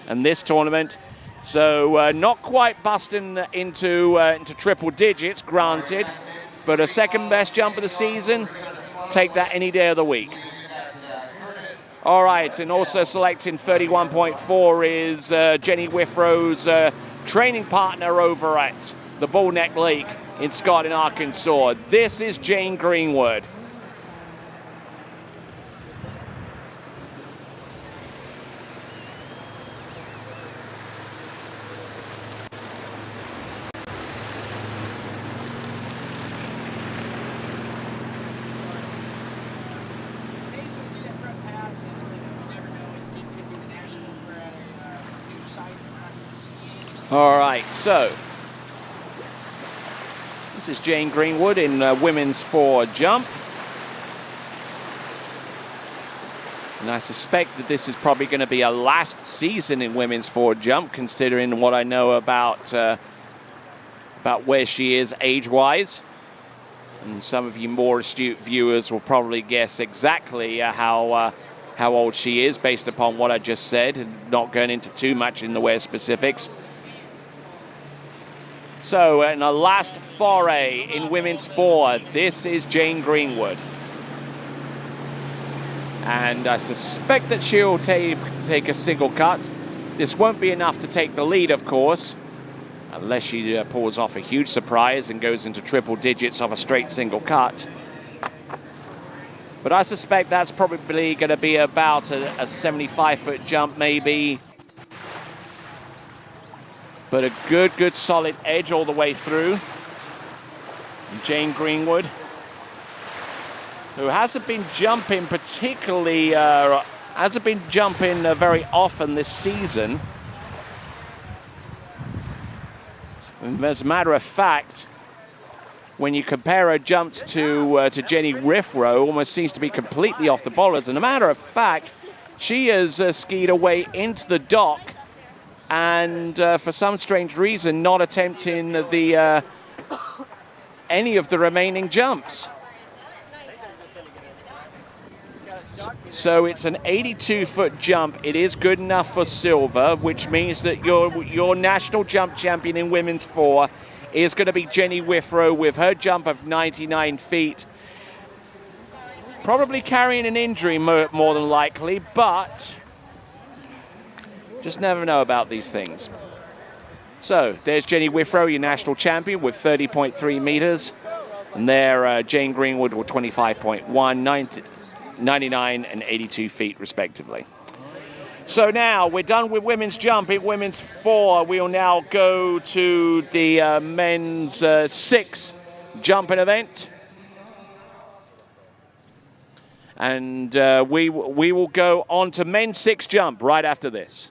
this tournament. So not quite busting into triple digits, granted, but a second-best jump of the season. Take that any day of the week. All right, and also selecting 31.4 is Jenny Withrow's training partner over at the Bullneck Lake in Scotland, Arkansas. This is Jane Greenwood. All right, so this is Jane Greenwood in women's 4 jump. And I suspect that this is probably going to be a last season in women's 4 jump, considering what I know about where she is age-wise. And some of you more astute viewers will probably guess exactly how old she is based upon what I just said, and not going into too much in the way of specifics. So, in a last foray in women's 4, this is Jane Greenwood. And I suspect that she'll take a single cut. This won't be enough to take the lead, of course, unless she pulls off a huge surprise and goes into triple digits off a straight single cut. But I suspect that's probably going to be about a 75-foot jump, maybe. But a good solid edge all the way through. And Jane Greenwood, who hasn't been jumping particularly, very often this season. And as a matter of fact, when you compare her jumps to Jenny Withrow, almost seems to be completely off the ball. As a matter of fact, she has skied away into the dock, and for some strange reason not attempting any of the remaining jumps. So it's an 82-foot jump. It is good enough for silver, which means that your national jump champion in women's 4 is going to be Jenny Withrow with her jump of 99 feet. Probably carrying an injury more than likely, but just never know about these things. So there's Jenny Withrow, your national champion, with 30.3 meters. And there, Jane Greenwood with 25.1, 99 and 82 feet, respectively. So now we're done with women's jump. In women's 4, we'll now go to the men's 6 jumping event. And we will go on to men's 6 jump right after this.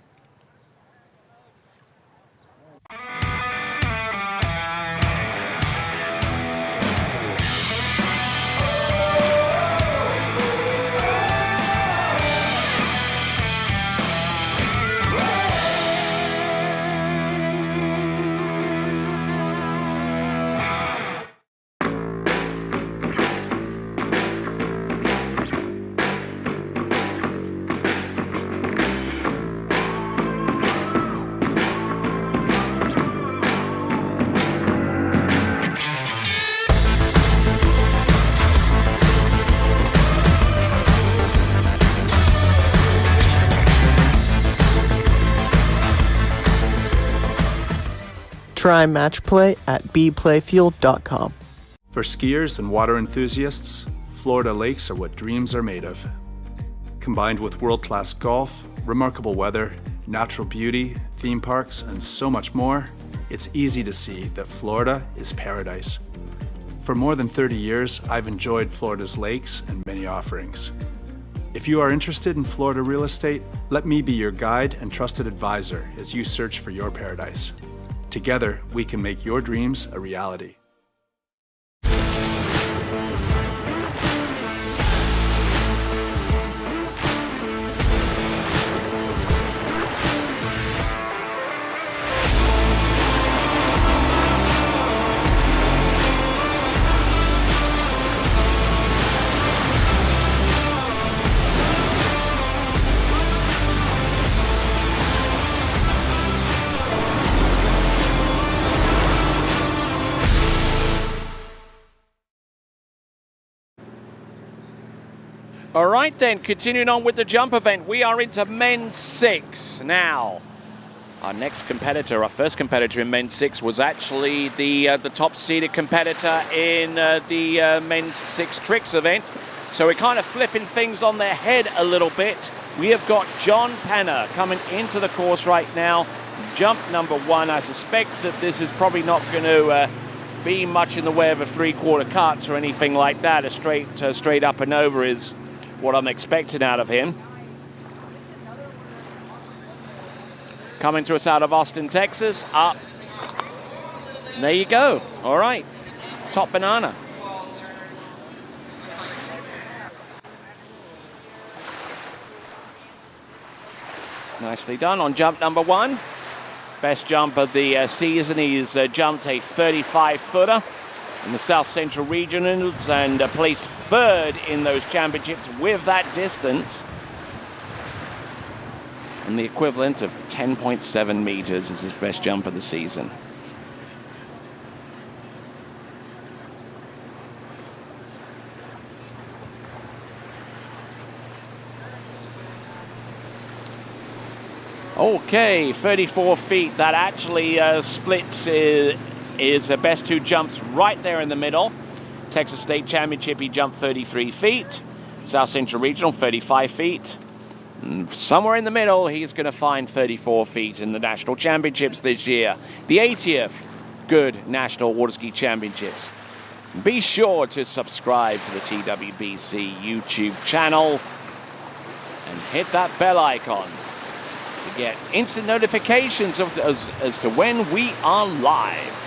Try match play at bplayfield.com. For skiers and water enthusiasts, Florida lakes are what dreams are made of. Combined with world-class golf, remarkable weather, natural beauty, theme parks, and so much more, it's easy to see that Florida is paradise. For more than 30 years, I've enjoyed Florida's lakes and many offerings. If you are interested in Florida real estate, let me be your guide and trusted advisor as you search for your paradise. Together, we can make your dreams a reality. All right, then, continuing on with the jump event, we are into men's 6 now. Our next competitor, our first competitor in men's 6, was actually the top-seeded competitor in the men's 6 tricks event. So we're kind of flipping things on their head a little bit. We have got John Penner coming into the course right now. Jump number 1. I suspect that this is probably not going to be much in the way of a three-quarter cut or anything like that. A straight up and over is what I'm expecting out of him. Coming to us out of Austin, Texas. Up. And there you go. All right. Top banana. Nicely done on jump number 1. Best jump of the season. He's jumped a 35-footer in the South Central Regionals and placed 3rd in those championships with that distance. And the equivalent of 10.7 meters is his best jump of the season. Okay, 34 feet. That actually splits is the best 2 jumps right there in the middle. Texas State Championship, he jumped 33 feet. South Central Regional, 35 feet. And somewhere in the middle, he's going to find 34 feet in the National Championships this year. The 80th Goode National Waterski Championships. Be sure to subscribe to the TWBC YouTube channel and hit that bell icon to get instant notifications as to when we are live.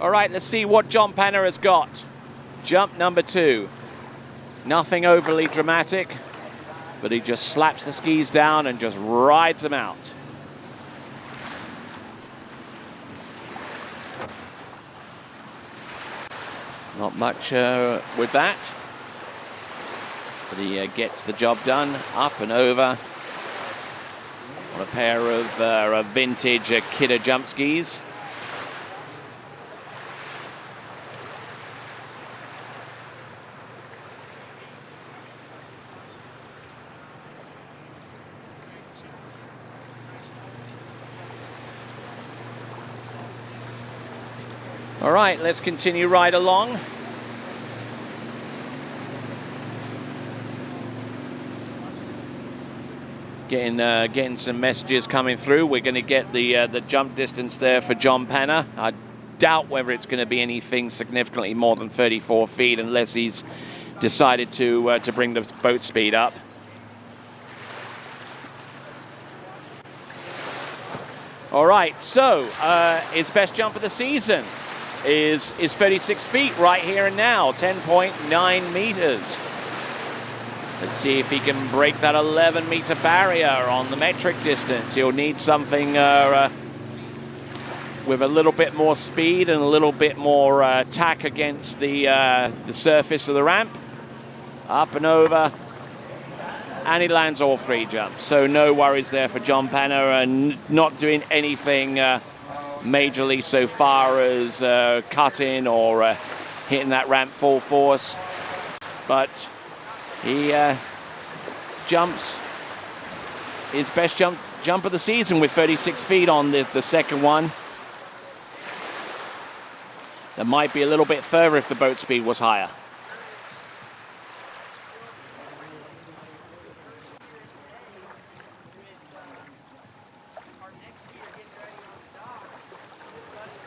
All right, let's see what John Penner has got. Jump number 2. Nothing overly dramatic, but he just slaps the skis down and just rides them out. Not much with that, but he gets the job done, up and over on a pair of vintage Kidder jump skis. All right, let's continue right along. Getting some messages coming through. We're going to get the jump distance there for John Penner. I doubt whether it's going to be anything significantly more than 34 feet unless he's decided to bring the boat speed up. All right, so his best jump of the season is 36 feet right here and now, 10.9 meters. Let's see if he can break that 11-meter barrier on the metric distance. He'll need something with a little bit more speed and a little bit more tack against the surface of the ramp. Up and over, and he lands all 3 jumps. So no worries there for John Penner, and not doing anything majorly so far as cutting or hitting that ramp full force, but he jumps his best jump of the season with 36 feet on the second one. That might be a little bit further if the boat speed was higher.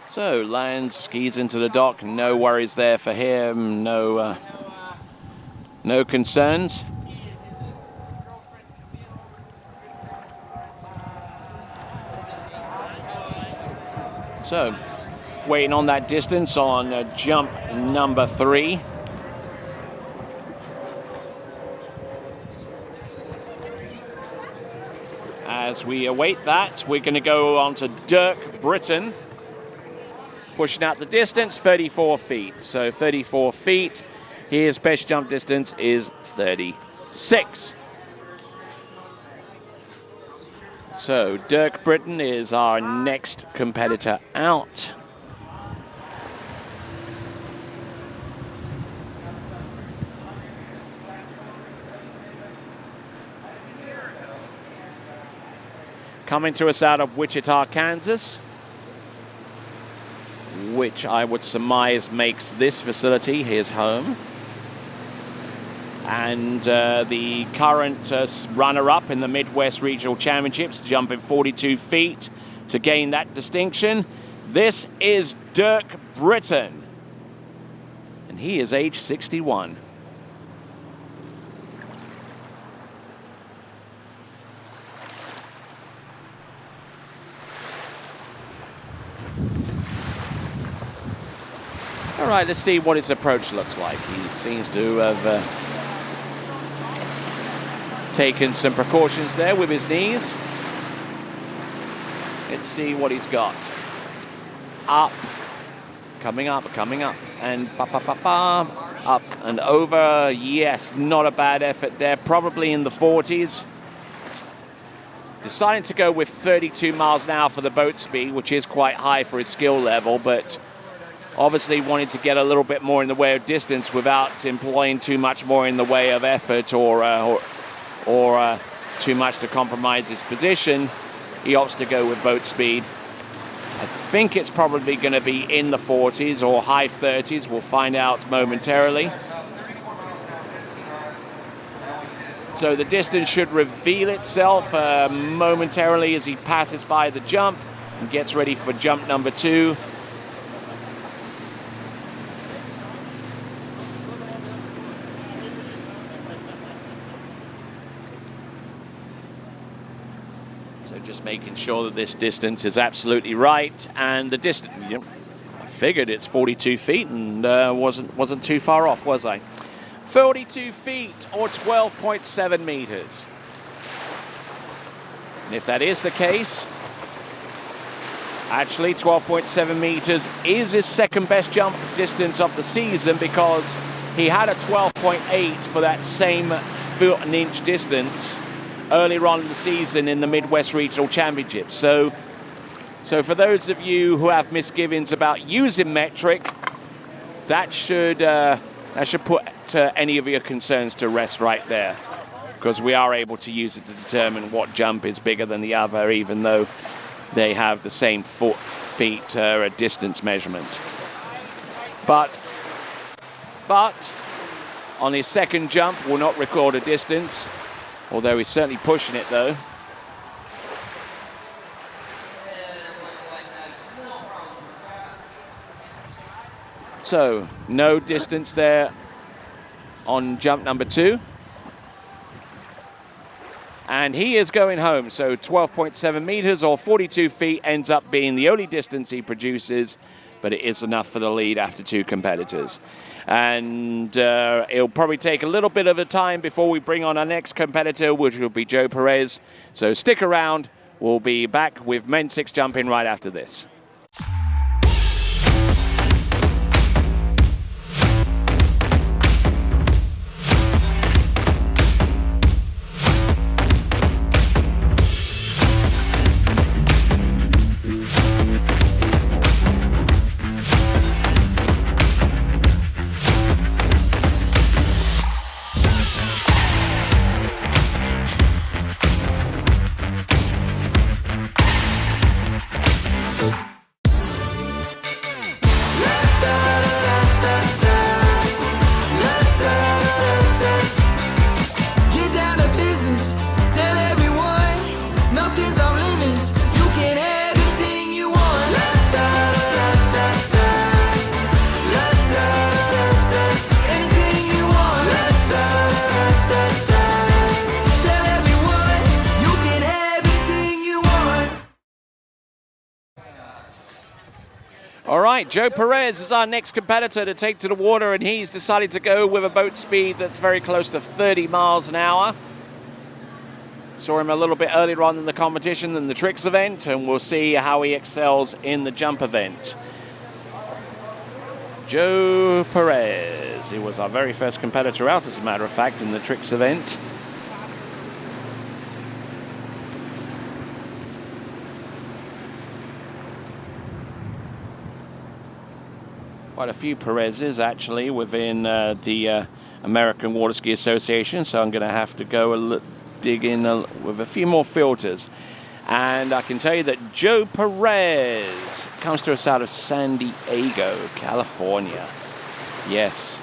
So lands, skis into the dock, no worries there for him, no concerns. So waiting on that distance on jump number 3. As we await that, we're going to go on to Dirk Britten. Pushing out the distance, 34 feet. So 34 feet. His best jump distance is 36. So Dirk Britten is our next competitor out. Coming to us out of Wichita, Kansas, which I would surmise makes this facility his home. And the current runner-up in the Midwest Regional Championships, jumping 42 feet to gain that distinction. This is Dirk Britten, and he is age 61. All right, let's see what his approach looks like. He seems to have taken some precautions there with his knees. Let's see what he's got. Up, coming up, and up and over. Yes, not a bad effort there, probably in the 40s. Deciding to go with 32 miles an hour for the boat speed, which is quite high for his skill level, but obviously wanting to get a little bit more in the way of distance without employing too much more in the way of effort or too much to compromise his position. He opts to go with boat speed. I think it's probably going to be in the 40s or high 30s. We'll find out momentarily. So the distance should reveal itself momentarily as he passes by the jump and gets ready for jump number 2. Just making sure that this distance is absolutely right, and the distance, I figured it's 42 feet and wasn't too far off, was I? 42 feet or 12.7 meters. And if that is the case, actually 12.7 meters is his second best jump distance of the season, because he had a 12.8 for that same foot and inch distance earlier on in the season in the Midwest Regional Championships. So for those of you who have misgivings about using metric, that should put any of your concerns to rest right there, because we are able to use it to determine what jump is bigger than the other, even though they have the same feet distance measurement. But on his second jump, we'll not record a distance. Although he's certainly pushing it, though. So, no distance there on jump number 2. And he is going home. So 12.7 meters or 42 feet ends up being the only distance he produces, but it is enough for the lead after 2 competitors. And it'll probably take a little bit of a time before we bring on our next competitor, which will be Joe Perez. So stick around. We'll be back with men's 6 jumping right after this. All right, Joe Perez is our next competitor to take to the water, and he's decided to go with a boat speed that's very close to 30 miles an hour. Saw him a little bit earlier on in the competition than the tricks event, and we'll see how he excels in the jump event. Joe Perez, he was our very first competitor out, as a matter of fact, in the tricks event. quite a few Perez's actually within the American Waterski Association, so I'm going to have to go dig in with a few more filters. And I can tell you that Joe Perez comes to us out of San Diego, California. Yes.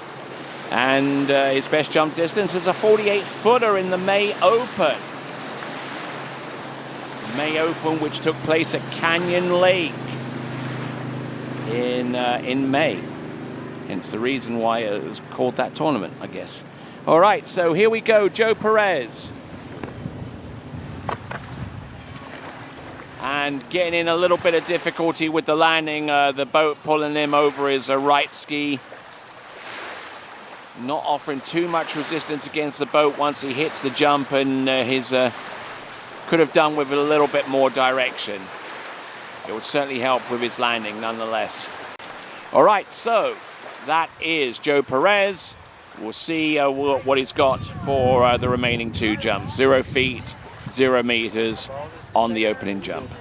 And his best jump distance is a 48-footer in the May Open. May Open, which took place at Canyon Lake in May. Hence the reason why it was called that tournament, I guess. All right, so here we go, Joe Perez. And getting in a little bit of difficulty with the landing, the boat pulling him over his right ski. Not offering too much resistance against the boat once he hits the jump, and could have done with a little bit more direction. It would certainly help with his landing nonetheless. All right, so that is Joe Perez. We'll see what he's got for the remaining 2 jumps. 0 feet, 0 meters on the opening jump.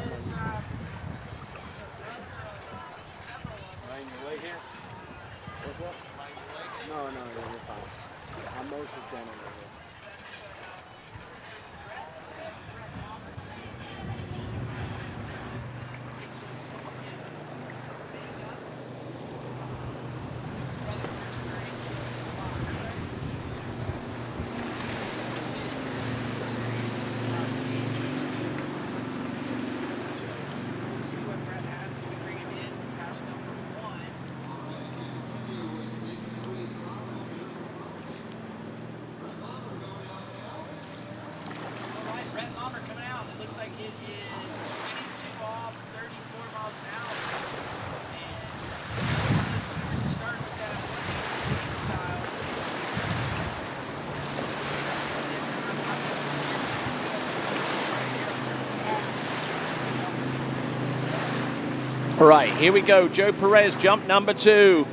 All right, here we go. Joe Perez, jump number 2.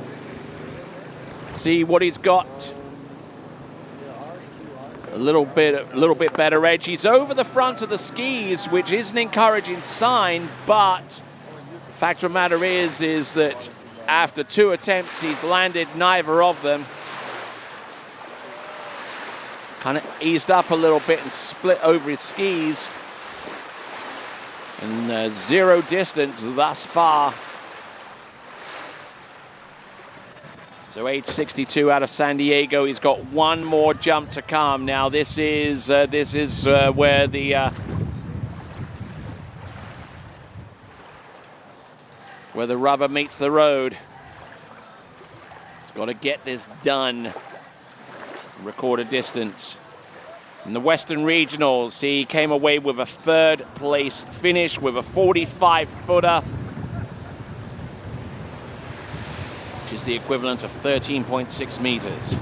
Let's see what he's got. A little bit better edge. He's over the front of the skis, which is an encouraging sign, but the fact of the matter is that after 2 attempts, he's landed neither of them. Kind of eased up a little bit and split over his skis. And 0 distance thus far. So age 62 out of San Diego. He's got 1 more jump to come. Now this is where the rubber meets the road. He's got to get this done. Record a distance. In the Western Regionals, he came away with a 3rd place finish with a 45-footer, which is the equivalent of 13.6 meters.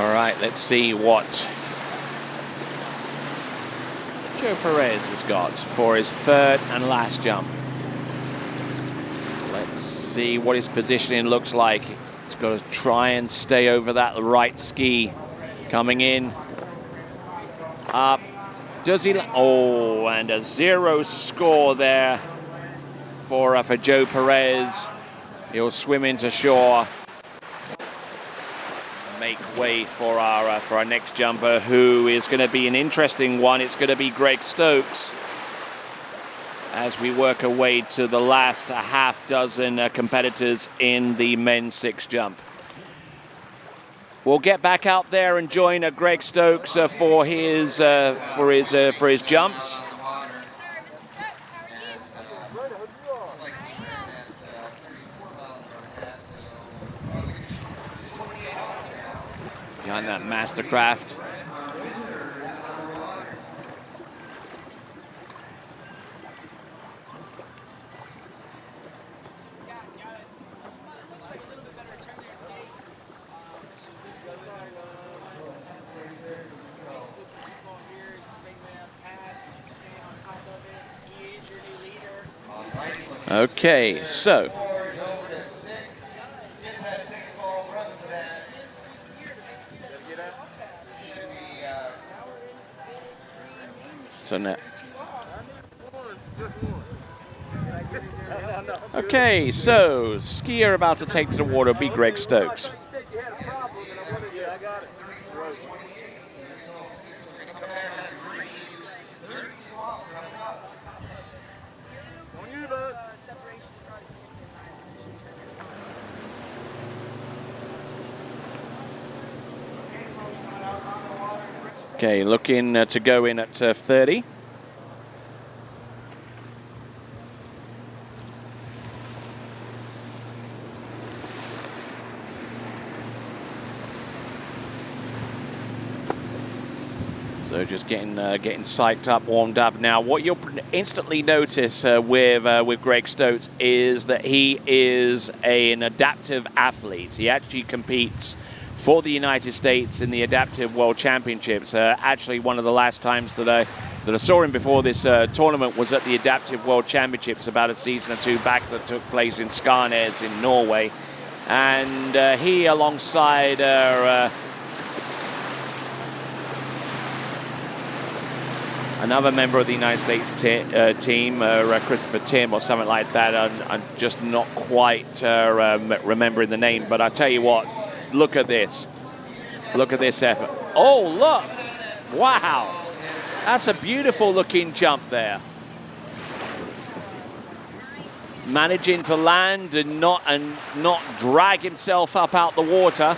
All right, let's see what Joe Perez has got for his 3rd and last jump. Let's see what his positioning looks like. He's got to try and stay over that right ski. Coming in, up. Does he? Oh, and a 0 score there for Joe Perez. He'll swim into shore. Make way for our next jumper, who is going to be an interesting one. It's going to be Greg Stokes as we work our way to the last half dozen competitors in the men's 6 jump. We'll get back out there and join Greg Stokes for his jumps. Behind that Mastercraft. Okay, so now. Okay, so skier about to take to the water will be Greg Stokes. Okay, looking to go in at 30. So just getting psyched up, warmed up. Now, what you'll instantly notice with Greg Stokes is that he is an adaptive athlete. He actually competes for the United States in the Adaptive World Championships. Actually, one of the last times that I saw him before this tournament was at the Adaptive World Championships about a season or two back that took place in Skarnes in Norway. And he, alongside another member of the United States team, Christopher Tim or something like that. I'm just not quite remembering the name, but I tell you what, look at this. Look at this effort. Oh, look. Wow. That's a beautiful looking jump there. Managing to land and not drag himself up out the water.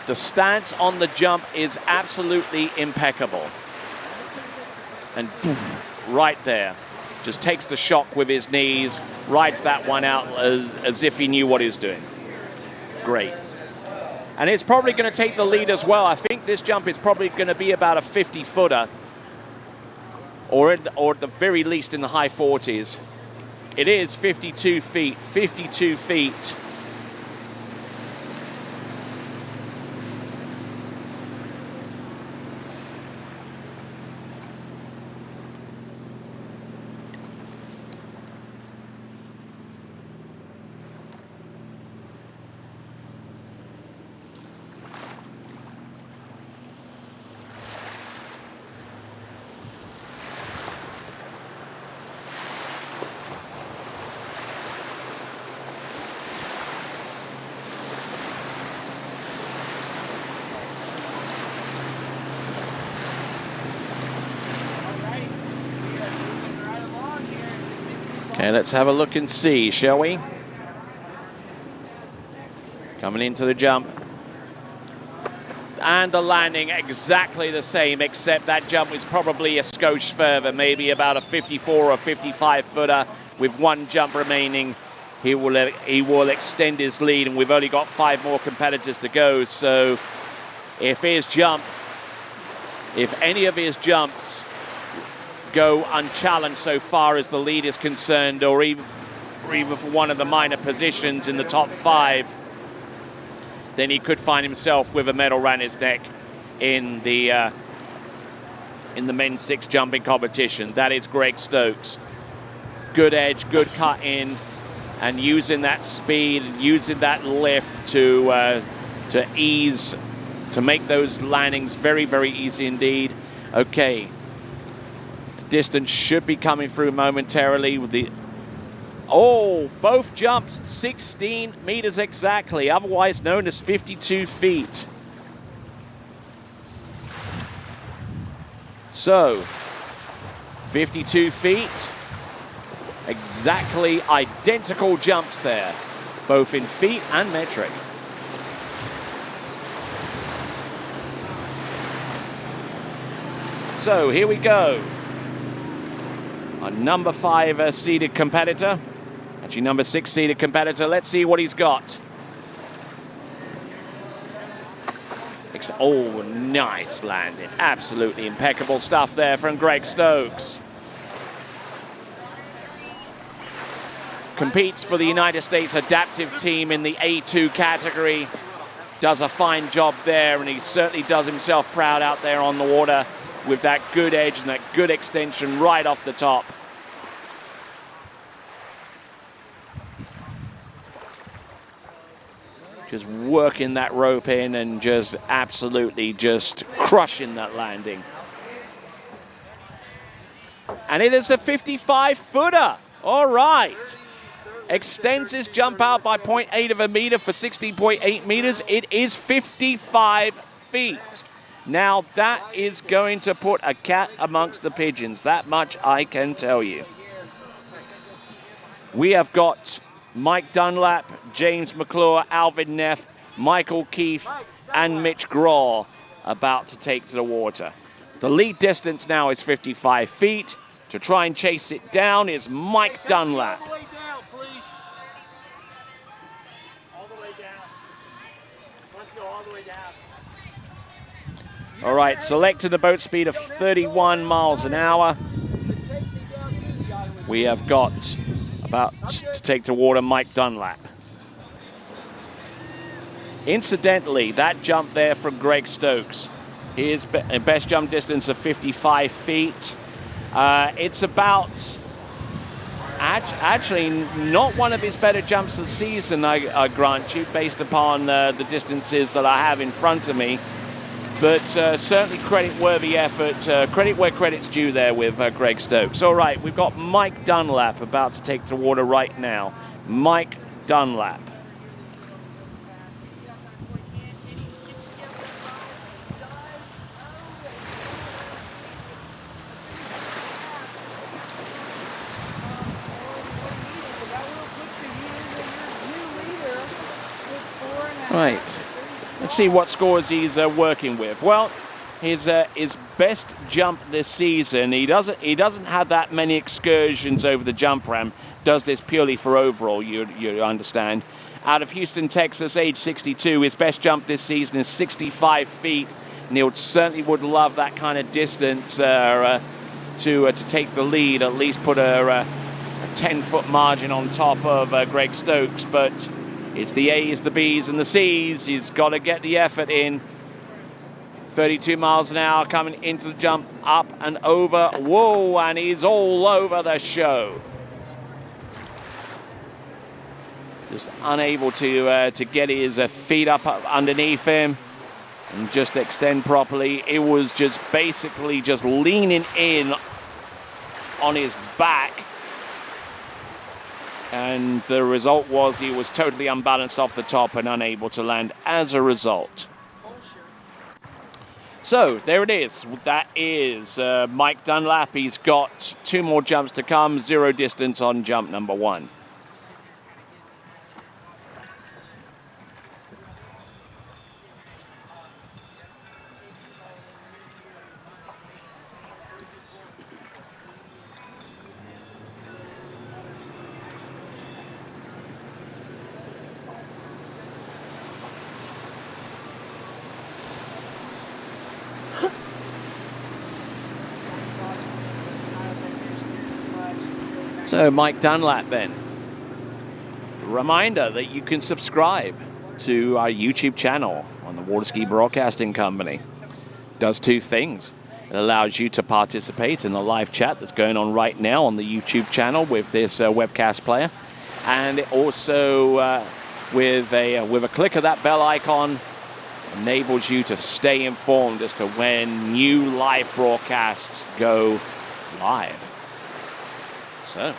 The stance on the jump is absolutely impeccable. And right there, just takes the shock with his knees, rides that one out as if he knew what he was doing. Great. And it's probably going to take the lead as well. I think this jump is probably going to be about a 50-footer, or at the very least in the high 40s. It is 52 feet, 52 feet. Okay, let's have a look and see, shall we? Coming into the jump. And the landing exactly the same, except that jump was probably a skosh further, maybe about a 54 or 55 footer. With one jump remaining, he will extend his lead, and we've only got 5 more competitors to go. So if any of his jumps go unchallenged so far as the lead is concerned, or even for one of the minor positions in the top 5, then he could find himself with a medal around his neck in the men's 6 jumping competition. That is Greg Stokes. Good edge, good cut in, and using that speed, using that lift to make those landings very, very easy indeed. Okay. Distance should be coming through momentarily with both jumps 16 meters exactly, otherwise known as 52 feet. So 52 feet, exactly identical jumps there, both in feet and metric. So here we go. A number 5 seeded competitor. Actually, number 6 seeded competitor. Let's see what he's got. Oh, nice landing. Absolutely impeccable stuff there from Greg Stokes. Competes for the United States adaptive team in the A2 category. Does a fine job there, and he certainly does himself proud out there on the water with that good edge and that good extension right off the top. just working that rope in and just absolutely just crushing that landing. And it is a 55-footer. All right. Extends his jump out by 0.8 of a meter for 16.8 meters. It is 55 feet. Now, that is going to put a cat amongst the pigeons. That much I can tell you. We have got Mike Dunlap, James McClure, Alvin Neff, Michael Keefe, and Mitch Grah about to take to the water. The lead distance now is 55 feet. To try and chase it down is Mike Dunlap. All right, selected a boat speed of 31 miles an hour. We have got about to take to water Mike Dunlap. Incidentally, that jump there from Greg Stokes, his best jump distance of 55 feet. It's about, actually not one of his better jumps of the season, I grant you, based upon the distances that I have in front of me. But certainly credit-worthy effort, credit where credit's due there with Greg Stokes. All right, we've got Mike Dunlap about to take to water right now. Mike Dunlap. Right. Let's see what scores he's working with. Well, his best jump this season, he doesn't have that many excursions over the jump ramp. Does this purely for overall, you understand. Out of Houston, Texas, age 62, his best jump this season is 65 feet. And he certainly would love that kind of distance to take the lead, at least put a 10-foot margin on top of Greg Stokes, but it's the A's, the B's, and the C's. He's got to get the effort in. 32 miles an hour coming into the jump, up and over. Whoa, and he's all over the show. Just unable to get his feet up underneath him and just extend properly. It was just basically just leaning in on his back. And the result was he was totally unbalanced off the top and unable to land as a result. So there it is. That is Mike Dunlap. He's got 2 more jumps to come, 0 distance on jump number 1. So Mike Dunlap then. Reminder that you can subscribe to our YouTube channel on the Waterski Broadcasting Company. Does 2 things. It allows you to participate in the live chat that's going on right now on the YouTube channel with this webcast player. And it also, with a click of that bell icon, enables you to stay informed as to when new live broadcasts go live. So,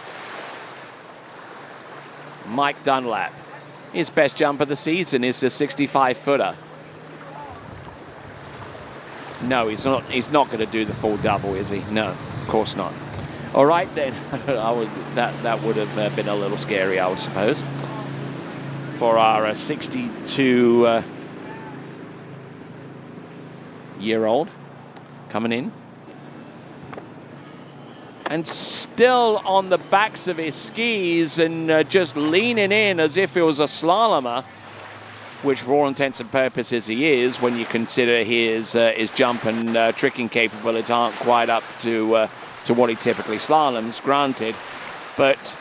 Mike Dunlap, his best jump of the season is the 65-footer. No, he's not going to do the full double, is he? No, of course not. All right then, that would have been a little scary, I would suppose, for our 62-year-old coming in. And still on the backs of his skis and just leaning in as if it was a slalomer, which for all intents and purposes he is when you consider his jump and tricking capabilities aren't quite up to what he typically slaloms, granted. But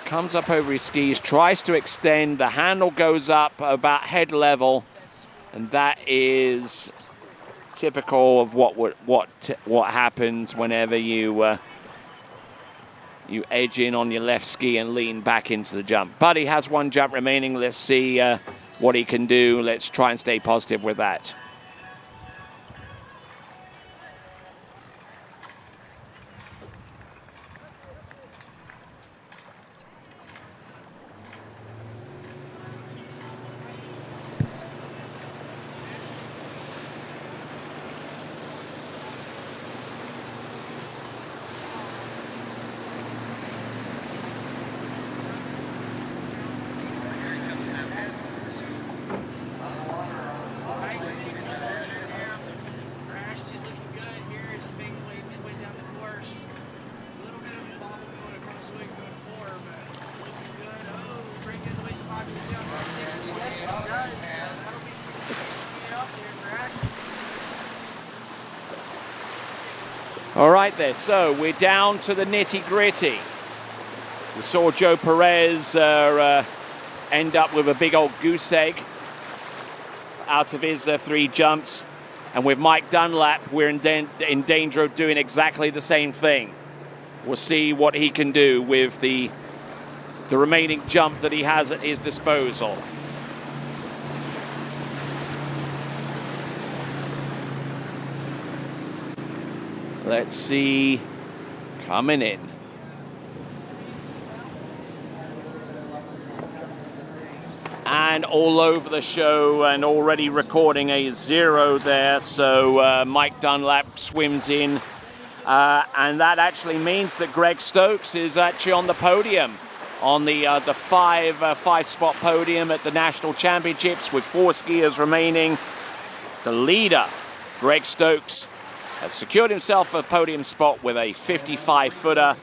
comes up over his skis, tries to extend, the handle goes up about head level, and that is typical of what happens whenever you you edge in on your left ski and lean back into the jump. But he has one jump remaining. Let's see what he can do. Let's try and stay positive with that. All right there, so we're down to the nitty-gritty. We saw Joe Perez end up with a big old goose egg out of his 3 jumps. And with Mike Dunlap, we're in danger of doing exactly the same thing. We'll see what he can do with the remaining jump that he has at his disposal. Let's see, coming in. And all over the show and already recording a 0 there. So Mike Dunlap swims in. And that actually means that Greg Stokes is actually on the podium, on the 5-spot podium at the National Championships with 4 skiers remaining. The leader, Greg Stokes, has secured himself a podium spot with a 55-footer.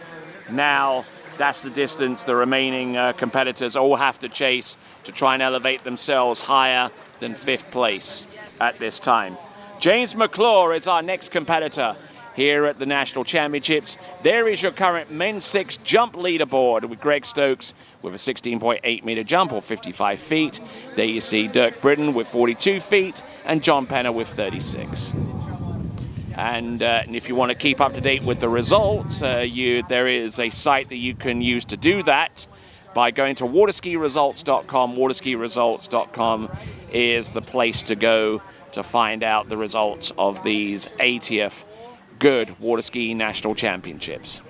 Now, that's the distance the remaining competitors all have to chase to try and elevate themselves higher than 5th place at this time. James McClure is our next competitor here at the National Championships. There is your current men's 6 jump leaderboard with Greg Stokes with a 16.8 meter jump or 55 feet. There you see Dirk Britten with 42 feet and John Penner with 36. And if you want to keep up to date with the results, there is a site that you can use to do that by going to waterskiresults.com. Waterskiresults.com is the place to go to find out the results of these 80th Goode Waterskiing National Championships.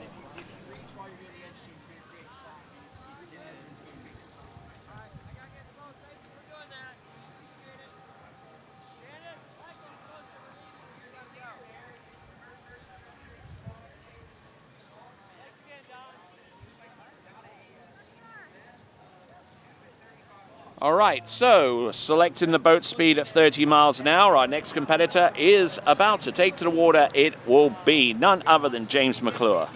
All right, so selecting the boat speed at 30 miles an hour, our next competitor is about to take to the water. It will be none other than James McClure.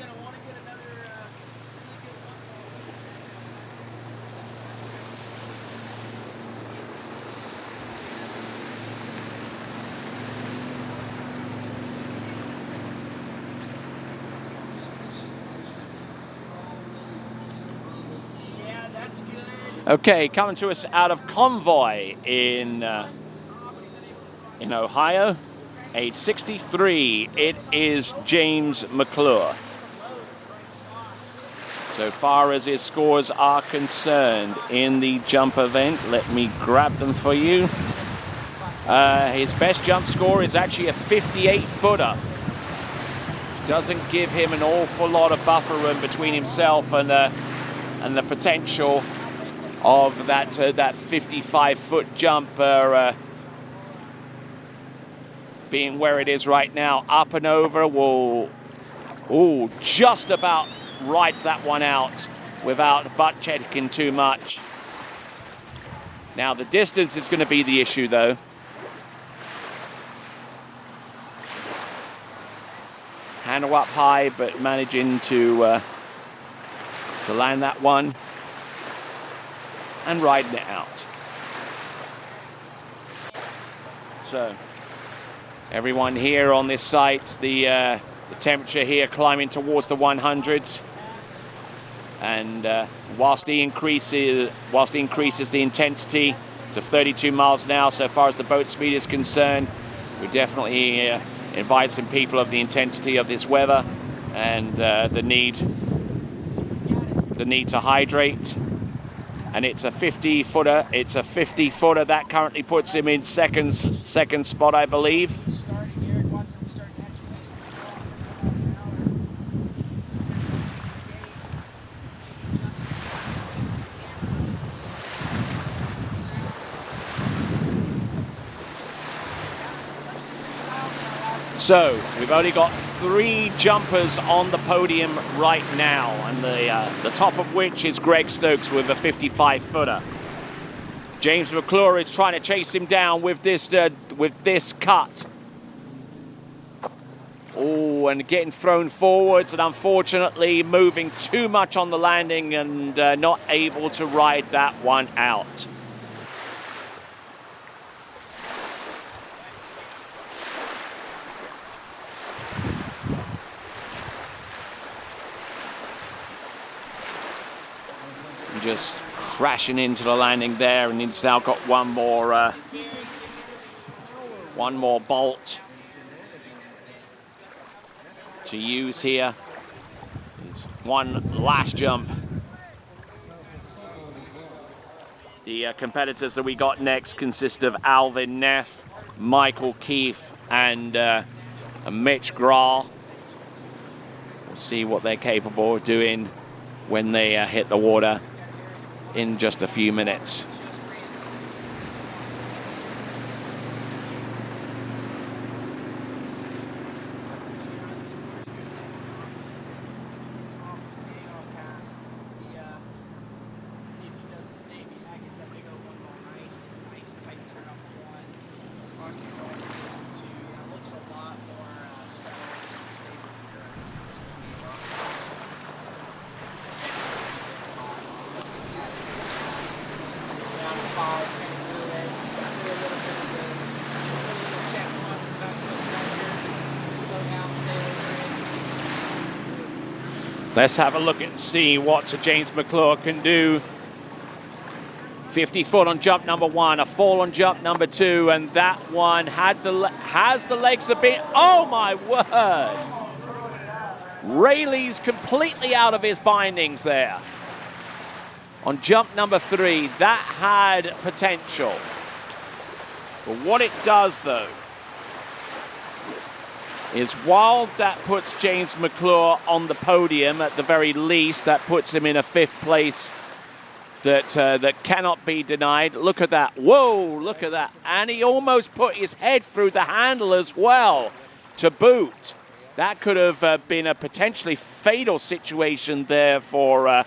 Okay, coming to us out of Convoy in Ohio, age 63, it is James McClure. So far as his scores are concerned in the jump event, let me grab them for you. His best jump score is actually a 58-footer. Doesn't give him an awful lot of buffer room between himself and the potential of that 55-foot jump being where it is right now. Up and over will, just about rides that one out without butt checking too much. Now the distance is going to be the issue though. Handle up high, but managing to land that one and riding it out. So everyone here on this site, the temperature here climbing towards the 100s, and whilst he increases the intensity to 32 miles an hour so far as the boat speed is concerned, we definitely advise some people of the intensity of this weather and the need the need to hydrate. And it's a 50-footer. It's a 50-footer. That currently puts him in second spot, I believe. So we've only got 3 jumpers on the podium right now, and the top of which is Greg Stokes with a 55-footer. James McClure is trying to chase him down with this cut. Oh, and getting thrown forwards, and unfortunately moving too much on the landing and not able to ride that one out. Just crashing into the landing there, and he's now got one more bolt to use here. It's one last jump. The competitors that we got next consist of Alvin Neff, Michael Keefe, and Mitch Grah. We'll see what they're capable of doing when they hit the water in just a few minutes. Let's have a look and see what James McClure can do. 50 foot on jump number 1, a fall on jump number 2, and that one has the legs a bit. Oh my word! Rayleigh's completely out of his bindings there. On jump number 3, that had potential. But what it does though is, while that puts James McClure on the podium at the very least, that puts him in a 5th place that cannot be denied. Look at that. Whoa, look at that. And he almost put his head through the handle as well to boot. That could have been a potentially fatal situation there for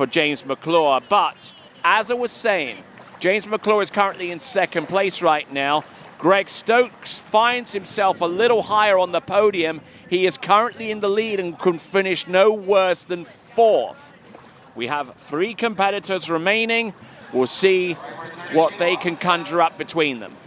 James McClure. But as I was saying, James McClure is currently in 2nd place right now. Greg Stokes finds himself a little higher on the podium. He is currently in the lead and can finish no worse than 4th. We have 3 competitors remaining. We'll see what they can conjure up between them.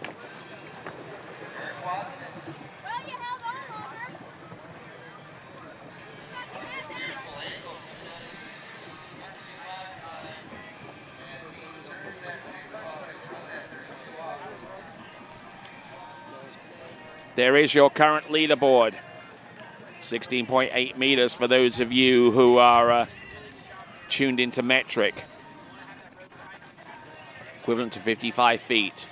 There is your current leaderboard. 16.8 meters for those of you who are tuned into metric. Equivalent to 55 feet.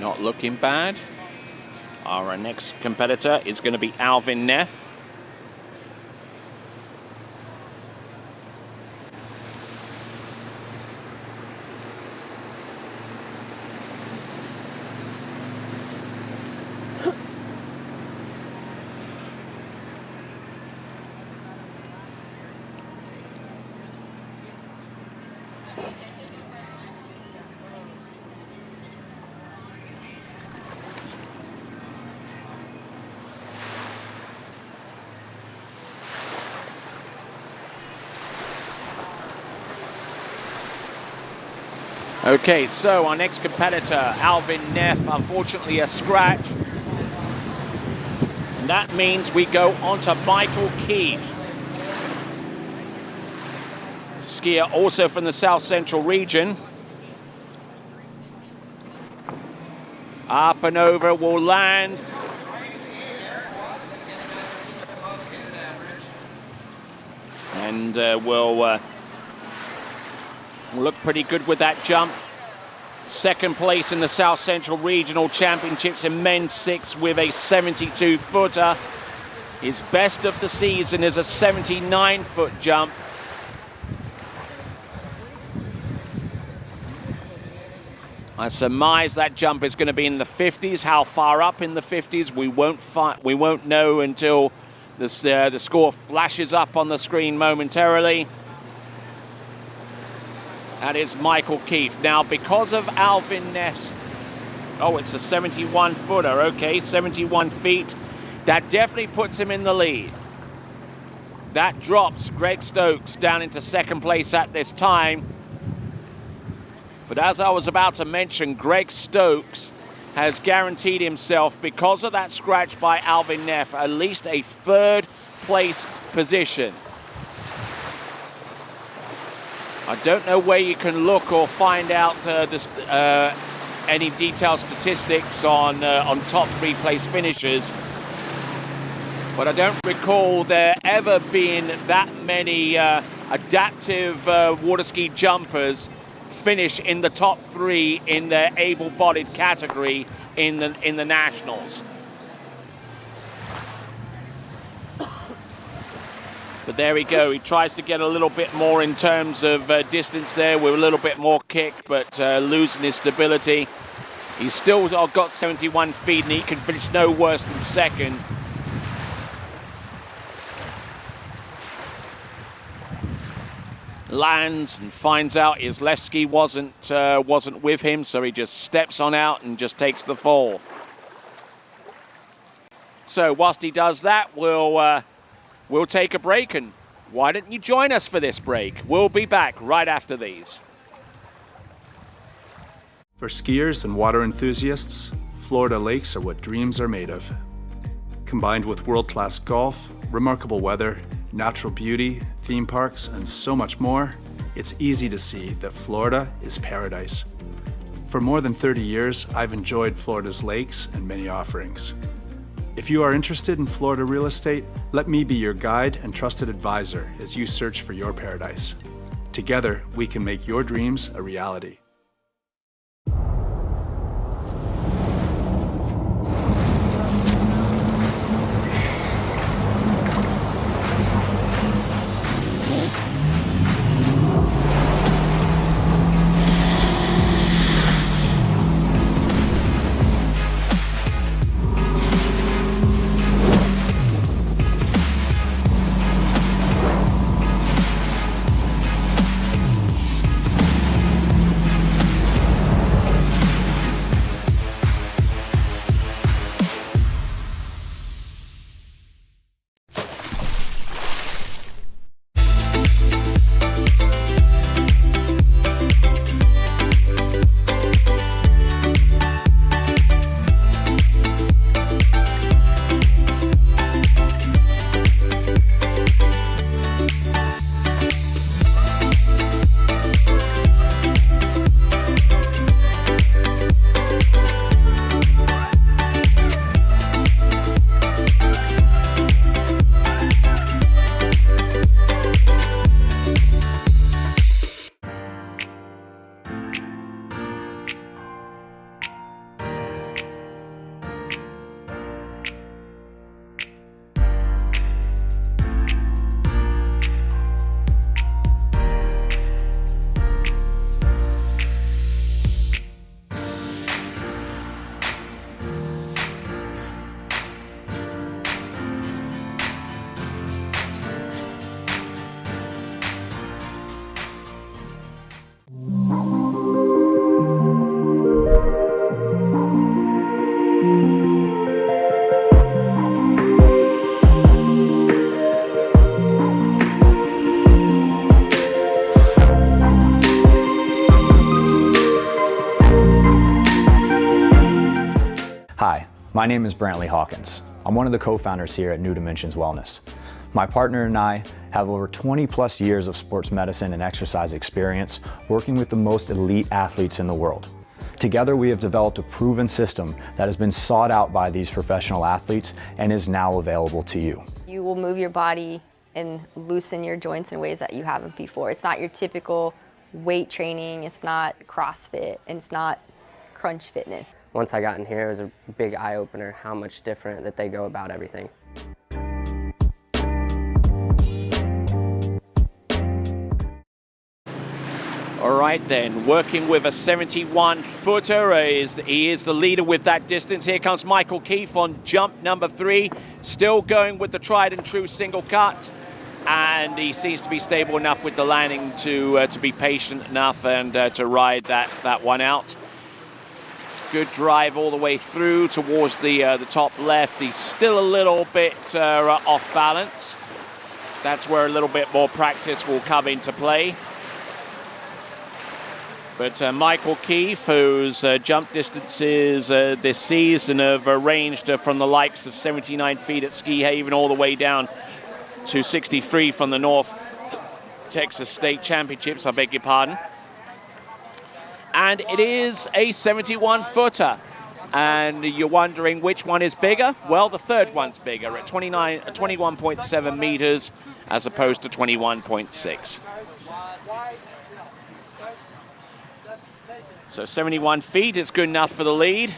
Not looking bad. Our next competitor is going to be Alvin Neff. Okay, so our next competitor, Alvin Neff, unfortunately a scratch. And that means we go on to Michael Keefe. Skier also from the South Central region. Up and over, will land. And will look pretty good with that jump. Second place in the South Central Regional Championships in men's 6 with a 72-footer. His best of the season is a 79-foot jump. I surmise that jump is going to be in the 50s. How far up in the 50s, we won't know until the score flashes up on the screen momentarily. That is Michael Keefe. Now, because of Alvin Neff's, it's a 71-footer, okay, 71 feet. That definitely puts him in the lead. That drops Greg Stokes down into second place at this time. But as I was about to mention, Greg Stokes has guaranteed himself, because of that scratch by Alvin Neff, at least a third place position. I don't know where you can look or find out any detailed statistics on top 3 place finishers, but I don't recall there ever being that many adaptive water ski jumpers finish in the top 3 in their able-bodied category in the nationals. But there we go. He tries to get a little bit more in terms of distance there with a little bit more kick, but losing his stability. He's still got 71 feet, and he can finish no worse than second. Lands and finds out his left ski wasn't with him, so he just steps on out and just takes the fall. So whilst he does that, we'll take a break, and why don't you join us for this break? We'll be back right after these. For skiers and water enthusiasts, Florida lakes are what dreams are made of. Combined with world-class golf, remarkable weather, natural beauty, theme parks, and so much more, it's easy to see that Florida is paradise. For more than 30 years, I've enjoyed Florida's lakes and many offerings. If you are interested in Florida real estate, let me be your guide and trusted advisor as you search for your paradise. Together, we can make your dreams a reality. My name is Brantley Hawkins. I'm one of the co-founders here at New Dimensions Wellness. My partner and I have over 20 plus years of sports medicine and exercise experience working with the most elite athletes in the world. Together, we have developed a proven system that has been sought out by these professional athletes and is now available to you. You will move your body and loosen your joints in ways that you haven't before. It's not your typical weight training, it's not CrossFit, and it's not crunch fitness. Once I got in here, it was a big eye-opener how much different that they go about everything. All right then, working with a 71-footer, he is the leader with that distance. Here comes Michael Keefe on jump number 3, still going with the tried and true single cut, and he seems to be stable enough with the landing to be patient enough and to ride that one out. Good drive all the way through towards the top left. He's still a little bit off balance. That's where a little bit more practice will come into play. But Michael Keefe, whose jump distances this season have ranged from the likes of 79 feet at Ski Haven all the way down to 63 from the North Texas State Championships, I beg your pardon. And it is a 71-footer. And you're wondering which one is bigger? Well, the third one's bigger at 21.7 meters as opposed to 21.6. So 71 feet is good enough for the lead.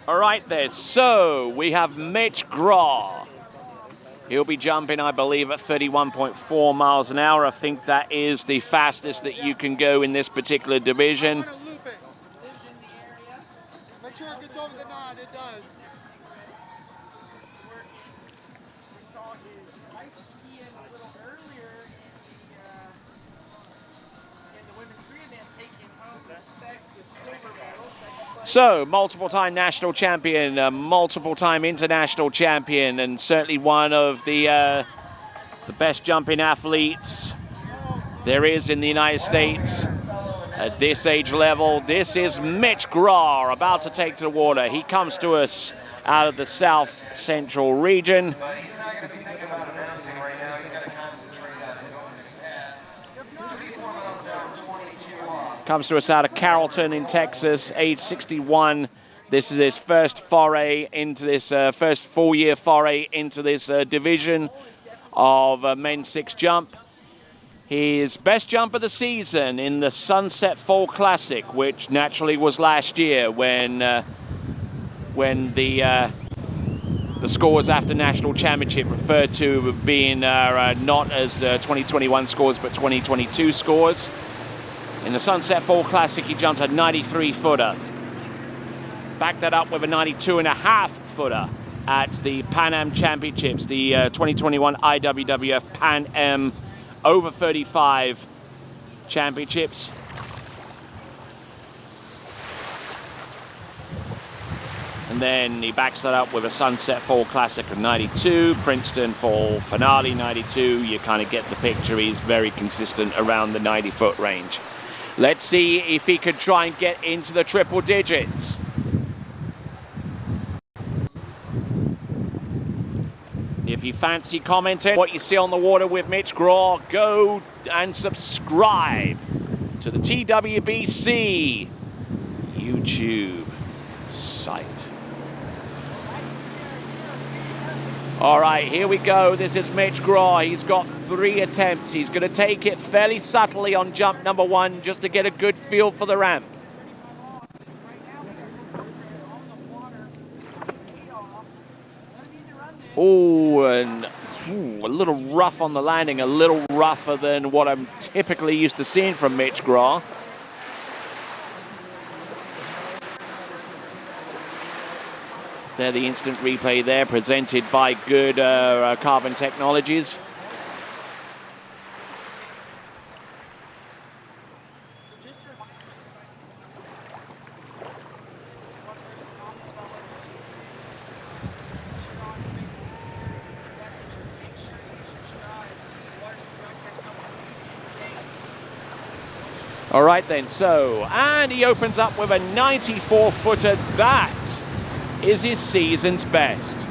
All right there, so we have Mitch Grah. He'll be jumping, I believe, at 31.4 miles an hour. I think that is the fastest that you can go in this particular division. Make sure it gets over the 9, it does. So, multiple-time national champion, multiple-time international champion, and certainly one of the best jumping athletes there is in the United States at this age level. This is Mitch Grah, about to take to the water. He comes to us out of the South Central region. Comes to us out of Carrollton in Texas, age 61. This is his first foray into this, first full-year foray into this division of men's 6 jump. His best jump of the season in the Sunset Fall Classic, which naturally was last year when the scores after national championship referred to being not as 2021 scores but 2022 scores. In the Sunset Fall Classic, he jumped a 93-footer. Backed that up with a 92.5-footer at the Pan Am Championships, the 2021 IWWF Pan Am over 35 Championships. And then he backs that up with a Sunset Fall Classic of 92, Princeton Fall Finale 92. You kind of get the picture. He's very consistent around the 90-foot range. Let's see if he could try and get into the triple digits. If you fancy commenting what you see on the water with Mitch Grah, go and subscribe to the TWBC YouTube site. All right, here we go. This is Mitch Grah. He's got 3 attempts. He's going to take it fairly subtly on jump number 1 just to get a good feel for the ramp. Oh, and a little rough on the landing, a little rougher than what I'm typically used to seeing from Mitch Grah. There, the instant replay there, presented by Good Carbon Technologies. All right then, so, and he opens up with a 94-footer. That is his season's best.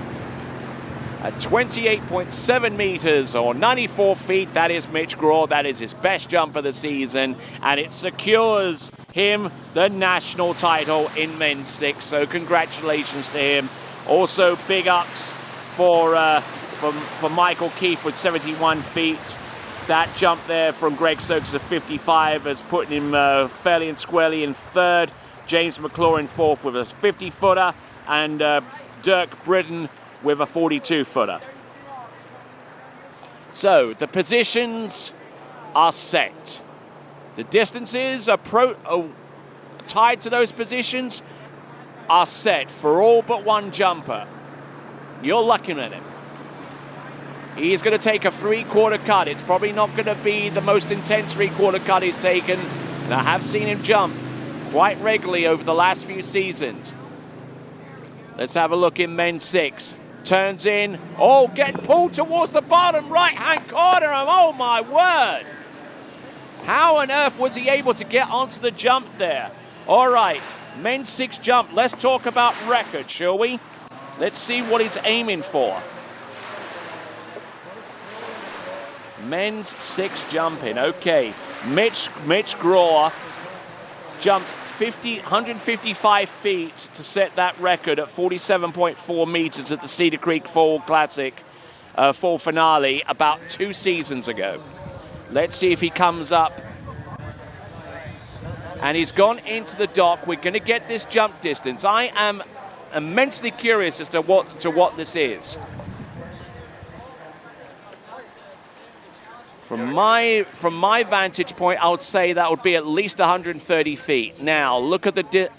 At 28.7 meters or 94 feet, that is Mitch Grah. That is his best jump of the season, and it secures him the national title in men's 6. So congratulations to him. Also, big ups for Michael Keefe with 71 feet. That jump there from Greg Stokes at 55 has put him fairly and squarely in 3rd. James McClure in 4th with a 50-footer, and Dirk Britten with a 42-footer. So the positions are set. The distances are tied to those positions are set for all but one jumper. You're looking at him. He's going to take a 3/4 cut. It's probably not going to be the most intense 3/4 cut he's taken. And I have seen him jump quite regularly over the last few seasons. Let's have a look in men's 6. Turns in. Oh, get pulled towards the bottom right-hand corner. Oh, my word. How on earth was he able to get onto the jump there? All right, men's 6 jump. Let's talk about record, shall we? Let's see what he's aiming for. Men's 6 jumping. Okay, Mitch Grah jumped 155 feet to set that record at 47.4 meters at the Cedar Creek Fall Classic fall finale about 2 seasons ago. Let's see if he comes up. And he's gone into the dock. We're going to get this jump distance. I am immensely curious as to what this is. From my vantage point, I would say that would be at least 130 feet. Now, look at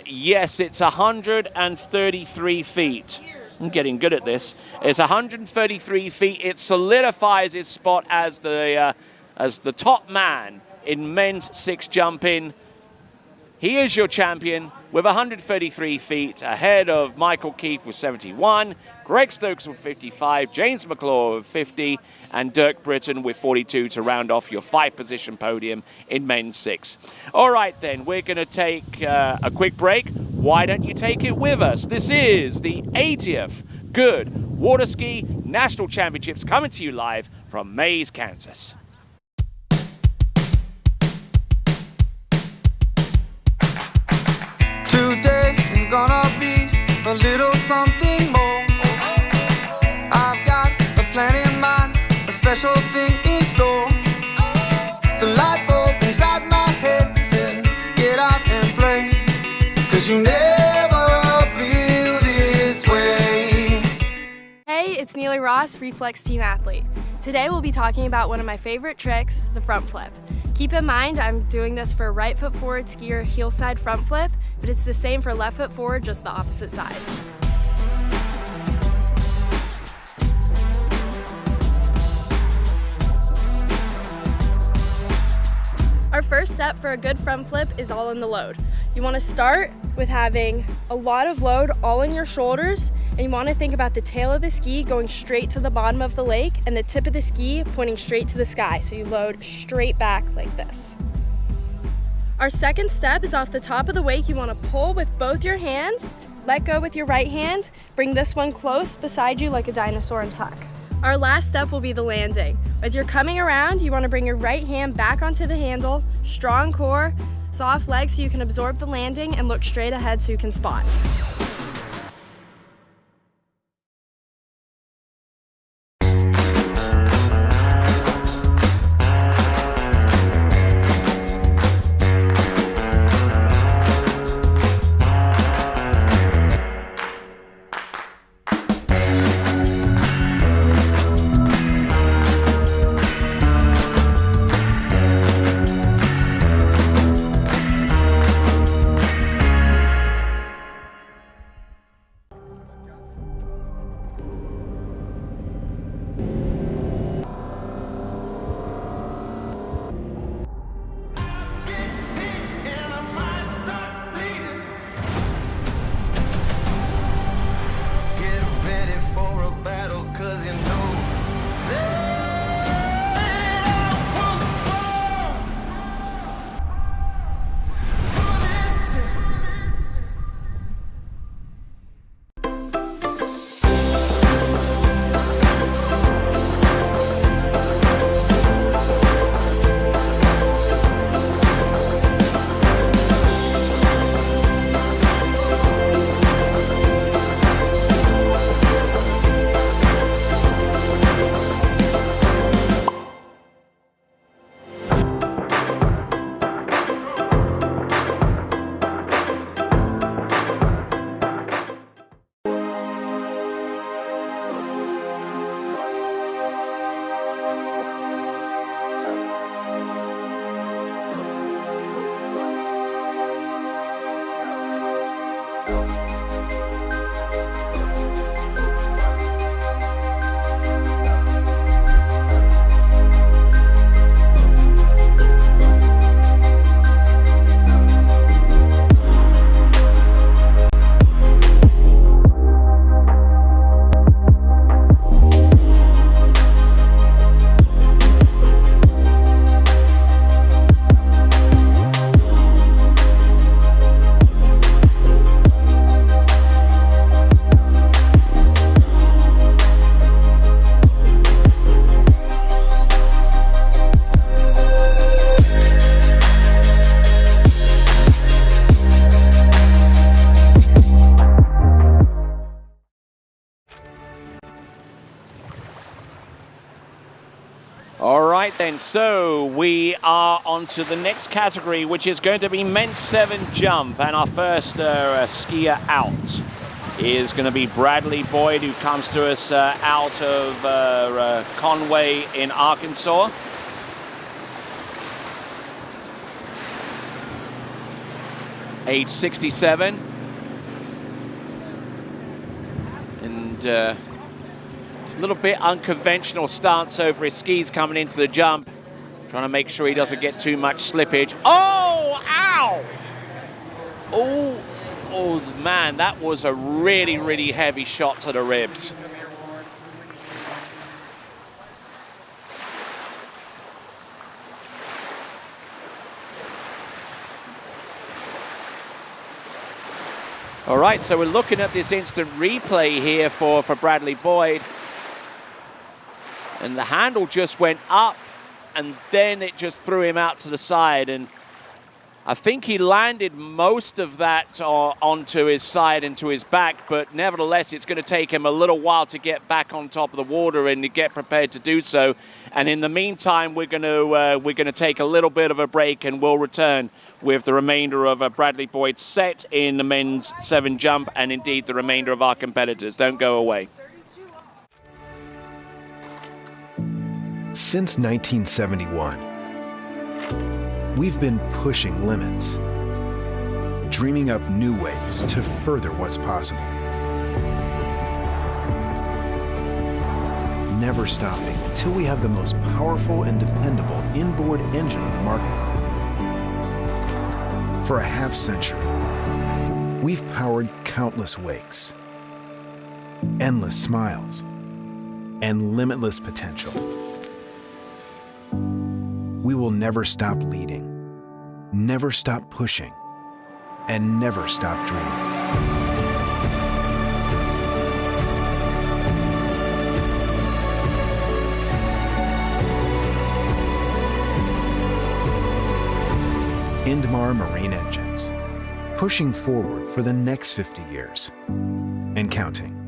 yes, it's 133 feet. I'm getting good at this. It's 133 feet. It solidifies his spot as the top man in men's 6 jumping. He is your champion with 133 feet, ahead of Michael Keefe with 71, Greg Stokes with 55, James McClure with 50, and Dirk Britten with 42 to round off your 5-position podium in men's 6. All right, then, we're going to take a quick break. Why don't you take it with us? This is the 80th Goode Waterski National Championships coming to you live from Maize, Kansas. Today is gonna be a little something more. I've got a plan in mind, a special thing in store. The light bulb inside my head says, get out and play, 'cause you never feel this way. Hey, it's Neely Ross, Reflex Team Athlete. Today we'll be talking about one of my favorite tricks, the front flip. Keep in mind I'm doing this for a right foot forward skier heel side front flip, but it's the same for left foot forward, just the opposite side. Our first step for a good front flip is all in the load. You want to start with having a lot of load all in your shoulders, and you want to think about the tail of the ski going straight to the bottom of the lake and the tip of the ski pointing straight to the sky, so you load straight back like this. Our second step is off the top of the wake. You want to pull with both your hands, let go with your right hand, bring this one close beside you like a dinosaur and tuck. Our last step will be the landing. As you're coming around, you want to bring your right hand back onto the handle, strong core, soft legs so you can absorb the landing, and look straight ahead so you can spot. All right then, so we are on to the next category, which is going to be men's 7 jump. And our first skier out is going to be Bradley Boyd, who comes to us out of Conway in Arkansas. Age 67. And a little bit unconventional stance over his skis coming into the jump. Trying to make sure he doesn't get too much slippage. Oh, ow! Oh, man, that was a really, really heavy shot to the ribs. All right, so we're looking at this instant replay here for Bradley Boyd. And the handle just went up, and then it just threw him out to the side. And I think he landed most of that onto his side and to his back, but nevertheless, it's going to take him a little while to get back on top of the water and to get prepared to do so. And in the meantime, we're going to take a little bit of a break, and we'll return with the remainder of Bradley Boyd's set in the men's 7 jump, and indeed the remainder of our competitors. Don't go away. Since 1971, we've been pushing limits, dreaming up new ways to further what's possible. Never stopping until we have the most powerful and dependable inboard engine on the market. For a half century, we've powered countless wakes, endless smiles, and limitless potential. We will never stop leading, never stop pushing, and never stop dreaming. Indmar Marine Engines, pushing forward for the next 50 years and counting.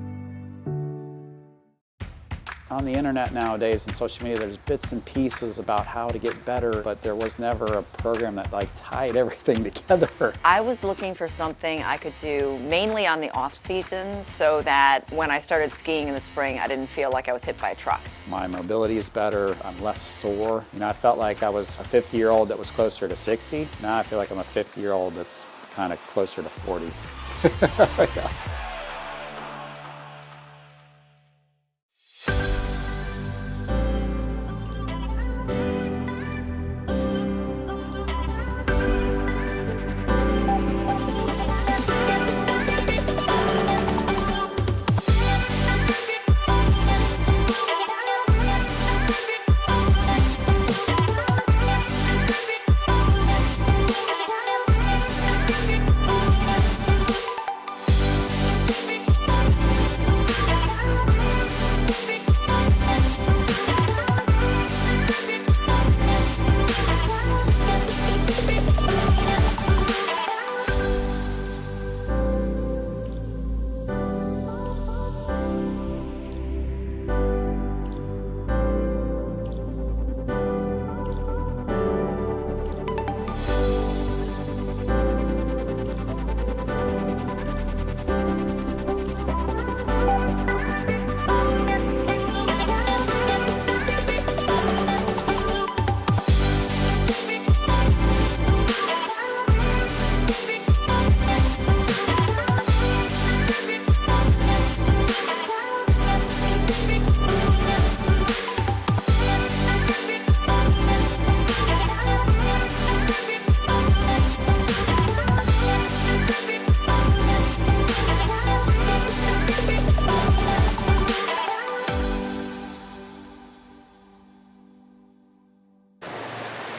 On the internet nowadays and social media, there's bits and pieces about how to get better, but there was never a program that tied everything together. I was looking for something I could do mainly on the off season so that when I started skiing in the spring, I didn't feel like I was hit by a truck. My mobility is better, I'm less sore. I felt like I was a 50-year-old that was closer to 60. Now I feel like I'm a 50-year-old that's kind of closer to 40. Yeah.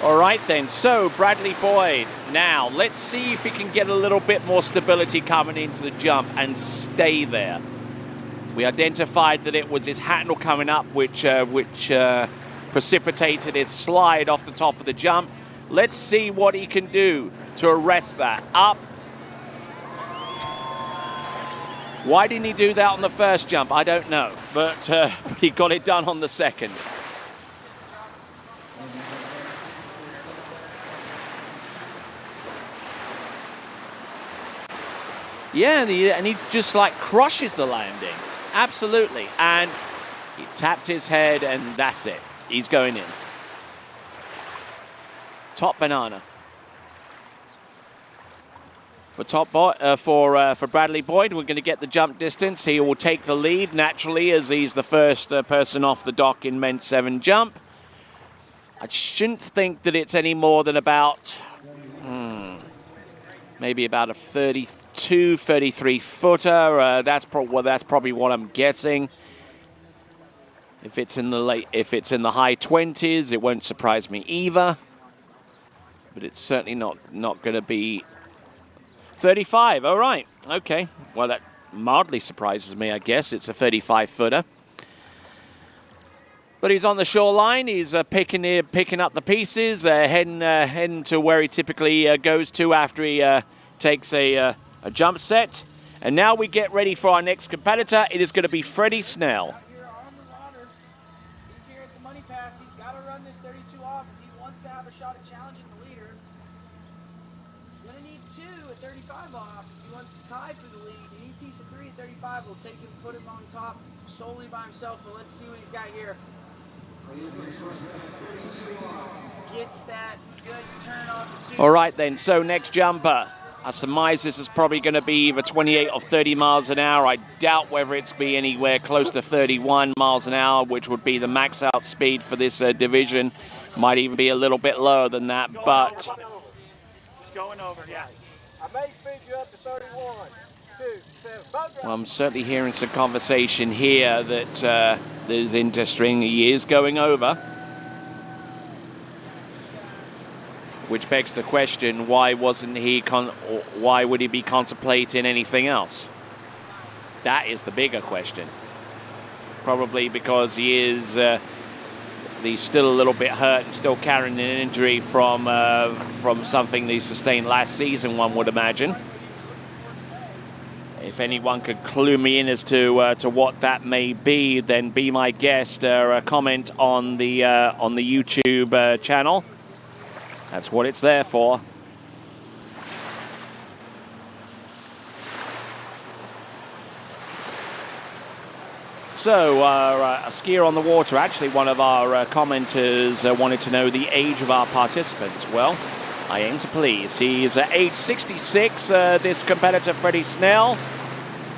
All right then, so Bradley Boyd. Now, let's see if he can get a little bit more stability coming into the jump and stay there. We identified that it was his handle coming up which precipitated his slide off the top of the jump. Let's see what he can do to arrest that. Up. Why didn't he do that on the first jump? I don't know, but he got it done on the second. Yeah, and he just like crushes the landing. Absolutely. And he tapped his head, and that's it. He's going in. Top banana. For Bradley Boyd, we're going to get the jump distance. He will take the lead naturally as he's the first person off the dock in men's 7 jump. I shouldn't think that it's any more than about maybe about a 32, 33 footer. That's probably what I'm guessing. If it's in the high 20s, it won't surprise me either. But it's certainly not going to be 35. All right. Okay. Well, that mildly surprises me, I guess. It's a 35-footer. But he's on the shoreline. He's picking up the pieces, heading to where he typically goes to after he takes a jump set. And now we get ready for our next competitor. It is going to be Freddy Snell. He's here at the money pass. He's got to run this 32 off if he wants to have a shot at challenging the leader. He's going to need 2 at 35 off if he wants to tie for the lead. Any piece of 3 at 35 will take him, put him on top solely by himself. But let's see what he's got here. Gets that good turn on the 2. All right, then. So next jumper. I surmise this is probably going to be either 28 or 30 miles an hour. I doubt whether it's be anywhere close to 31 miles an hour, which would be the max out speed for this division. Might even be a little bit lower than that, but... Going over, yeah. I may speed you up to 31. 2, 7. Well, I'm certainly hearing some conversation here that is interesting. He is going over. Which begs the question, why would he be contemplating anything else? That is the bigger question. Probably because he's still a little bit hurt and still carrying an injury from something he sustained last season, one would imagine. If anyone could clue me in as to what that may be, then be my guest. A comment on the YouTube channel. That's what it's there for. So, a skier on the water. Actually, one of our commenters wanted to know the age of our participants. Well, I aim to please. He's age 66, this competitor, Freddy Snell.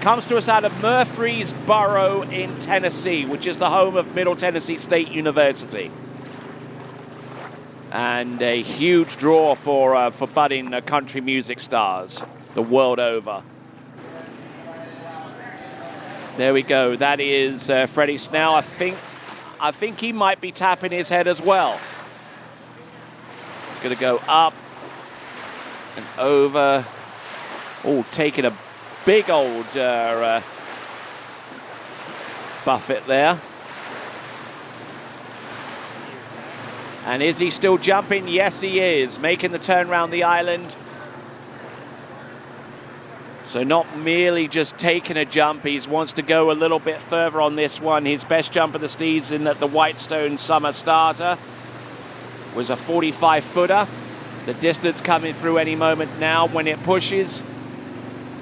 Comes to us out of Murfreesboro in Tennessee, which is the home of Middle Tennessee State University. And a huge draw for budding country music stars the world over. There we go. That is Freddy Snell. I think he might be tapping his head as well. He's going to go up and over. Oh, taking a big old buffet there. And is he still jumping? Yes, he is. Making the turn around the island. So not merely just taking a jump. He wants to go a little bit further on this one. His best jump of the season at the Whitestone Summer Starter was a 45-footer. The distance coming through any moment now when it pushes.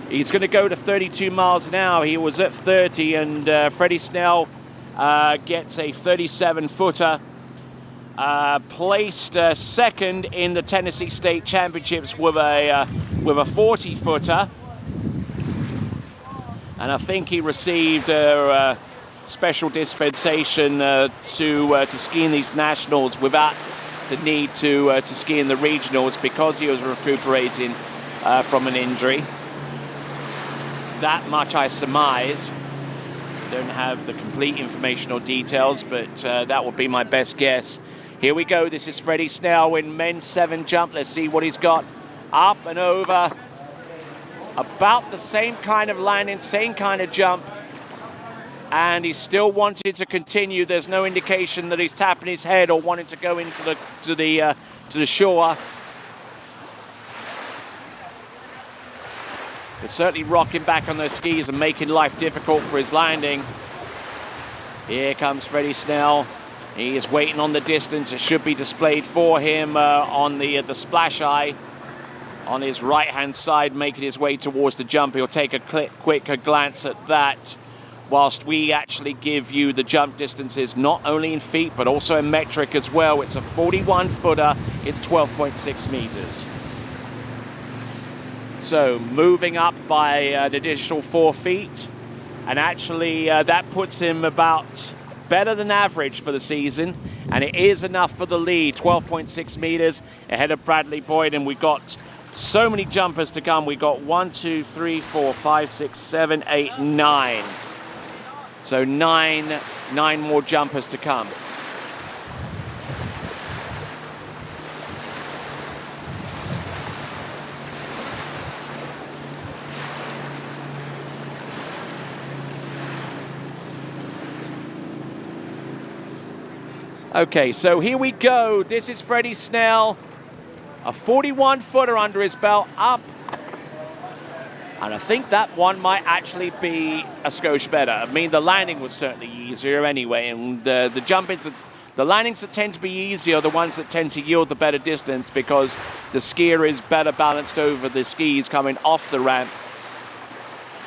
He's going to go to 32 miles an hour. He was at 30, and Freddy Snell gets a 37-footer. Placed second in the Tennessee State Championships with a 40-footer, and I think he received a special dispensation to ski in these nationals without the need to ski in the regionals because he was recuperating from an injury. That much I surmise. Don't have the complete information or details, but that would be my best guess. Here we go. This is Freddy Snell in men's 7 jump. Let's see what he's got. Up and over. About the same kind of landing, same kind of jump. And he still wanted to continue. There's no indication that he's tapping his head or wanting to go into the shore. He's certainly rocking back on those skis and making life difficult for his landing. Here comes Freddy Snell. He is waiting on the distance. It should be displayed for him on the splash eye. on his right-hand side, making his way towards the jump. He'll take a quick glance at that, whilst we actually give you the jump distances, not only in feet, but also in metric as well. It's a 41-footer. It's 12.6 meters. So moving up by an additional 4 feet. And actually, that puts him about better than average for the season. And it is enough for the lead, 12.6 meters ahead of Bradley Boyd. And we've got so many jumpers to come. We've got 1, 2, 3, 4, 5, 6, 7, 8, 9. So nine more jumpers to come. Okay, so here we go. This is Freddy Snell. A 41-footer under his belt, up. And I think that one might actually be a skosh better. I mean, the landing was certainly easier anyway, and the jump-ins, the landings that tend to be easier are the ones that tend to yield the better distance because the skier is better balanced over the skis coming off the ramp,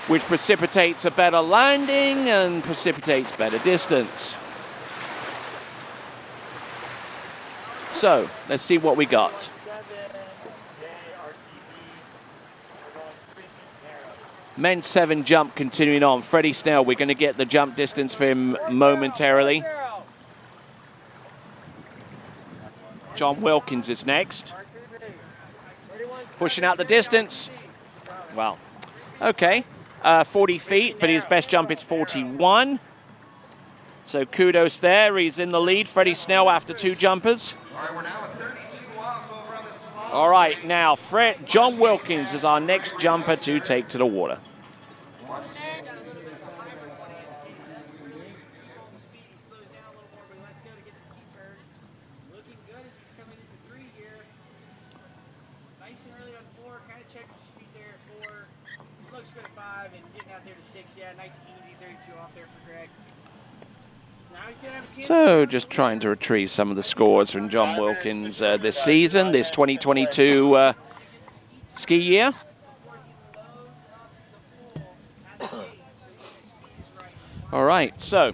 which precipitates a better landing and precipitates better distance. So, let's see what we got. Men's 7 jump continuing on. Freddy Snell, we're going to get the jump distance for him momentarily. John Wilkins is next. Pushing out the distance. Well, okay. 40 feet, but his best jump is 41. So kudos there. He's in the lead. Freddy Snell after 2 jumpers. All right, now John Wilkins is our next jumper to take to the water. Nice and early on 4, kind of checks the speed there at 4. Looks good at 5 and getting out there to 6. Yeah, nice and easy 32 off there for Greg. So just trying to retrieve some of the scores from John Wilkins this season, this 2022 ski year. All right, so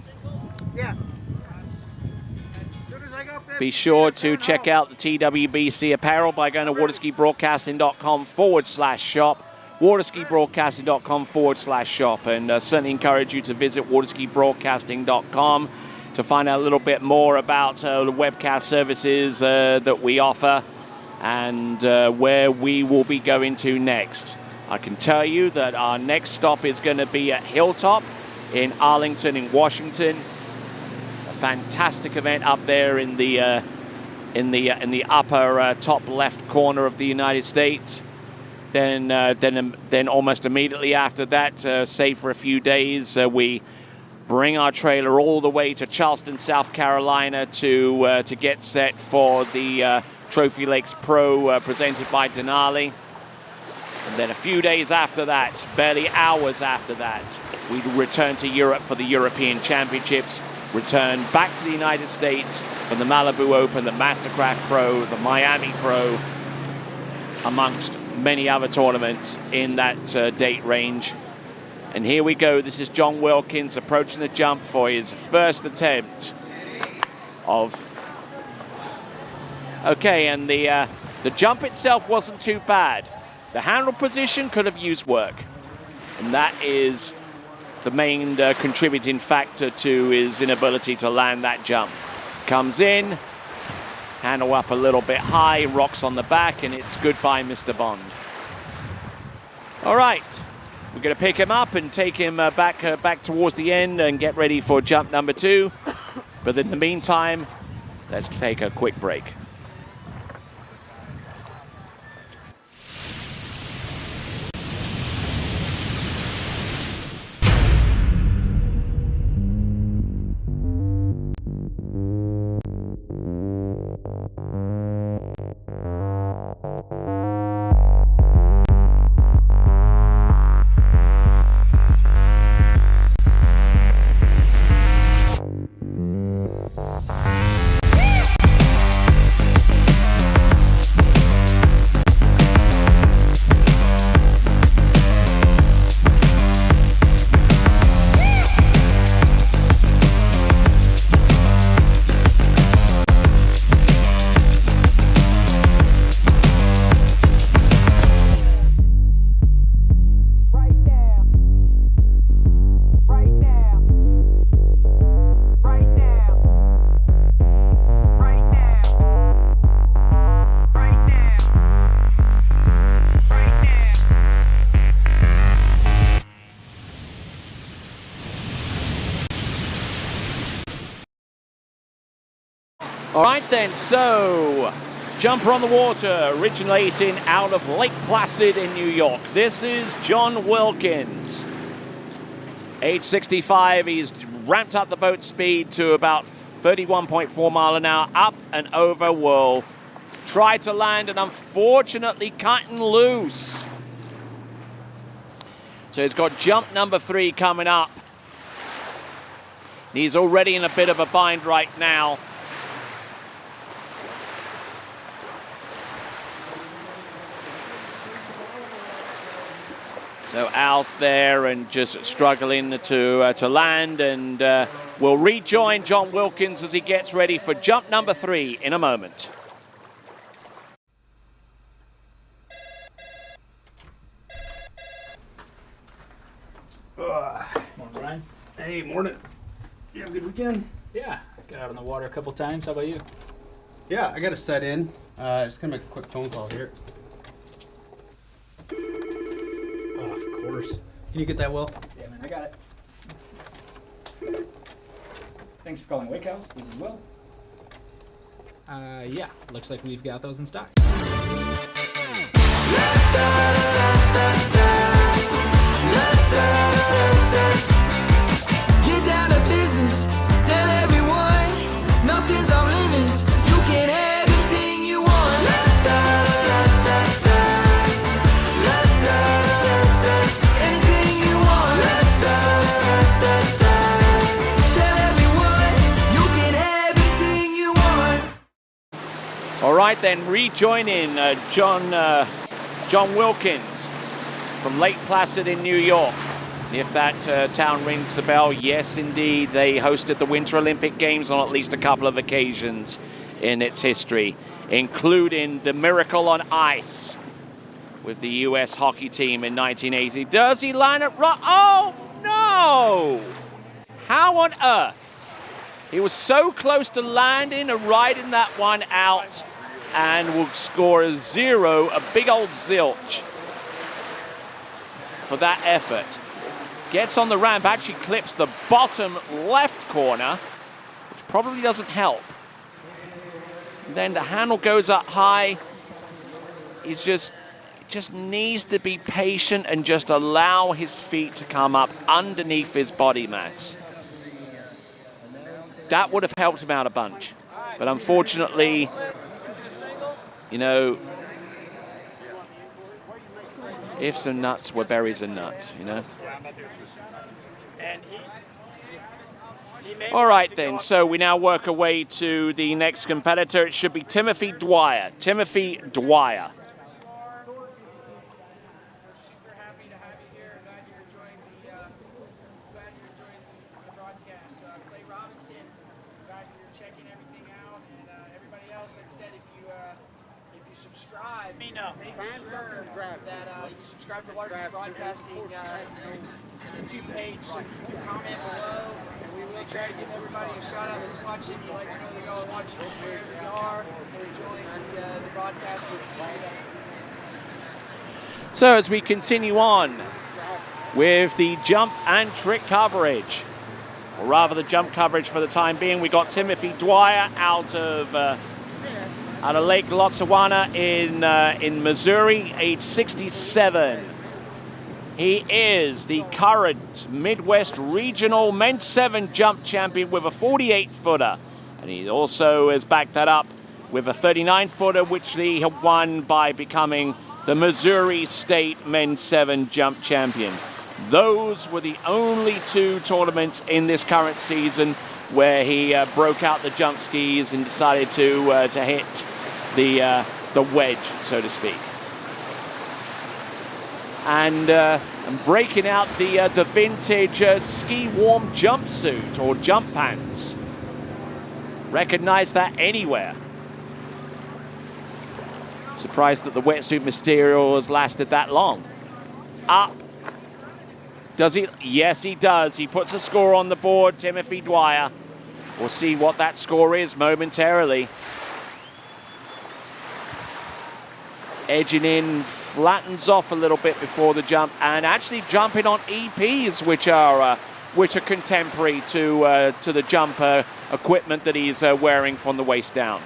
be sure to check out the TWBC apparel by going to waterskibroadcasting.com/shop. waterskibroadcasting.com/shop, and certainly encourage you to visit waterskibroadcasting.com to find out a little bit more about the webcast services that we offer and where we will be going to next. I can tell you that our next stop is going to be at Hilltop in Arlington in Washington. A fantastic event up there in the upper top left corner of the United States. Then almost immediately after that, save for a few days, we bring our trailer all the way to Charleston, South Carolina to get set for the Trophy Lakes Pro presented by Denali. And then a few days after that, barely hours after that, we return to Europe for the European Championships, return back to the United States for the Malibu Open, the Mastercraft Pro, the Miami Pro, amongst many other tournaments in that date range. And here we go. This is John Wilkins approaching the jump for his first attempt of... Okay, and the jump itself wasn't too bad. The handle position could have used work. And that is the main contributing factor to his inability to land that jump. Comes in, handle up a little bit high, rocks on the back, and it's goodbye, Mr. Bond. All right. We're going to pick him up and take him back towards the end and get ready for jump number 2. But in the meantime, let's take a quick break. All right then, so jumper on the water, originating out of Lake Placid in New York. This is John Wilkins. Age 65, he's ramped up the boat speed to about 31.4 mile an hour, up and over whirl. Tried to land and unfortunately cutting loose. So he's got jump number 3 coming up. He's already in a bit of a bind right now. So out there and just struggling to land, and we'll rejoin John Wilkins as he gets ready for jump number 3 in a moment. Morning, Brian. Hey, morning. You have a good weekend? Yeah, got out on the water a couple times. How about you? Yeah, I got to set in. Just gonna make a quick phone call here. Oh, of course. Can you get that, Will? Yeah, man, I got it. Thanks for calling Wake House. This is Will. Yeah, looks like we've got those in stock. Get down to business, tell everyone, nothing's off limits. You can have anything you want. Anything you want. Tell everyone, you can have anything you want. All right then, rejoining John Wilkins from Lake Placid in New York. If that town rings a bell, yes, indeed, they hosted the Winter Olympic Games on at least a couple of occasions in its history, including the Miracle on Ice with the U.S. hockey team in 1980. Does he line it right? Oh, no! How on earth? He was so close to landing and riding that one out, and will score a 0, a big old zilch for that effort. Gets on the ramp, actually clips the bottom left corner, which probably doesn't help. And then the handle goes up high. He just needs to be patient and just allow his feet to come up underneath his body mass. That would have helped him out a bunch. But unfortunately, you know, ifs and nuts were berries and nuts, you know. All right then, so we now work our way to the next competitor. It should be Timothy Dwyer. Timothy Dwyer. Make sure that you subscribe to Waterskiing Broadcasting YouTube page, so you can comment below, and we will try to give everybody a shout out that's watching. You like to know that y'all are watching, here we are, we're enjoying the broadcast this evening. So as we continue on with the jump and trick coverage, or rather the jump coverage for the time being, we got Timothy Dwyer out of Lake Lotsawana in Missouri, age 67. He is the current Midwest Regional Men's 7 jump champion with a 48-footer. And he also has backed that up with a 39-footer, which he had won by becoming the Missouri State Men's 7 jump champion. Those were the only 2 tournaments in this current season where he broke out the jump skis and decided to hit the wedge, so to speak. And breaking out the vintage ski warm jumpsuit or jump pants. Recognize that anywhere. Surprised that the wetsuit material has lasted that long. Up. Does he? Yes, he does. He puts a score on the board, Timothy Dwyer. We'll see what that score is momentarily. Edging in, flattens off a little bit before the jump, and actually jumping on EPs, which are which are contemporary to the jumper equipment that he's wearing from the waist down.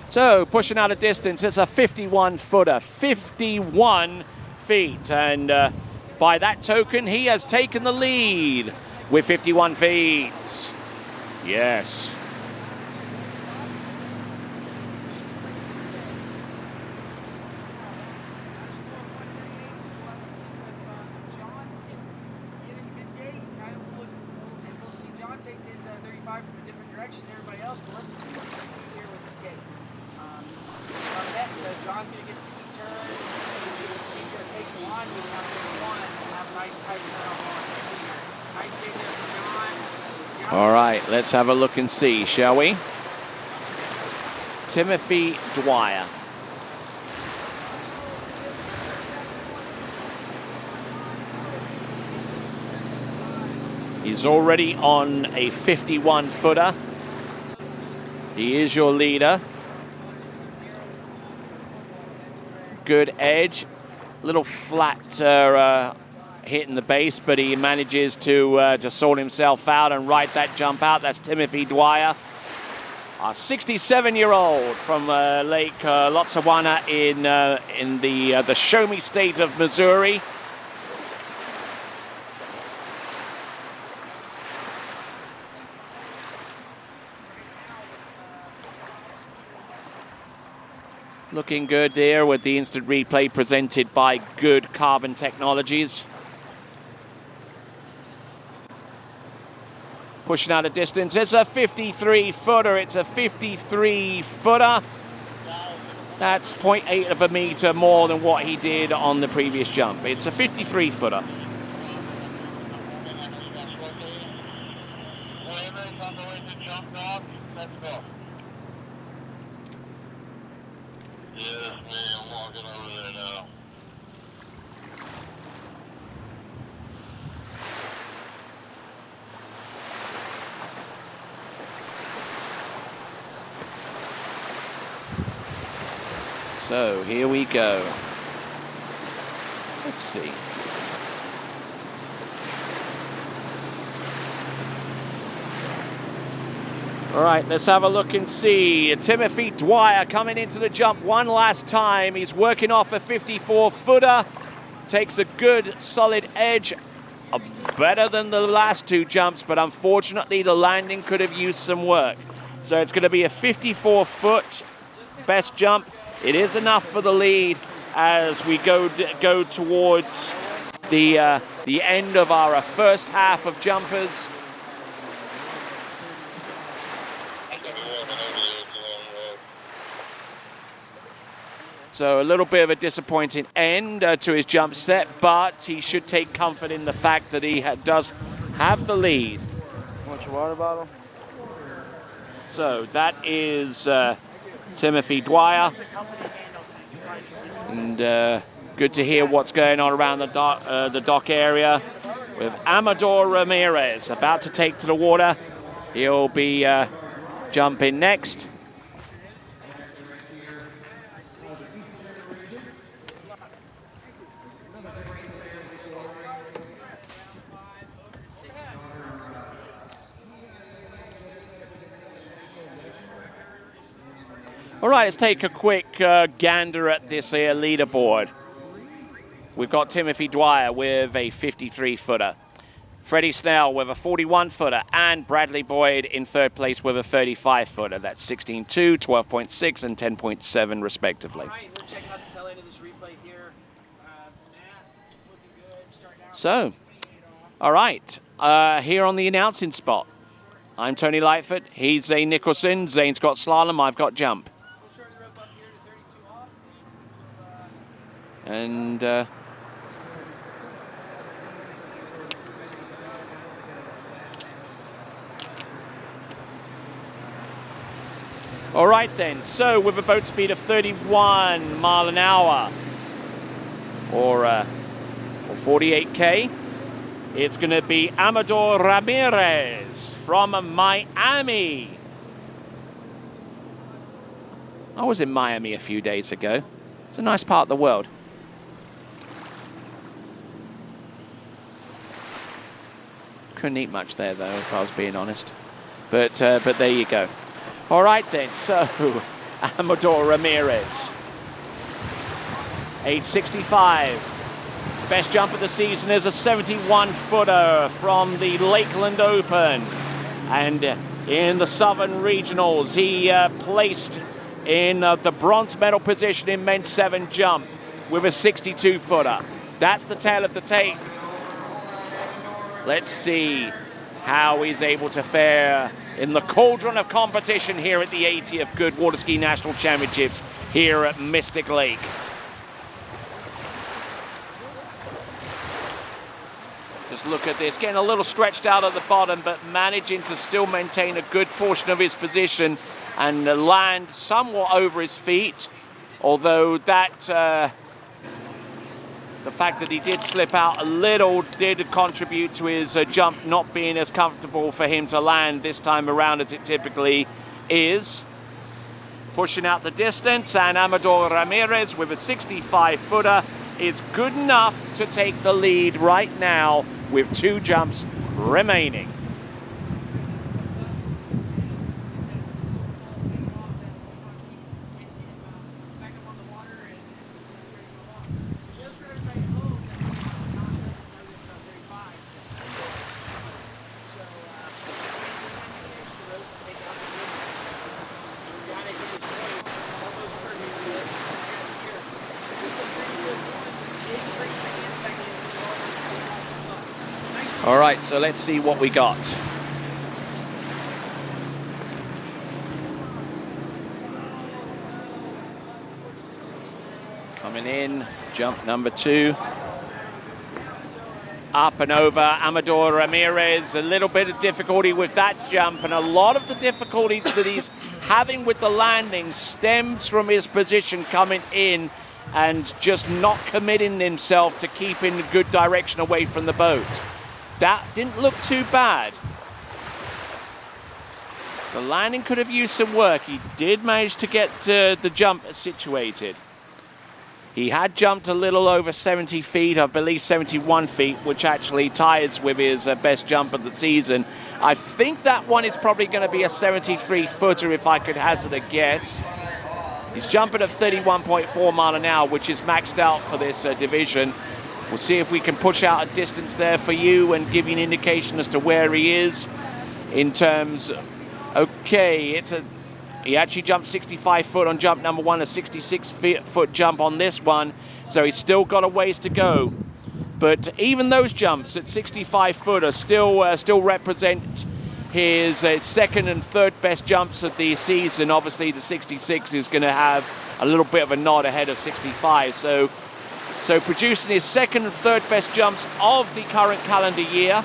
So, pushing out a distance, it's a 51-footer, 51 feet. And by that token, he has taken the lead with 51 feet. Yes. All right, let's have a look and see, shall we? Timothy Dwyer. He's already on a 51-footer. He is your leader. Good edge. Little flat hitting the base, but he manages to sort himself out and ride that jump out. That's Timothy Dwyer, a 67-year-old from Lake Lotsawana in the Show Me state of Missouri. Looking good there with the instant replay presented by Good Carbon Technologies. Pushing out a distance. It's a 53-footer. It's a 53-footer. That's 0.8 of a meter more than what he did on the previous jump. It's a 53-footer. So here we go. Let's see. All right, let's have a look and see. Timothy Dwyer coming into the jump one last time. He's working off a 54-footer. Takes a good, solid edge. Better than the last two jumps, but unfortunately the landing could have used some work. So it's going to be a 54-foot best jump. It is enough for the lead as we go towards the end of our first half of jumpers. So a little bit of a disappointing end to his jump set, but he should take comfort in the fact that he does have the lead. Want your water bottle? So that is Timothy Dwyer. And good to hear what's going on around the dock area with Amador Ramirez about to take to the water. He'll be jumping next. All right, let's take a quick gander at this here leaderboard. We've got Timothy Dwyer with a 53-footer, Freddy Snell with a 41-footer, and Bradley Boyd in third place with a 35-footer. That's 16.2, 12.6, and 10.7 respectively. So, all right, here on the announcing spot, I'm Tony Lightfoot. He's Zane Nicholson. Zane's got slalom, I've got jump. And all right then, so with a boat speed of 31 mile an hour or 48K, it's going to be Amador Ramirez from Miami. I was in Miami a few days ago. It's a nice part of the world. Couldn't eat much there, though, if I was being honest. But there you go. All right, then. So, Amador Ramirez, age 65. His best jump of the season is a 71-footer from the Lakeland Open. And in the Southern Regionals, he placed in the bronze medal position in men's 7 jump with a 62-footer. That's the tale of the tape. Let's see how he's able to fare in the cauldron of competition here at the 80th Goode Waterski National Championships here at Mystic Lake. Just look at this, getting a little stretched out at the bottom, but managing to still maintain a good portion of his position and land somewhat over his feet, although that the fact that he did slip out a little did contribute to his jump not being as comfortable for him to land this time around as it typically is. Pushing out the distance, and Amador Ramirez with a 65-footer is good enough to take the lead right now with 2 jumps remaining. All right, so let's see what we got. Coming in, jump number 2. Up and over, Amador Ramirez. A little bit of difficulty with that jump, and a lot of the difficulties that he's having with the landing stems from his position coming in and just not committing himself to keeping a good direction away from the boat. That didn't look too bad. The landing could have used some work. He did manage to get the jump situated. He had jumped a little over 70 feet, I believe 71 feet, which actually ties with his best jump of the season. I think that one is probably going to be a 73-footer if I could hazard a guess. He's jumping at 31.4 mile an hour, which is maxed out for this division. We'll see if we can push out a distance there for you and give you an indication as to where he is in terms. Okay, he actually jumped 65 foot on jump number 1, a 66-foot jump on this one, so he's still got a ways to go. But even those jumps at 65 foot are still represent his second and third best jumps of the season. Obviously, the 66 is going to have a little bit of a nod ahead of 65. So producing his second and third best jumps of the current calendar year.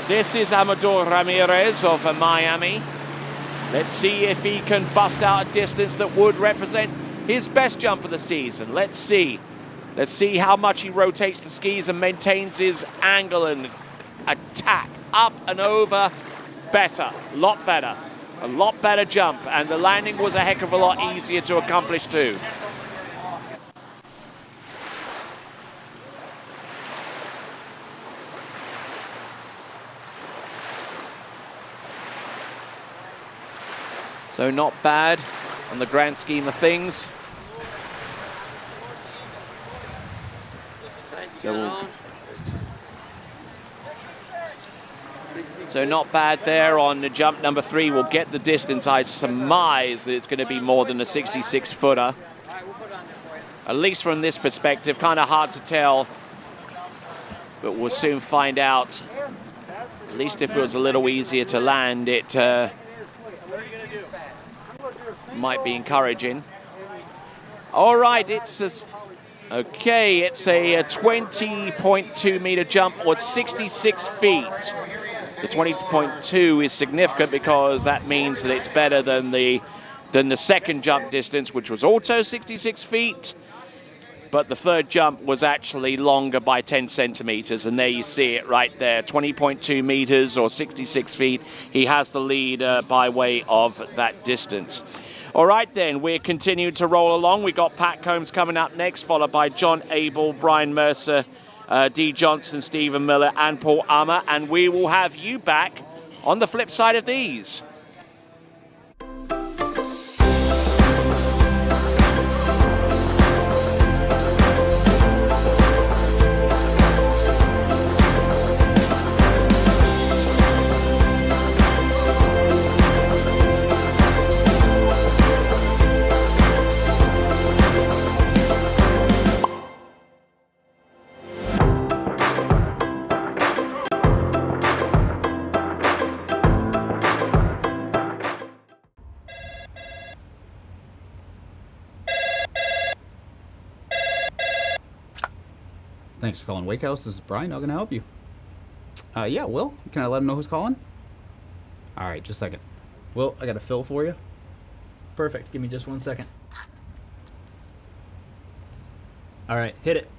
This is Amador Ramirez of Miami. Let's see if he can bust out a distance that would represent his best jump of the season. Let's see. Let's see how much he rotates the skis and maintains his angle and attack. Up and over. Better. A lot better. A lot better jump. And the landing was a heck of a lot easier to accomplish too. So not bad on the grand scheme of things. So not bad there on the jump number 3. We'll get the distance. I surmise that it's going to be more than a 66-footer. At least from this perspective, kind of hard to tell. But we'll soon find out. At least if it was a little easier to land, it might be encouraging. All right, it's a 20.2 meter jump, or 66 feet. The 20.2 is significant because that means that it's better than the second jump distance, which was also 66 feet. But the third jump was actually longer by 10 centimeters, and there you see it right there, 20.2 meters or 66 feet. He has the lead by way of that distance. All right, then, we're continuing to roll along. We got Pat Combs coming up next, followed by John Abell, Brian Mercer, Dee Johnson, Stephen Miller, and Paul Armour. And we will have you back on the flip side of these. Thanks for calling Wake House. This is Brian. How can I help you? Yeah, Will. Can I let him know who's calling? All right, just a second. Will, I got a fill for you. Perfect. Give me just 1 second. All right, hit it.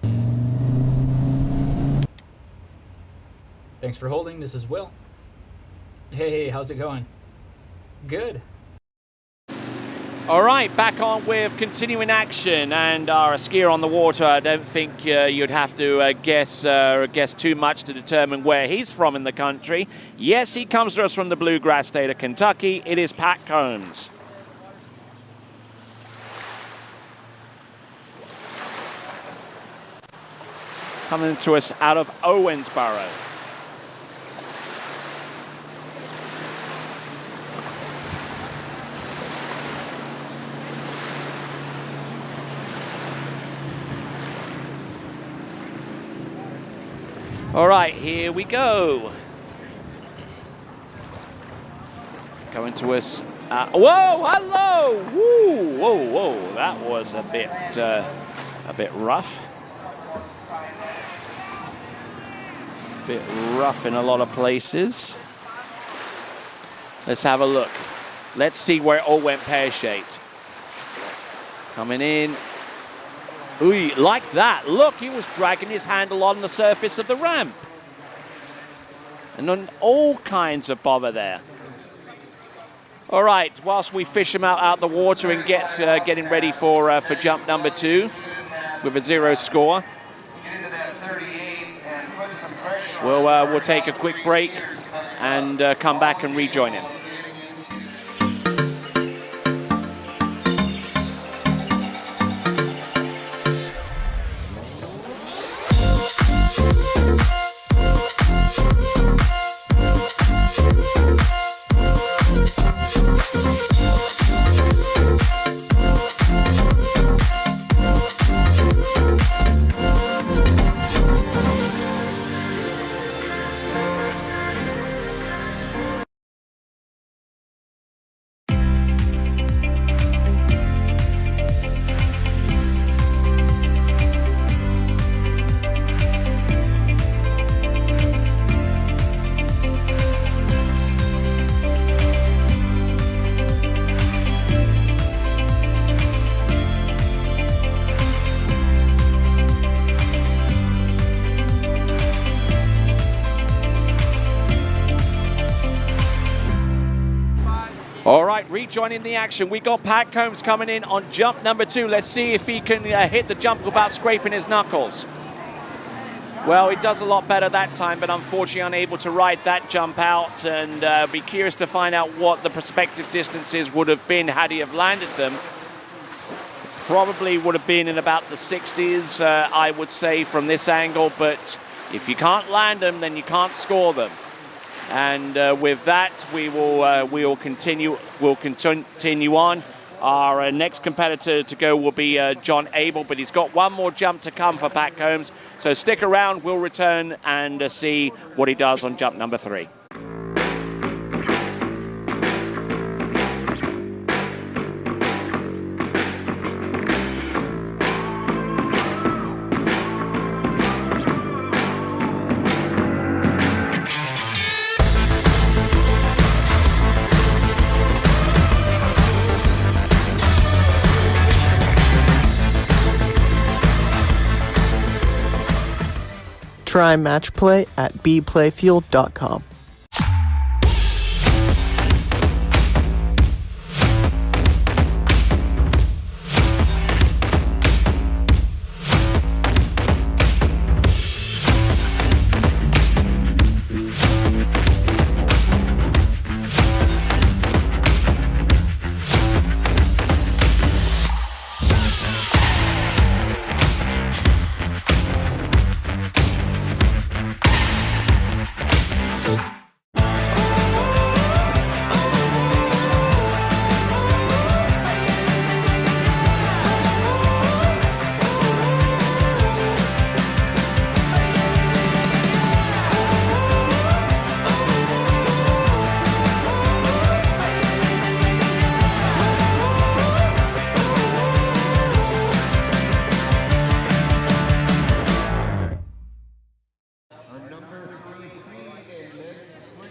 Thanks for holding. This is Will. Hey, how's it going? Good. All right, back on with continuing action, and our skier on the water. I don't think you'd have to guess too much to determine where he's from in the country. Yes, he comes to us from the bluegrass state of Kentucky. It is Pat Combs. Coming to us out of Owensboro. All right, here we go. Coming to us. Whoa, hello! Woo, whoa! That was a bit rough. A bit rough in a lot of places. Let's have a look. Let's see where it all went pear-shaped. Coming in. Ooh, like that. Look, he was dragging his handle on the surface of the ramp. And on all kinds of bother there. All right, whilst we fish him out the water and getting ready for jump number 2 with a 0 score. We'll take a quick break and come back and rejoin him. All right, rejoining the action. We got Pat Combs coming in on jump number 2. Let's see if he can hit the jump without scraping his knuckles. Well, he does a lot better that time, but unfortunately unable to ride that jump out, and be curious to find out what the prospective distances would have been had he have landed them. Probably would have been in about the 60s, I would say, from this angle, but if you can't land them, then you can't score them. And with that, we'll continue on. Our next competitor to go will be John Abell, but he's got one more jump to come for Pat Combs. So stick around, we'll return and see what he does on jump number 3. Try match play at bplayfield.com.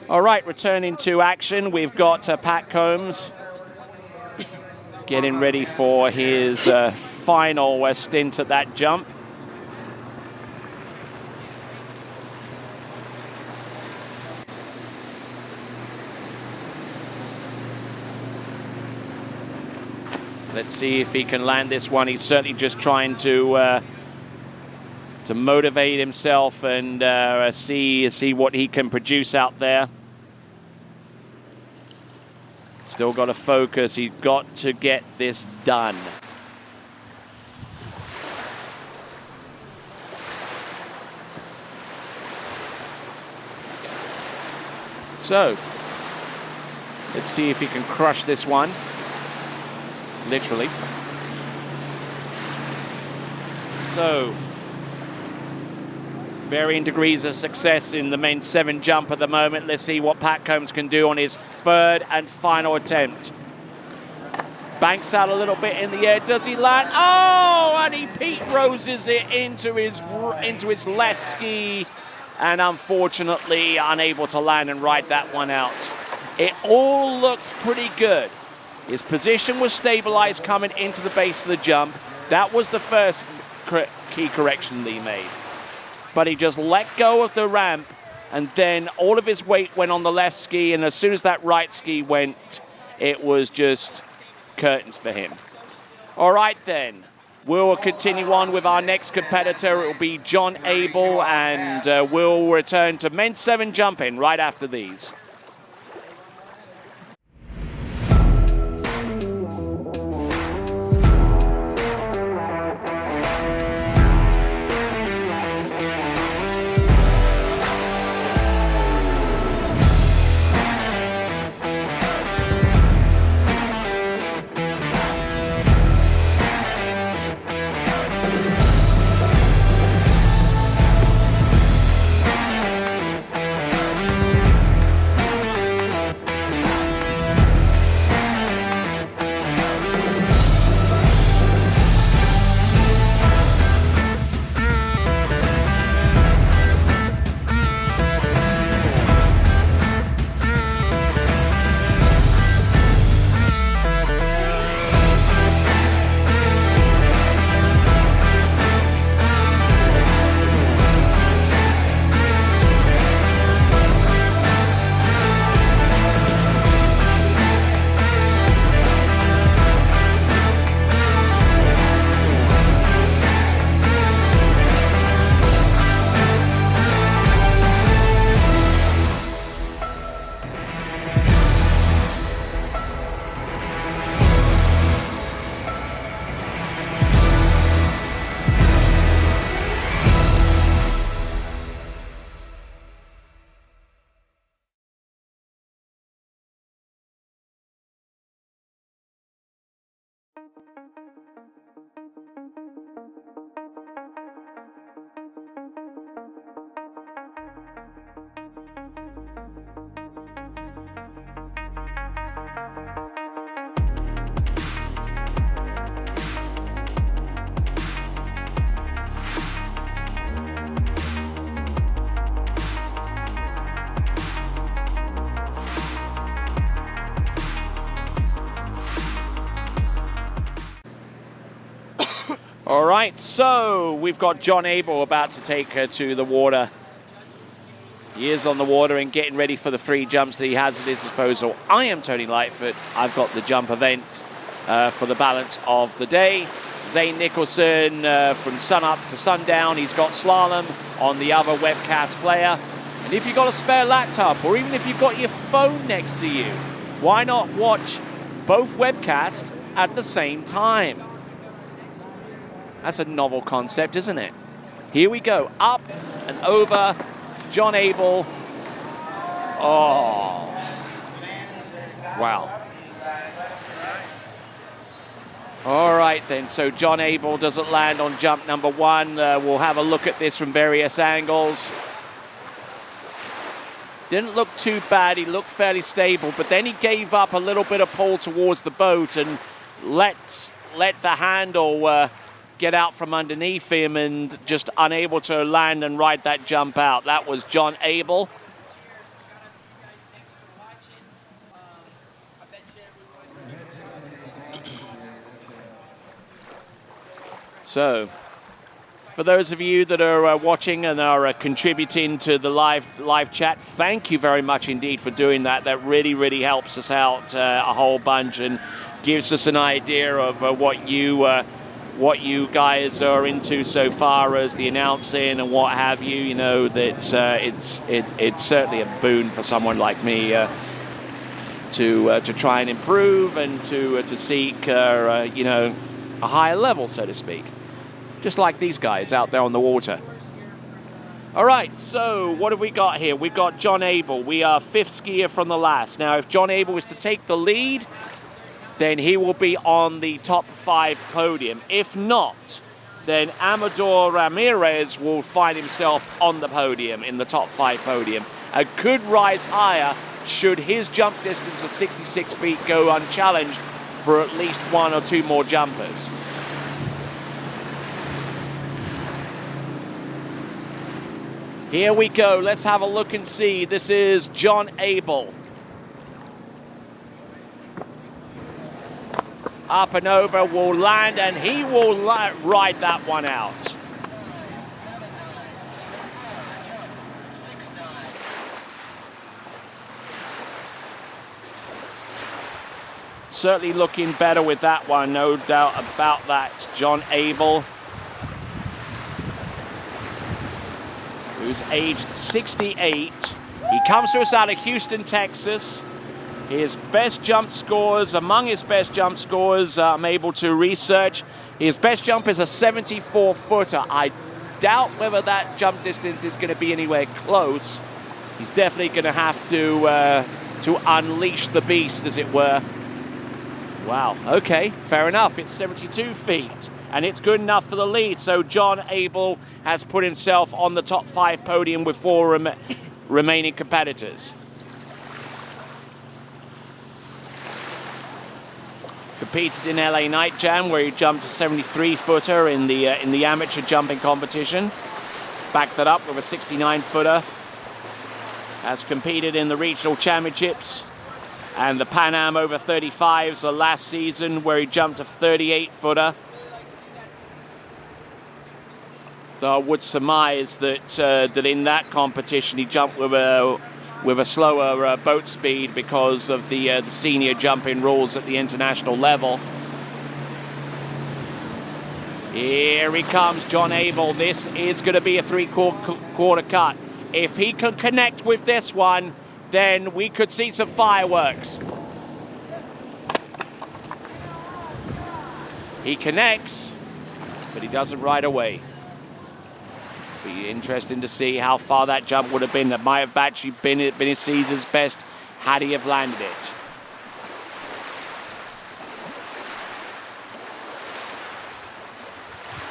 All right, returning to action, we've got Pat Combs getting ready for his final stint at that jump. Let's see if he can land this one. He's certainly just trying to motivate himself and see what he can produce out there. Still got to focus. He's got to get this done. So, let's see if he can crush this one. Literally. So, varying degrees of success in the men's 7 jump at the moment. Let's see what Pat Combs can do on his 3rd and final attempt. Banks out a little bit in the air. Does he land? Oh, and he Pete Roses it into his left ski, and unfortunately unable to land and ride that one out. It all looked pretty good. His position was stabilized coming into the base of the jump. That was the first key correction that he made. But he just let go of the ramp, and then all of his weight went on the left ski, and as soon as that right ski went, it was just curtains for him. All right then, we'll continue on with our next competitor. It will be John Abell, and we'll return to men's 7 jumping right after these. All right, so we've got John Abell about to take her to the water. He is on the water and getting ready for the 3 jumps that he has at his disposal. I am Tony Lightfoot. I've got the jump event for the balance of the day. Zane Nicholson from sunup to sundown. He's got slalom on the other webcast player. And if you've got a spare laptop, or even if you've got your phone next to you, why not watch both webcasts at the same time? That's a novel concept, isn't it? Here we go, up and over, John Abell. Oh, wow. All right then, so John Abell doesn't land on jump number 1. We'll have a look at this from various angles. Didn't look too bad, he looked fairly stable, but then he gave up a little bit of pull towards the boat and let the handle get out from underneath him and just unable to land and ride that jump out. That was John Abell. So, for those of you that are watching and are contributing to the live chat, thank you very much indeed for doing that. That really, really helps us out a whole bunch and gives us an idea of what you guys are into so far as the announcing and what have you. You know that it's certainly a boon for someone like me to try and improve and to seek you know, a higher level, so to speak. Just like these guys out there on the water. All right, so what have we got here? We've got John Abell. We are 5th skier from the last. Now, if John Abell is to take the lead, then he will be on the top 5 podium. If not, then Amador Ramirez will find himself on the podium, in the top 5 podium. And could rise higher should his jump distance of 66 feet go unchallenged for at least 1 or 2 more jumpers. Here we go. Let's have a look and see. This is John Abell. Up and over, will land, and he will ride that one out. Certainly looking better with that one, no doubt about that. John Abell, who's aged 68. He comes to us out of Houston, Texas. His best jump scores, among his best jump scores, I'm able to research. His best jump is a 74-footer. I doubt whether that jump distance is going to be anywhere close. He's definitely going to have to unleash the beast, as it were. Wow, okay, fair enough. It's 72 feet, and it's good enough for the lead. So John Abell has put himself on the top 5 podium with 4 remaining competitors. Competed in LA Night Jam, where he jumped a 73-footer in the amateur jumping competition. Backed that up with a 69-footer. Has competed in the regional championships and the Pan Am over 35s the last season, where he jumped a 38-footer. Though I would surmise that in that competition he jumped with a slower boat speed because of the senior jumping rules at the international level. Here he comes, John Abell. This is going to be a 3/4 cut. If he can connect with this one, then we could see some fireworks. He connects, but he doesn't right away. Be interesting to see how far that jump would have been. That might have actually been his season's best had he have landed it.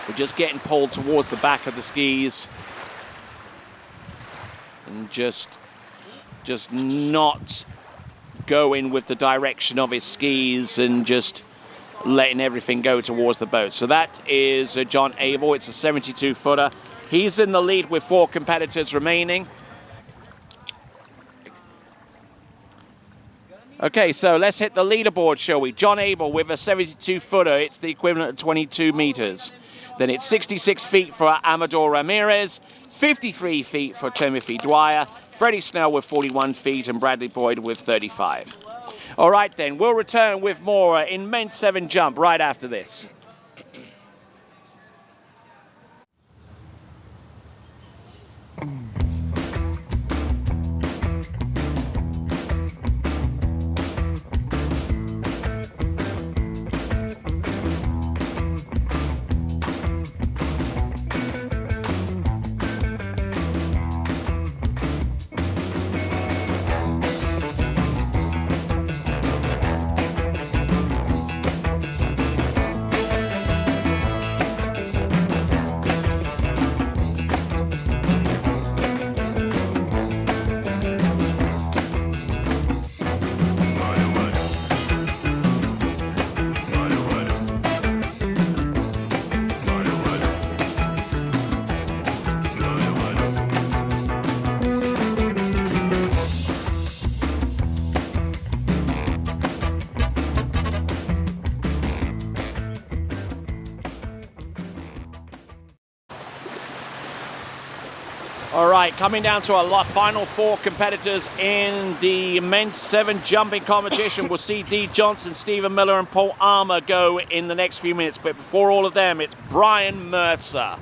We're just getting pulled towards the back of the skis and just not going with the direction of his skis and just letting everything go towards the boat. So that is John Abell. It's a 72-footer. He's in the lead with 4 competitors remaining. Okay, so let's hit the leaderboard, shall we? John Abell with a 72-footer. It's the equivalent of 22 meters. Then it's 66 feet for Amador Ramirez, 53 feet for Timothy Dwyer, Freddy Snell with 41 feet, and Bradley Boyd with 35. All right, then, we'll return with more in men's 7 jump right after this. All right, coming down to our final 4 competitors in the men's 7 jumping competition. We'll see Dee Johnson, Stephen Miller, and Paul Armour go in the next few minutes. But before all of them, it's Brian Mercer.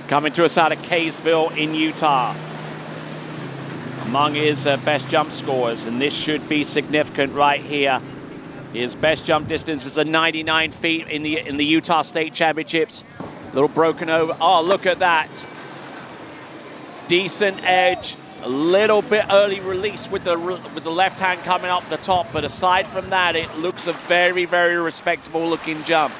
Coming to us out of Kaysville in Utah. Among his best jump scores, and this should be significant right here. His best jump distance is a 99 feet in the Utah State Championships. A little broken over. Oh, look at that. Decent edge. A little bit early release with the left hand coming up the top, but aside from that, it looks a very, very respectable looking jump.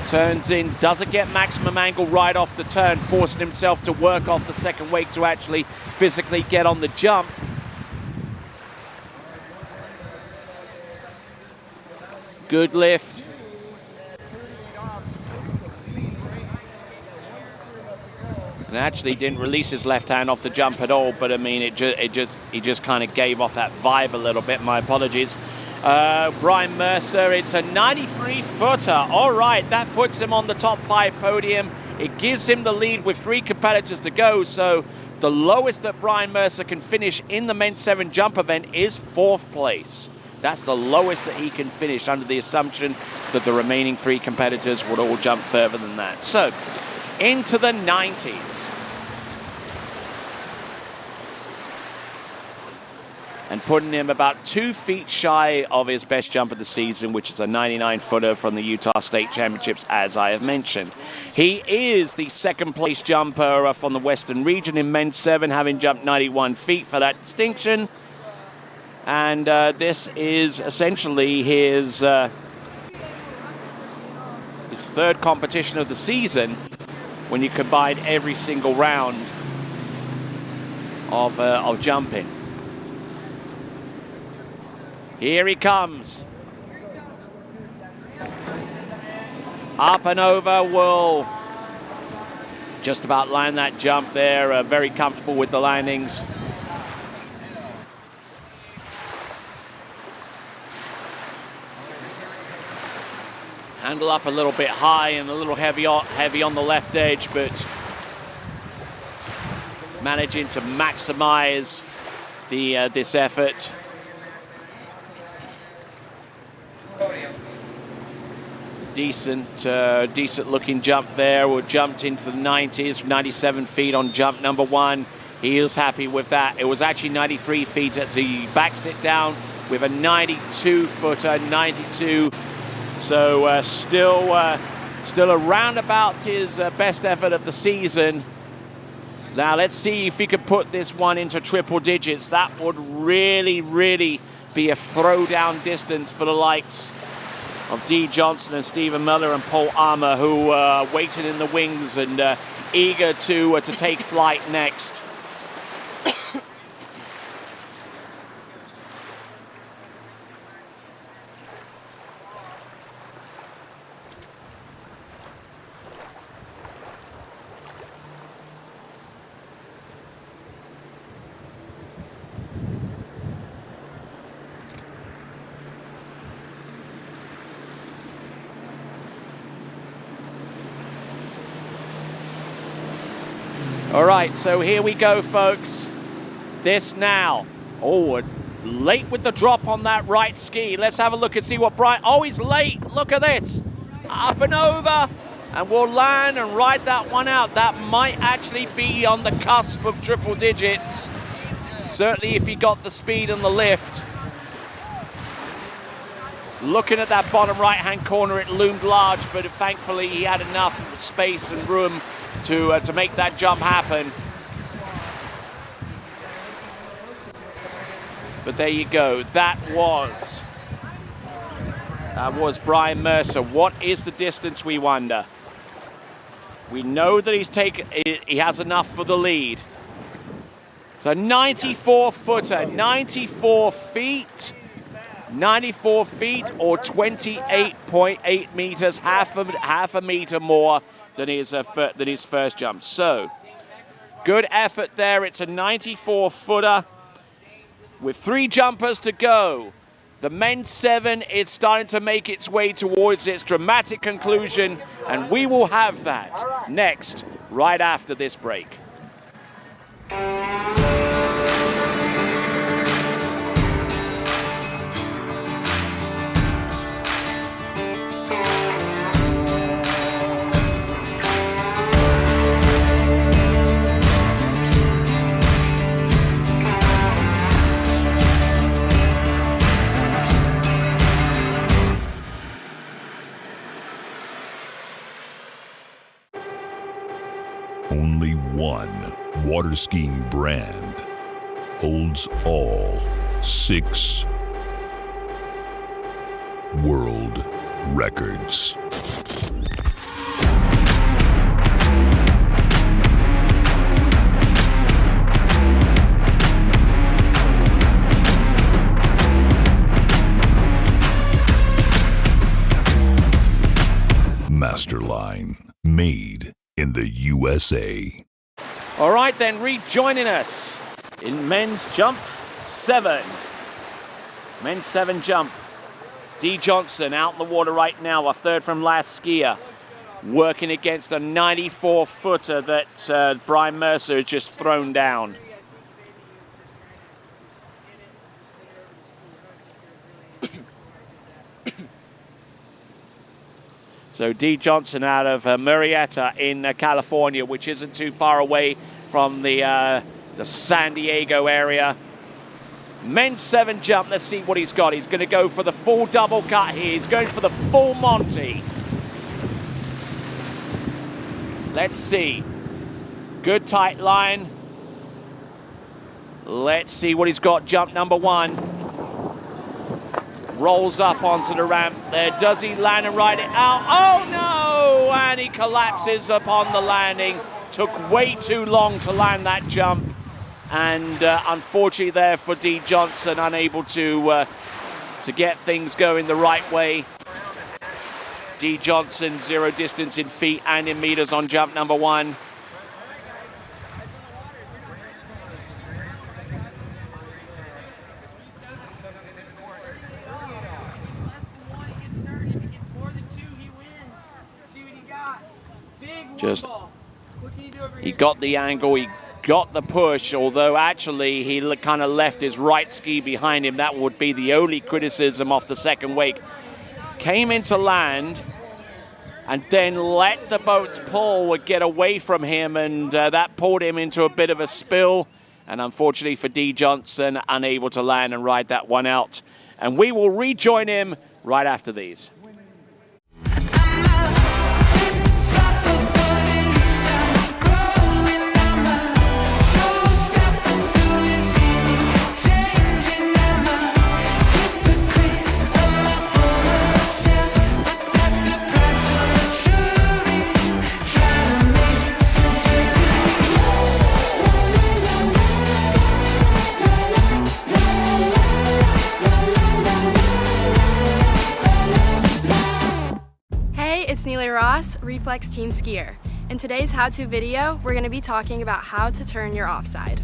Turns in, doesn't get maximum angle right off the turn, forcing himself to work off the second wake to actually physically get on the jump. Good lift. And actually didn't release his left hand off the jump at all, but I mean, he just kind of gave off that vibe a little bit. My apologies. Brian Mercer, it's a 93-footer. All right, that puts him on the top 5 podium. It gives him the lead with 3 competitors to go. So the lowest that Brian Mercer can finish in the men's 7 jump event is 4th place. That's the lowest that he can finish under the assumption that the remaining 3 competitors would all jump further than that. So into the 90s. And putting him about 2 feet shy of his best jump of the season, which is a 99-footer from the Utah State Championships, as I have mentioned. He is the 2nd place jumper from the Western region in men's 7, having jumped 91 feet for that distinction. And this is essentially his 3rd competition of the season when you combine every single round of jumping. Here he comes. Up and over, will just about land that jump there. Very comfortable with the landings. Handle up a little bit high and a little heavy on the left edge, but managing to maximize this effort. Decent looking jump there. We jumped into the 90s, 97 feet on jump number 1. He is happy with that. It was actually 93 feet as he backs it down with a 92-footer, 92. So still around about his best effort of the season. Now let's see if he could put this one into triple digits. That would really, really be a throwdown distance for the likes of Dee Johnson and Stephen Miller and Paul Armour, who waited in the wings and eager to take flight next. All right, so here we go, folks. This now. Oh, late with the drop on that right ski. Let's have a look and see what Brian... Oh, he's late. Look at this. Up and over. And we'll land and ride that one out. That might actually be on the cusp of triple digits. Certainly if he got the speed and the lift. Looking at that bottom right-hand corner, it loomed large, but thankfully he had enough space and room to make that jump happen. But there you go. That was Brian Mercer. What is the distance, we wonder? We know that he has enough for the lead. It's a 94-footer, 94 feet. 94 feet or 28.8 meters, half a meter more than his first jump. So Good effort there. It's a 94-footer with 3 jumpers to go. The men's 7 is starting to make its way towards its dramatic conclusion, and we will have that next, right after this break. Only one water skiing brand holds all 6 world records. Masterline, made in the USA. All right, then, rejoining us in men's jump 7. Men's 7 jump. Dee Johnson out in the water right now, a third from last skier, working against a 94-footer that Brian Mercer has just thrown down. So Dee Johnson out of Murrieta in California, which isn't too far away from the San Diego area. Men's 7 jump, let's see what he's got. He's going to go for the full double cut here. He's going for the full Monty. Let's see. Good tight line. Let's see what he's got. Jump number 1. Rolls up onto the ramp there. Does he land and ride it out? Oh no! And he collapses upon the landing. Took way too long to land that jump. And unfortunately there for Dee Johnson, unable to get things going the right way. Dee Johnson, 0 distance in feet and in meters on jump number 1. Just, he got the angle, he got the push, although actually he kind of left his right ski behind him. That would be the only criticism off the second wake. Came into land and then let the boat's pull get away from him, and that pulled him into a bit of a spill. And unfortunately for Dee Johnson, unable to land and ride that one out. And we will rejoin him right after these. It's Neely Ross, Reflex Team Skier. In today's how-to video, we're going to be talking about how to turn your offside.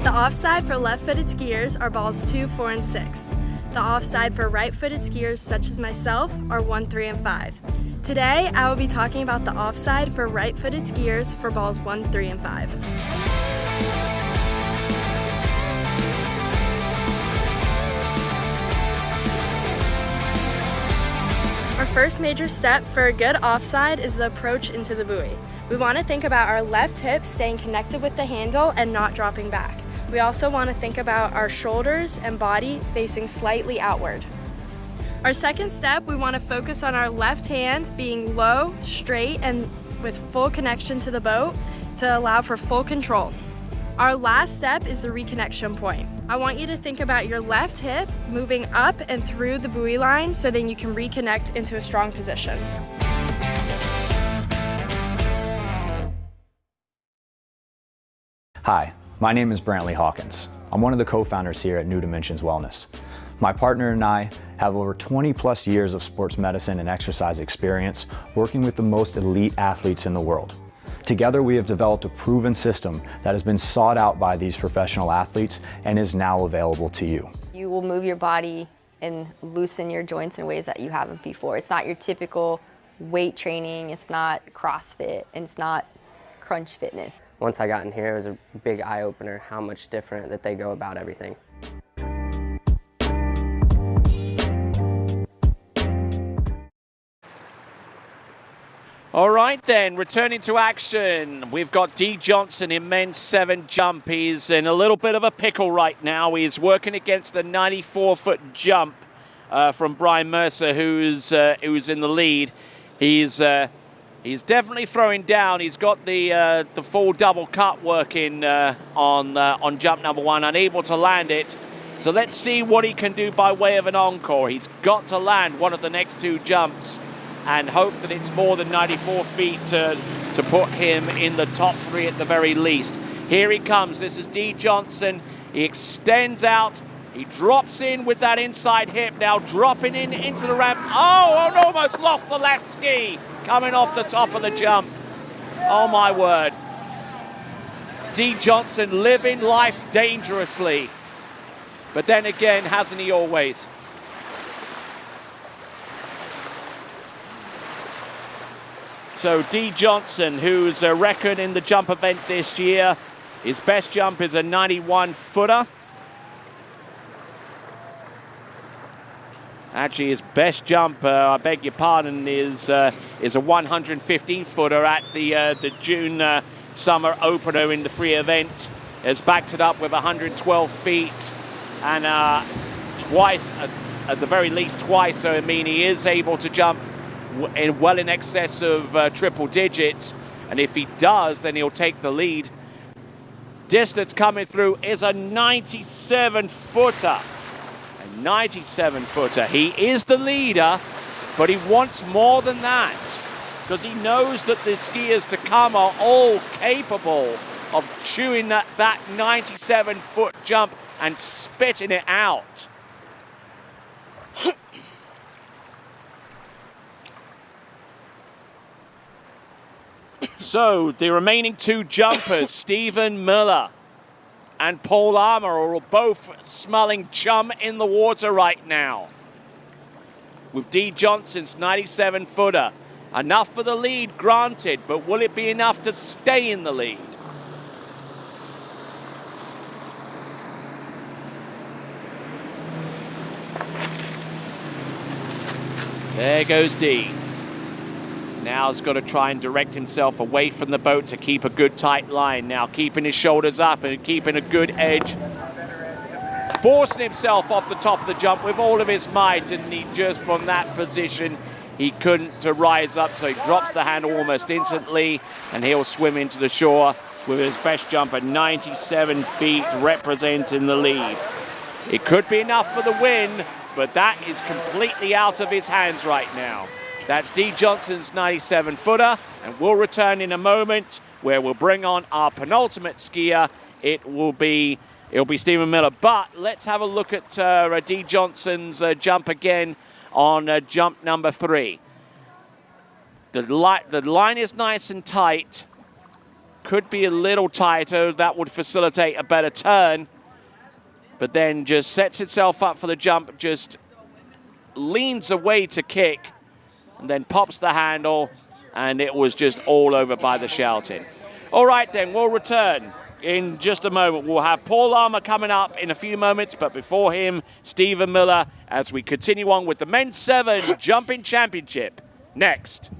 The offside for left-footed skiers are balls 2, 4, and 6. The offside for right-footed skiers such as myself are 1, 3, and 5. Today, I will be talking about the offside for right-footed skiers for balls 1, 3, and 5. Our first major step for a good offside is the approach into the buoy. We want to think about our left hip staying connected with the handle and not dropping back. We also want to think about our shoulders and body facing slightly outward. Our second step, we want to focus on our left hand being low, straight, and with full connection to the boat to allow for full control. Our last step is the reconnection point. I want you to think about your left hip moving up and through the buoy line so then you can reconnect into a strong position. Hi, my name is Brantley Hawkins. I'm one of the co-founders here at New Dimensions Wellness. My partner and I have over 20 plus years of sports medicine and exercise experience working with the most elite athletes in the world. Together, we have developed a proven system that has been sought out by these professional athletes and is now available to you. You will move your body and loosen your joints in ways that you haven't before. It's not your typical weight training, it's not CrossFit, and it's not crunch fitness. Once I got in here, it was a big eye-opener how much different that they go about everything. All right then, returning to action, we've got Dee Johnson in men's 7 jump. He's in a little bit of a pickle right now. He's working against a 94-foot jump from Brian Mercer, who's in the lead. He's definitely throwing down. He's got the full double cut working on jump number 1, unable to land it. So let's see what he can do by way of an encore. He's got to land one of the next 2 jumps and hope that it's more than 94 feet to put him in the top 3 at the very least. Here he comes. This is Dee Johnson. He extends out. He drops in with that inside hip, now dropping in into the ramp. Oh, and almost lost the left ski coming off the top of the jump. Oh, my word. Dee Johnson living life dangerously. But then again, hasn't he always? So Dee Johnson, who's a record in the jump event this year, his best jump is a 91-footer. Actually, his best jump, I beg your pardon, is a 115-footer at the June summer opener in the free event. Has backed it up with 112 feet, and twice, at the very least twice. So I mean, he is able to jump well in excess of triple digits, and if he does, then he'll take the lead. Distance coming through is a 97-footer. A 97-footer. He is the leader, but he wants more than that, because he knows that the skiers to come are all capable of chewing that 97-foot jump and spitting it out. So the remaining 2 jumpers, Stephen Miller and Paul Armour, are both smelling chum in the water right now. With Dee Johnson's 97-footer. Enough for the lead, granted, but will it be enough to stay in the lead? There goes Dee. Now he's got to try and direct himself away from the boat to keep a good tight line. Now keeping his shoulders up and keeping a good edge. Forcing himself off the top of the jump with all of his might, and he just from that position, he couldn't to rise up, so he drops the handle almost instantly, and he'll swim into the shore with his best jump at 97 feet, representing the lead. It could be enough for the win, but that is completely out of his hands right now. That's Dee Johnson's 97-footer, and we'll return in a moment where we'll bring on our penultimate skier. It'll be Stephen Miller. But let's have a look at Dee Johnson's jump again on jump number 3. The line is nice and tight. Could be a little tighter. That would facilitate a better turn. But then just sets itself up for the jump, just leans away to kick, and then pops the handle, and it was just all over by the shouting. All right, then, we'll return in just a moment. We'll have Paul Armour coming up in a few moments, but before him, Stephen Miller, as we continue on with the Men's 7 Jumping Championship. Next.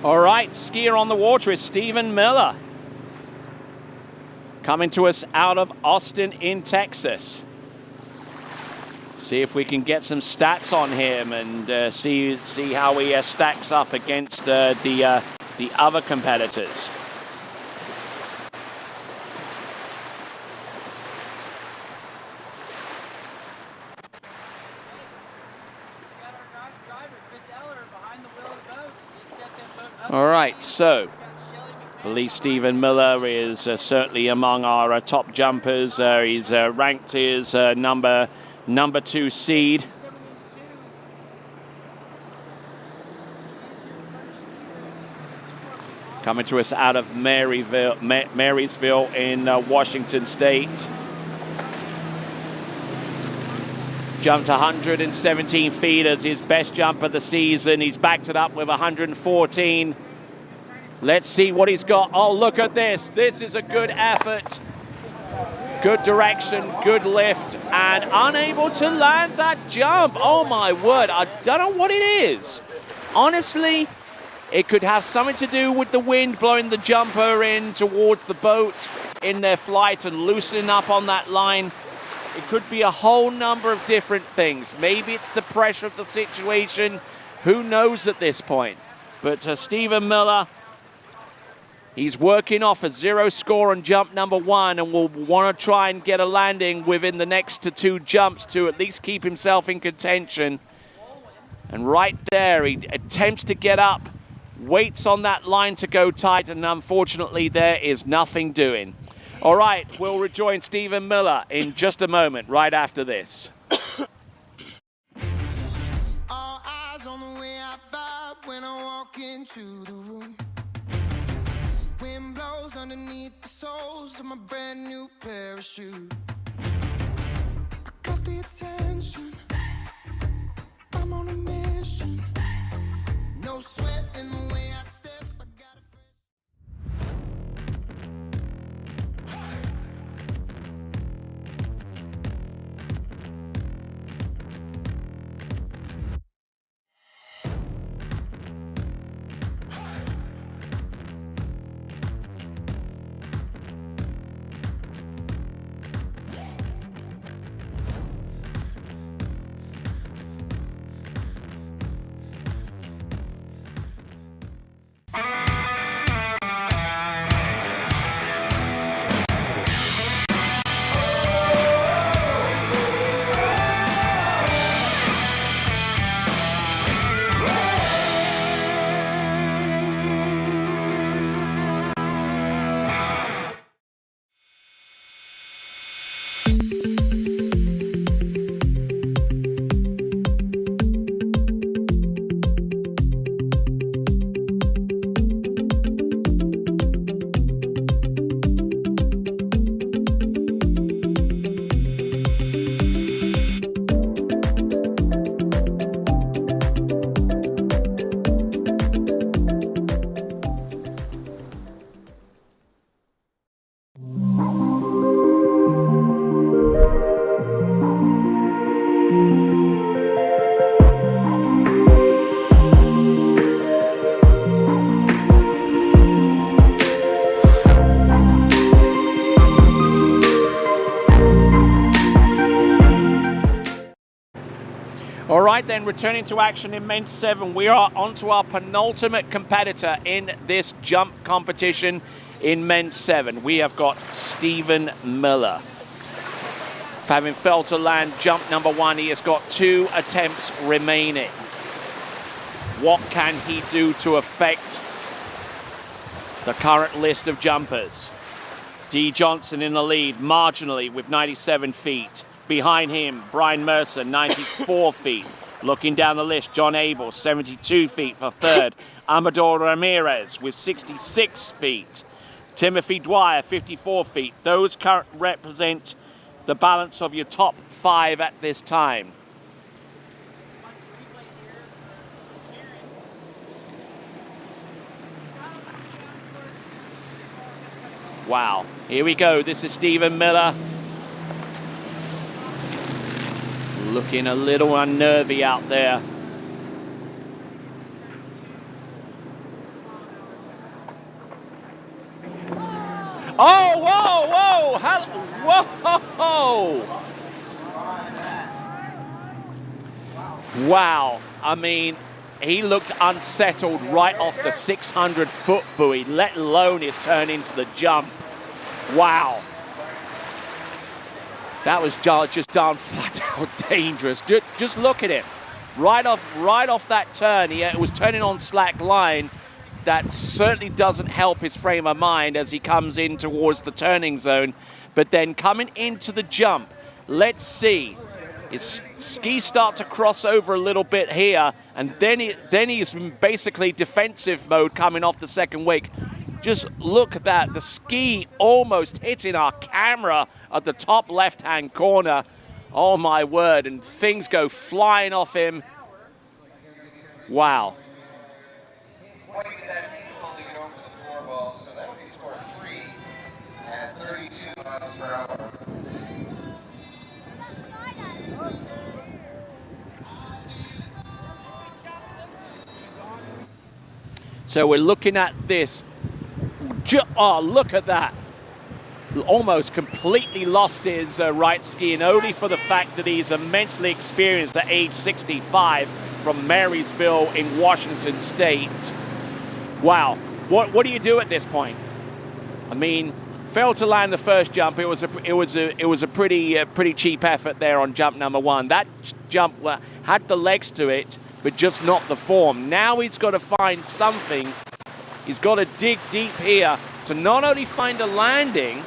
All right, skier on the water is Stephen Miller. Coming to us out of Austin in Texas. See if we can get some stats on him and see how he stacks up against the other competitors. All right, so I believe Stephen Miller is certainly among our top jumpers. He's ranked as number 2 seed. Coming to us out of Marysville in Washington State. Jumped 117 feet as his best jump of the season. He's backed it up with 114. Let's see what he's got. Oh, look at this. This is a good effort. Good direction, good lift, and unable to land that jump. Oh my word, I don't know what it is. Honestly, it could have something to do with the wind blowing the jumper in towards the boat in their flight and loosening up on that line. It could be a whole number of different things. Maybe it's the pressure of the situation. Who knows at this point? But Stephen Miller, he's working off a 0 score on jump number 1 and will want to try and get a landing within the next 2 jumps to at least keep himself in contention. And right there, he attempts to get up, waits on that line to go tight, and unfortunately there is nothing doing. All right, we'll rejoin Stephen Miller in just a moment, right after this. All eyes on the way I vibe when I walk into the room. Wind blows underneath the soles of my brand new pair of shoes. I got the attention, I'm on a mission. No sweat in the way I step, I got a All right, then, returning to action in men's 7, we are on to our penultimate competitor in this jump competition in men's 7. We have got Stephen Miller. Having failed to land jump number 1, he has got 2 attempts remaining. What can he do to affect the current list of jumpers? Dee Johnson in the lead, marginally, with 97 feet. Behind him, Brian Mercer, 94 feet. Looking down the list, John Abell, 72 feet for third. Amador Ramirez with 66 feet. Timothy Dwyer, 54 feet. Those represent the balance of your top 5 at this time. Wow, here we go. This is Stephen Miller. Looking a little unnervy out there. Oh, whoa! Wow. I mean, he looked unsettled right off the 600-foot buoy, let alone his turn into the jump. Wow. That was just darn flat out dangerous. Just look at him. Right off that turn, he was turning on slack line. That certainly doesn't help his frame of mind as he comes in towards the turning zone. But then coming into the jump, let's see. His skis start to cross over a little bit here, and then he's basically defensive mode coming off the second wake. Just look at that, the ski almost hitting our camera at the top left-hand corner. Oh my word, and things go flying off him. Wow. So we're looking at this. Oh, look at that. Almost completely lost his right ski, and only for the fact that he's immensely experienced at age 65 from Marysville in Washington State. Wow. What do you do at this point? I mean, failed to land the first jump. It was a pretty cheap effort there on jump number one. That jump had the legs to it, but just not the form. Now he's got to find something. He's got to dig deep here to not only find a landing,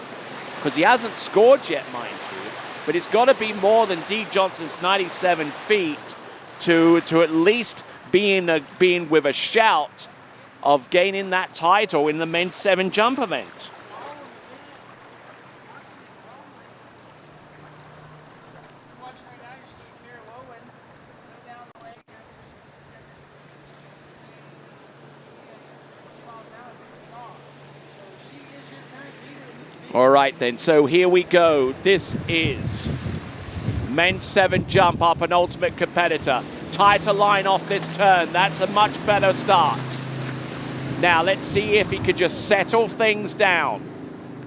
because he hasn't scored yet, mind you, but it's got to be more than Dee Johnson's 97 feet to at least being with a shout of gaining that title in the men's 7 jump event. All right, then. So here we go. This is men's 7 jump up, an ultimate competitor. Tighter line off this turn. That's a much better start. Now let's see if he could just settle things down.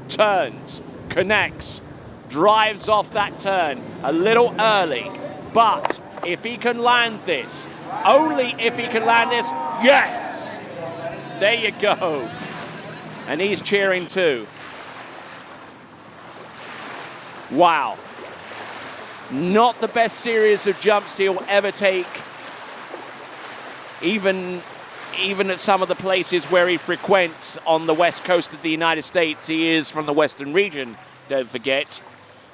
Turns, connects, drives off that turn a little early. But if he can land this, only if he can land this, yes! There you go. And he's cheering too. Wow. Not the best series of jumps he'll ever take. Even at some of the places where he frequents on the west coast of the United States. He is from the western region, don't forget.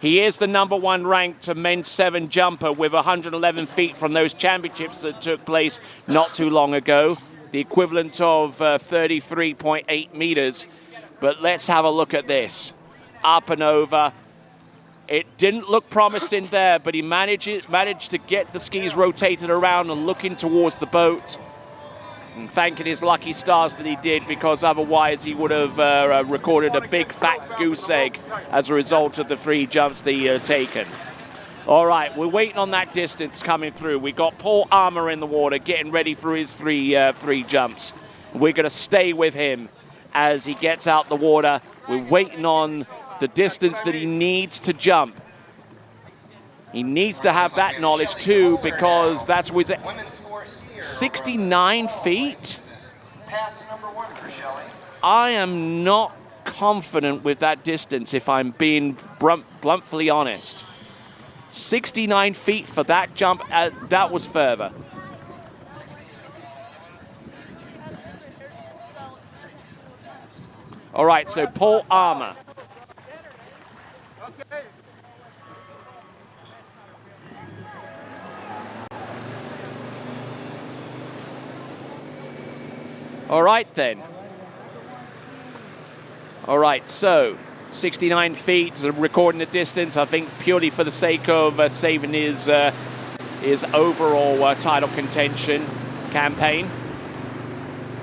He is the #1 ranked men's 7 jumper with 111 feet from those championships that took place not too long ago. The equivalent of 33.8 meters. But let's have a look at this. Up and over. It didn't look promising there, but he managed to get the skis rotated around and looking towards the boat. And thanking his lucky stars that he did, because otherwise he would have recorded a big fat goose egg as a result of the 3 jumps that he had taken. All right, we're waiting on that distance coming through. We got Paul Armour in the water getting ready for his three jumps. We're going to stay with him as he gets out the water. We're waiting on the distance that he needs to jump. He needs to have that knowledge too, because that's with 69 feet. I am not confident with that distance, if I'm being bluntly honest. 69 feet for that jump, that was further. All right, so Paul Armour. All right, then. All right, so 69 feet, recording the distance, I think purely for the sake of saving his overall title contention campaign.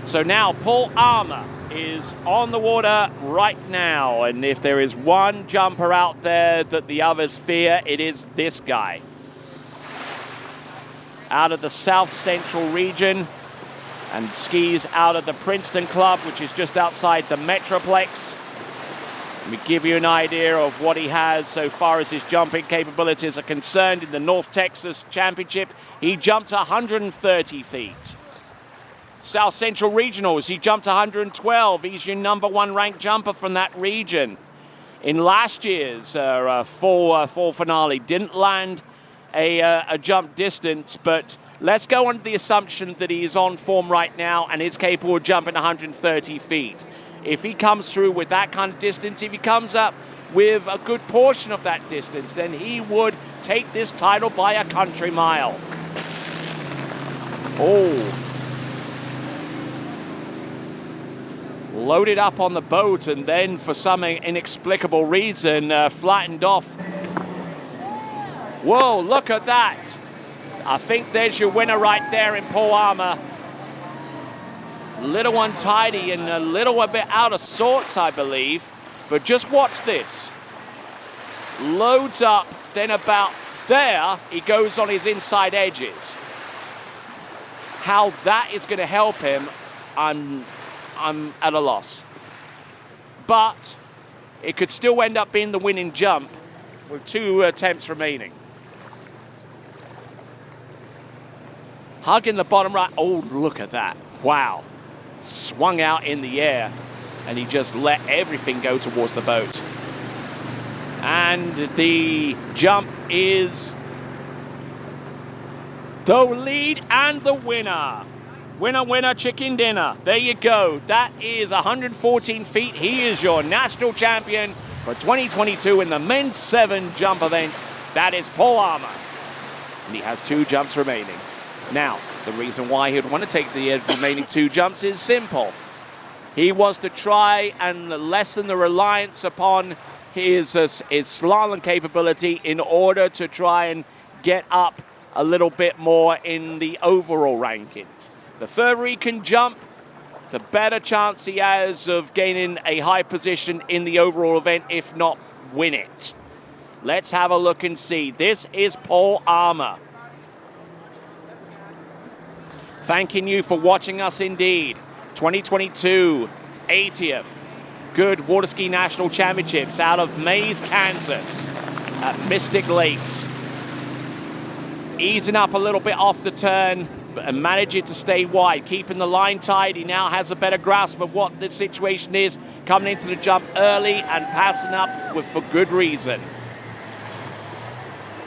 So now Paul Armour is on the water right now, and if there is one jumper out there that the others fear, it is this guy. Out of the South Central region, and skis out of the Princeton Club, which is just outside the Metroplex. Let me give you an idea of what he has so far as his jumping capabilities are concerned. In the North Texas Championship, he jumped 130 feet. South Central Regionals, he jumped 112. He's your #1 ranked jumper from that region. In last year's fall finale, didn't land a jump distance, but let's go on the assumption that he is on form right now and is capable of jumping 130 feet. If he comes through with that kind of distance, if he comes up with a good portion of that distance, then he would take this title by a country mile. Oh. Loaded up on the boat and then for some inexplicable reason flattened off. Whoa, look at that. I think there's your winner right there in Paul Armour. Little untidy and a bit out of sorts, I believe. But just watch this. Loads up, then about there, he goes on his inside edges. How that is going to help him, I'm at a loss. But it could still end up being the winning jump with 2 attempts remaining. Hug in the bottom right. Oh, look at that. Wow. Swung out in the air and he just let everything go towards the boat. And the jump is the lead and the winner. Winner, winner, chicken dinner. There you go. That is 114 feet. He is your national champion for 2022 in the men's 7 jump event. That is Paul Armour. And he has 2 jumps remaining. Now, the reason why he would want to take the remaining 2 jumps is simple. He was to try and lessen the reliance upon his slalom capability in order to try and get up a little bit more in the overall rankings. The further he can jump, the better chance he has of gaining a high position in the overall event, if not win it. Let's have a look and see. This is Paul Armour. Thanking you for watching us indeed. 2022 80th Goode Waterski National Championships out of Maize, Kansas at Mystic Lakes. Easing up a little bit off the turn and managing to stay wide, keeping the line tight. He now has a better grasp of what the situation is, coming into the jump early and passing up for good reason.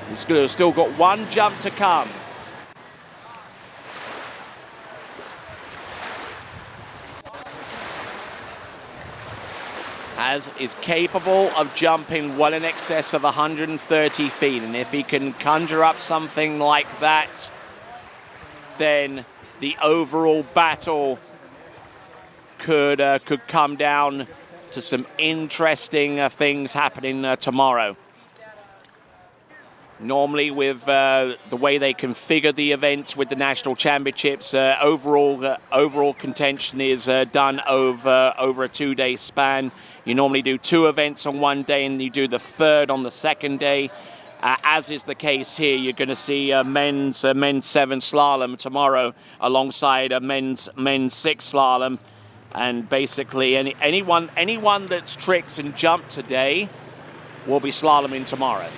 He's still got 1 jump to come. Is capable of jumping well in excess of 130 feet. And if he can conjure up something like that, then the overall battle could come down to some interesting things happening tomorrow. Normally with the way they configure the events with the national championships, overall contention is done over a 2-day span. You normally do 2 events on one day and you do the 3rd on the 2nd day. As is the case here, you're going to see men's 7 slalom tomorrow alongside a men's 6 slalom. And basically anyone that's tricked and jumped today will be slaloming tomorrow.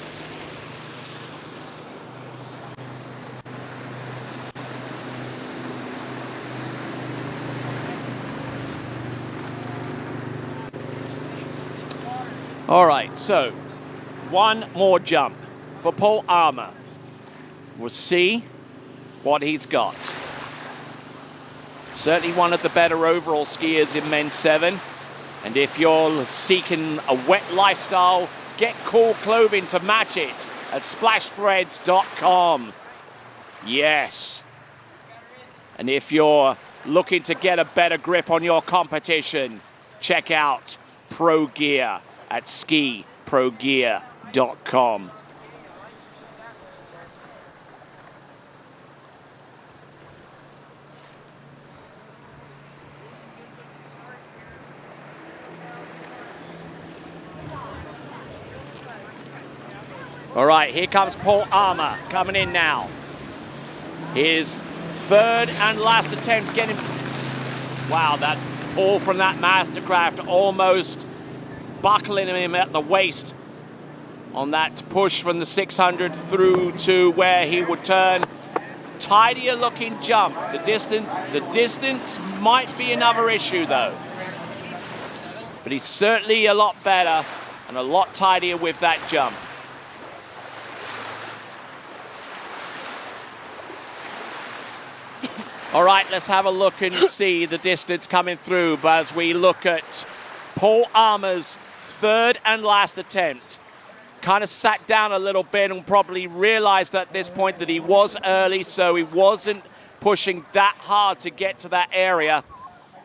All right, so 1 more jump for Paul Armour. We'll see what he's got. Certainly one of the better overall skiers in men's 7. And if you're seeking a wet lifestyle, get cool clothing to match it at splashthreads.com. Yes. And if you're looking to get a better grip on your competition, check out Pro Gear at skiprogear.com. All right, here comes Paul Armour coming in now. His 3rd and last attempt getting... Wow, that pull from that Mastercraft almost buckling him at the waist on that push from the 600 through to where he would turn. Tidier looking jump. The distance might be another issue though. But he's certainly a lot better and a lot tidier with that jump. All right, let's have a look and see the distance coming through. But as we look at Paul Armour's third and last attempt, kind of sat down a little bit and probably realized at this point that he was early, so he wasn't pushing that hard to get to that area.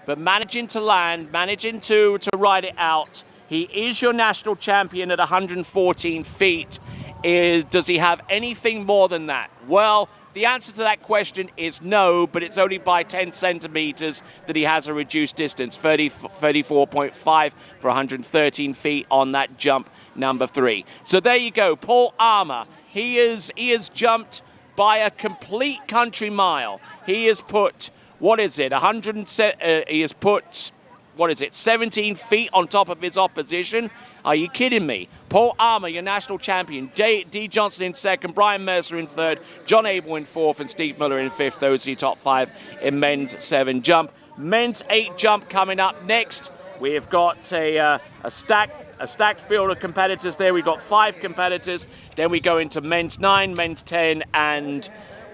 But managing to land, managing to ride it out. He is your national champion at 114 feet. Does he have anything more than that? Well, the answer to that question is no, but it's only by 10 centimeters that he has a reduced distance, 34.5 for 113 feet on that jump number 3. So there you go, Paul Armour. He has jumped by a complete country mile. He has put, he has put 17 feet on top of his opposition. Are you kidding me? Paul Armour, your national champion. Dee Johnson in second, Brian Mercer in third, John Abell in fourth, and Steve Miller in fifth. Those are your top 5 in men's 7 jump. Men's 8 jump coming up next. We have got a stacked field of competitors there. We've got 5 competitors. Then we go into men's 9, men's 10, and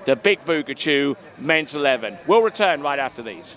the big Boogachoo, men's 11. We'll return right after these.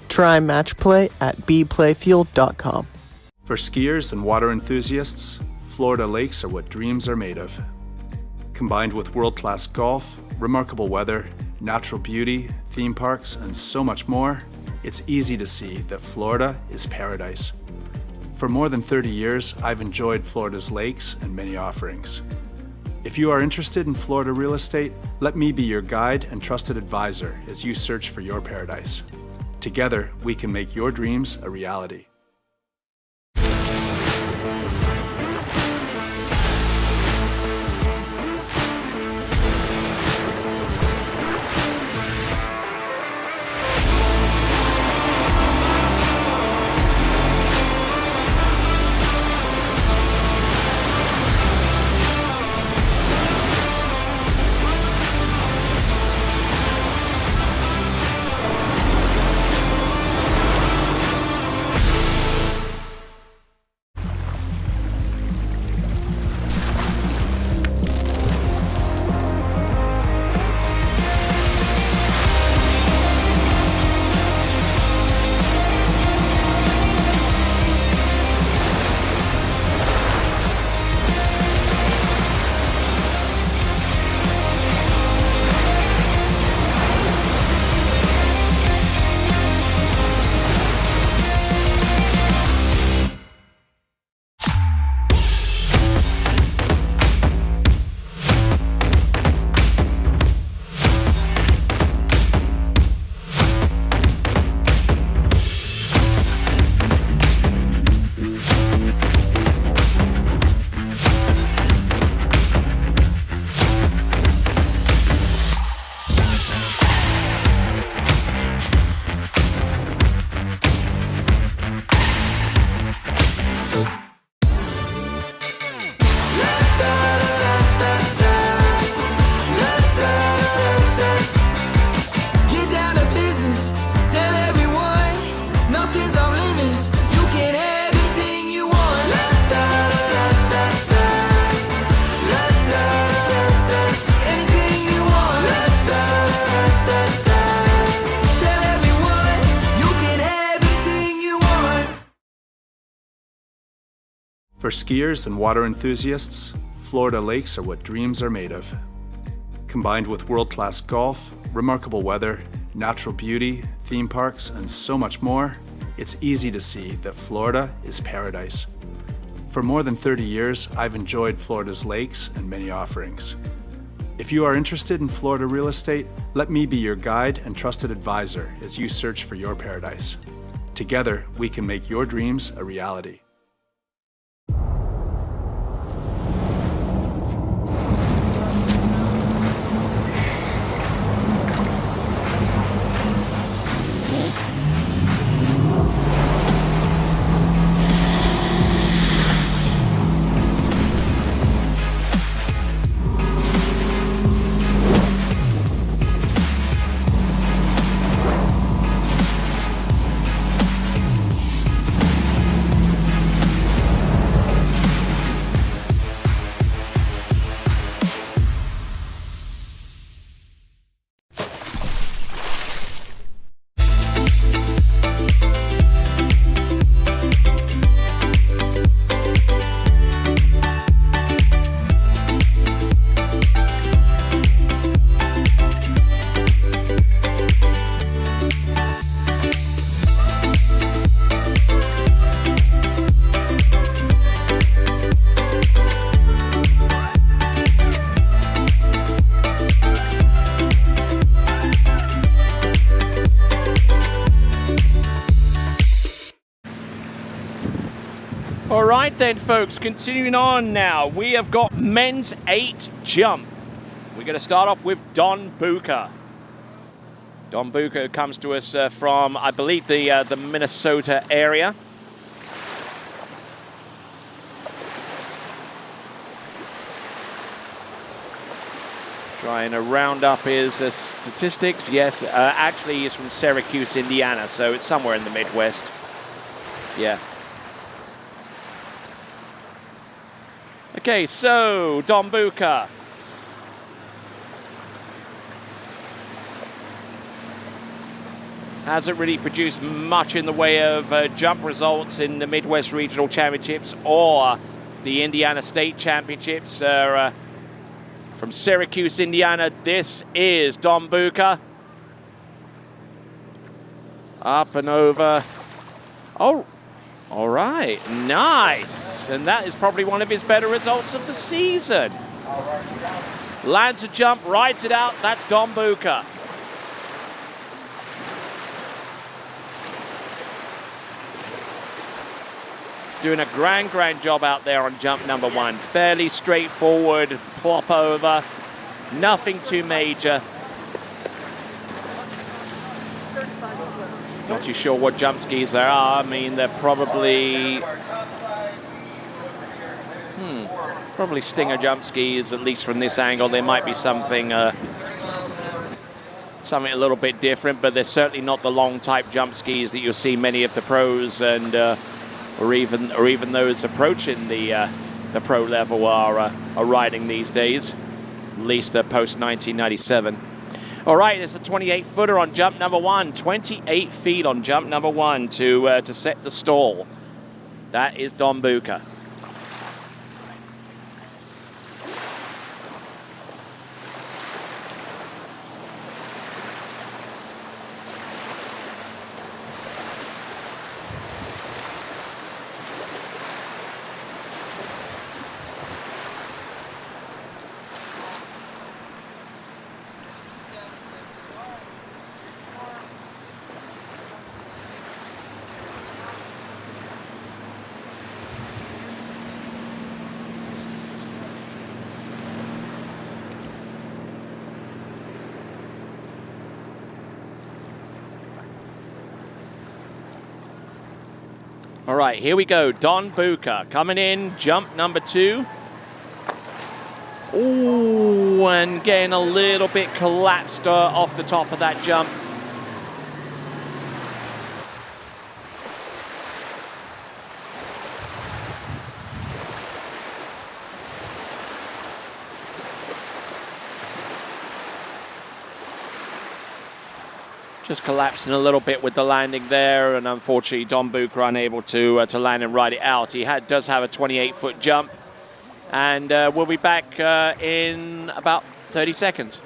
Try match play at bplayfield.com. For skiers and water enthusiasts, Florida lakes are what dreams are made of. Combined with world-class golf, remarkable weather, natural beauty, theme parks, and so much more, it's easy to see that Florida is paradise. For more than 30 years, I've enjoyed Florida's lakes and many offerings. If you are interested in Florida real estate, let me be your guide and trusted advisor as you search for your paradise. Together, we can make your dreams a reality. For skiers and water enthusiasts, Florida lakes are what dreams are made of. Combined with world-class golf, remarkable weather, natural beauty, theme parks, and so much more, it's easy to see that Florida is paradise. For more than 30 years, I've enjoyed Florida's lakes and many offerings. If you are interested in Florida real estate, let me be your guide and trusted advisor as you search for your paradise. Together, we can make your dreams a reality. All right then, folks, continuing on now. We have got men's 8 jump. We're going to start off with Don Bucher. Don Bucher comes to us from, I believe, the Minnesota area. Trying to round up his statistics. Yes, actually he's from Syracuse, Indiana, so it's somewhere in the Midwest. Yeah. Okay, so Don Bucher. Hasn't really produced much in the way of jump results in the Midwest Regional Championships or the Indiana State Championships. From Syracuse, Indiana, this is Don Bucher. Up and over. Oh, all right, nice. And that is probably one of his better results of the season. Lands a jump, rides it out. That's Don Bucher. Doing a grand job out there on jump number 1. Fairly straightforward, plop over, nothing too major. Not too sure what jump skis there are. I mean, they're probably probably Stinger jump skis, at least from this angle. There might be something a little bit different, but they're certainly not the long type jump skis that you'll see many of the pros and or even those approaching the pro level are riding these days, at least post 1997. All right, it's a 28-footer on jump number 1. 28 feet on jump number 1 to set the stall. That is Don Bucher. All right, here we go. Don Bucher coming in, jump number 2. Ooh, and getting a little bit collapsed off the top of that jump. Just collapsing a little bit with the landing there, and unfortunately Don Bucher unable to land and ride it out. He does have a 28-foot jump, and we'll be back in about 30 seconds.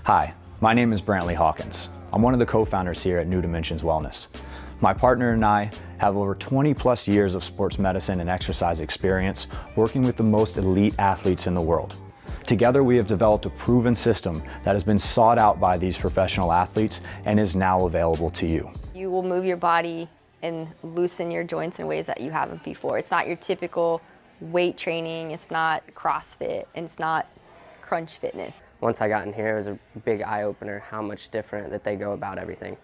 Hi, my name is Brantley Hawkins. I'm one of the co-founders here at New Dimensions Wellness. My partner and I have over 20 plus years of sports medicine and exercise experience working with the most elite athletes in the world. Together we have developed a proven system that has been sought out by these professional athletes and is now available to you. You will move your body and loosen your joints in ways that you haven't before. It's not your typical weight training, it's not CrossFit, and it's not crunch fitness. Once I got in here, it was a big eye-opener how much different that they go about everything.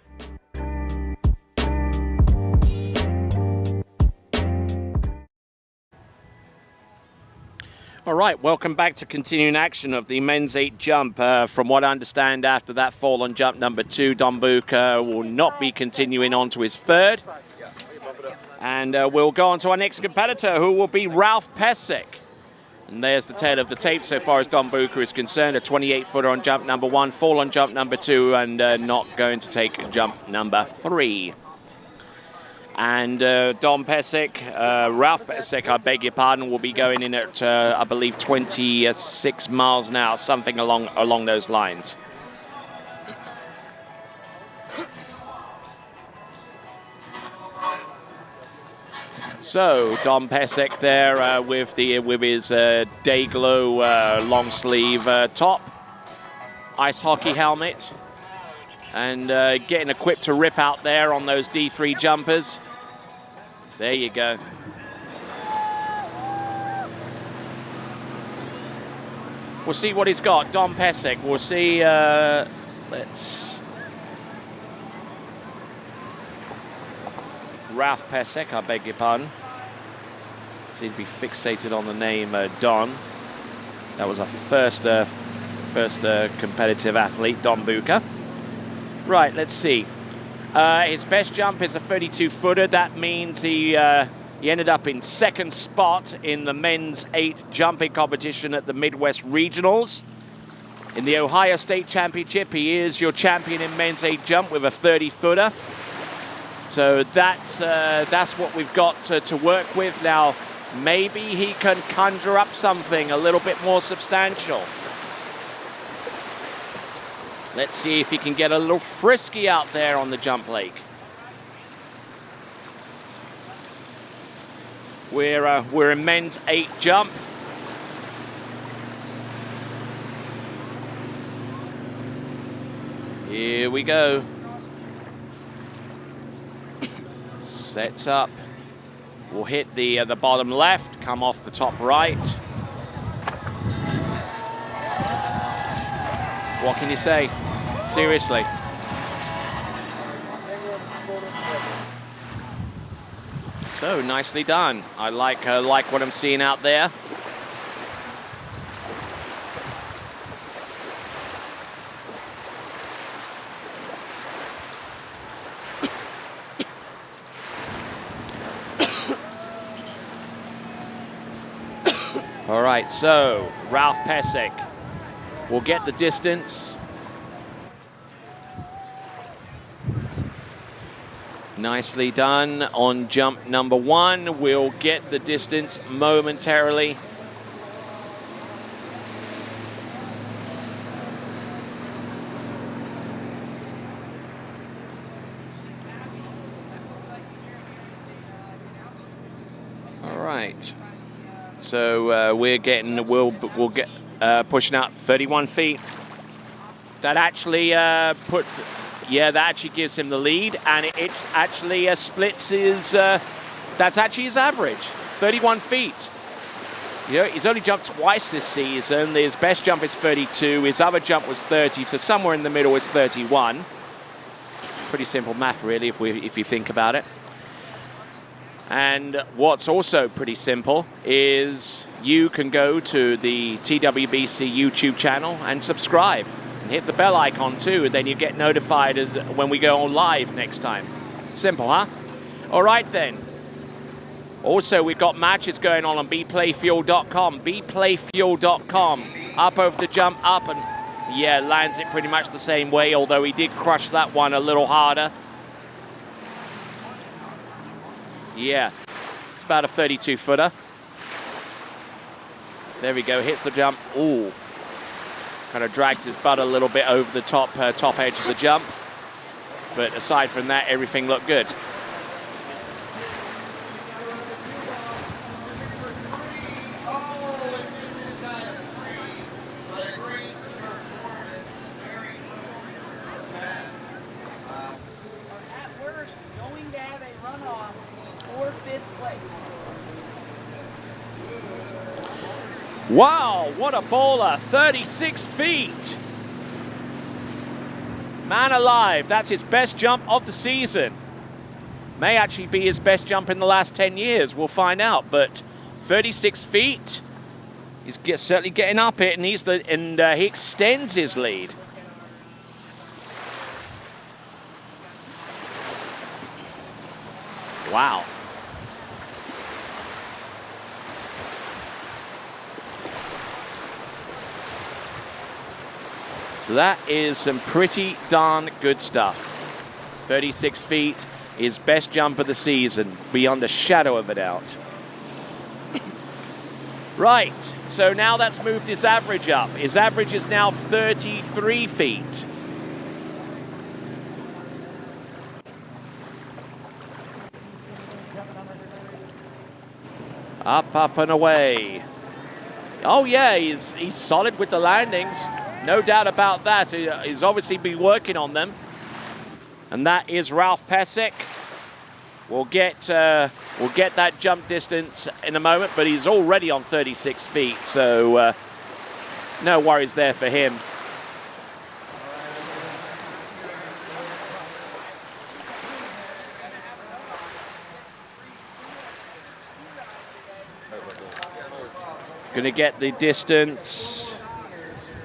All right, welcome back to continuing action of the men's 8 jump. From what I understand, after that fall on jump number 2, Don Bucher will not be continuing on to his 3rd. And we'll go on to our next competitor, who will be Ralph Pesek. And there's the tail of the tape so far as Don Bucher is concerned. A 28-footer on jump number 1, fall on jump number 2, and not going to take jump number 3. And Don Pesek, Ralph Pesek, I beg your pardon, will be going in at, I believe, 26 miles an hour, something along those lines. So Don Pesek there with his day glow long sleeve top, ice hockey helmet, and getting equipped to rip out there on those D3 jumpers. There you go. We'll see what he's got. Don Pesek. We'll see. Let's. Ralph Pesek, I beg your pardon. Seem to be fixated on the name Don. That was our first competitive athlete, Don Bucher. Right, let's see. His best jump is a 32-footer. That means he ended up in 2nd spot in the men's 8 jumping competition at the Midwest Regionals. In the Ohio State Championship, he is your champion in men's 8 jump with a 30-footer. So that's what we've got to work with. Now, maybe he can conjure up something a little bit more substantial. Let's see if he can get a little frisky out there on the jump lake. We're in men's 8 jump. Here we go. Sets up. We'll hit the bottom left, come off the top right. What can you say? Seriously. So nicely done. I like what I'm seeing out there. All right, so Ralph Pesek will get the distance. Nicely done on jump number 1. We'll get the distance momentarily. All right. So we'll get pushing out 31 feet. That actually puts. Yeah, that actually gives him the lead, and it actually splits his, that's actually his average, 31 feet. Yeah, he's only jumped twice this season. His best jump is 32. His other jump was 30, so somewhere in the middle is 31. Pretty simple math, really, if you think about it. And what's also pretty simple is you can go to the TWBC YouTube channel and subscribe. And hit the bell icon too, and then you get notified when we go on live next time. Simple, huh? All right then. Also, we've got matches going on bplayfuel.com. bplayfuel.com. Up over the jump, up, and yeah, lands it pretty much the same way, although he did crush that one a little harder. Yeah, it's about a 32-footer. There we go, hits the jump. Ooh. Kind of dragged his butt a little bit over the top edge of the jump. But aside from that, everything looked good. At worst, going to have a runoff for 5th place. Wow, what a baller, 36 feet. Man alive, that's his best jump of the season. May actually be his best jump in the last 10 years, we'll find out, but 36 feet, he's certainly getting up it, and he extends his lead. Wow. So that is some pretty darn good stuff. 36 feet, his best jump of the season, beyond a shadow of a doubt. Right, so now that's moved his average up. His average is now 33 feet. Up, up and away. Oh yeah, he's solid with the landings. No doubt about that. He's obviously been working on them. And that is Ralph Pesek. We'll get that jump distance in a moment, but he's already on 36 feet, so no worries there for him. Gonna get the distance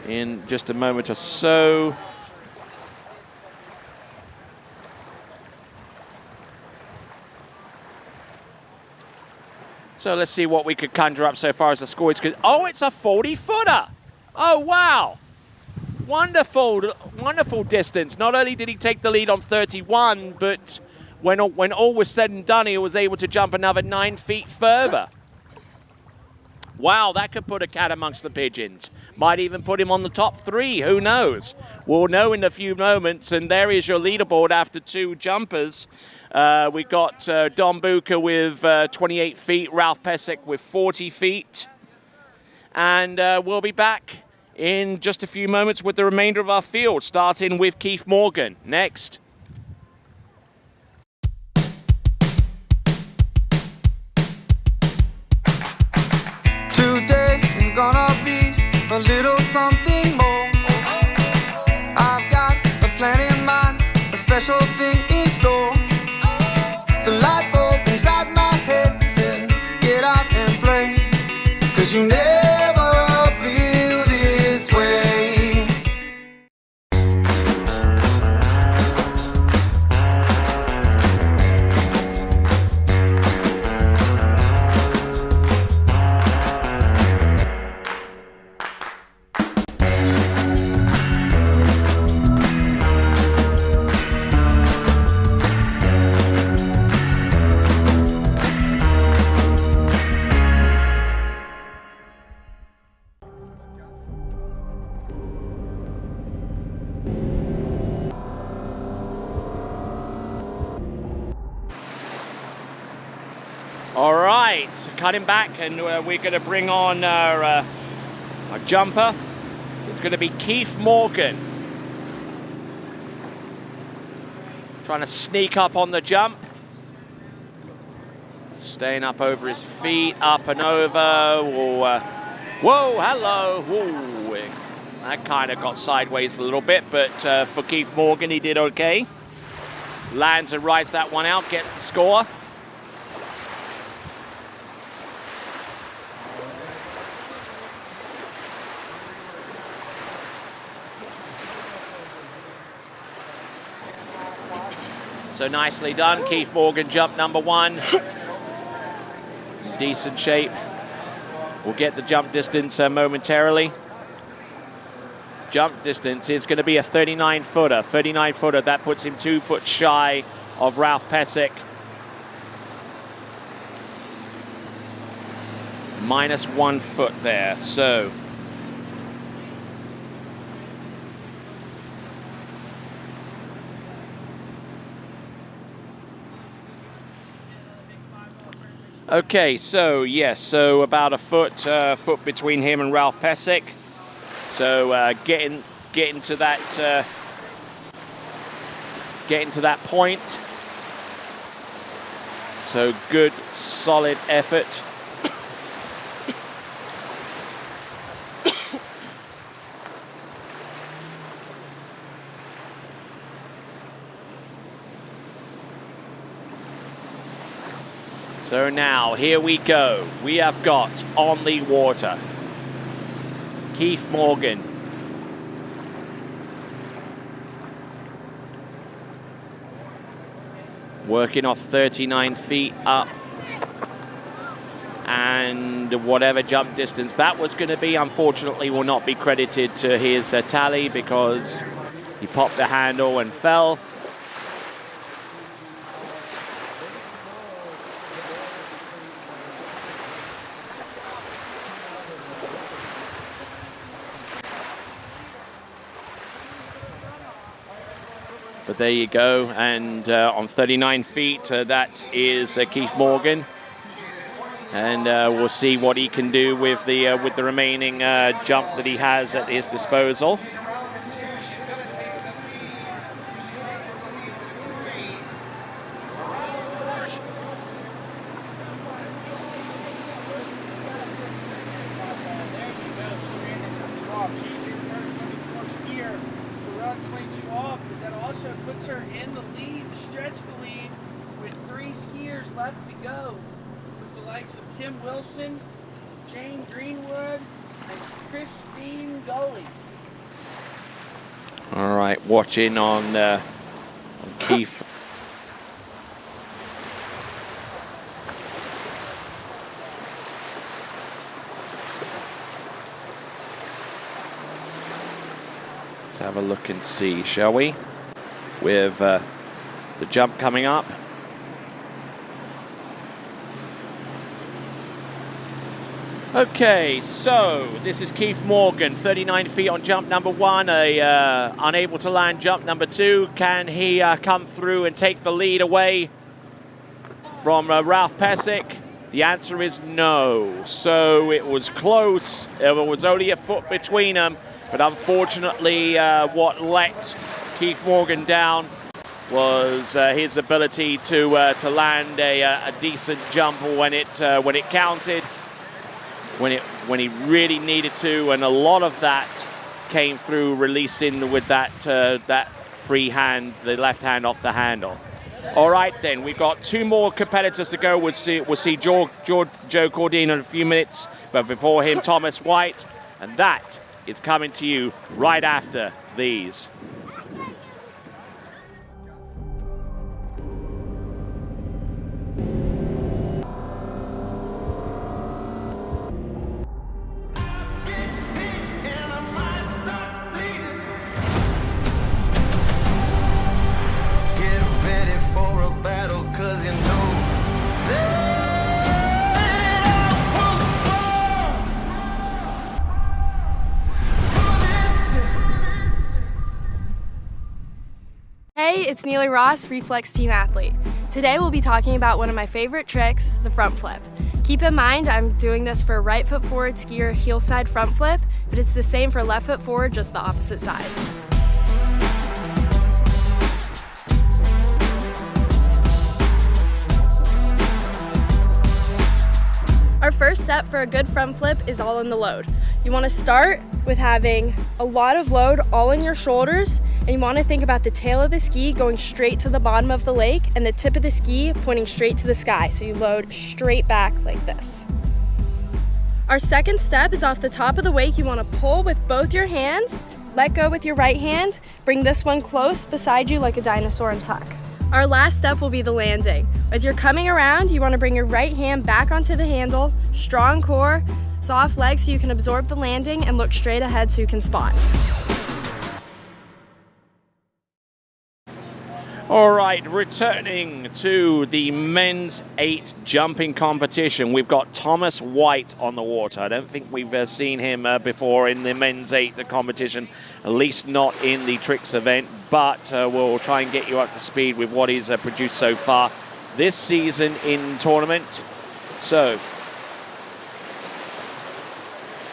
in just a moment or so. So let's see what we could conjure up so far as the score is good. Oh, it's a 40-footer. Oh, wow. Wonderful, wonderful distance. Not only did he take the lead on 31, but when all was said and done, he was able to jump another 9 feet further. Wow, that could put a cat amongst the pigeons. Might even put him on the top 3, who knows? We'll know in a few moments, and there is your leaderboard after 2 jumpers. We got Don Bucher with 28 feet, Ralph Pesek with 40 feet. And we'll be back in just a few moments with the remainder of our field, starting with Keith Morgan next. Today is gonna be a little something more. I've got a plan in mind, a special thing in store. The light bulb inside my head says, get out and play, 'cause you never feel this way. All right, cutting back, and we're going to bring on our jumper. It's going to be Keith Morgan. Trying to sneak up on the jump. Staying up over his feet, up and over. Whoa, hello. Ooh, that kind of got sideways a little bit, but for Keith Morgan, he did okay. Lands and rides that one out, gets the score. So nicely done. Keith Morgan, jump number 1. Decent shape. We'll get the jump distance momentarily. Jump distance is going to be a 39-footer. 39-footer, that puts him 2 foot shy of Ralph Pesek. Minus 1 foot there, so. Okay, so yes, so about a foot between him and Ralph Pesek. So getting to that point. So good, solid effort. So now, here we go. We have got on the water Keith Morgan. Working off 39 feet up. And whatever jump distance that was going to be, unfortunately, will not be credited to his tally because he popped the handle and fell. But there you go, and on 39 feet, that is Keith Morgan, and we'll see what he can do with the remaining jump that he has at his disposal. All right, watching on Keefe. Let's have a look and see, shall we? With the jump coming up. Okay, so this is Keith Morgan, 39 feet on jump number 1, unable to land jump number 2. Can he come through and take the lead away from Ralph Pesek? The answer is no. So it was close. There was only a foot between them, but unfortunately what let Keith Morgan down was his ability to land a decent jump when it counted. When he really needed to, and a lot of that came through releasing with that free hand, the left hand off the handle. All right, then we've got 2 more competitors to go. We'll see Joe Cordine in a few minutes, but before him, Thomas White, and that is coming to you right after these. Hey, it's Neely Ross, Reflex Team Athlete. Today we'll be talking about one of my favorite tricks, the front flip. Keep in mind I'm doing this for right foot forward skier heel side front flip, but it's the same for left foot forward, just the opposite side. step for a good front flip is all in the load. You want to start with having a lot of load all in your shoulders, and you want to think about the tail of the ski going straight to the bottom of the lake and the tip of the ski pointing straight to the sky. So you load straight back like this. Our second step is off the top of the wake. You want to pull with both your hands, let go with your right hand, bring this one close beside you like a dinosaur and tuck. Our last step will be the landing. As you're coming around, you want to bring your right hand back onto the handle, strong core, soft legs so you can absorb the landing, and look straight ahead so you can spot. All right, returning to the men's 8 jumping competition, we've got Thomas White on the water. I don't think we've seen him before in the men's 8 competition, at least not in the tricks event, but we'll try and get you up to speed with what he's produced so far this season in tournament. So,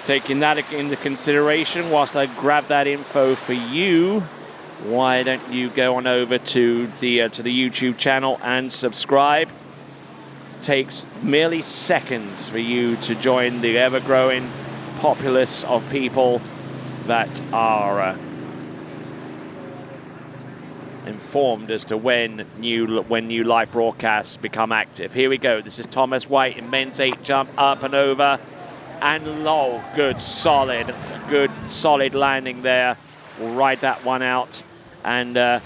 taking that into consideration, whilst I grab that info for you, why don't you go on over to the YouTube channel and subscribe? Takes merely seconds for you to join the ever-growing populace of people that are informed as to when new live broadcasts become active. Here we go. This is Thomas White in men's 8 jump, up and over, and low. Good solid landing there. We'll ride that one out. And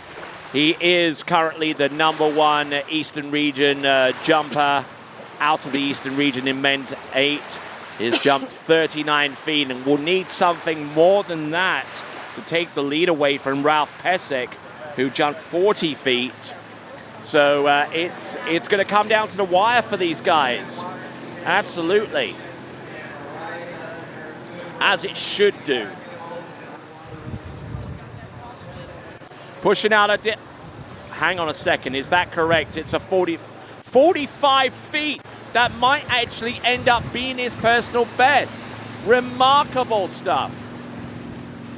he is currently the #1 Eastern Region jumper out of the Eastern Region in men's 8. He's jumped 39 feet and will need something more than that to take the lead away from Ralph Pesek, who jumped 40 feet. So it's going to come down to the wire for these guys. Absolutely. As it should do. Pushing out a dip. Hang on a second, is that correct? It's a 45 feet. That might actually end up being his personal best. Remarkable stuff.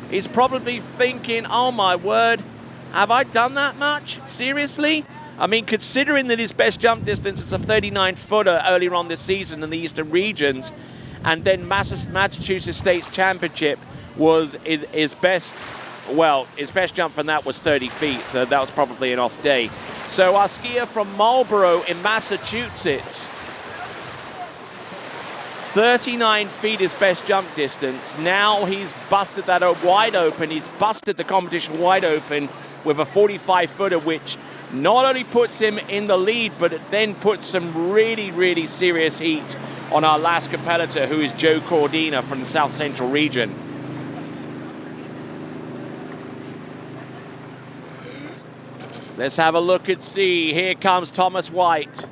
He's probably thinking, oh my word, have I done that much? Seriously? I mean, considering that his best jump distance is a 39-footer earlier on this season in the Eastern Regions, and then Massachusetts State's Championship was his best. Well, his best jump from that was 30 feet, so that was probably an off day. So our skier from Marlborough in Massachusetts, 39 feet his best jump distance. Now he's busted that wide open. He's busted the competition wide open with a 45-footer, which not only puts him in the lead, but it then puts some really, really serious heat on our last competitor, who is Joe Cordina from the South Central region. Let's have a look and see. Here comes Thomas White.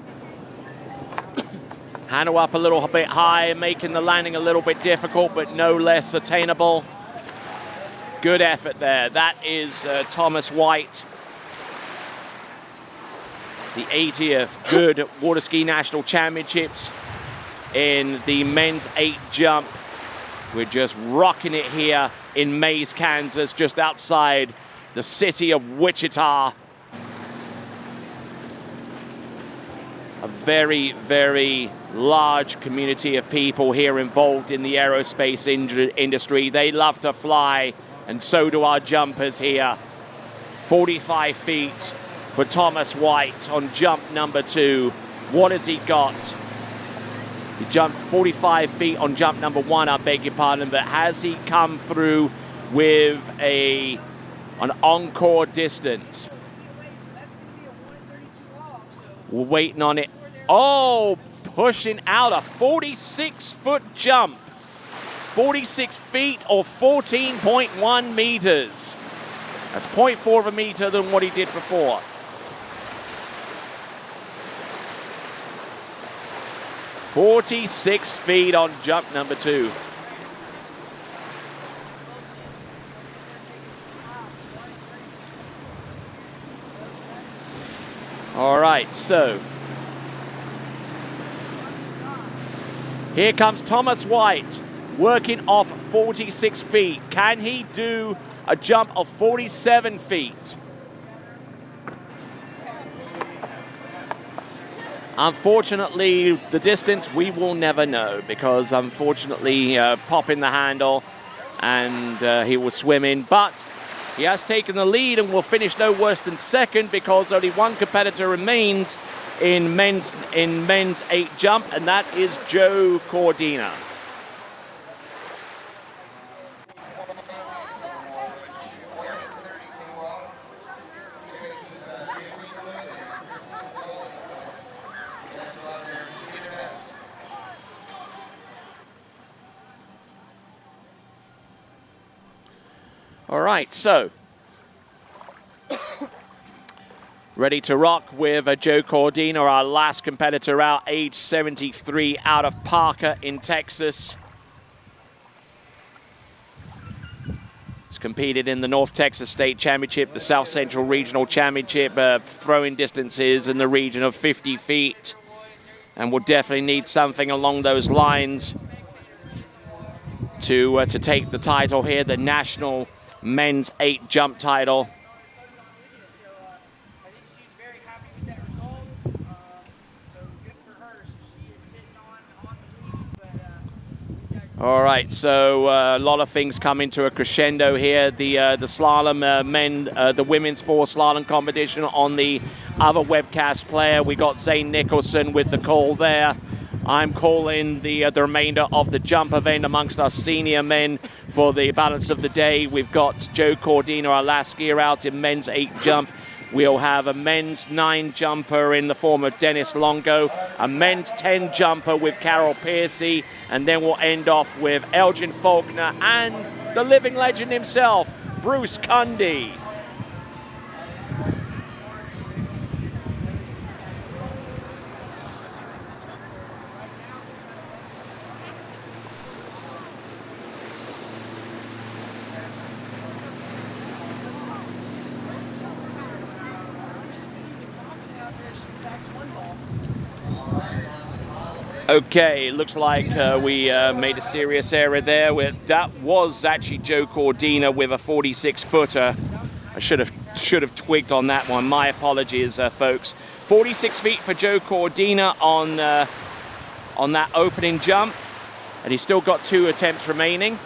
Handle up a little bit high, making the landing a little bit difficult, but no less attainable. Good effort there. That is Thomas White. The 80th Goode Waterski National Championships in the men's 8 jump. We're just rocking it here in Maize, Kansas, just outside the city of Wichita. A very, very large community of people here involved in the aerospace industry. They love to fly, and so do our jumpers here. 45 feet for Thomas White on jump number 2. What has he got? He jumped 45 feet on jump number 1, I beg your pardon, but has he come through with an encore distance? We're waiting on it. Oh, pushing out a 46-foot jump. 46 feet or 14.1 meters. That's 0.4 of a meter than what he did before. 46 feet on jump number 2. All right, so here comes Thomas White working off 46 feet. Can he do a jump of 47 feet? Unfortunately, the distance we will never know, because unfortunately popping the handle and he was swimming, but he has taken the lead and will finish no worse than second, because only one competitor remains in men's 8 jump, and that is Joe Cordina. All right, so ready to rock with Joe Cordina, our last competitor out, age 73, out of Parker in Texas. He's competed in the North Texas State Championship, the South Central Regional Championship, throwing distances in the region of 50 feet, and will definitely need something along those lines to take the title here, the national men's 8 jump title. All right, so a lot of things come into a crescendo here. The slalom the women's 4 slalom competition on the other webcast player. We got Zane Nicholson with the call there. I'm calling the remainder of the jump event amongst our senior men for the balance of the day. We've got Joe Cordina, our last skier, out in men's 8 jump. We'll have a men's 9 jumper in the form of Dennis Longo, a men's 10 jumper with Carol Piercy, and then we'll end off with Elgin Faulkner and the living legend himself, Bruce Cundy. Okay, it looks like we made a serious error there. That was actually Joe Cordina with a 46-footer. I should have twigged on that one. My apologies, folks. 46 feet for Joe Cordina on that opening jump, and he's still got 2 attempts remaining.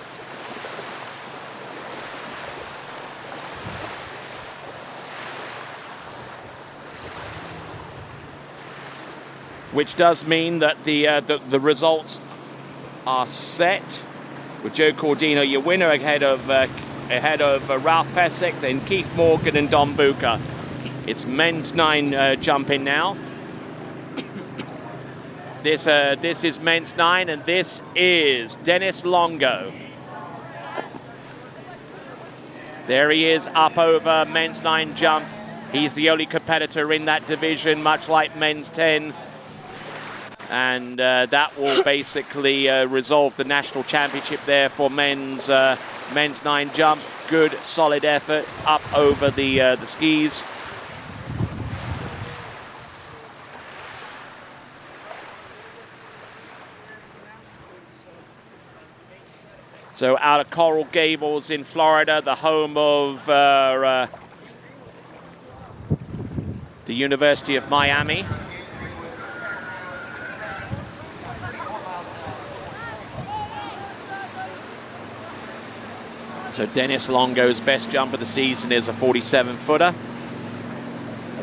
Which does mean that the results are set. With Joe Cordina, your winner, ahead of Ralph Pesek, then Keith Morgan and Don Buca. It's men's 9 jumping now. This is men's 9, and this is Dennis Longo. There he is, up over men's 9 jump. He's the only competitor in that division, much like men's 10. And that will basically resolve the national championship there for men's 9 jump. Good, solid effort up over the skis. So out of Coral Gables in Florida, the home of the University of Miami. So Dennis Longo's best jump of the season is a 47-footer.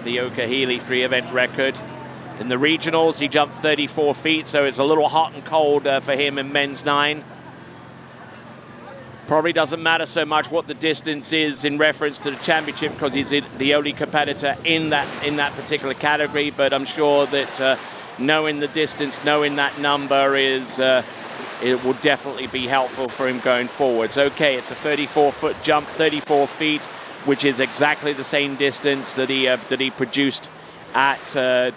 The Okahili 3-event record. In the regionals, he jumped 34 feet, so it's a little hot and cold for him in men's 9. Probably doesn't matter so much what the distance is in reference to the championship, because he's the only competitor in that particular category. But I'm sure that knowing the distance, knowing that number is it will definitely be helpful for him going forwards. Okay, it's a 34-foot jump, 34 feet, which is exactly the same distance that he produced at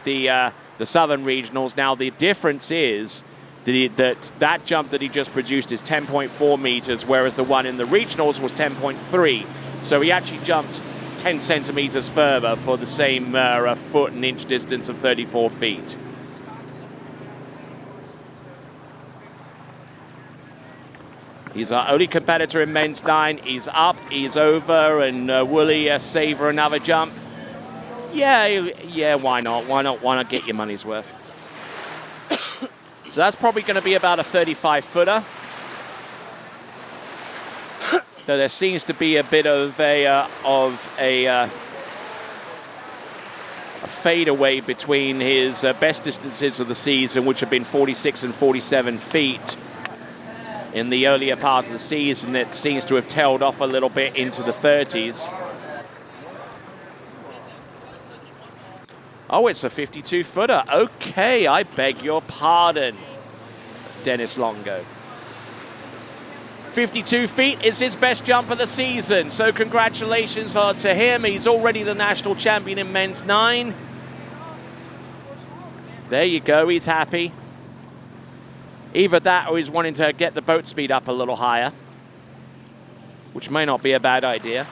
the Southern Regionals. Now the difference is that jump that he just produced is 10.4 meters, whereas the one in the Regionals was 10.3. So he actually jumped 10 centimeters further for the same foot and inch distance of 34 feet. He's our only competitor in men's 9. He's up, he's over, and will he savor another jump? Yeah, why not? Why not get your money's worth? So that's probably going to be about a 35-footer. Though there seems to be a bit of a fadeaway between his best distances of the season, which have been 46 and 47 feet in the earlier part of the season. It seems to have tailed off a little bit into the 30s. Oh, it's a 52-footer. Okay, I beg your pardon, Dennis Longo. 52 feet is his best jump of the season, so congratulations to him. He's already the national champion in men's 9. There you go, he's happy. Either that or he's wanting to get the boat speed up a little higher, which may not be a bad idea.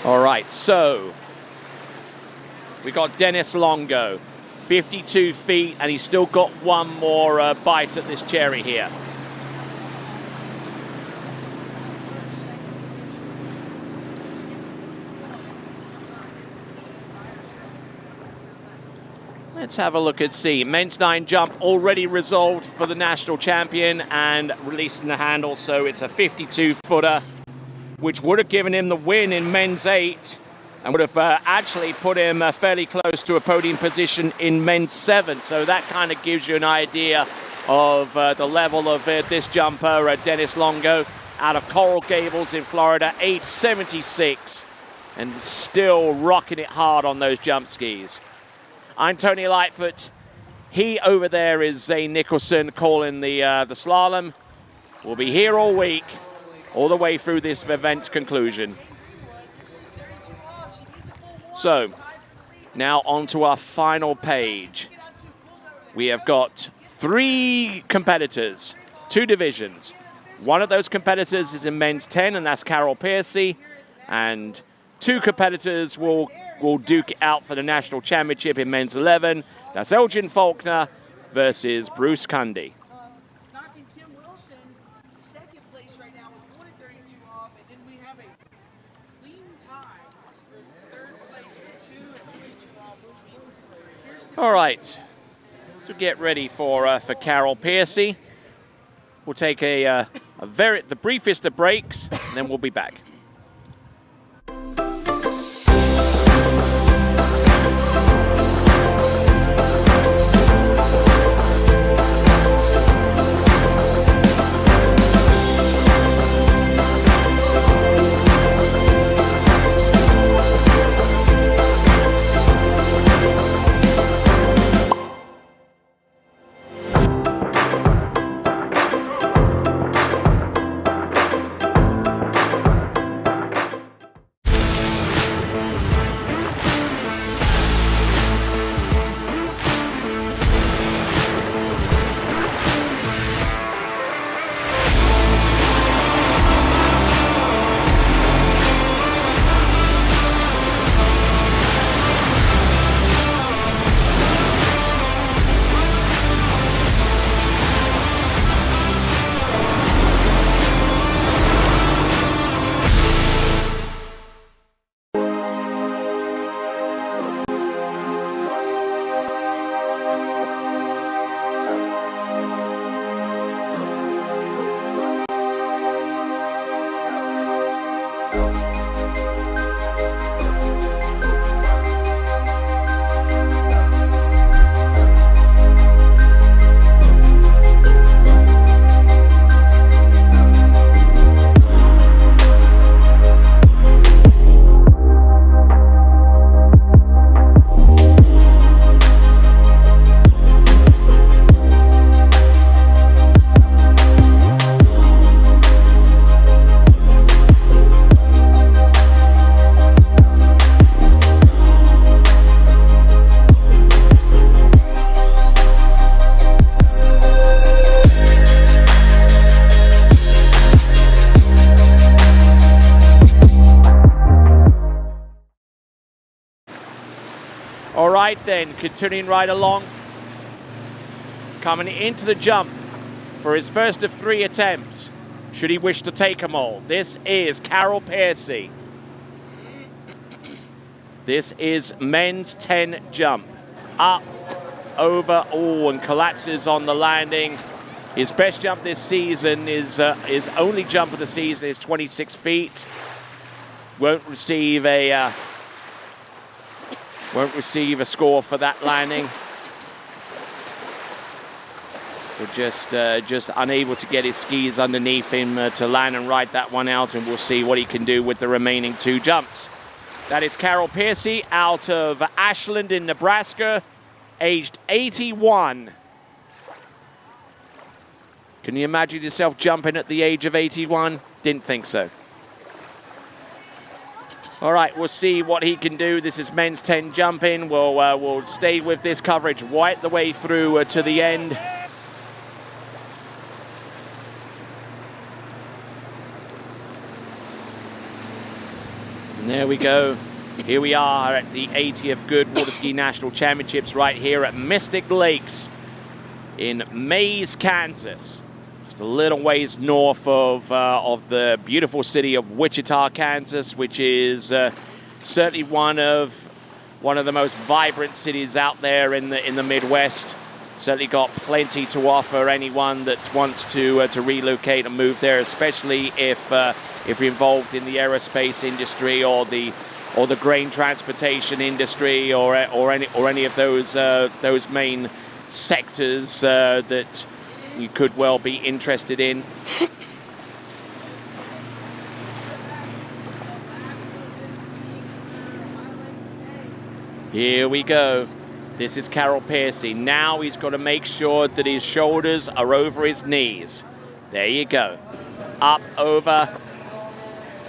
All right, so we got Dennis Longo, 52 feet, and he's still got one more bite at this cherry here. Let's have a look and see. Men's 9 jump already resolved for the national champion and releasing the handle, so it's a 52-footer. Which would have given him the win in men's 8 and would have actually put him fairly close to a podium position in men's 7. So that kind of gives you an idea of the level of this jumper, Dennis Longo, out of Coral Gables in Florida, age 76, and still rocking it hard on those jump skis. I'm Tony Lightfoot. He over there is Zane Nicholson calling the slalom. We'll be here all week, all the way through this event's conclusion. So, now on to our final page. We have got 3 competitors, 2 divisions. One of those competitors is in men's 10, and that's Carol Piercy. And 2 competitors will duke it out for the national championship in men's 11. That's Elgin Faulkner versus Bruce Cundy. All right, so get ready for Carol Piercy. We'll take the briefest of breaks, and then we'll be back. All right then, continuing right along. Coming into the jump for his first of 3 attempts, should he wish to take them all. This is Carol Piercy. This is men's 10 jump. Up, over, and collapses on the landing. His best jump this season is his only jump of the season is 26 feet. Won't receive a score for that landing. We're just unable to get his skis underneath him to land and ride that one out, and we'll see what he can do with the remaining 2 jumps. That is Carol Piercy out of Ashland in Nebraska, aged 81. Can you imagine yourself jumping at the age of 81? Didn't think so. All right, we'll see what he can do. This is men's 10 jumping. We'll stay with this coverage right the way through to the end. And there we go. Here we are at the 80th Goode Waterski National Championships right here at Mystic Lakes in Maize, Kansas. Just a little ways north of the beautiful city of Wichita, Kansas, which is certainly one of the most vibrant cities out there in the Midwest. Certainly got plenty to offer anyone that wants to relocate and move there, especially if you're involved in the aerospace industry or the grain transportation industry or any of those main sectors that you could well be interested in. Here we go. This is Carol Piercy. Now he's got to make sure that his shoulders are over his knees. There you go. Up, over.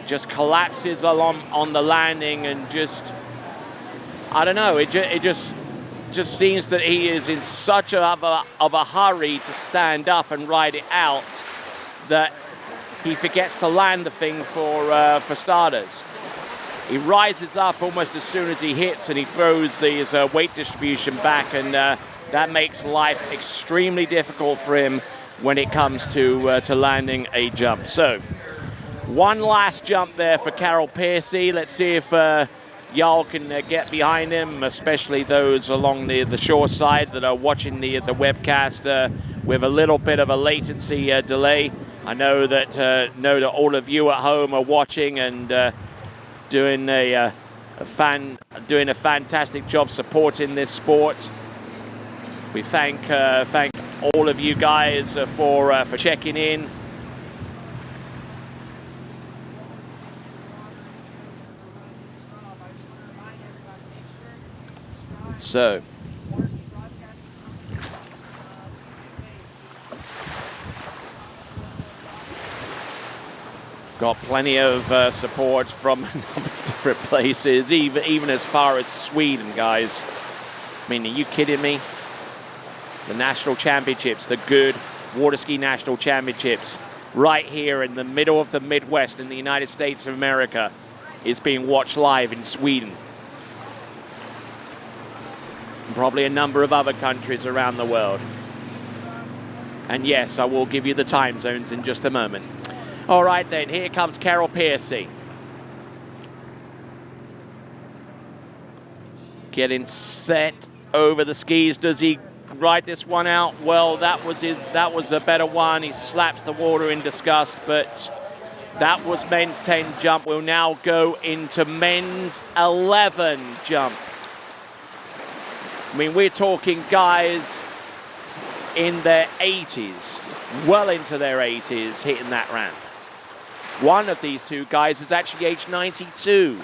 Just collapses along on the landing and just, I don't know, it just seems that he is in such of a hurry to stand up and ride it out that he forgets to land the thing for starters. He rises up almost as soon as he hits and he throws his weight distribution back, and that makes life extremely difficult for him when it comes to landing a jump. So, one last jump there for Carol Piercy. Let's see if y'all can get behind him, especially those along the shore side that are watching the webcast with a little bit of a latency delay. I know that all of you at home are watching and doing a fantastic job supporting this sport. We thank all of you guys for checking in. So, got plenty of support from a number of different places, even as far as Sweden, guys. I mean, are you kidding me? The national championships, the Goode Waterski National Championships, right here in the middle of the Midwest in the United States of America, is being watched live in Sweden. And probably a number of other countries around the world. And yes, I will give you the time zones in just a moment. All right then, here comes Carol Piercy. Getting set over the skis. Does he ride this one out? Well, that was a better one. He slaps the water in disgust, but that was men's 10 jump. We'll now go into men's 11 jump. I mean, we're talking guys in their 80s, well into their 80s, hitting that ramp. One of these two guys is actually age 92.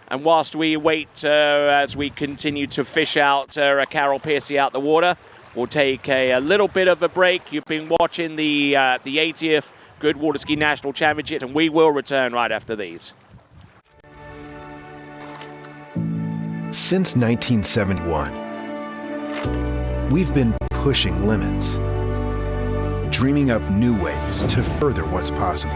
And whilst we wait, as we continue to fish out Carol Piercy out the water, we'll take a little bit of a break. You've been watching the 80th Goode Waterski National Championship, and we will return right after these. Since 1971, we've been pushing limits, dreaming up new ways to further what's possible.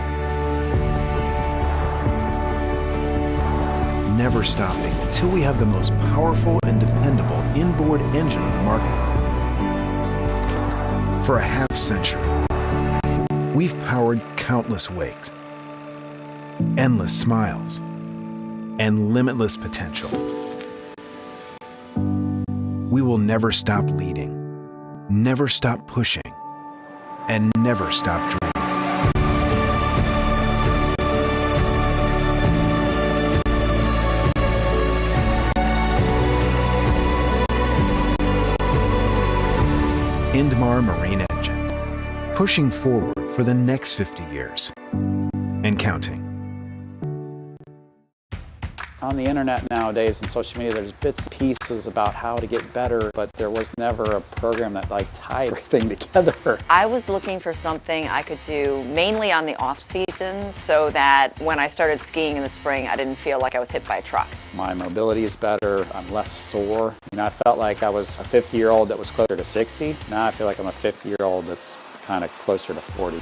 never stopping until we have the most powerful and dependable inboard engine on the market. For a half century, we've powered countless wakes, endless smiles, and limitless potential. We will never stop leading, never stop pushing, and never stop dreaming. Indmar Marine Engines, pushing forward for the next 50 years and counting. On the internet nowadays and social media, there's bits and pieces about how to get better, but there was never a program that tied everything together. I was looking for something I could do mainly on the off season so that when I started skiing in the spring, I didn't feel like I was hit by a truck. My mobility is better, I'm less sore. I felt like I was a 50-year-old that was closer to 60. Now I feel like I'm a 50-year-old that's kind of closer to 40.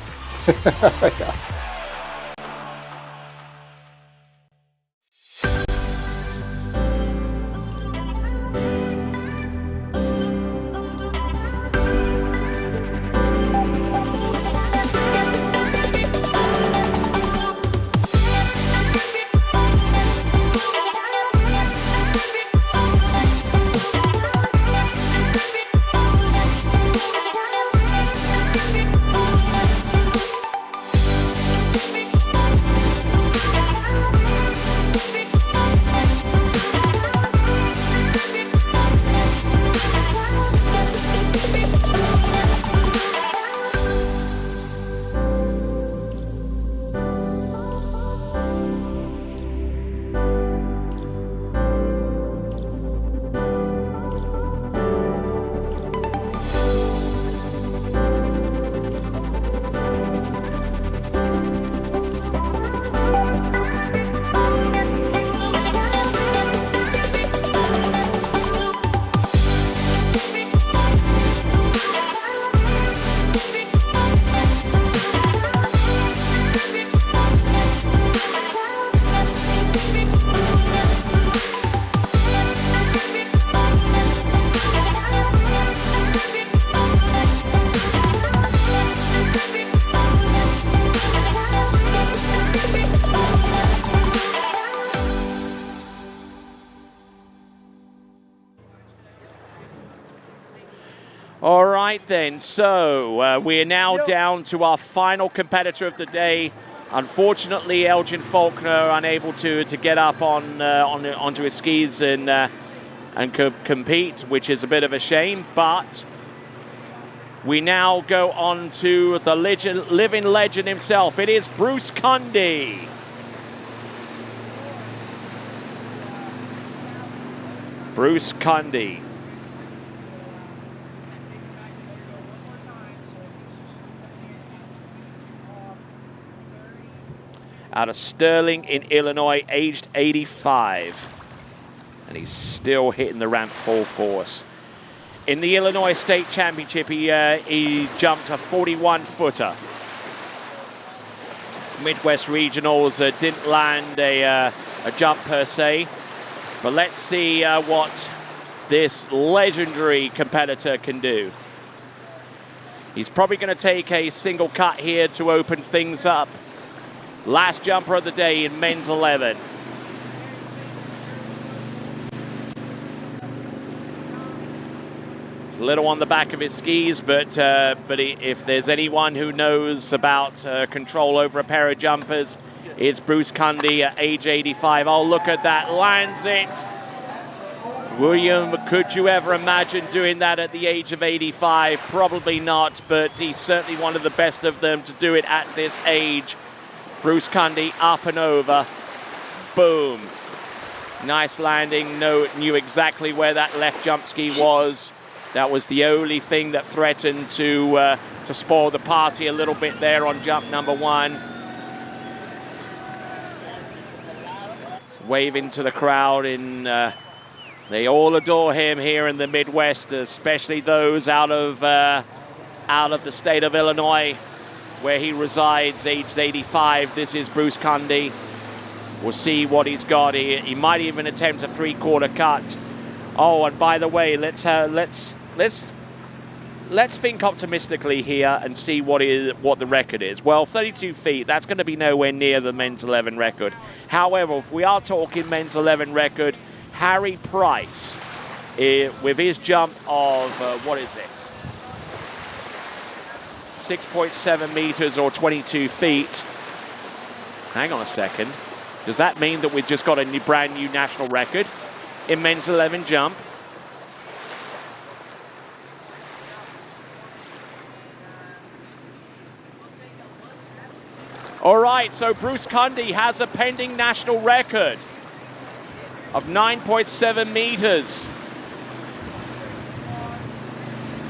All right then, so we are now down to our final competitor of the day. Unfortunately, Elgin Faulkner unable to get up onto his skis and compete, which is a bit of a shame. But we now go on to the living legend himself. It is Bruce Cundy. Bruce Cundy. Out of Sterling in Illinois, aged 85. And he's still hitting the ramp full force. In the Illinois State Championship, he jumped a 41-footer. Midwest Regionals didn't land a jump per se. But let's see what this legendary competitor can do. He's probably going to take a single cut here to open things up. Last jumper of the day in men's 11. It's a little on the back of his skis, but if there's anyone who knows about control over a pair of jumpers, it's Bruce Cundy at age 85. Oh, look at that, lands it. William, could you ever imagine doing that at the age of 85? Probably not, but he's certainly one of the best of them to do it at this age. Bruce Cundy up and over. Boom. Nice landing. Knew exactly where that left jump ski was. That was the only thing that threatened to spoil the party a little bit there on jump number one. Waving to the crowd they all adore him here in the Midwest, especially those out of the state of Illinois, where he resides, aged 85. This is Bruce Cundy. We'll see what he's got. He might even attempt a 3/4 cut. Oh, and by the way, let's think optimistically here and see what the record is. Well, 32 feet, that's going to be nowhere near the men's 11 record. However, if we are talking men's 11 record, Harry Price, with his jump of, 6.7 meters or 22 feet. Hang on a second. Does that mean that we've just got a brand new national record in men's 11 jump? All right, so Bruce Cundy has a pending national record of 9.7 meters.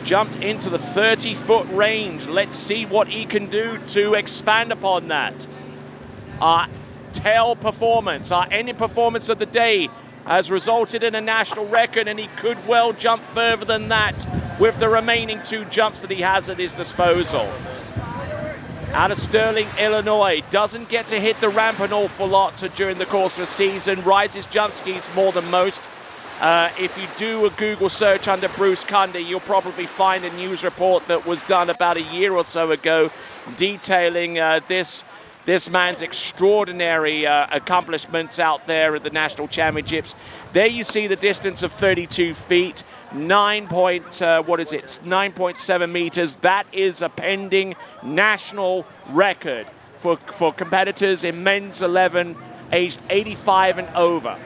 Jumped into the 30-foot range. Let's see what he can do to expand upon that. Our tail performance, our ending performance of the day has resulted in a national record, and he could well jump further than that with the remaining 2 jumps that he has at his disposal. Out of Sterling, Illinois, doesn't get to hit the ramp an awful lot during the course of the season, rides his jump skis more than most. If you do a Google search under Bruce Cundy, you'll probably find a news report that was done about a year or so ago detailing this man's extraordinary accomplishments out there at the national championships. There you see the distance of 32 feet, 9.7 meters. That is a pending national record for competitors in men's 11 aged 85 and over.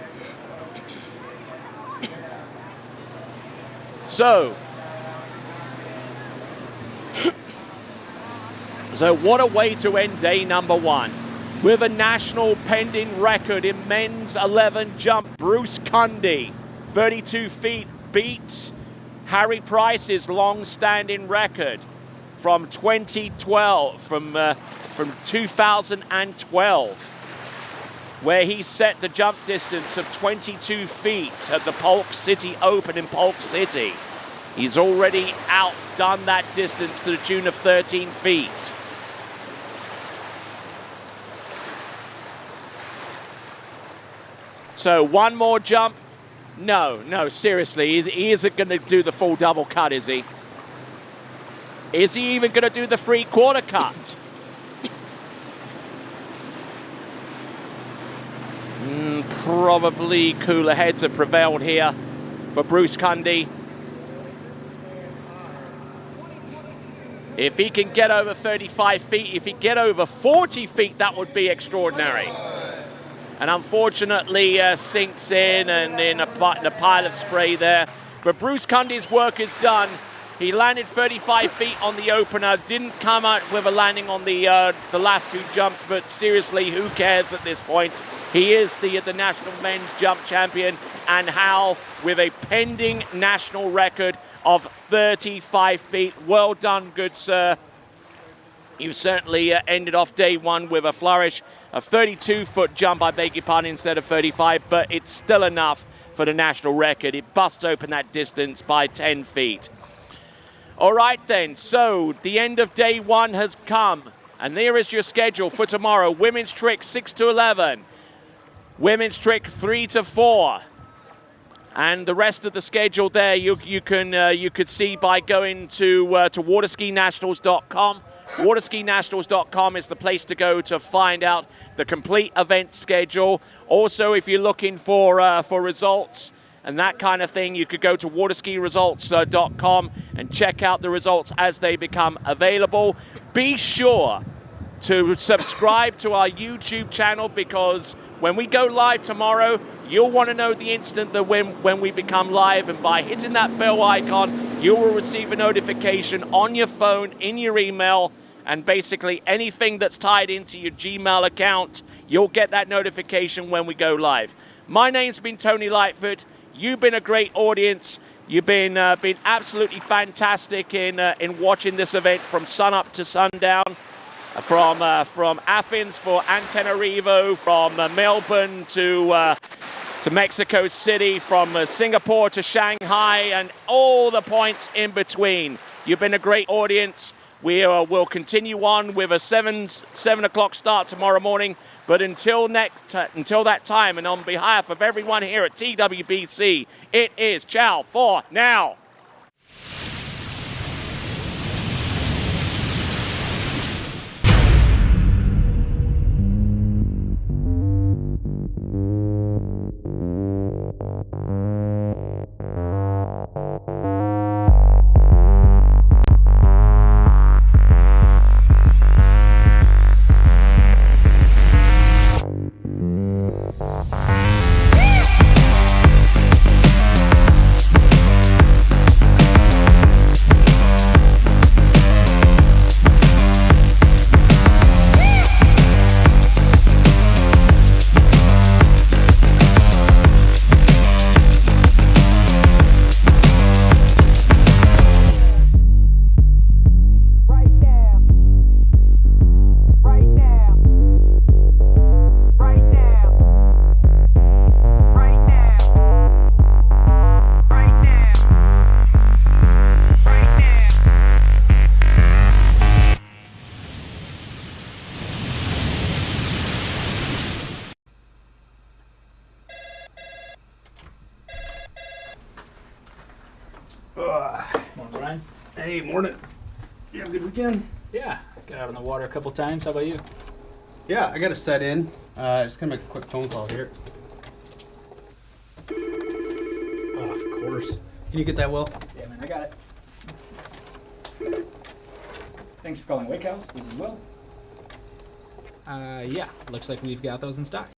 So what a way to end day number 1. With a national pending record in men's 11 jump, Bruce Cundy, 32 feet, beats Harry Price's long-standing record from 2012, from 2012, where he set the jump distance of 22 feet at the Polk City Open in Polk City. He's already outdone that distance to the tune of 13 feet. So one more jump. No, seriously, he isn't going to do the full double cut, is he? Is he even going to do the 3/4 cut? Probably cooler heads have prevailed here for Bruce Cundy. If he can get over 35 feet, if he get over 40 feet, that would be extraordinary. And unfortunately sinks in and in a pile of spray there. But Bruce Cundy's work is done. He landed 35 feet on the opener, didn't come out with a landing on the last 2 jumps, but seriously, who cares at this point? He is the national men's jump champion, and how with a pending national record of 35 feet. Well done, good sir. You certainly ended off day 1 with a flourish. A 32-foot jump, I beg your pardon, instead of 35, but it's still enough for the national record. It busts open that distance by 10 feet. All right then, so the end of day 1 has come, and there is your schedule for tomorrow. Women's trick 6 to 11, women's trick 3 to 4, and the rest of the schedule there you could see by going to waterskinationals.com. Waterskinationals.com is the place to go to find out the complete event schedule. Also, if you're looking for results and that kind of thing, you could go to waterskiresults.com and check out the results as they become available. Be sure to subscribe to our YouTube channel, because when we go live tomorrow, you'll want to know the instant that when we become live, and by hitting that bell icon, you will receive a notification on your phone, in your email, and basically anything that's tied into your Gmail account, you'll get that notification when we go live. My name's been Tony Lightfoot. You've been a great audience. You've been absolutely fantastic in watching this event from sun up to sundown. From Athens for Antananarivo, from Melbourne to Mexico City, from Singapore to Shanghai, and all the points in between. You've been a great audience. We'll continue on with a 7 o'clock start tomorrow morning. But until that time, and on behalf of everyone here at TWBC, it is ciao for now. Morning, Brian. Hey, morning. You have a good weekend? Yeah, got out on the water a couple times. How about you? Yeah, I got to set in. Just gonna make a quick phone call here. Oh, of course. Can you get that, Will? Yeah, man, I got it. Thanks for calling Wake House. This is Will. Yeah, looks like we've got those in stock.